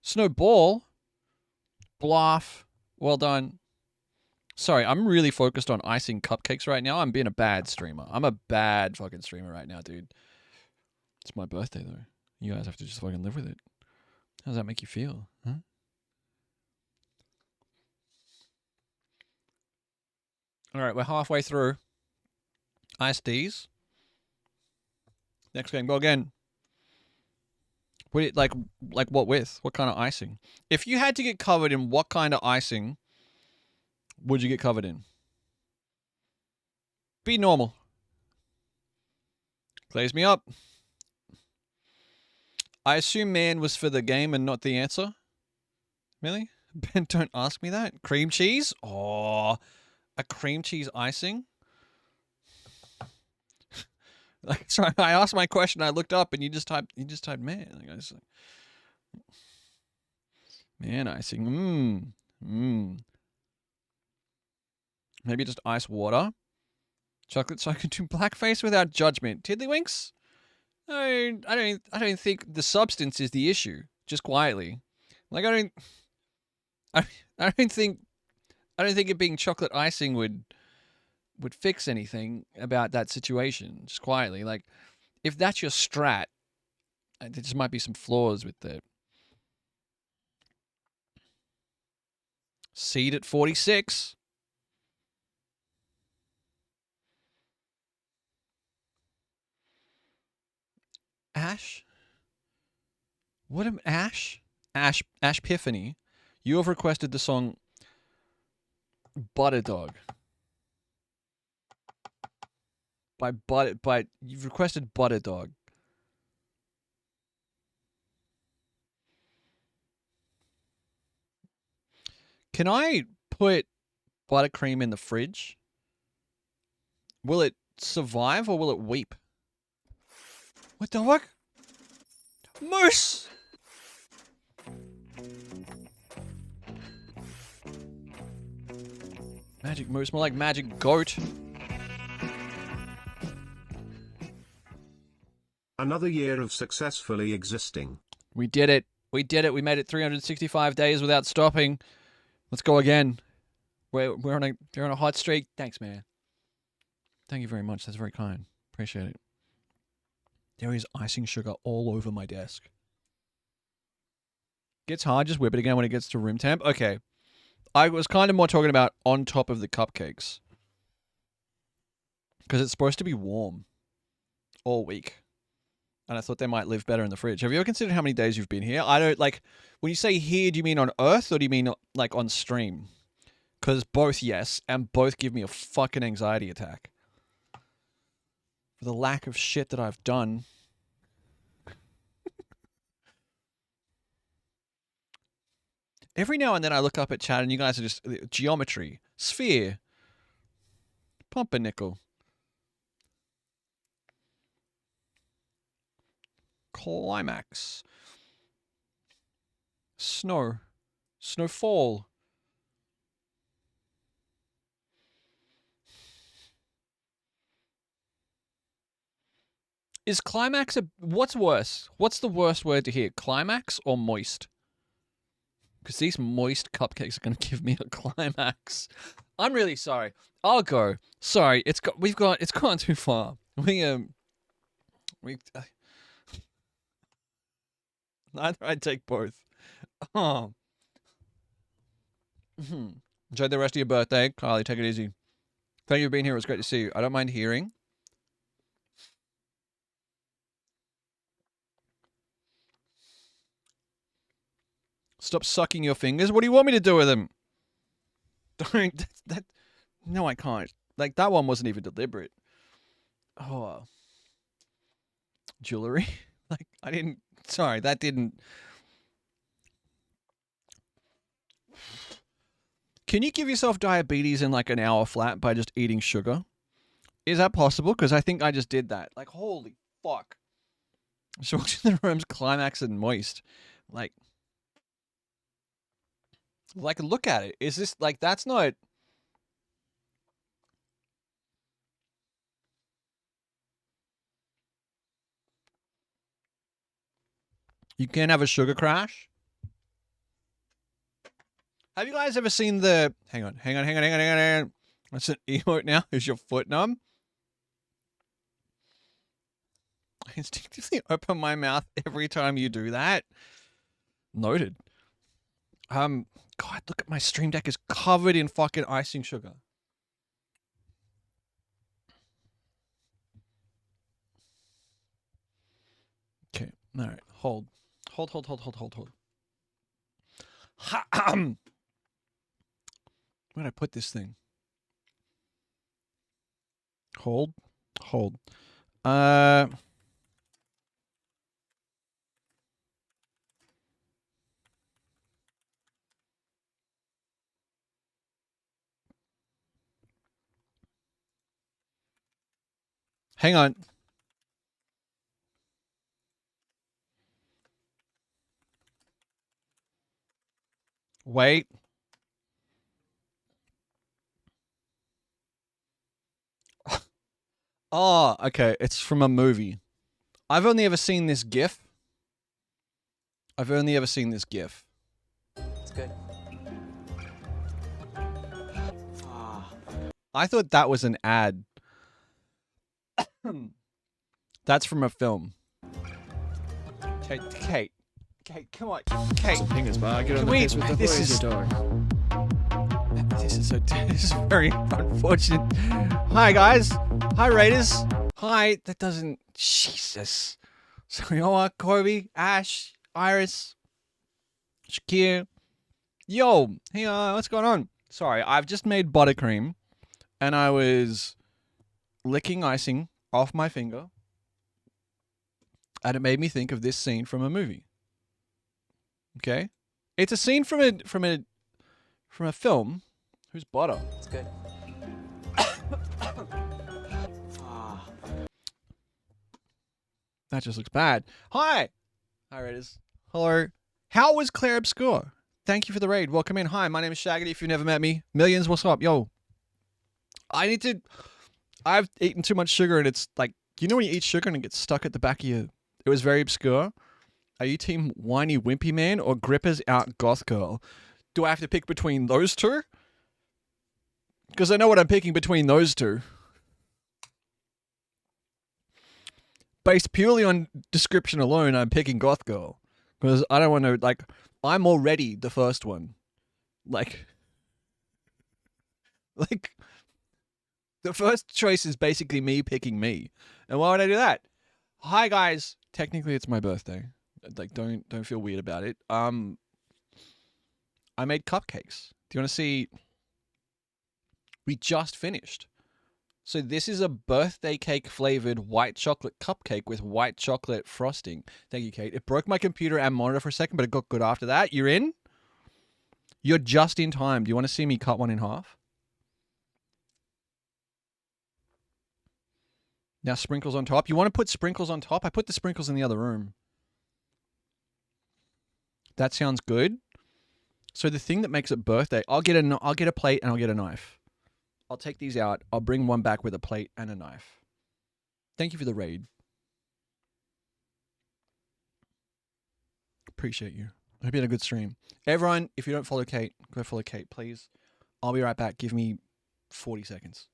Snowball? Bluff. Well done. Sorry, I'm really focused on icing cupcakes right now. I'm being a bad streamer. I'm a bad fucking streamer right now, dude. It's my birthday, though. You guys have to just fucking live with it. How does that make you feel? Huh? Alright, we're halfway through. Ice D's. Next game, go again. Like what with? What kind of icing? If you had to get covered in what kind of icing would you get covered in? Be normal. Glaze me up. I assume man was for the game and not the answer. Really? Ben, don't ask me that. Cream cheese? Oh, a cream cheese icing? Like, sorry, I asked my question. I looked up, and you just typed man. Like, I was like, man icing. Maybe just ice water. Chocolate so I can do blackface without judgment. Tiddlywinks? I don't think the substance is the issue. Just quietly, like I don't think it being chocolate icing would fix anything about that situation. Just quietly, like if that's your strat, there just might be some flaws with it. Seed at 46. Ash? What am Ash? Ash Piffany. You have requested the song Butter Dog. By you've requested Butter Dog. Can I put buttercream in the fridge? Will it survive or will it weep? What the fuck? Moose! Magic moose, more like magic goat. Another year of successfully existing. We did it. We did it. We made it 365 days without stopping. Let's go again. We're on a hot streak. Thanks, man. Thank you very much. That's very kind. Appreciate it. There is icing sugar all over my desk. Gets hard, just whip it again when it gets to room temp. Okay. I was kind of more talking about on top of the cupcakes. Because it's supposed to be warm all week. And I thought they might live better in the fridge. Have you ever considered how many days you've been here? I don't, like, when you say here, do you mean on Earth or do you mean, like, on stream? Because both, yes, and both give me a fucking anxiety attack. For the lack of shit that I've done. Every now and then I look up at chat and you guys are just geometry, sphere, pumpernickel, climax, snow, snowfall. Is climax what's worse? What's the worst word to hear? Climax or moist? Because these moist cupcakes are going to give me a climax. I'm really sorry. I'll go. Sorry, it's gone too far. Either I'd take both. Oh. Enjoy the rest of your birthday, Carly. Take it easy. Thank you for being here. It was great to see you. I don't mind hearing. Stop sucking your fingers. What do you want me to do with them? Don't. No, I can't. Like, that one wasn't even deliberate. Oh. Jewelry? Like, I didn't. Sorry, that didn't. Can you give yourself diabetes in like an hour flat by just eating sugar? Is that possible? Because I think I just did that. Like, holy fuck. So walked in the room's climax and moist. Like, look at it. Is this, like, that's not... You can't have a sugar crash? Have you guys ever seen the... Hang on. That's an emote now. Is your foot numb? I instinctively open my mouth every time you do that. Noted. God, look at my Stream Deck is covered in fucking icing sugar. Okay, all right, hold. Where'd I put this thing? Hold. Hang on. Wait. Oh, okay. It's from a movie. I've only ever seen this GIF. It's good. I thought that was an ad. That's from a film. Kate, come on. Kate. Fingers bar. Get on the piss with the this boys, is you dog. This is very unfortunate. Hi guys. Hi Raiders. Hi. That doesn't. Jesus. So Noah, Kobe, Ash, Iris, Shakir. Yo. Hey, what's going on? Sorry, I've just made buttercream, and I was licking icing off my finger, and it made me think of this scene from a movie. Okay, it's a scene from a film. Whose butter? It's good. That just looks bad. Hi, Raiders. Hello. How was Claire Obscure? Thank you for the raid. Welcome in. Hi, my name is Shaggy. If you've never met me, Millions, what's up? Yo, I've eaten too much sugar, and it's like, you know when you eat sugar and it gets stuck at the back of your... It was very obscure. Are you team whiny wimpy man or grippers out goth girl? Do I have to pick between those two? Because I know what I'm picking between those two. Based purely on description alone, I'm picking goth girl. Because I don't want to, like, I'm already the first one. Like, the first choice is basically me picking me. And why would I do that? Hi guys. Technically it's my birthday. Like, don't feel weird about it. I made cupcakes. Do you want to see? We just finished. So this is a birthday cake flavored white chocolate cupcake with white chocolate frosting. Thank you, Kate. It broke my computer and monitor for a second, but it got good after that. You're in? You're just in time. Do you want to see me cut one in half? Now sprinkles on top. You want to put sprinkles on top? I put the sprinkles in the other room. That sounds good. So the thing that makes it birthday, I'll get a plate and I'll get a knife. I'll take these out. I'll bring one back with a plate and a knife. Thank you for the raid. Appreciate you. I hope you had a good stream. Everyone, if you don't follow Kate, go follow Kate, please. I'll be right back. Give me 40 seconds.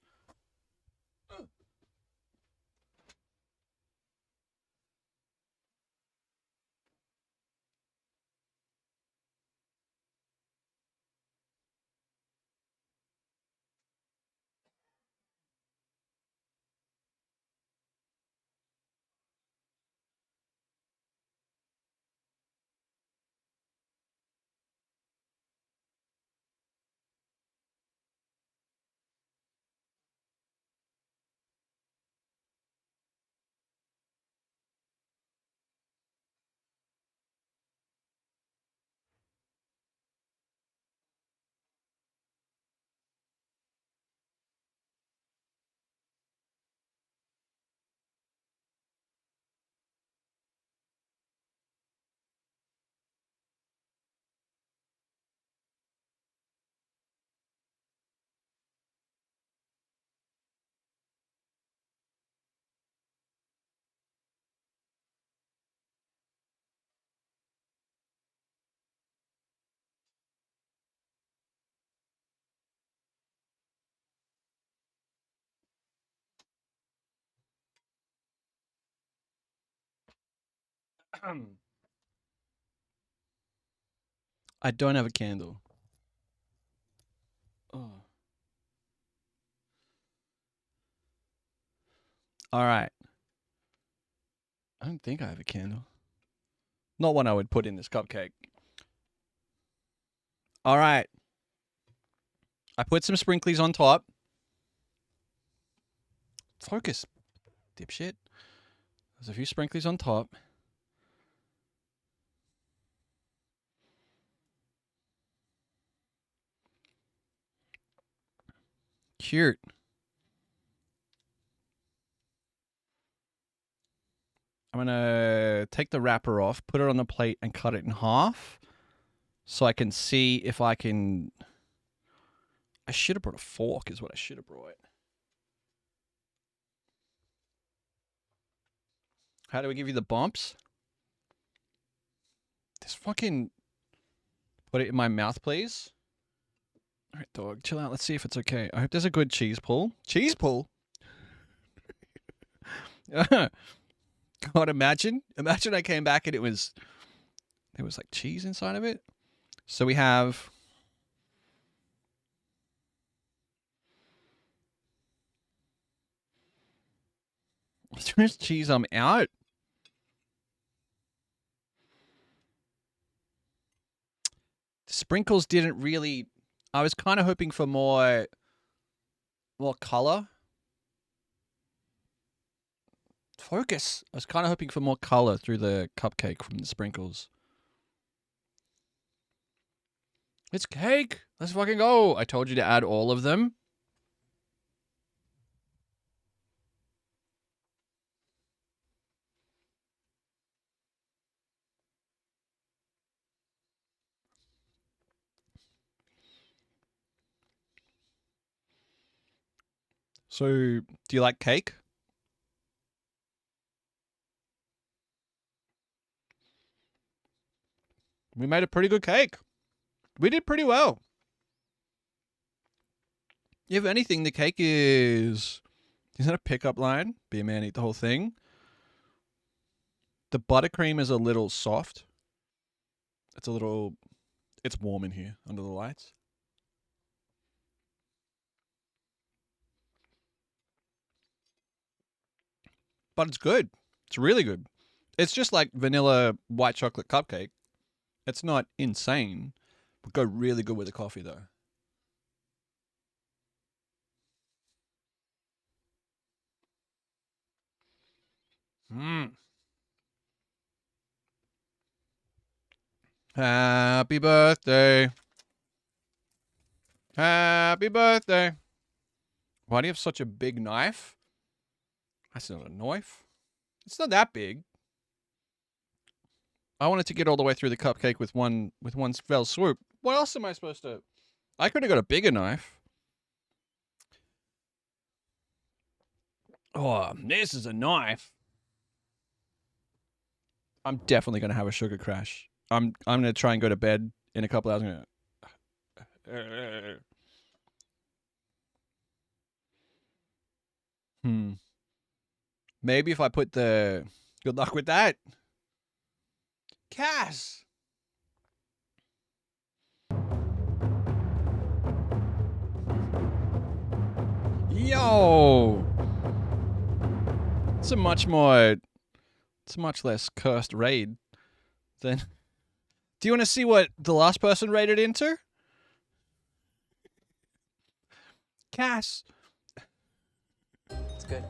I don't have a candle. Oh. All right. I don't think I have a candle. Not one I would put in this cupcake. All right. I put some sprinklies on top. Focus, dipshit. There's a few sprinklies on top. Cute. I'm going to take the wrapper off, put it on the plate, and cut it in half so I can see if I can... I should have brought a fork is what I should have brought. How do we give you the bumps? Just fucking... Put it in my mouth, please. All right, dog, chill out. Let's see if it's okay. I hope there's a good cheese pull. Cheese pull? God, imagine I came back and there was like cheese inside of it. So we have there's cheese. I'm out. The sprinkles didn't really. I was kind of hoping for more color. Focus. I was kind of hoping for more color through the cupcake from the sprinkles. It's cake. Let's fucking go. I told you to add all of them. So, do you like cake? We made a pretty good cake. We did pretty well. If anything, the cake is that a pickup line? Be a man, eat the whole thing. The buttercream is a little soft. It's warm in here under the lights. But it's good. It's really good. It's just like vanilla white chocolate cupcake. It's not insane, but go really good with the coffee though. Happy birthday Happy birthday. Why do you have such a big knife? That's not a knife. It's not that big. I wanted to get all the way through the cupcake with one fell swoop. What else am I supposed to? I could have got a bigger knife. Oh, this is a knife. I'm definitely gonna have a sugar crash. I'm gonna try and go to bed in a couple hours. Maybe if I put the... Good luck with that. Cass! Yo! It's a much less cursed raid than... Do you want to see what the last person raided into? Cass. It's good.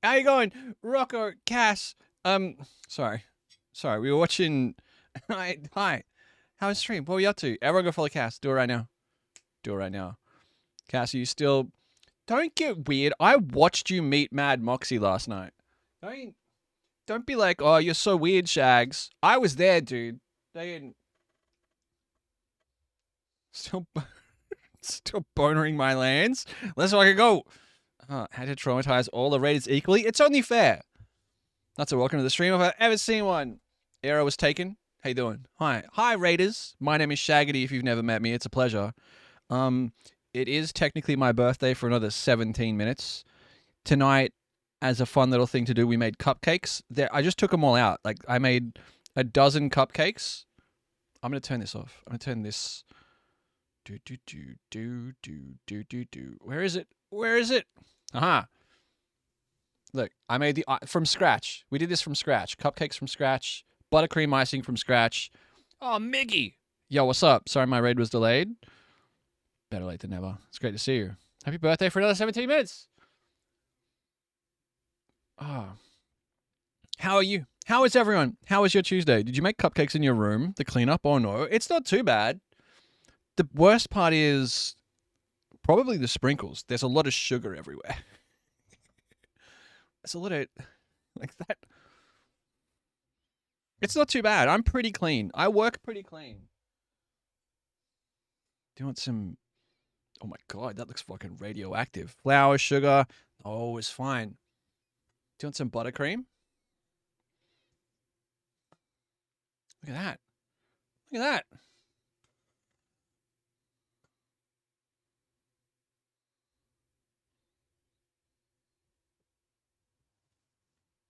How you going? Rocco, Cass. Sorry, we were watching... Hi. How was the stream? What were you up to? Everyone go follow Cass. Do it right now. Cass, are you still... Don't get weird. I watched you meet Mad Moxie last night. Don't be like, oh, you're so weird, Shags. I was there, dude. They didn't... Still bonering my lands? Let's fucking go. Had to traumatize all the raiders equally? It's only fair. That's a welcome to the stream if I've ever seen one. Era was taken. How you doing? Hi, raiders. My name is Shaggity if you've never met me. It's a pleasure. It is technically my birthday for another 17 minutes. Tonight, as a fun little thing to do, we made cupcakes. I just took them all out. Like, I made a dozen cupcakes. I'm going to turn this off. I'm going to turn this... Where is it? Aha. Look, I made the... from scratch. We did this from scratch. Cupcakes from scratch. Buttercream icing from scratch. Oh, Miggy! Yo, what's up? Sorry my raid was delayed. Better late than never. It's great to see you. Happy birthday for another 17 minutes. How are you? How is everyone? How was your Tuesday? Did you make cupcakes in your room? The cleanup? Oh no, it's not too bad. The worst part is probably the sprinkles. There's a lot of sugar everywhere. There's a lot of... like that. It's not too bad. I'm pretty clean. I work pretty clean. Do you want some... Oh my god, that looks fucking radioactive. Flour, sugar. Oh, it's fine. Do you want some buttercream? Look at that. Look at that.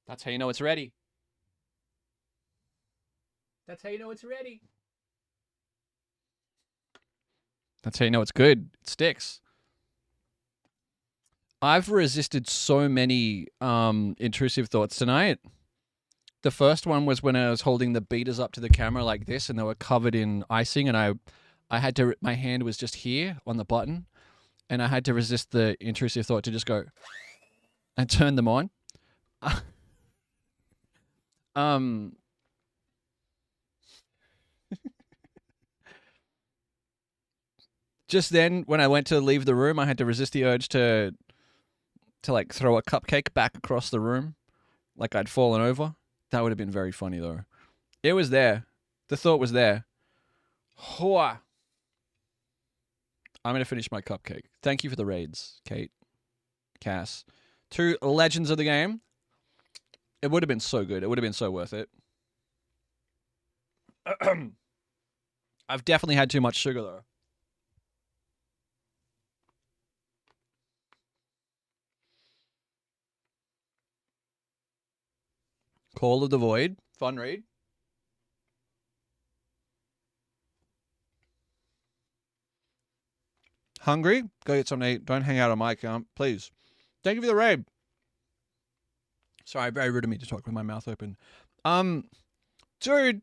That's how you know it's ready. That's how you know it's ready. That's how you know it's good. It sticks. I've resisted so many intrusive thoughts tonight. The first one was when I was holding the beaters up to the camera like this and they were covered in icing and I had to... My hand was just here on the button and I had to resist the intrusive thought to just go and turn them on. Just then, when I went to leave the room, I had to resist the urge to like throw a cupcake back across the room, like I'd fallen over. That would have been very funny though. It was there. The thought was there. Hua. I'm gonna finish my cupcake. Thank you for the raids, Kate, Cass, 2 legends of the game. It would have been so good. It would have been so worth it. I've definitely had too much sugar though. Call of the Void. Fun read. Hungry? Go get something to eat. Don't hang out on my account, please. Thank you for the raid. Sorry, very rude of me to talk with my mouth open. Dude,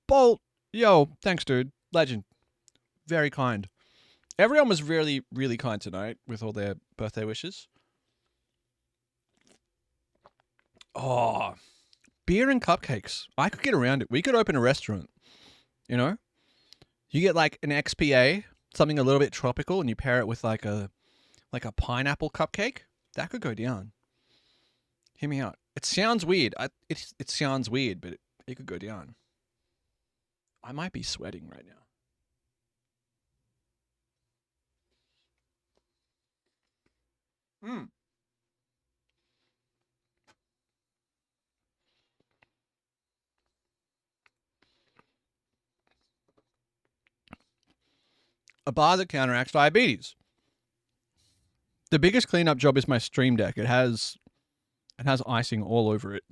Bolt, yo, thanks, dude. Legend. Very kind. Everyone was really, really kind tonight with all their birthday wishes. Oh, Beer and cupcakes. I could get around it. We could open a restaurant. You know? You get like an XPA, something a little bit tropical, and you pair it with like a pineapple cupcake. That could go down. Hear me out. It sounds weird. It sounds weird, but it could go down. I might be sweating right now. A bar that counteracts diabetes. The biggest cleanup job is my Stream Deck. It has icing all over it.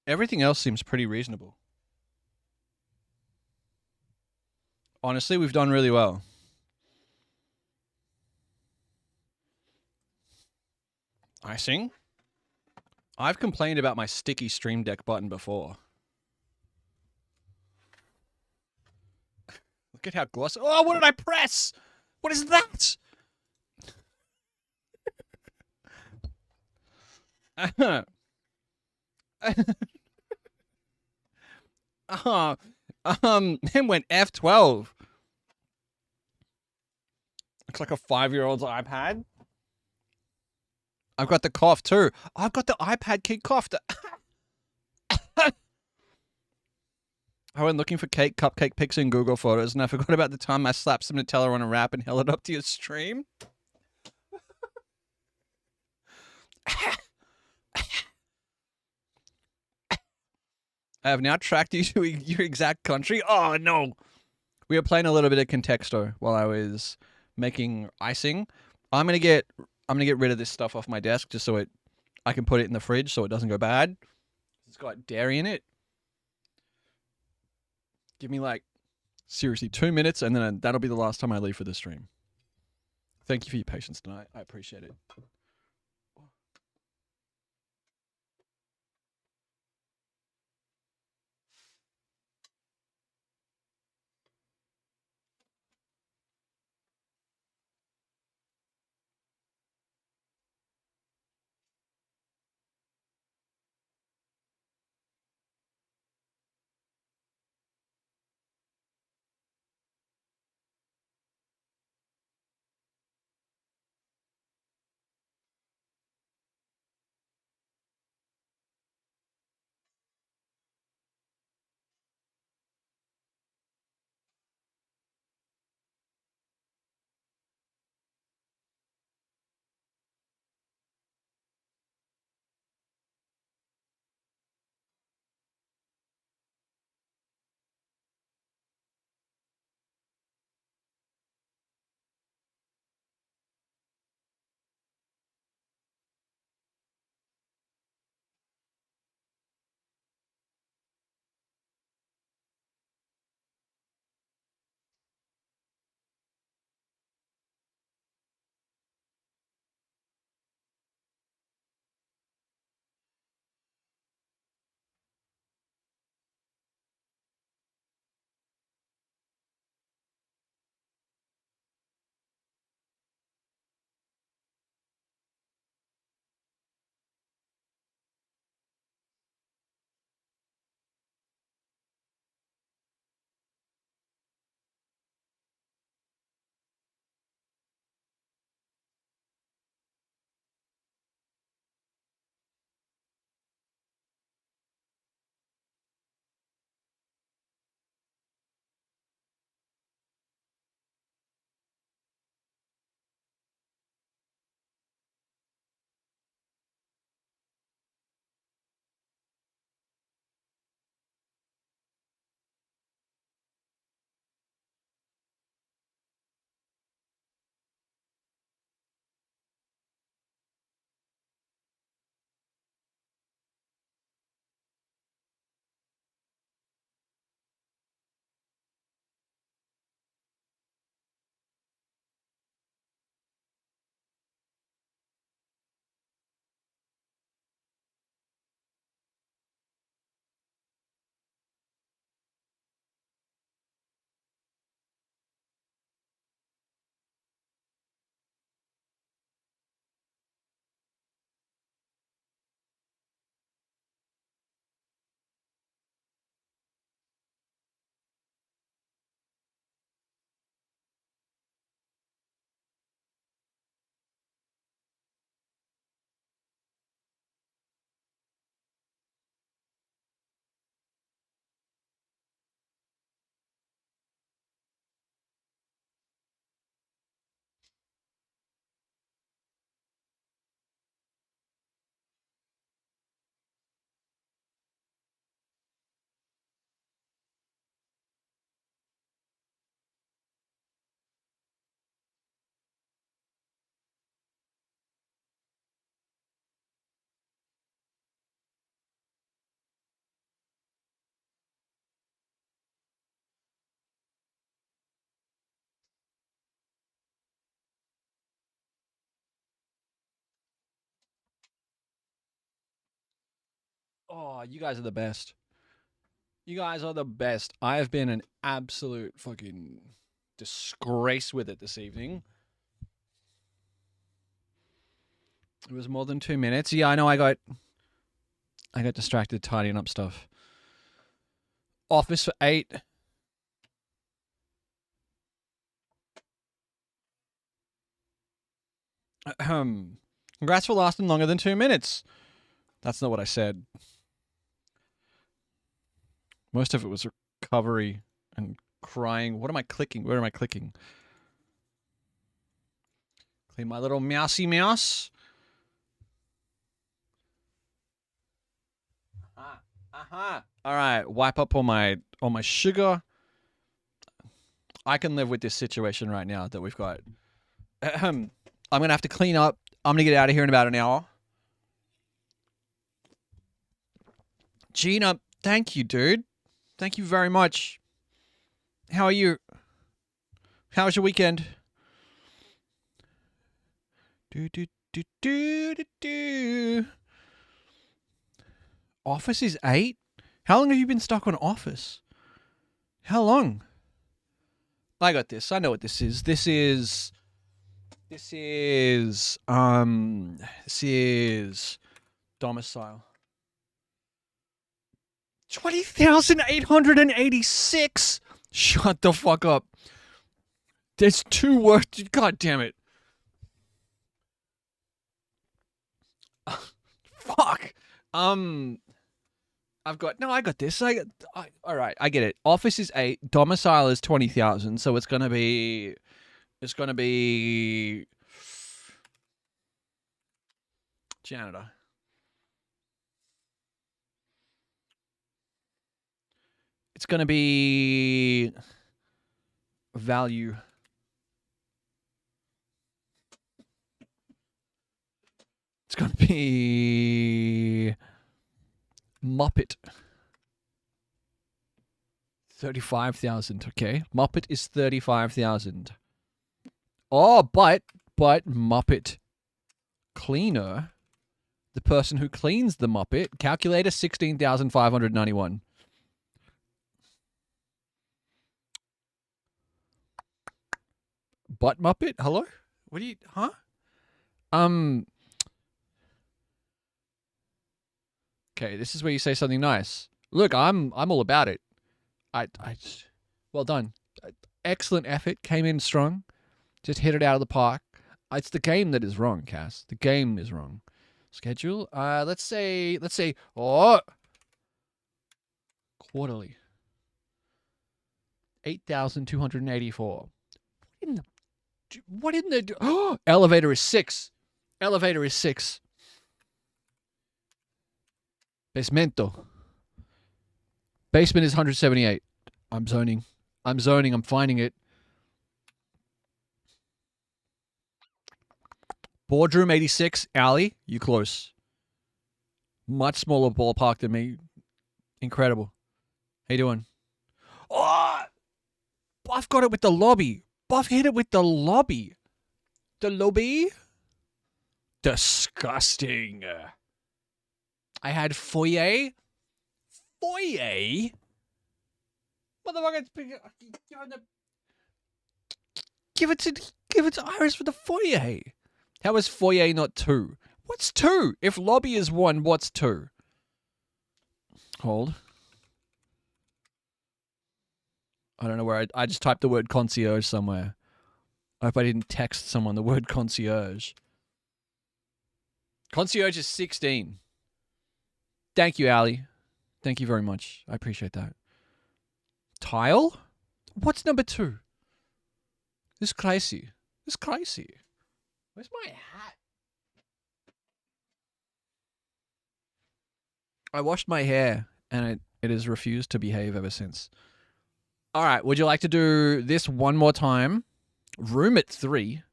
Everything else seems pretty reasonable. Honestly, we've done really well. Icing? I've complained about my sticky Stream Deck button before. Look at how glossy. Oh, what did I press? What is that? Then went F12. Looks like a 5-year-old's iPad. I've got the cough too. I've got the iPad kid cough. I went looking for cupcake pics in Google Photos, and I forgot about the time I slapped some Nutella on a wrap and held it up to your stream. I have now tracked you to your exact country. Oh no! We were playing a little bit of Contexto while I was making icing. I'm gonna get rid of this stuff off my desk just so I can put it in the fridge so it doesn't go bad. It's got dairy in it. Give me like seriously 2 minutes, and then that'll be the last time I leave for the stream. Thank you for your patience tonight. I appreciate it. Oh, you guys are the best. You guys are the best. I have been an absolute fucking disgrace with it this evening. It was more than 2 minutes. Yeah, I know I got distracted tidying up stuff. Office for 8. Congrats for lasting longer than 2 minutes. That's not what I said. Most of it was recovery and crying. What am I clicking? Where am I clicking? Clean my little mousey mouse. All right, wipe up all my sugar. I can live with this situation right now that we've got. I'm gonna have to clean up. I'm gonna get out of here in about an hour. Gina, thank you, dude. Thank you very much. How are you? How was your weekend? Office is 8? How long have you been stuck on Office? How long? I got this. I know what this is. This is domicile. 20,886. Shut the fuck up. There's 2 words. God damn it. Fuck. I got this. All right, I get it. Office is 8, domicile is 20,000, so it's gonna be janitor. It's gonna be value. It's gonna be Muppet. 35,000. Okay, Muppet is 35,000. Oh, but Muppet cleaner, the person who cleans the Muppet, calculator 16,591. Butt Muppet? Hello? What do you? Huh? Okay, this is where you say something nice. Look, I'm all about it. Well done. Excellent effort. Came in strong. Just hit it out of the park. It's the game that is wrong, Cass. The game is wrong. Schedule. Let's say. Quarterly. 8,284. What in the? Elevator is 6. Elevator is 6. Basemento. Basement is 178. I'm zoning. I'm finding it. Boardroom 86. Alley, you close. Much smaller ballpark than me. Incredible. How you doing? Oh! Buff got it with the lobby. Buff hit it with the lobby. The lobby? Disgusting. I had foyer. Foyer? Motherfucker, give it to Iris for the foyer. How is foyer not 2? What's 2? If lobby is 1, what's 2? Hold. I don't know where I just typed the word concierge somewhere. I hope I didn't text someone the word concierge. Concierge is 16. Thank you, Ali. Thank you very much. I appreciate that. Tile? What's number 2? This is crazy. This is crazy. Where's my hat? I washed my hair and it has refused to behave ever since. All right, would you like to do this one more time? Room at 3.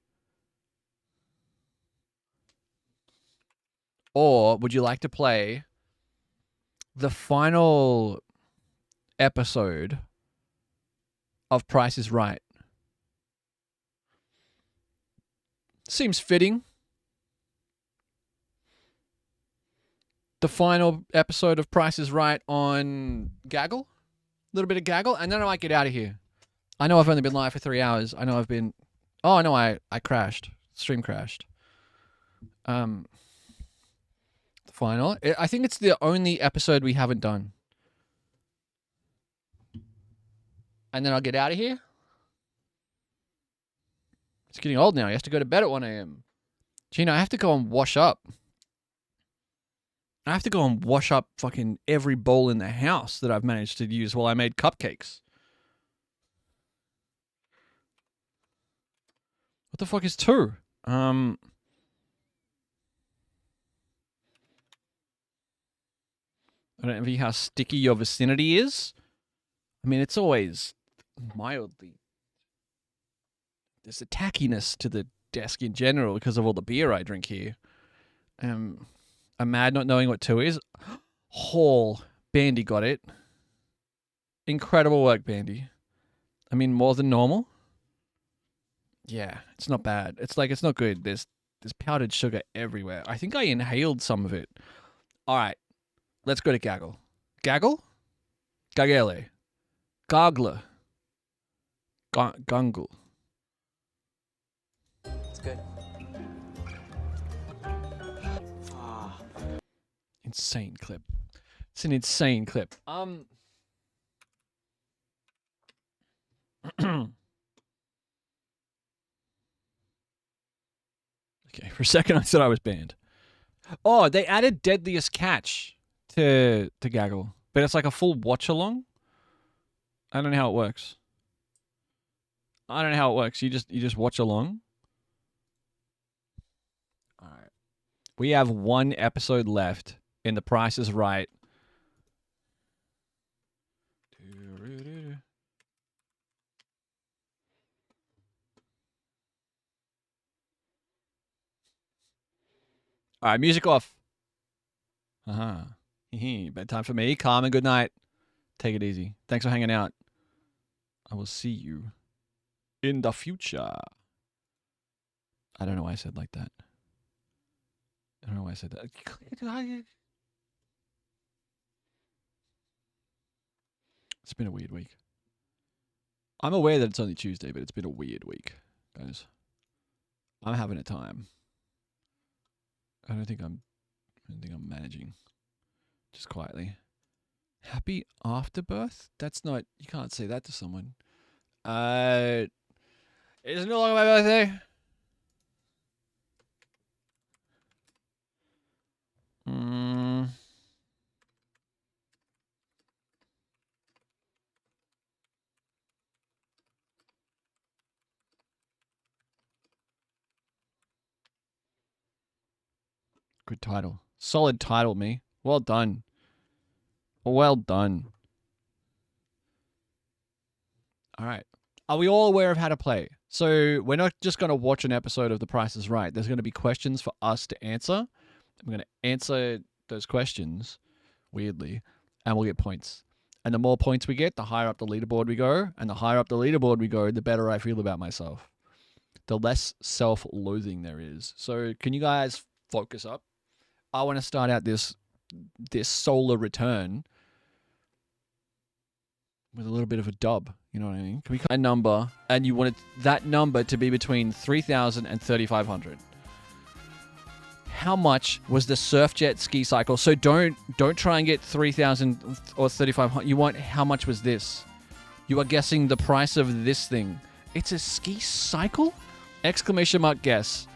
Or would you like to play the final episode of Price is Right? Seems fitting. the final episode of Price is Right on Gaggle. A little bit of Gaggle, and then I might get out of here. I know I've only been live for 3 hours. I know I've been... Oh, no, I crashed. Stream crashed. The final. I think it's the only episode we haven't done. And then I'll get out of here. It's getting old now. He has to go to bed at 1 a.m. Gina, I have to go and wash up. I have to go and wash up fucking every bowl in the house that I've managed to use while I made cupcakes. What the fuck is 2? I don't envy how sticky your vicinity is. I mean, it's always mildly... There's a tackiness to the desk in general because of all the beer I drink here. I'm mad not knowing what 2 is. Hall. Bandy got it. Incredible work, Bandy. I mean, more than normal. Yeah, it's not bad. It's like, it's not good. There's powdered sugar everywhere. I think I inhaled some of it. All right. Let's go to Gaggle. Gaggle? Gagele. Goggle. Gungle. It's good. Insane clip. It's an insane clip. Okay, for a second I said I was banned. Oh, they added Deadliest Catch to Gaggle, but it's like a full watch along. I don't know how it works. You just watch along. All right. We have 1 episode left in The Price is Right. All right, music off. Bedtime for me. Calm and good night. Take it easy. Thanks for hanging out. I will see you in the future. I don't know why I said like that. I don't know why I said that. It's been a weird week. I'm aware that it's only Tuesday, but it's been a weird week, guys. I'm having a time. I don't think I'm managing. Just quietly. Happy afterbirth? That's not... You can't say that to someone. It's no longer my birthday. Good title. Solid title, me. Well done. Well done. All right. Are we all aware of how to play? So we're not just going to watch an episode of The Price is Right. There's going to be questions for us to answer. I'm going to answer those questions, weirdly, and we'll get points. And the more points we get, the higher up the leaderboard we go. And the higher up the leaderboard we go, the better I feel about myself. The less self-loathing there is. So can you guys focus up? I want to start out this solar return with a little bit of a dub. You know what I mean? Can we a number, and you wanted that number to be between 3,000 and 3,500. How much was the surf jet ski cycle? So don't try and get 3,000 or 3,500. You want how much was this? You are guessing the price of this thing. It's a ski cycle? Exclamation mark guess.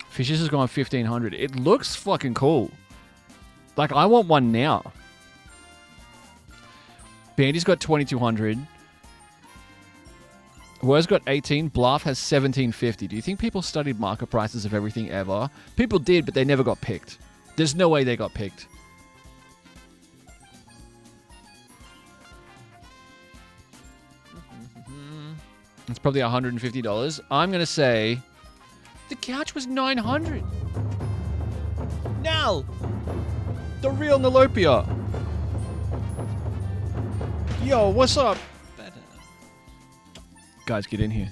Fishes has gone 1,500. It looks fucking cool. Like, I want one now. Bandy's got 2,200. Wur's got 18. Bluff has 1,750. Do you think people studied market prices of everything ever? People did, but they never got picked. There's no way they got picked. It's probably $150. I'm going to say... The couch was 900. Nal! The real Nalopia. Yo, what's up? Guys, get in here.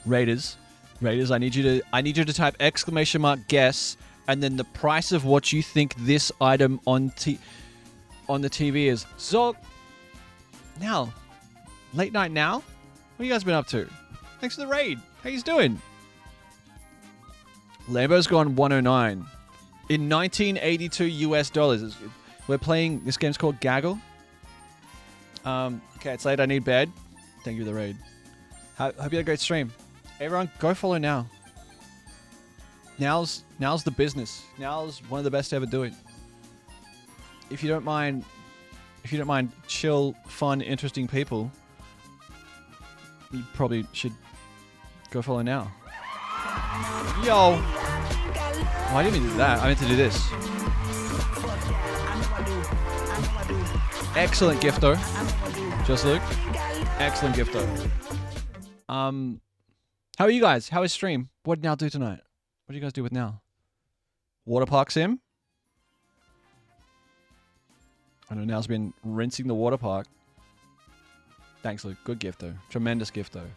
Raiders, Raiders, I need you to type exclamation mark guess and then the price of what you think this item on the TV is. So now, late night now? What have you guys been up to? Thanks for the raid. How you doing? Lambo's gone 109. In 1982 US dollars. We're playing, this game's called Gaggle. Okay, it's late, I need bed. Thank you for the raid. Hope you had a great stream. Everyone, go follow now. Now's the business. Now's one of the best to ever do it. If you don't mind chill, fun, interesting people, you probably should go follow now. Yo! Oh, I didn't mean to do that. I meant to do this. Excellent gifto. Just Luke. Excellent gifto. How are you guys? How is stream? What did Now do tonight? What do you guys do with Now? Water park sim? I know Now's been rinsing the water park. Thanks, Luke. Good gift, though. Tremendous gift, though.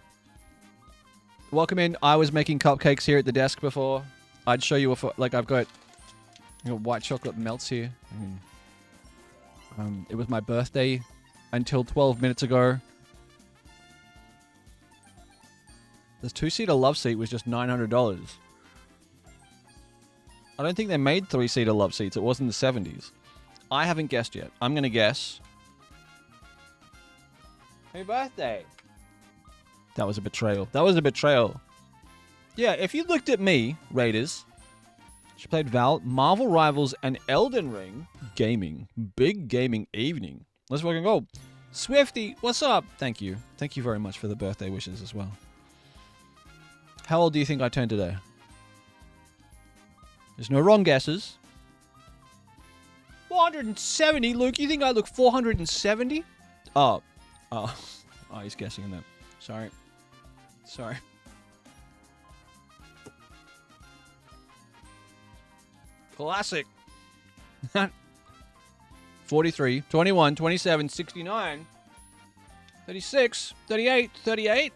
Welcome in. I was making cupcakes here at the desk before. I'd show you I've got white chocolate melts here. It was my birthday until 12 minutes ago. This 2-seater love seat was just $900. I don't think they made 3-seater love seats. It was in the 70s. I haven't guessed yet. I'm going to guess. Happy birthday. That was a betrayal. That was a betrayal. Yeah, if you looked at me, Raiders, she played Marvel Rivals and Elden Ring. Gaming. Big gaming evening. Let's fucking go. Swifty, what's up? Thank you. Thank you very much for the birthday wishes as well. How old do you think I turned today? There's no wrong guesses. 470, Luke. You think I look 470? Oh, he's guessing on that. Sorry. Classic. 43, 21, 27, 69, 36, 38, 38.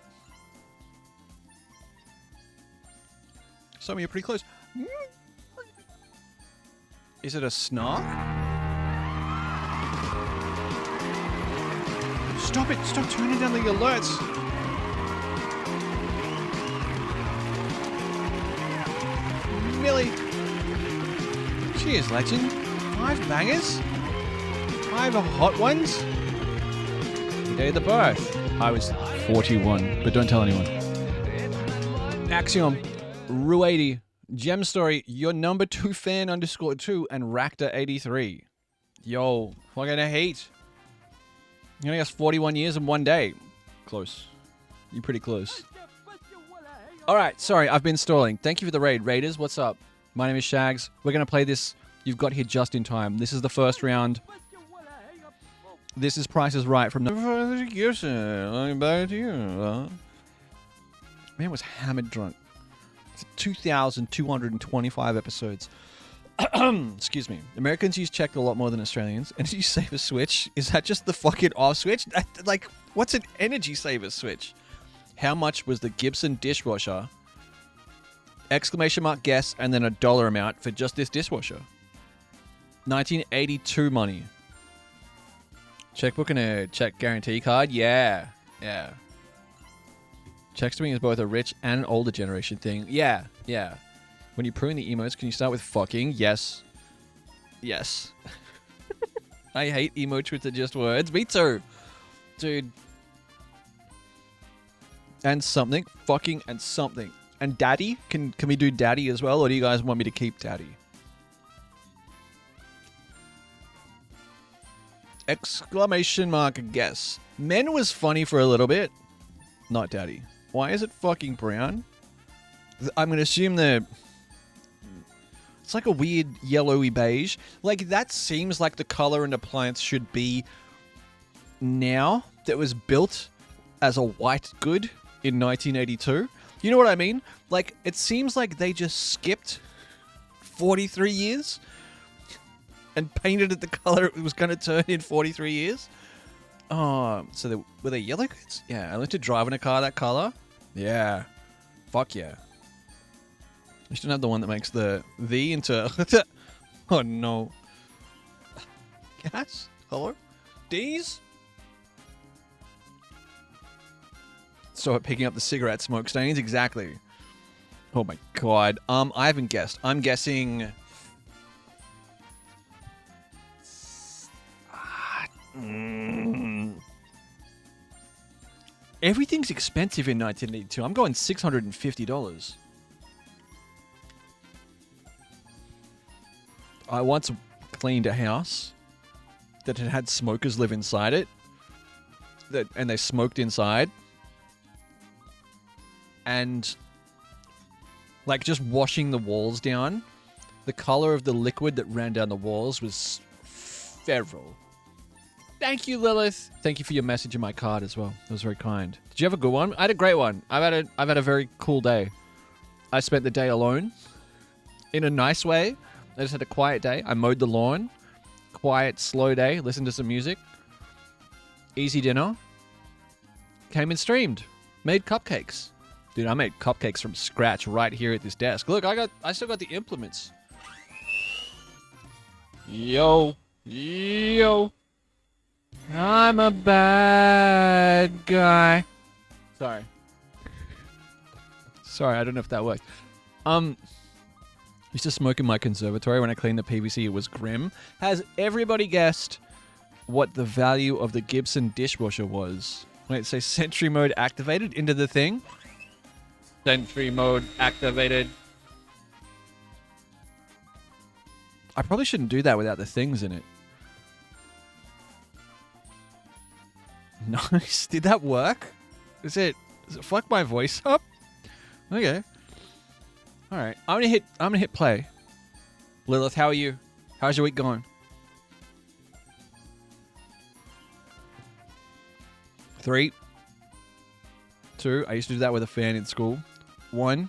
Some of you are pretty close. Is it a snark? Stop it! Stop turning down the alerts! Millie! Cheers, legend. 5 bangers? 5 hot ones? The day of the birth. I was 41, but don't tell anyone. Axiom. Ru80. Gem Story, your number 2 fan _2 and Ractor83. Yo, fucking hate. You only got 41 years in one day. Close. You're pretty close. Alright, sorry, I've been stalling. Thank you for the raid. Raiders, what's up? My name is Shags. We're going to play this. You've got here just in time. This is the first round. This is Price is Right from the... Back to you. Man was hammered drunk. 2,225 episodes. Excuse me. Americans use check a lot more than Australians. Energy saver switch? Is that just the fucking off switch? Like, what's an energy saver switch? How much was the Gibson dishwasher? Exclamation mark guess and then a dollar amount for just this dishwasher. 1982 money. Checkbook and a check guarantee card? Yeah. Yeah. Checkstring is both a rich and older generation thing. Yeah, yeah. When you prune the emotes, can you start with fucking? Yes. Yes. I hate emotes which are just words. Me too. Dude. And something. Fucking and something. And daddy? Can we do daddy as well? Or do you guys want me to keep daddy? Exclamation mark guess. Men was funny for a little bit. Not daddy. Why is it fucking brown? I'm going to assume it's like a weird yellowy beige. Like, that seems like the color an appliance should be now that was built as a white good in 1982. You know what I mean? Like, it seems like they just skipped 43 years and painted it the color it was going to turn in 43 years. Oh, so were they yellow goods? Yeah, I learned to drive in a car that color. Yeah. Fuck yeah. You shouldn't have the one that makes the into. Oh no. Gas? Hello? D's? So picking up the cigarette smoke stains? Exactly. Oh my god. I haven't guessed. I'm guessing... Everything's expensive in 1982. I'm going $650. I once cleaned a house that had smokers live inside it, and they smoked inside, and like just washing the walls down, the color of the liquid that ran down the walls was feral. Thank you, Lilith. Thank you for your message in my card as well. It was very kind. Did you have a good one? I had a great one. I've had a very cool day. I spent the day alone in a nice way. I just had a quiet day. I mowed the lawn. Quiet, slow day. Listened to some music. Easy dinner. Came and streamed. Made cupcakes. Dude, I made cupcakes from scratch right here at this desk. Look, I still got the implements. Yo. Yo. I'm a bad guy. Sorry. Sorry, I don't know if that worked. Used to smoke in my conservatory when I cleaned the PVC. It was grim. Has everybody guessed what the value of the Gibson dishwasher was? Wait, say Sentry mode activated into the thing. Sentry mode activated. I probably shouldn't do that without the things in it. Nice. Did that work? Does it fuck my voice up? Okay. All right. I'm gonna hit play. Lilith, how are you? How's your week going? 3, 2. I used to do that with a fan in school. 1.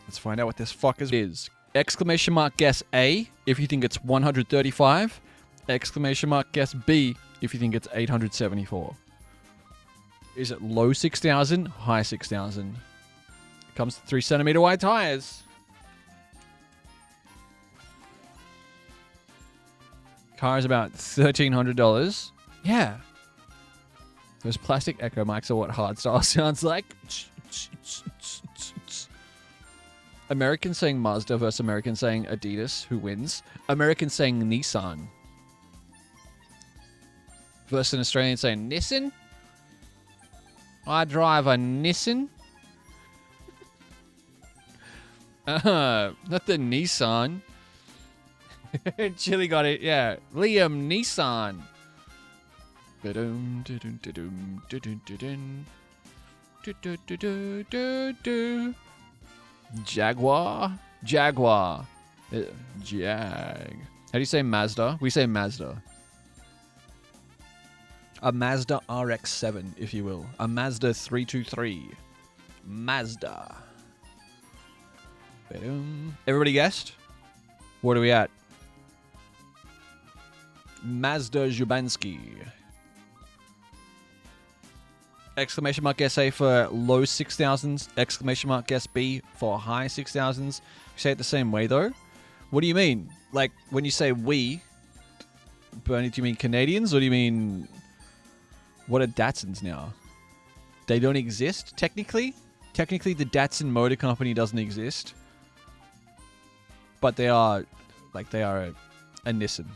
Let's find out what this fucker is. Exclamation mark guess A if you think it's 135. Exclamation mark guess B if you think it's 874. Is it low 6,000, high 6,000? Comes to 3 centimeter wide tires. Car is about $1,300. Yeah. Those plastic echo mics are what hardstyle sounds like. Americans saying Mazda versus Americans saying Adidas. Who wins? Americans saying Nissan. Versus an Australian saying Nissan. I drive a Nissan. Not the Nissan. Chili got it, yeah. Liam Neeson. Jaguar. Jaguar. Jag. How do you say Mazda? We say Mazda. A Mazda RX-7, if you will. A Mazda 323. Mazda. Everybody guessed? What are we at? Mazda Zhubansky. Exclamation mark guess A for low 6,000s. Exclamation mark guess B for high 6,000s. You say it the same way, though? What do you mean? Like, when you say we, Bernie, do you mean Canadians, or do you mean... What are Datsuns now? They don't exist, technically? Technically, the Datsun Motor Company doesn't exist. But they are... Like, they are a Nissan.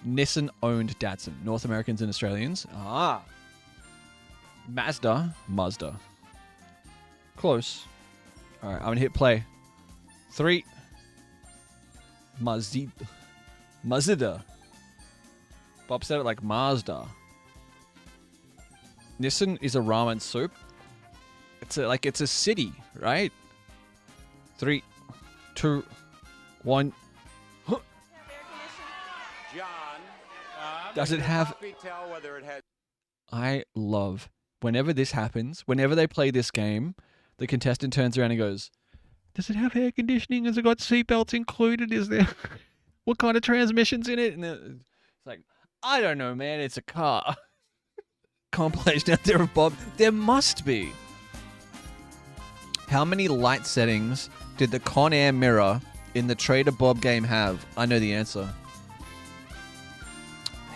Nissan-owned Datsun. North Americans and Australians. Ah. Mazda. Close. Alright, I'm gonna hit play. 3. Mazda. Bob said it like Mazda. Nissan is a ramen soup. It's a city, right? 3, 2, 1. Does it have... I love... Whenever this happens, whenever they play this game, the contestant turns around and goes, does it have air conditioning? Has it got seatbelts included? Is there... What kind of transmission's in it? And it's like, I don't know, man. It's a car. Compilation out there of Bob. There must be. How many light settings did the Con Air mirror in the Trader Bob game have? I know the answer.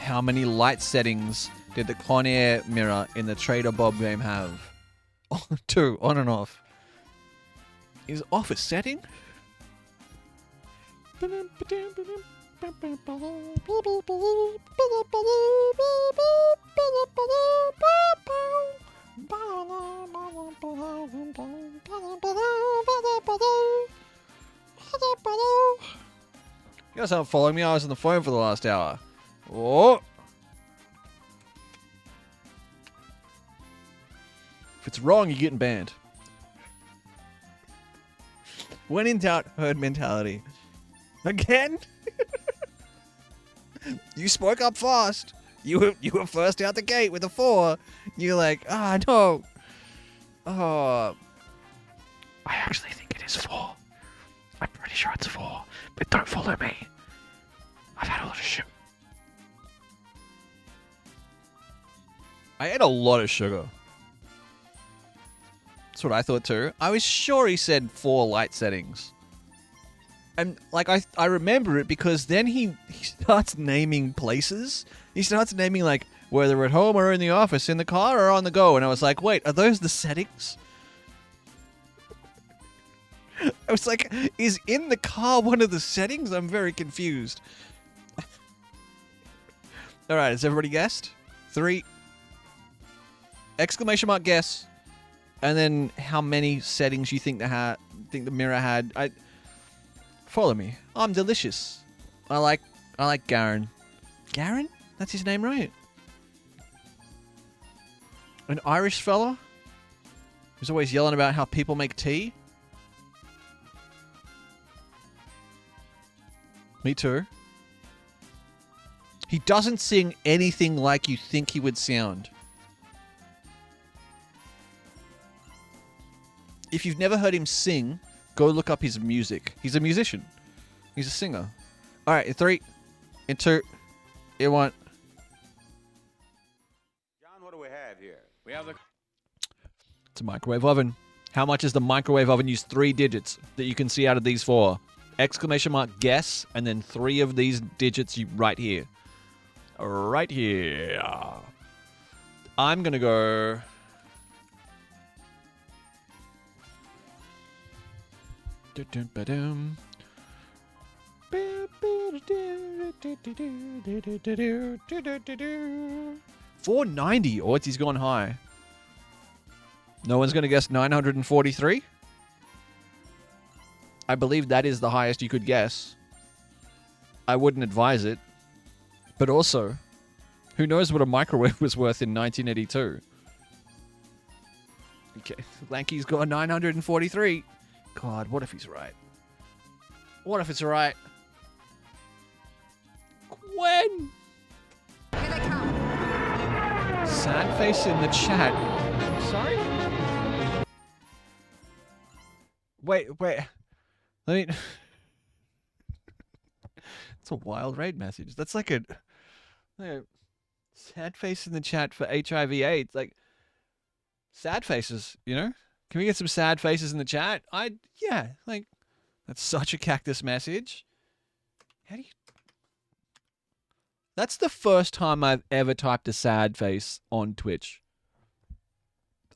How many light settings did the Con Air mirror in the Trader Bob game have? 2, on and off. Is off a setting? You guys aren't following me. I was on the phone for the last hour. Oh. If it's wrong, you're getting banned. When in doubt, herd mentality. Again? You spoke up fast. You were first out the gate with a 4. You're like, no. Oh. I actually think it is 4. I'm pretty sure it's 4. But don't follow me. I've had a lot of sugar. I ate a lot of sugar. That's what I thought too. I was sure he said 4 light settings. And like I remember it because then he starts naming places. He starts naming like whether at home or in the office, in the car or on the go. And I was like, wait, are those the settings? I was like, is in the car one of the settings? I'm very confused. All right, has everybody guessed? 3. Exclamation mark guess. And then how many settings you think the mirror had. Follow me. I'm delicious. I like Garen. Garen? That's his name, right? An Irish fella who's always yelling about how people make tea. Me too. He doesn't sing anything like you think he would sound. If you've never heard him sing, go look up his music. He's a musician. He's a singer. All right, in 3, in 2, in 1. John, what do we have here? We have the... It's a microwave oven. How much is the microwave oven? Use 3 digits that you can see out of these 4. Exclamation mark guess, and then 3 of these digits right here. Right here. I'm going to go... $4.90. Oh, he's gone high. No one's going to guess 943? I believe that is the highest you could guess. I wouldn't advise it. But also, who knows what a microwave was worth in 1982? Okay, Lanky's got 943. God, what if he's right? What if it's right? Gwen! Here they come. Sad face in the chat. Sorry? Wait. Let me... It's a wild raid message. That's like a sad face in the chat for HIV/AIDS. Like, sad faces, you know? Can we get some sad faces in the chat? Yeah, like, that's such a cactus message. How do you... That's the first time I've ever typed a sad face on Twitch.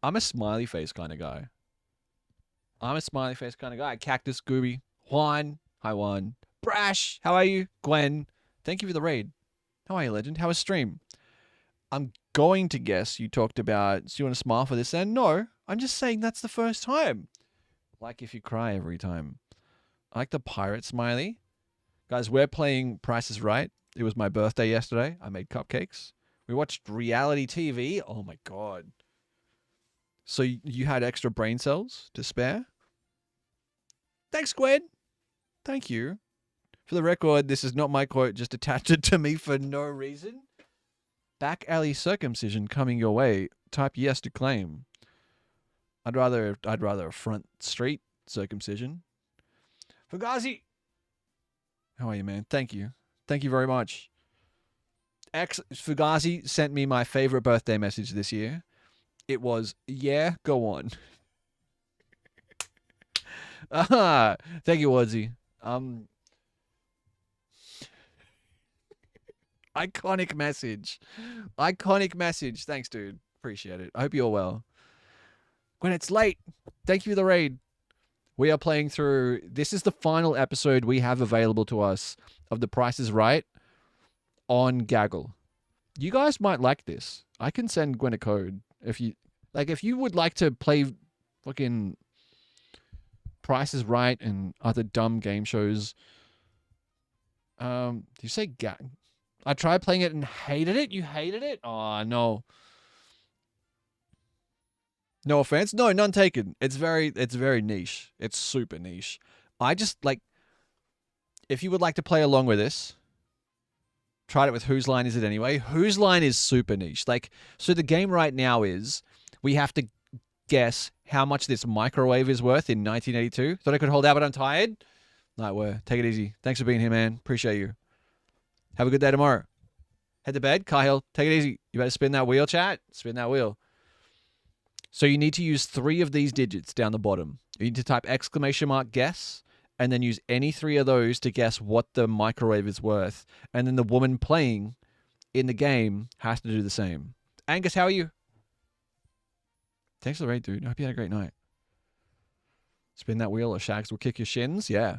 I'm a smiley face kind of guy. Cactus, Gooby, Juan. Hi, Juan. Brash, how are you? Gwen, thank you for the raid. How are you, legend? How was stream? I'm going to guess you talked about, do you want to smile for this? And no, I'm just saying that's the first time. Like if you cry every time. I like the pirate smiley. Guys, we're playing Price is Right. It was my birthday yesterday. I made cupcakes. We watched reality TV. Oh my God. So you had extra brain cells to spare? Thanks, Gwen. Thank you. For the record, this is not my quote. Just attach it to me for no reason. Back alley circumcision coming your way. Type yes to claim. I'd rather a front street circumcision. Fugazi! How are you, man? Thank you. Thank you very much. Fugazi sent me my favorite birthday message this year. It was, yeah, go on. Thank you, Woodsy. Iconic message. Iconic message. Thanks, dude. Appreciate it. I hope you're well. When it's late, thank you for the raid. We are playing through. This is the final episode we have available to us of The Price is Right on Gaggle. You guys might like this. I can send Gwen a code if you like. If you would like to play fucking Price is Right and other dumb game shows. Do you say gag? I tried playing it and hated it. You hated it? Oh no. No offense. No, none taken. It's very niche. It's super niche. I just like, if you would like to play along with this, tried it with Whose Line Is It Anyway? Whose Line is super niche. Like, so the game right now is we have to guess how much this microwave is worth in 1982. Thought I could hold out, but I'm tired. Night wear. Take it easy. Thanks for being here, man. Appreciate you. Have a good day tomorrow. Head to bed. Kyle, take it easy. You better spin that wheel, chat. Spin that wheel. So you need to use 3 of these digits down the bottom. You need to type !guess, and then use any 3 of those to guess what the microwave is worth. And then the woman playing in the game has to do the same. Angus, how are you? Thanks for the raid, dude. I hope you had a great night. Spin that wheel or Shags will kick your shins. Yeah.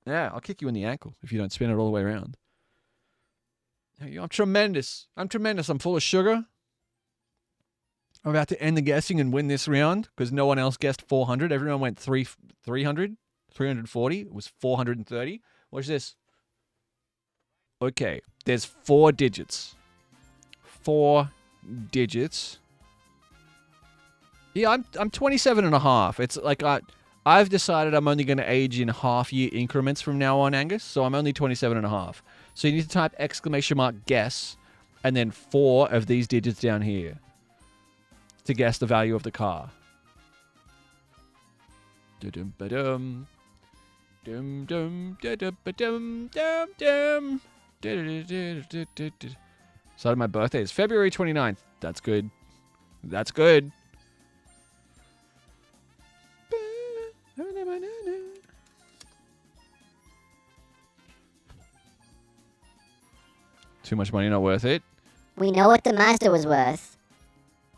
Yeah, I'll kick you in the ankle if you don't spin it all the way around. I'm tremendous. I'm full of sugar. I'm about to end the guessing and win this round because no one else guessed 400. Everyone went 300, 340. It was 430. What's this? Okay, there's 4 digits. 4 digits. Yeah, I'm 27 and a half. It's like I've decided I'm only going to age in half-year increments from now on, Angus. So I'm only 27 and a half. So you need to type !guess and then 4 of these digits down here to guess the value of the car. Dum-ba-dum. Dum-dum. Da-da-ba-dum. Dum-dum. So my birthday is February 29th. That's good. That's good. Too much money, not worth it. We know what the Mazda was worth.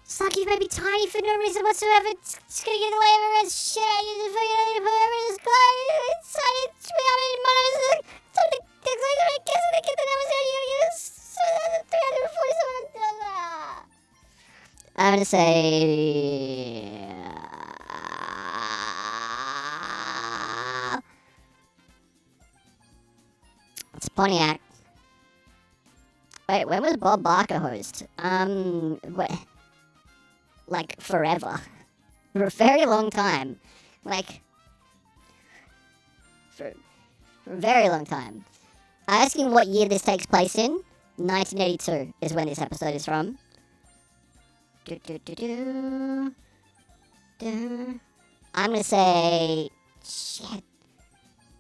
Sucky may be tiny for no reason whatsoever. It's gonna get away everyone's shit out of you. Whoever this guy decided to be out of money. So the I guess they get the numbers out of you. 347. I'm gonna say. It's Pontiac. Wait, when was Bob Barker host? What? Like, forever. For a very long time. Like, for a very long time. I'm asking what year this takes place in. 1982 is when this episode is from. I'm gonna say... Shit.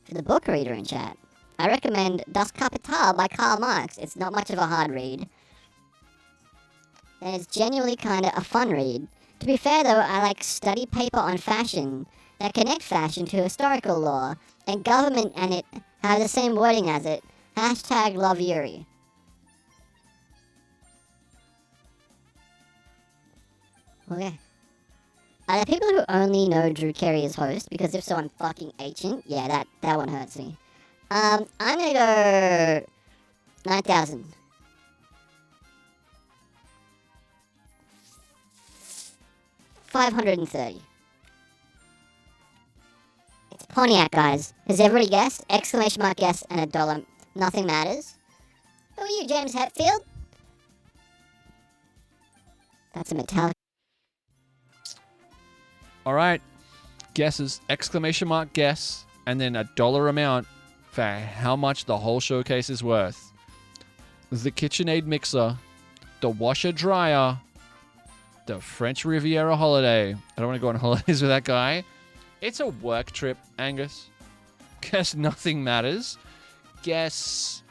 For the book reader in chat. I recommend Das Kapital by Karl Marx. It's not much of a hard read. And it's genuinely kind of a fun read. To be fair though, I like study paper on fashion that connect fashion to historical law, and government and it have the same wording as it. Hashtag love Yuri. Okay. Are there people who only know Drew Carey as host? Because if so, I'm fucking ancient. Yeah, that one hurts me. I'm gonna go 9,000. 530. It's Pontiac, guys. Has everybody guessed? ! Guess and $1. Nothing matters. Who are you, James Hetfield? That's a metallic. All right. Guesses. ! Guess and then $1 amount for how much the whole showcase is worth. The KitchenAid mixer, the washer dryer, the French Riviera holiday. I don't want to go on holidays with that guy. It's a work trip, Angus. Guess nothing matters. Guess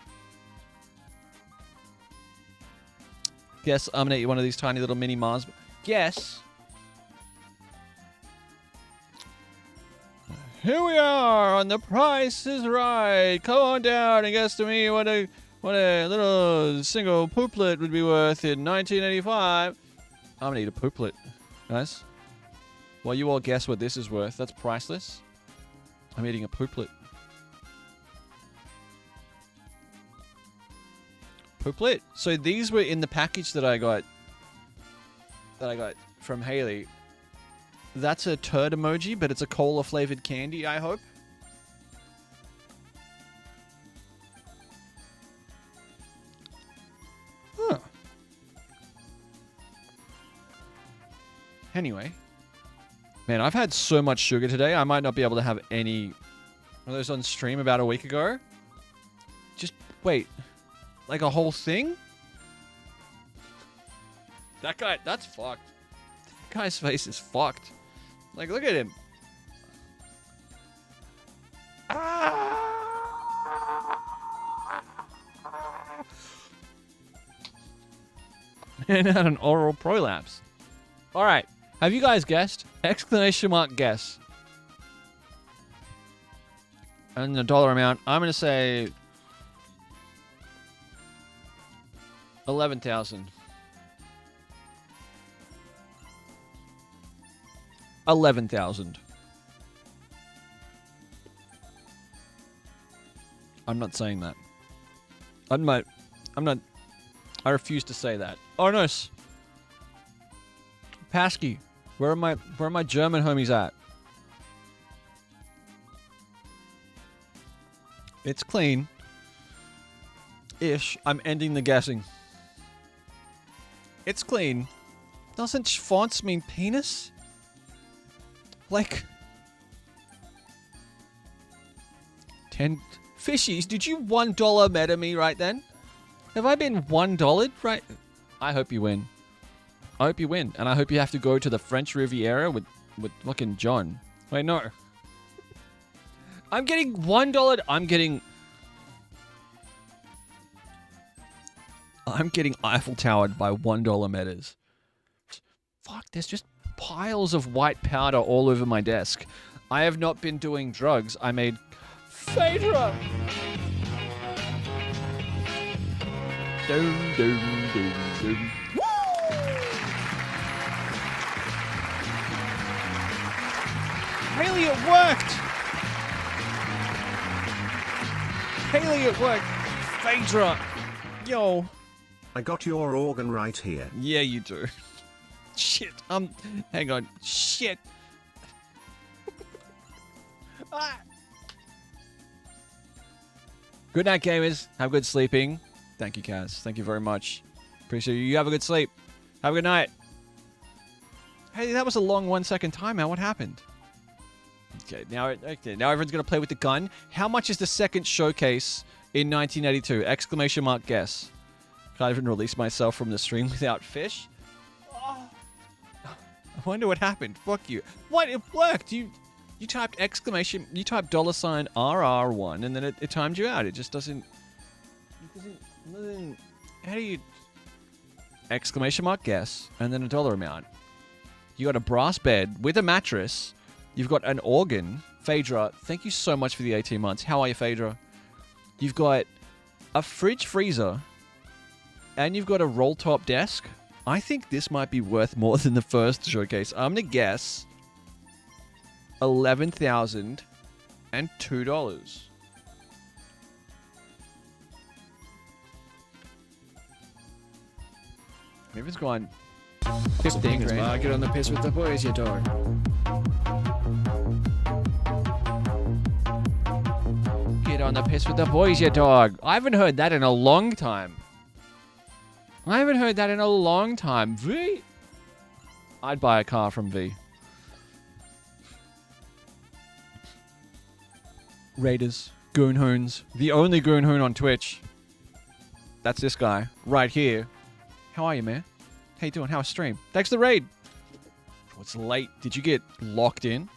I'm gonna eat one of these tiny little mini Mars. Guess Here we are on The Price is Right. Come on down and guess to me what a little single pooplet would be worth in 1985. I'm gonna eat a pooplet, guys. While you all guess what this is worth, that's priceless. I'm eating a pooplet. Pooplet. So these were in the package that I got from Haley. That's a turd emoji, but it's a cola flavored candy, I hope. Huh. Anyway. Man, I've had so much sugar today, I might not be able to have any of those on stream about a week ago. Just, wait. Like a whole thing? That guy, that's fucked. That guy's face is fucked. Like, look at him. And had an oral prolapse. All right. Have you guys guessed? Exclamation mark guess. And the dollar amount, I'm going to say 11,000. 11,000. I'm not saying that. I'm not. I refuse to say that. Oh no. Pasky, where are my German homies at? It's clean. Ish. I'm ending the guessing. It's clean. Doesn't fonts mean penis? Like 10 fishies. Did you $1 meta me right then? Have I been $1 right? I hope you win. I hope you win, and I hope you have to go to the French Riviera with fucking John. Wait, no. I'm getting $1. I'm getting Eiffel Towered by $1 metas. Fuck, there's just piles of white powder all over my desk. I have not been doing drugs. I made Phaedra. Doom, doom, doom, doom. Haley, it worked! Haley, it worked! Phaedra! Yo. I got your organ right here. Yeah, you do. Shit. Hang on. Shit. Ah. Good night, gamers. Have good sleeping. Thank you, Kaz. Thank you very much. Appreciate you. You have a good sleep. Have a good night. Hey, that was a long 1 second timeout. What happened? Okay, now everyone's gonna play with the gun. How much is the second showcase in 1982? Exclamation mark guess. Can't even release myself from the stream without fish. Oh. I wonder what happened. Fuck you. What? It worked. You typed exclamation. You typed $RR1 and then it timed you out. It just doesn't. How do you? Exclamation mark guess and then a dollar amount. You got a brass bed with a mattress. You've got an organ. Phaedra, thank you so much for the 18 months. How are you, Phaedra? You've got a fridge freezer. And you've got a roll-top desk. I think this might be worth more than the first showcase. I'm going to guess $11,002. Maybe it's gone 15 grand. Get on the piss with the boys, you dog. Get on the piss with the boys, you dog. I haven't heard that in a long time. V? I'd buy a car from V. Raiders. Goonhoons. The only Goonhoon on Twitch. That's this guy. Right here. How are you, man? How you doing? How's stream? Thanks for the raid. Oh, it's late. Did you get locked in?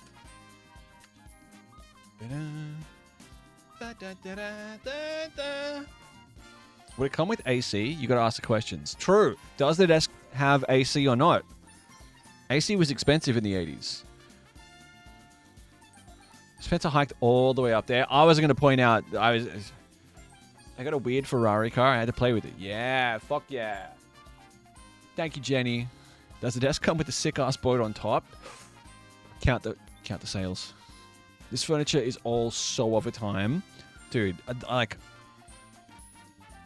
Would it come with AC? You gotta ask the questions. True. Does the desk have AC or not? AC was expensive in the 80s. Spencer hiked all the way up there. I wasn't going to point out. I got a weird Ferrari car. I had to play with it. Yeah, fuck yeah. Thank you, Jenny. Does the desk come with a sick-ass boat on top? Count the sails. This furniture is all so over time. Dude, like...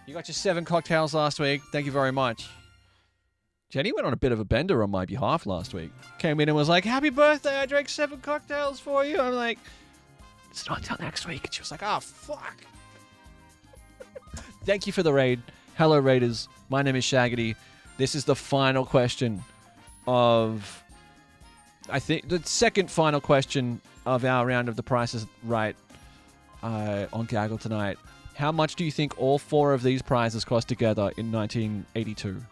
You got your 7 cocktails last week. Thank you very much. Jenny went on a bit of a bender on my behalf last week. Came in and was like, happy birthday, I drank 7 cocktails for you. I'm like, it's not until next week. And she was like, oh, fuck. Thank you for the raid. Hello, Raiders. My name is Shaggity. This is the final question of... I think the second final question of our round of The Price is Right on Gaggle tonight. How much do you think all 4 of these prizes cost together in 1982?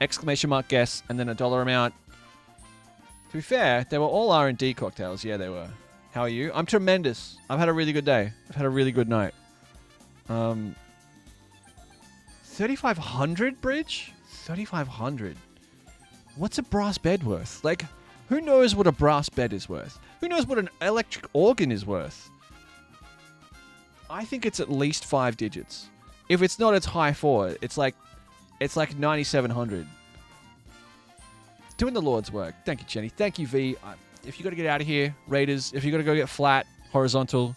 Exclamation mark guess, and then a dollar amount. To be fair, they were all R&D cocktails. Yeah, they were. How are you? I'm tremendous. I've had a really good day. I've had a really good night. 3,500 bridge? 3,500. What's a brass bed worth? Like, who knows what a brass bed is worth? Who knows what an electric organ is worth? I think it's at least 5 digits. If it's not, it's high 4. It's like 9,700. Doing the Lord's work. Thank you, Jenny. Thank you, V. If you got to get out of here, Raiders, if you got to go get flat, horizontal,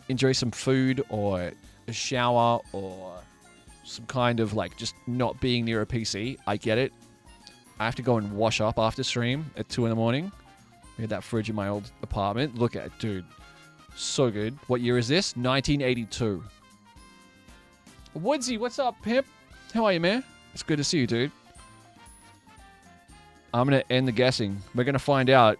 enjoy some food or a shower or some kind of like just not being near a PC, I get it. I have to go and wash up after stream at 2 in the morning. We had that fridge in my old apartment. Look at it, dude. So good. What year is this? 1982. Woodsy, what's up, pimp? How are you, man? It's good to see you, dude. I'm going to end the guessing. We're going to find out.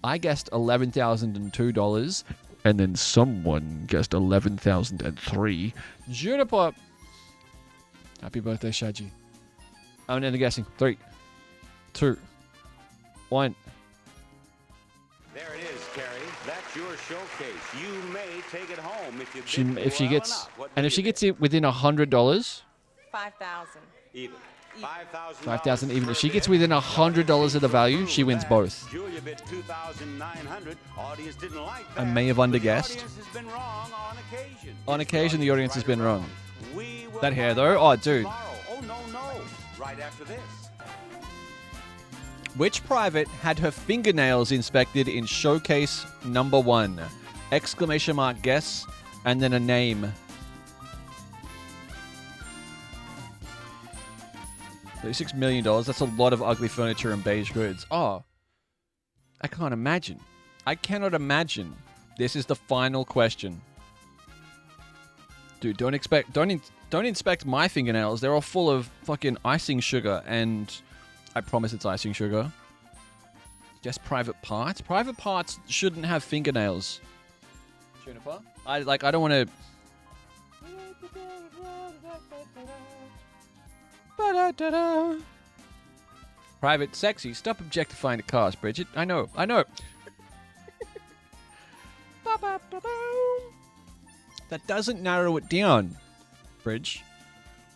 I guessed $11,002, and then someone guessed $11,003. Juniper. Happy birthday, Shaji. I'm going to end the guessing. 3, 2, 1. There it is, Carrie. That's your showcase. You may take it home if you If she gets, and if she gets it within $100, 5,000. even. 5,000 even. If she gets within $100 of the value, she wins both. Julia bid 2,900. Audience didn't like I that. may have underguessed. The audience has been wrong on occasion. On occasion, the audience has been wrong. That hair, though. Oh, dude. Oh, no. Right after this. Which private had her fingernails inspected in showcase number 1? Exclamation mark guess, and then a name. $36 million. That's a lot of ugly furniture and beige goods. Oh, I can't imagine. I cannot imagine. This is the final question. Dude, don't inspect my fingernails. They're all full of fucking icing sugar, and I promise it's icing sugar. Just private parts. Private parts shouldn't have fingernails. Juniper, I don't want to. Private sexy. Stop objectifying the cars, Bridget. I know. That doesn't narrow it down, Bridge.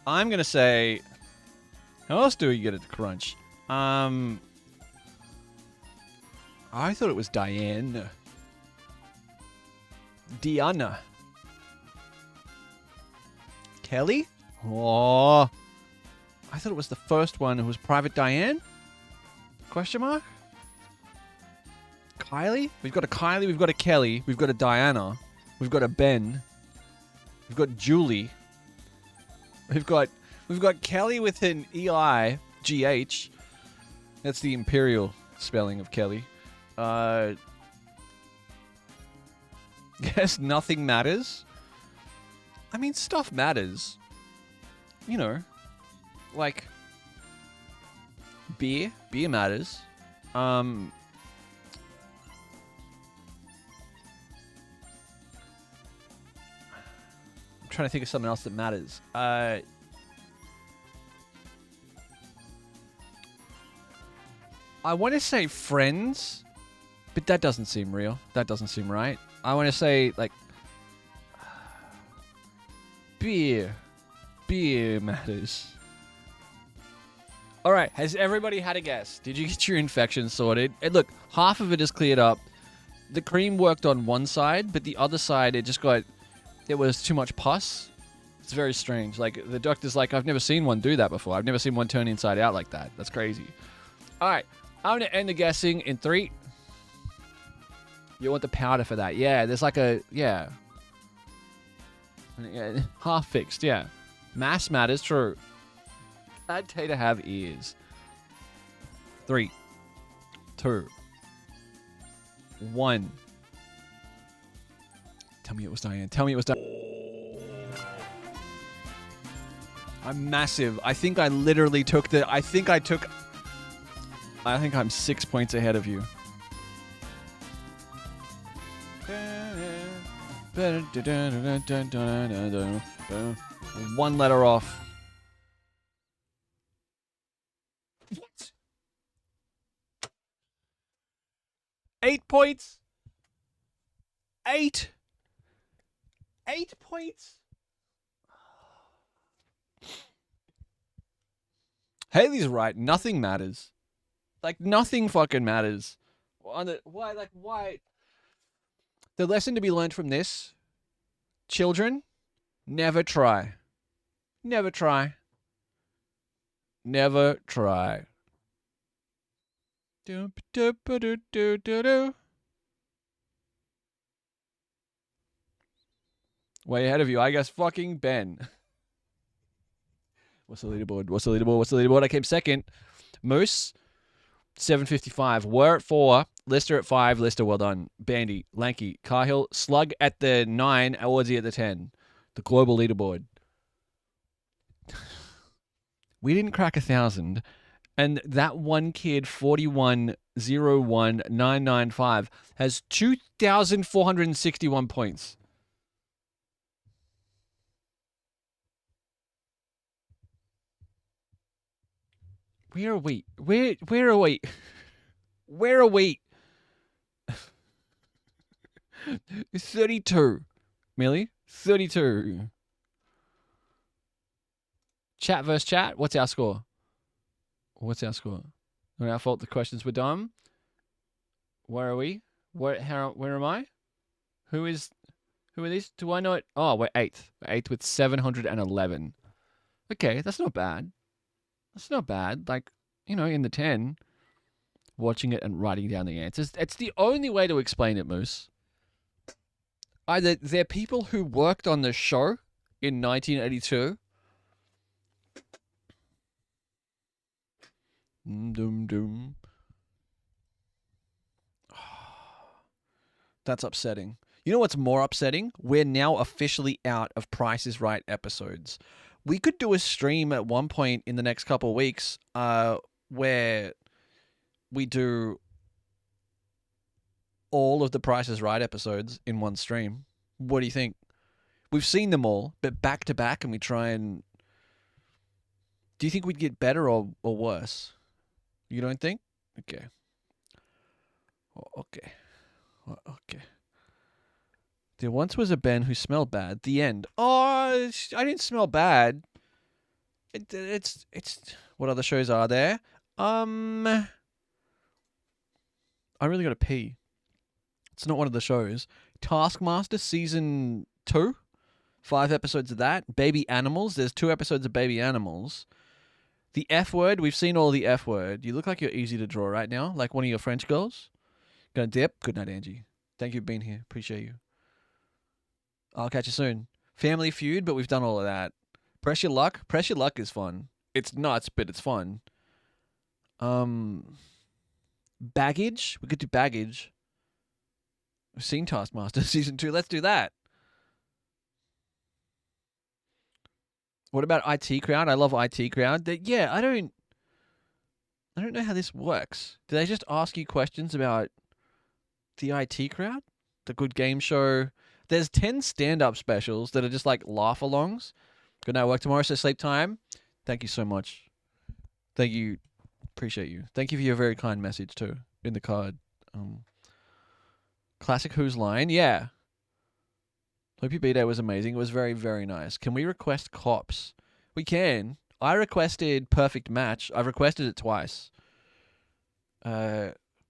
I'm going to say... How else do we get it to crunch? I thought it was Diane. Diana. Kelly? Oh... I thought it was the first one who was Private Diane? Question mark? Kylie? We've got a Kylie, we've got a Kelly, we've got a Diana, we've got a Ben, we've got Julie, we've got Kelly with an E-I-G-H. That's the imperial spelling of Kelly. Guess nothing matters? I mean, stuff matters. You know. Like, beer matters. I'm trying to think of something else that matters. I want to say friends, but that doesn't seem real. That doesn't seem right. I want to say, like, beer. Beer matters. All right, has everybody had a guess? Did you get your infection sorted? And look, half of it is cleared up. the cream worked on one side, but the other side, it was too much pus. It's very strange. Like, the doctor's like, I've never seen one do that before. I've never seen one turn inside out like that. That's crazy. All right. I'm going to end the guessing in 3. You want the powder for that. Yeah, there's like a, yeah. Half fixed, yeah. Mass matters, true. I'd say to have ears. 3, 2, 1. Tell me it was Diane. Tell me it was Diane. I'm massive. I think I literally took the... I think I'm 6 points ahead of you. One letter off. What? 8 points? 8 points? Haley's right. Nothing matters. Like, nothing fucking matters. Why? The lesson to be learned from this, children, never try. Never try. Never try. Way ahead of you, I guess fucking Ben. What's the leaderboard? I came second. Moose, 755. We're at 4. Lister at 5. Lister, well done. Bandy, Lanky, Cahill, Slug at the 9. Awardsy at the 10. The global leaderboard. We didn't crack 1,000. And that one kid, 41,01995, has 2,461 points. Where are we? Where are we? Where are we? 32. Millie? 32. Chat versus chat. What's our score? Not our fault the questions were dumb. Where are we? Where am I? Who are these? Do I know it? Oh, we're 8th. We're 8th with 711. Okay, that's not bad. That's not bad. Like, you know, in the 10, watching it and writing down the answers. It's the only way to explain it, Moose. Either they're people who worked on the show in 1982. Doom. That's upsetting. You know what's more upsetting? We're now officially out of Price is Right episodes. We could do a stream at one point in the next couple of weeks where we do all of the Price is Right episodes in one stream. What do you think? We've seen them all, but back to back, and we try and... Do you think we'd get better or worse? You don't think? Okay. Okay. There once was a Ben who smelled bad. The end. Oh, I didn't smell bad. It's what other shows are there? I really got to pee. It's not one of the shows. Taskmaster season 2. 5 episodes of that. Baby Animals. There's 2 episodes of Baby Animals. The F Word. We've seen all the F Word. You look like you're easy to draw right now, like one of your French girls. Gonna dip. Good night, Angie. Thank you for being here. Appreciate you. I'll catch you soon. Family Feud, but we've done all of that. Press Your Luck. Press Your Luck is fun. It's nuts, but it's fun. Baggage. We could do Baggage. We've seen Taskmaster season 2. Let's do that. What about IT Crowd? I love IT Crowd. Yeah, I don't know how this works. Do they just ask you questions about the IT Crowd? The Good Game Show? There's 10 stand-up specials that are just like laugh-alongs. Good night, work tomorrow, so sleep time. Thank you so much. Thank you. Appreciate you. Thank you for your very kind message, too, in the card. Classic Who's Line? Yeah. Hope your B-Day was amazing. It was very, very nice. Can we request Cops? We can. I requested Perfect Match. I've requested it twice.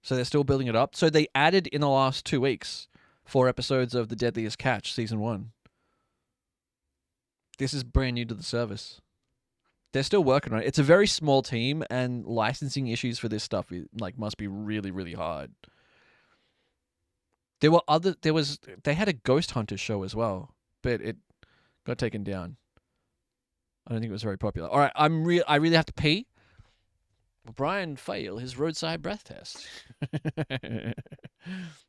So they're still building it up. So they added in the last 2 weeks 4 episodes of The Deadliest Catch season 1. This is brand new to the service. They're still working on it. It's a very small team, and licensing issues for this stuff must be really, really hard. They had a Ghost Hunter show as well, but it got taken down. I don't think it was very popular. All right, I really have to pee. Brian failed his roadside breath test.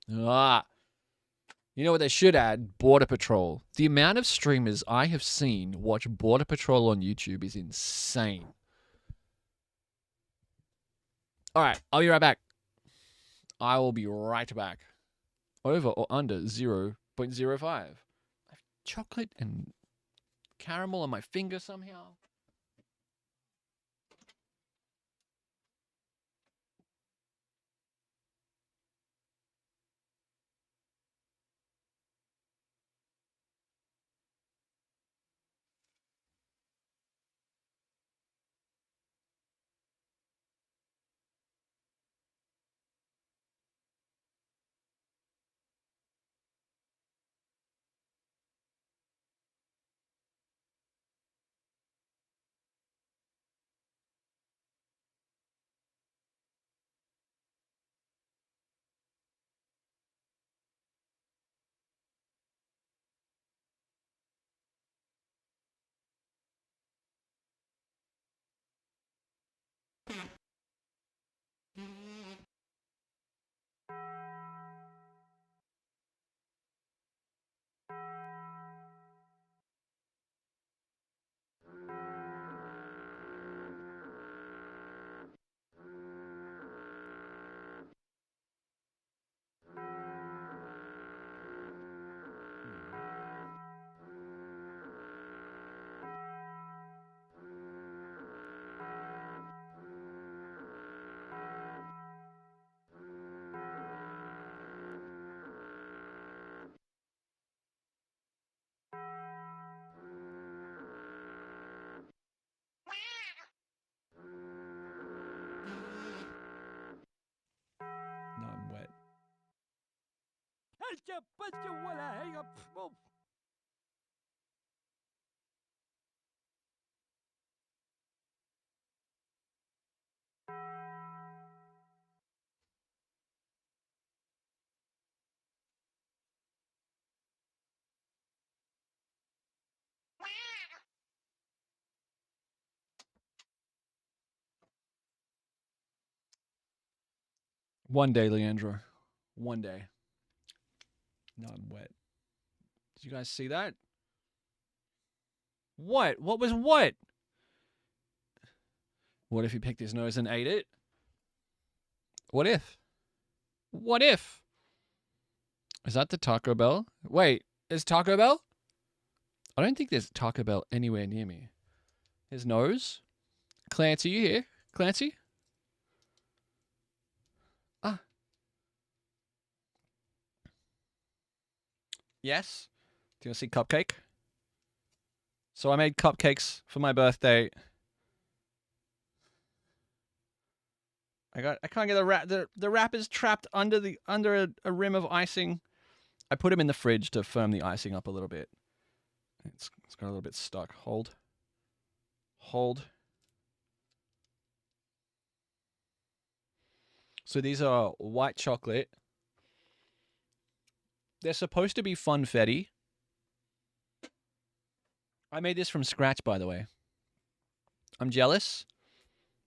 You know what they should add? Border Patrol. The amount of streamers I have seen watch Border Patrol on YouTube is insane. All right, I'll be right back. I will be right back. Over or under 0.05. I have chocolate and caramel on my finger somehow. No, I'm wet. One day, Leandro. One day. No, I'm wet. Did you guys see that? What? What was what? What if he picked his nose and ate it? What if? What if? Is that the Taco Bell? Wait, is Taco Bell? I don't think there's Taco Bell anywhere near me. His nose? Clancy, you here? Clancy? Ah. Yes? Do you want to see Cupcake? So I made cupcakes for my birthday. I can't get the wrap. The wrap is trapped under a rim of icing. I put them in the fridge to firm the icing up a little bit. It's got a little bit stuck. Hold. So these are white chocolate. They're supposed to be funfetti. I made this from scratch, by the way. I'm jealous.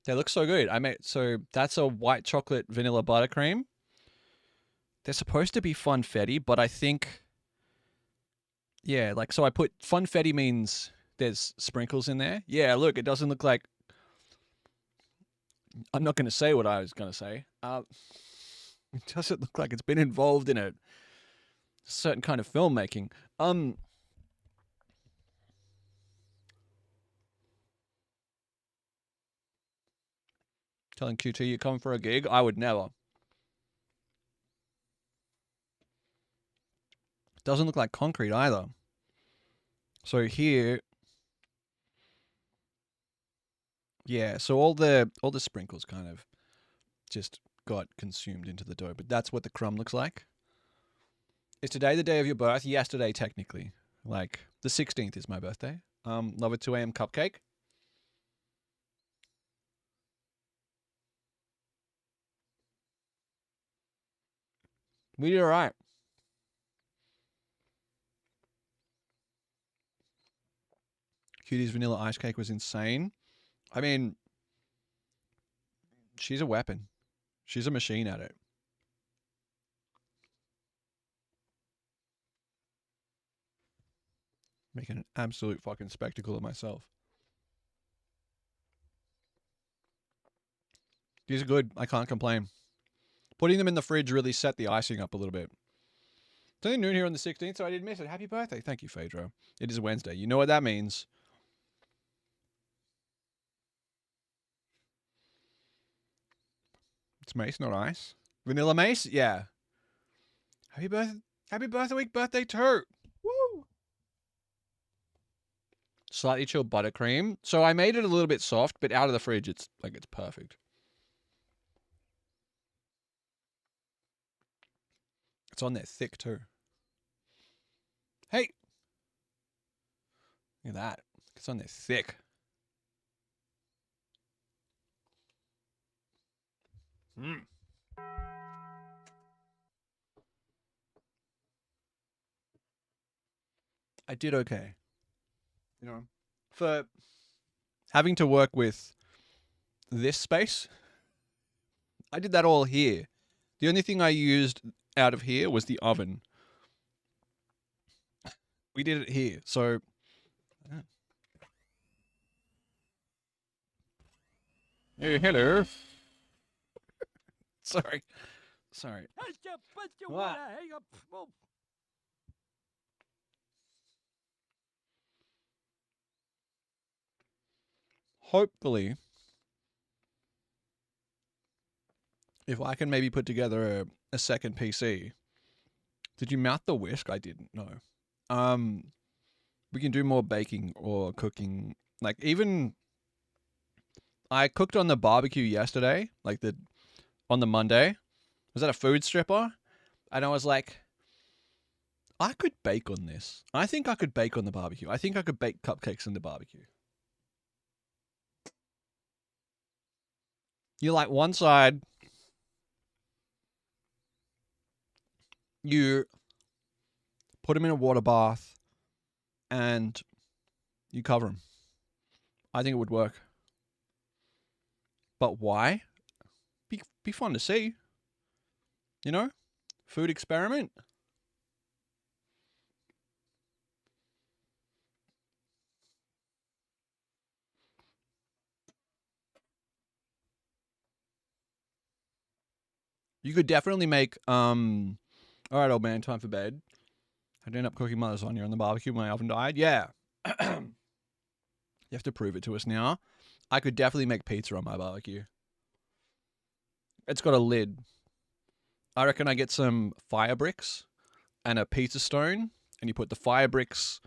They look so good. So that's a white chocolate vanilla buttercream. They're supposed to be funfetti, but I think, yeah, so I put funfetti means there's sprinkles in there. Yeah, look, it doesn't look like. I'm not going to say what I was going to say. It doesn't look like it's been involved in a certain kind of filmmaking. Telling QT you come for a gig? I would never. Doesn't look like concrete either. So here, yeah. So all the sprinkles kind of just got consumed into the dough, but that's what the crumb looks like. Is today the day of your birth? Yesterday, technically. Like, the 16th is my birthday. Love a 2 a.m. cupcake. We did all right. Cutie's vanilla ice cake was insane. I mean, she's a weapon. She's a machine at it. Making an absolute fucking spectacle of myself. These are good. I can't complain. Putting them in the fridge really set the icing up a little bit. It's only noon here on the 16th, so I didn't miss it. Happy birthday. Thank you, Phaedra. It is Wednesday. You know what that means. It's mace, not ice. Vanilla mace? Yeah. Happy birthday week, birthday too. Woo! Slightly chilled buttercream. So I made it a little bit soft, but out of the fridge, it's perfect. It's on there thick too. Hey! Look at that. It's on there thick. Mm. I did okay. You know, for having to work with this space, I did that all here. The only thing I used out of here was the oven. We did it here, so... Hey, hello. Sorry. What? Hopefully, if I can maybe put together a second PC. Did you mount the whisk? I didn't know. We can do more baking or cooking. Like, even I cooked on the barbecue yesterday, on the Monday. I was at a food stripper, and I was like, I could bake on this. I think I could bake on the barbecue. I think I could bake cupcakes on the barbecue. You like one side, you put them in a water bath, and you cover them. I think it would work. But why? Be fun to see. You know? Food experiment. You could definitely make, all right, old man, time for bed. I'd end up cooking my lasagna on the barbecue when my oven died. Yeah. You have to prove it to us now. I could definitely make pizza on my barbecue. It's got a lid. I reckon I get some fire bricks and a pizza stone, and you put the fire bricks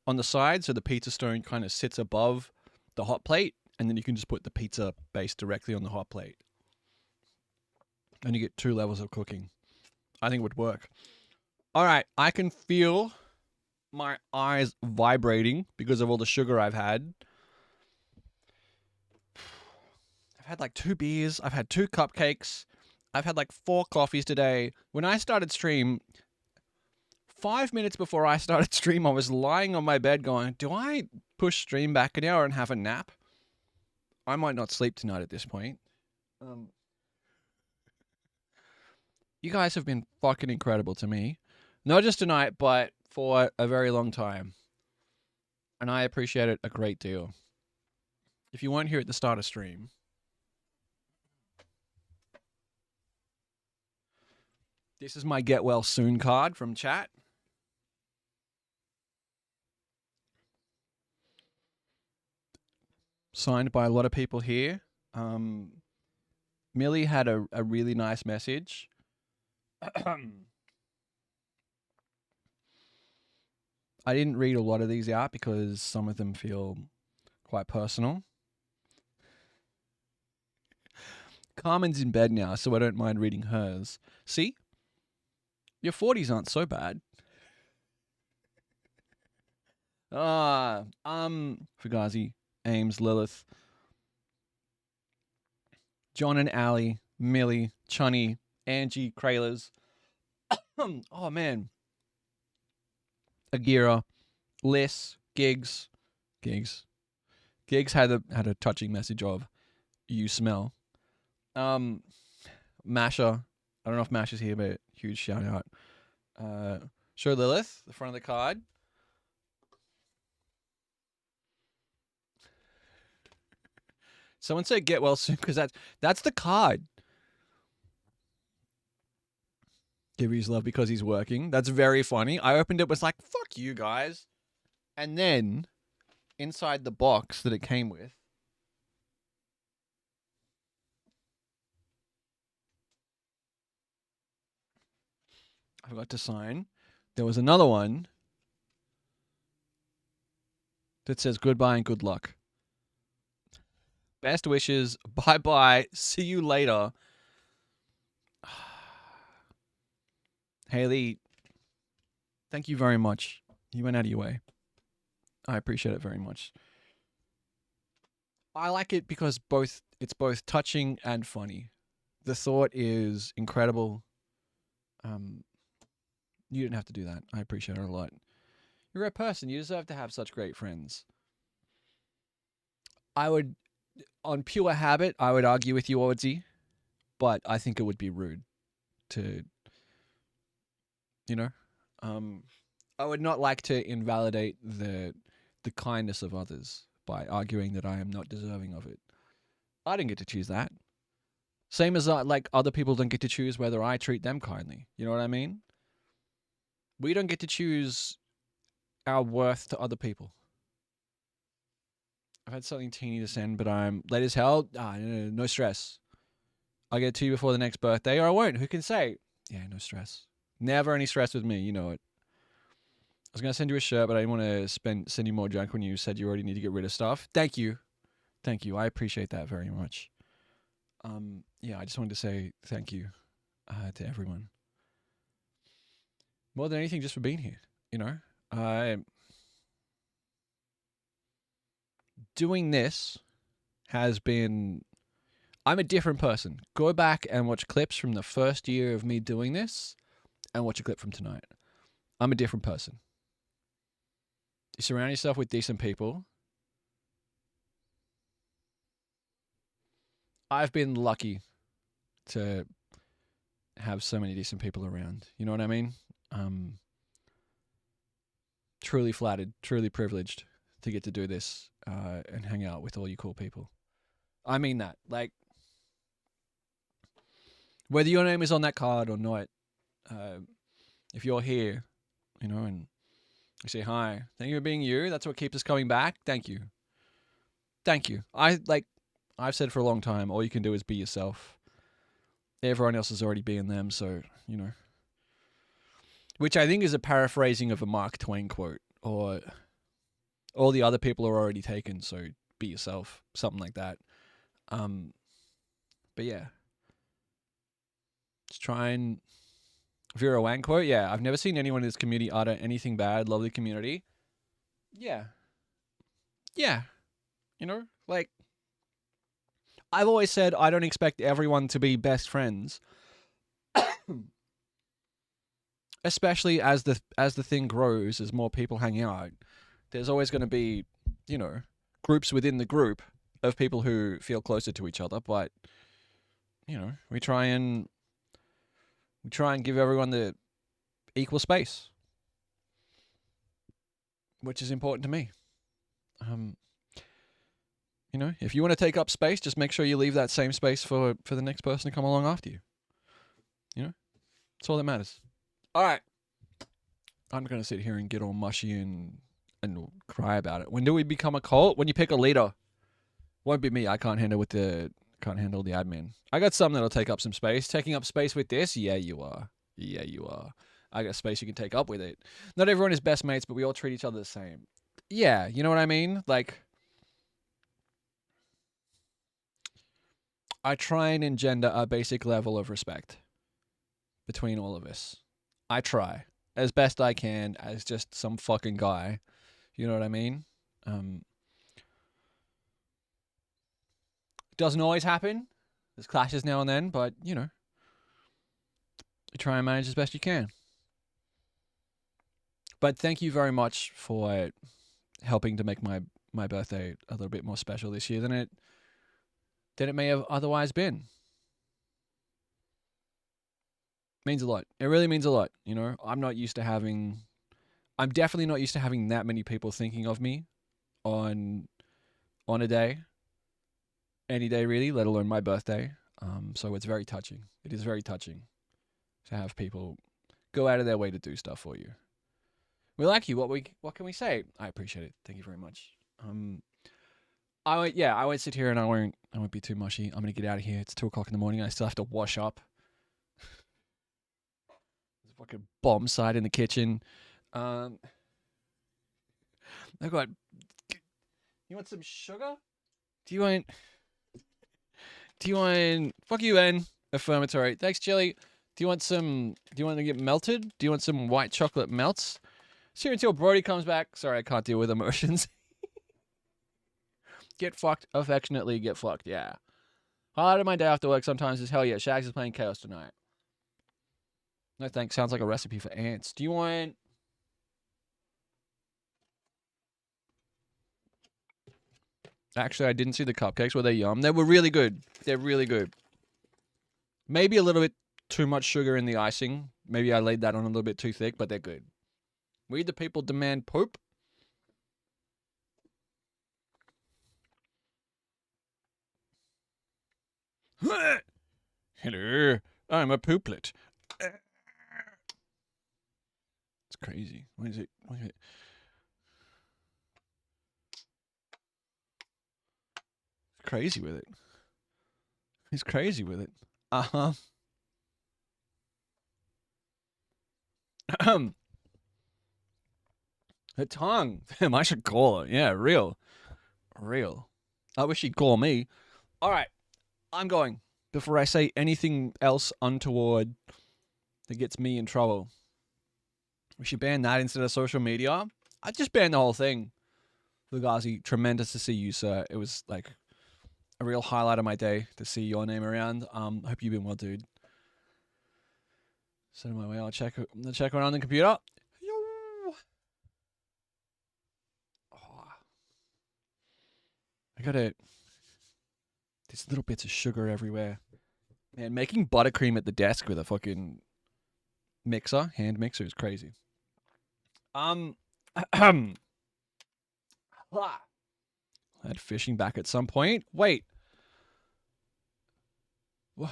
on the side so the pizza stone kind of sits above the hot plate, and then you can just put the pizza base directly on the hot plate. And you get 2 levels of cooking. I think it would work. All right, I can feel my eyes vibrating because of all the sugar I've had. I've had like 2 beers. I've had 2 cupcakes. I've had like 4 coffees today. When I started stream, 5 minutes before I started stream, I was lying on my bed going, do I push stream back an hour and have a nap? I might not sleep tonight at this point. You guys have been fucking incredible to me. Not just tonight, but for a very long time. And I appreciate it a great deal. If you weren't here at the start of stream, this is my get well soon card from chat. Signed by a lot of people here. Millie had a really nice message. I didn't read a lot of these out because some of them feel quite personal. Carmen's in bed now, so I don't mind reading hers. See? Your 40s aren't so bad. Fugazi, Ames, Lilith, John and Allie, Millie, Chunny, Angie, Kraylers. Oh, man. Agira, Liz, Gigs. Gigs had a touching message of, you smell. Masha. I don't know if Masha's here, but huge shout out. Show Lilith, the front of the card. Someone said get well soon, because that's the card. Give his love because he's working. That's very funny. I opened it, was like, fuck you guys. And then, inside the box that it came with, I forgot to sign. There was another one that says goodbye and good luck. Best wishes. Bye-bye. See you later. Haley, thank you very much. You went out of your way. I appreciate it very much. I like it because it's both touching and funny. The thought is incredible. You didn't have to do that. I appreciate it a lot. You're a person. You deserve to have such great friends. I would, on pure habit, I would argue with you, Oddsy, but I think it would be rude to, I would not like to invalidate the kindness of others by arguing that I am not deserving of it. I didn't get to choose that. Same as like other people don't get to choose whether I treat them kindly. You know what I mean? We don't get to choose our worth to other people. I've had something teeny to send, but I'm late as hell. No stress. I'll get to you before the next birthday, or I won't. Who can say? Yeah, no stress. Never any stress with me. You know it. I was going to send you a shirt, but I didn't want to send you more junk when you said you already need to get rid of stuff. Thank you. Thank you. I appreciate that very much. Yeah, I just wanted to say thank you to everyone. More than anything, just for being here. Doing this has been... I'm a different person. Go back and watch clips from the first year of me doing this and watch a clip from tonight. I'm a different person. You surround yourself with decent people. I've been lucky to have so many decent people around. You know what I mean? Truly flattered, truly privileged to get to do this and hang out with all you cool people. I mean that. Like, whether your name is on that card or not, if you're here, and you say hi, thank you for being you. That's what keeps us coming back. Thank you. Thank you. I've said for a long time, all you can do is be yourself. Everyone else is already being them, so, Which I think is a paraphrasing of a Mark Twain quote, or all the other people are already taken, so be yourself. Something like that. But yeah. Just try and... Vera Wang quote? Yeah, I've never seen anyone in this community utter anything bad. Love the community. Yeah. Yeah. I've always said I don't expect everyone to be best friends. Especially as the thing grows, as more people hang out, there's always going to be, groups within the group of people who feel closer to each other, but we try and give everyone the equal space, which is important to me. If you want to take up space, just make sure you leave that same space for the next person to come along after you. That's all that matters. All right. I'm going to sit here and get all mushy and cry about it. When do we become a cult? When you pick a leader. Won't be me. I can't handle the admin. I got some that'll take up some space. Taking up space with this? Yeah, you are. Yeah, you are. I got space you can take up with it. Not everyone is best mates, but we all treat each other the same. Yeah, you know what I mean? Like, I try and engender a basic level of respect between all of us. I try as best I can as just some fucking guy. You know what I mean? Doesn't always happen. There's clashes now and then, but you know, you try and manage as best you can. But thank you very much for helping to make my birthday a little bit more special this year than it may have otherwise been. Means a lot. It really means a lot. You know, I'm definitely not used to having that many people thinking of me on a day, any day really, let alone my birthday. So it's very touching. It is very touching to have people go out of their way to do stuff for you. We like you. What can we say? I appreciate it. Thank you very much. I won't sit here and I won't be too mushy. I'm gonna get out of here. It's 2:00 in the morning. I still have to wash up. There's a fucking bomb site in the kitchen. I got. You want some sugar? Do you want? Fuck you, Ben. Affirmatory. Thanks, Chili. Do you want to get melted? Do you want some white chocolate melts? See you until Brody comes back. Sorry, I can't deal with emotions. Get fucked. Affectionately get fucked. Yeah. Highlight of my day after work sometimes is hell yeah. Shags is playing Chaos tonight. No thanks. Sounds like a recipe for ants. Do you want? Actually, I didn't see the cupcakes. Were they yum? They were really good. They're really good. Maybe a little bit too much sugar in the icing. Maybe I laid that on a little bit too thick, but they're good. We the people demand poop. Hello, I'm a pooplet. It's crazy. What is it? He's crazy with it. He's crazy with it. Uh-huh. Her tongue. Damn, I should call her. Yeah, real. I wish she'd call me. All right, I'm going. Before I say anything else untoward that gets me in trouble. We should ban that instead of social media. I'd just ban the whole thing. Lugazi, tremendous to see you, sir. It was like a real highlight of my day to see your name around. Hope you've been well, dude. Send my way. I'll check around on the computer. I got it. There's little bits of sugar everywhere. Man, making buttercream at the desk with a fucking hand mixer is crazy. I had fishing back at some point. Wait. What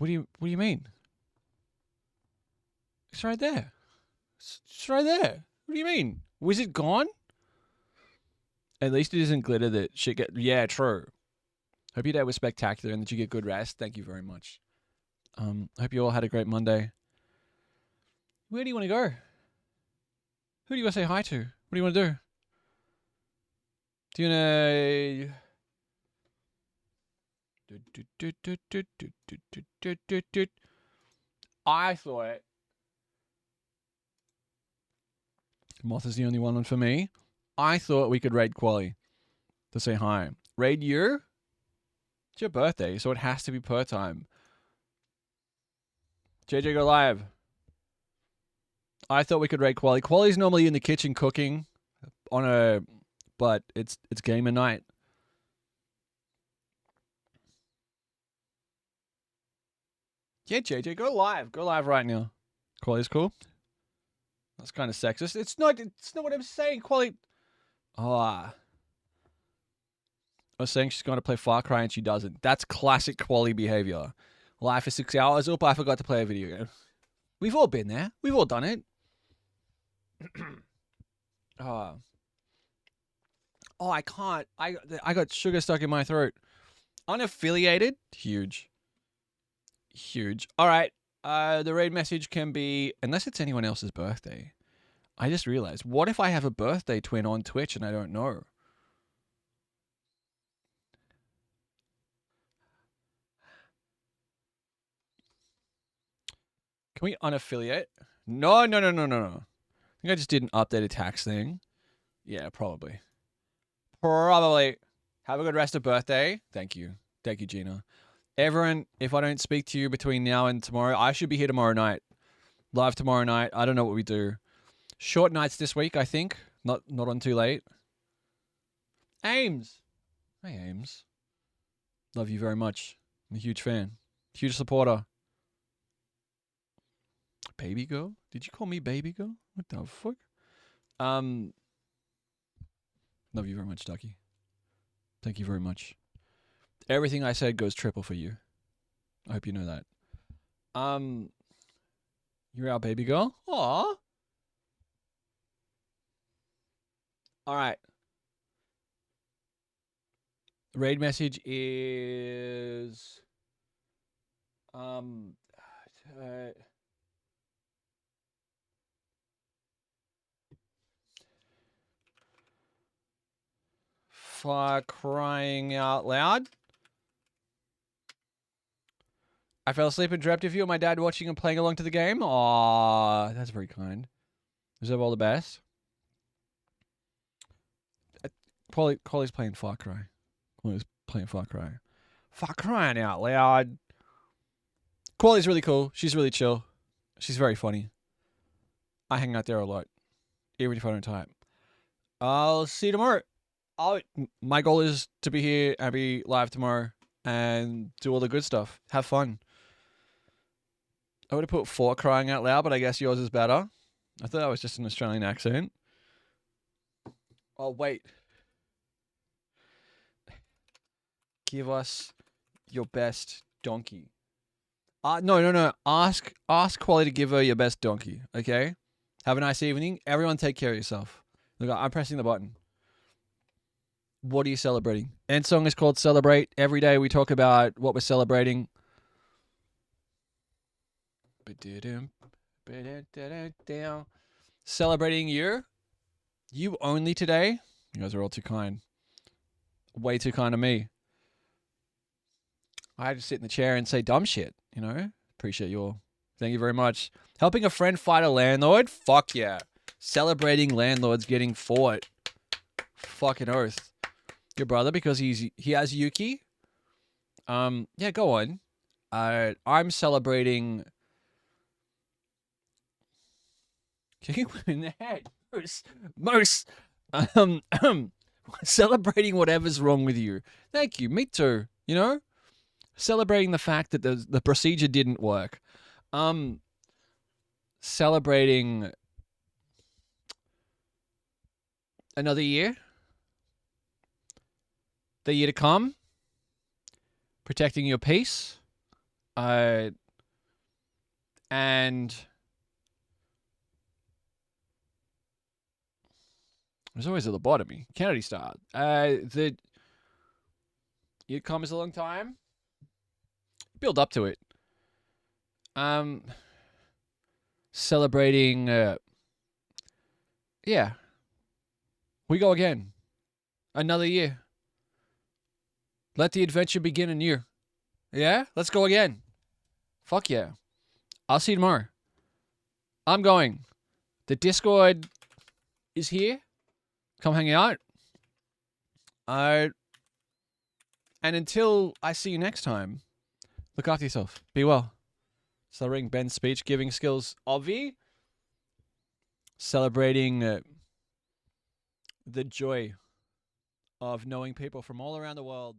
do you mean? It's right there. It's right there. What do you mean? Was it gone? At least it isn't glitter that shit get... Yeah, true. Hope your day was spectacular and that you get good rest. Thank you very much. Hope you all had a great Monday. Where do you want to go? Who do you want to say hi to? What do you want to do? Do you want to... I thought... Moth is the only one for me. I thought we could raid Quali to say hi. Raid you? It's your birthday, so it has to be per time. JJ go live. I thought we could raid Quali. Quali's normally in the kitchen cooking but it's gamer night. Yeah, JJ, go live. Go live right now. Quali's cool. That's kind of sexist. It's not what I'm saying. Quali. I was saying she's going to play Far Cry and she doesn't. That's classic Quali behavior. Live for 6 hours. Oop, I forgot to play a video game. We've all been there. We've all done it. I can't. I got sugar stuck in my throat. Unaffiliated? Huge. All right. The raid message can be, unless it's anyone else's birthday. I just realized, what if I have a birthday twin on Twitch and I don't know? Can we unaffiliate? No. I think I just did an updated tax thing. Yeah, probably. Have a good rest of birthday. Thank you, Gina. Everyone, if I don't speak to you between now and tomorrow, I should be here tomorrow night. Live tomorrow night. I don't know what we do. Short nights this week, I think. Not on too late. Ames. Hey, Ames. Love you very much. I'm a huge fan. Huge supporter. Baby girl? Did you call me baby girl? What the fuck? Love you very much, Ducky. Thank you very much. Everything I said goes triple for you. I hope you know that. You're our baby girl? Aw. All right. Raid message is for crying out loud. I fell asleep and dreamt of you and my dad watching and playing along to the game. Aw, that's very kind. Deserve all the best. Collie's playing Far Cry. Collie's playing Far Cry. For crying out loud. Quality's really cool. She's really chill. She's very funny. I hang out there a lot, even if I don't type. I'll see you tomorrow. My goal is to be here and be live tomorrow and do all the good stuff. Have fun. I would have put for crying out loud, but I guess yours is better. I thought that was just an Australian accent. Oh, wait. Give us your best donkey. No. Ask Quali to give her your best donkey, okay? Have a nice evening. Everyone take care of yourself. Look, I'm pressing the button. What are you celebrating? End song is called Celebrate. Every day we talk about what we're celebrating. Celebrating you. You only today. You guys are all too kind. Way too kind to me. I had to sit in the chair and say dumb shit, you know? Appreciate you all. Thank you very much. Helping a friend fight a landlord? Fuck yeah. Celebrating landlords getting fought. Fucking oath. Your brother, because he has Yuki. Yeah, go on. I'm celebrating kicking in the head. Most celebrating whatever's wrong with you. Thank you. Me too. You know? Celebrating the fact that the procedure didn't work. Celebrating another year. The year to come. Protecting your peace. And there's always a lobotomy. Kennedy style. The year to come is a long time. Build up to it. Celebrating. Yeah. We go again. Another year. Let the adventure begin anew. Yeah? Let's go again. Fuck yeah. I'll see you tomorrow. I'm going. The Discord is here. Come hang out. And until I see you next time, look after yourself. Be well. Celebrating Ben's speech giving skills. Obvi. Celebrating the joy of knowing people from all around the world.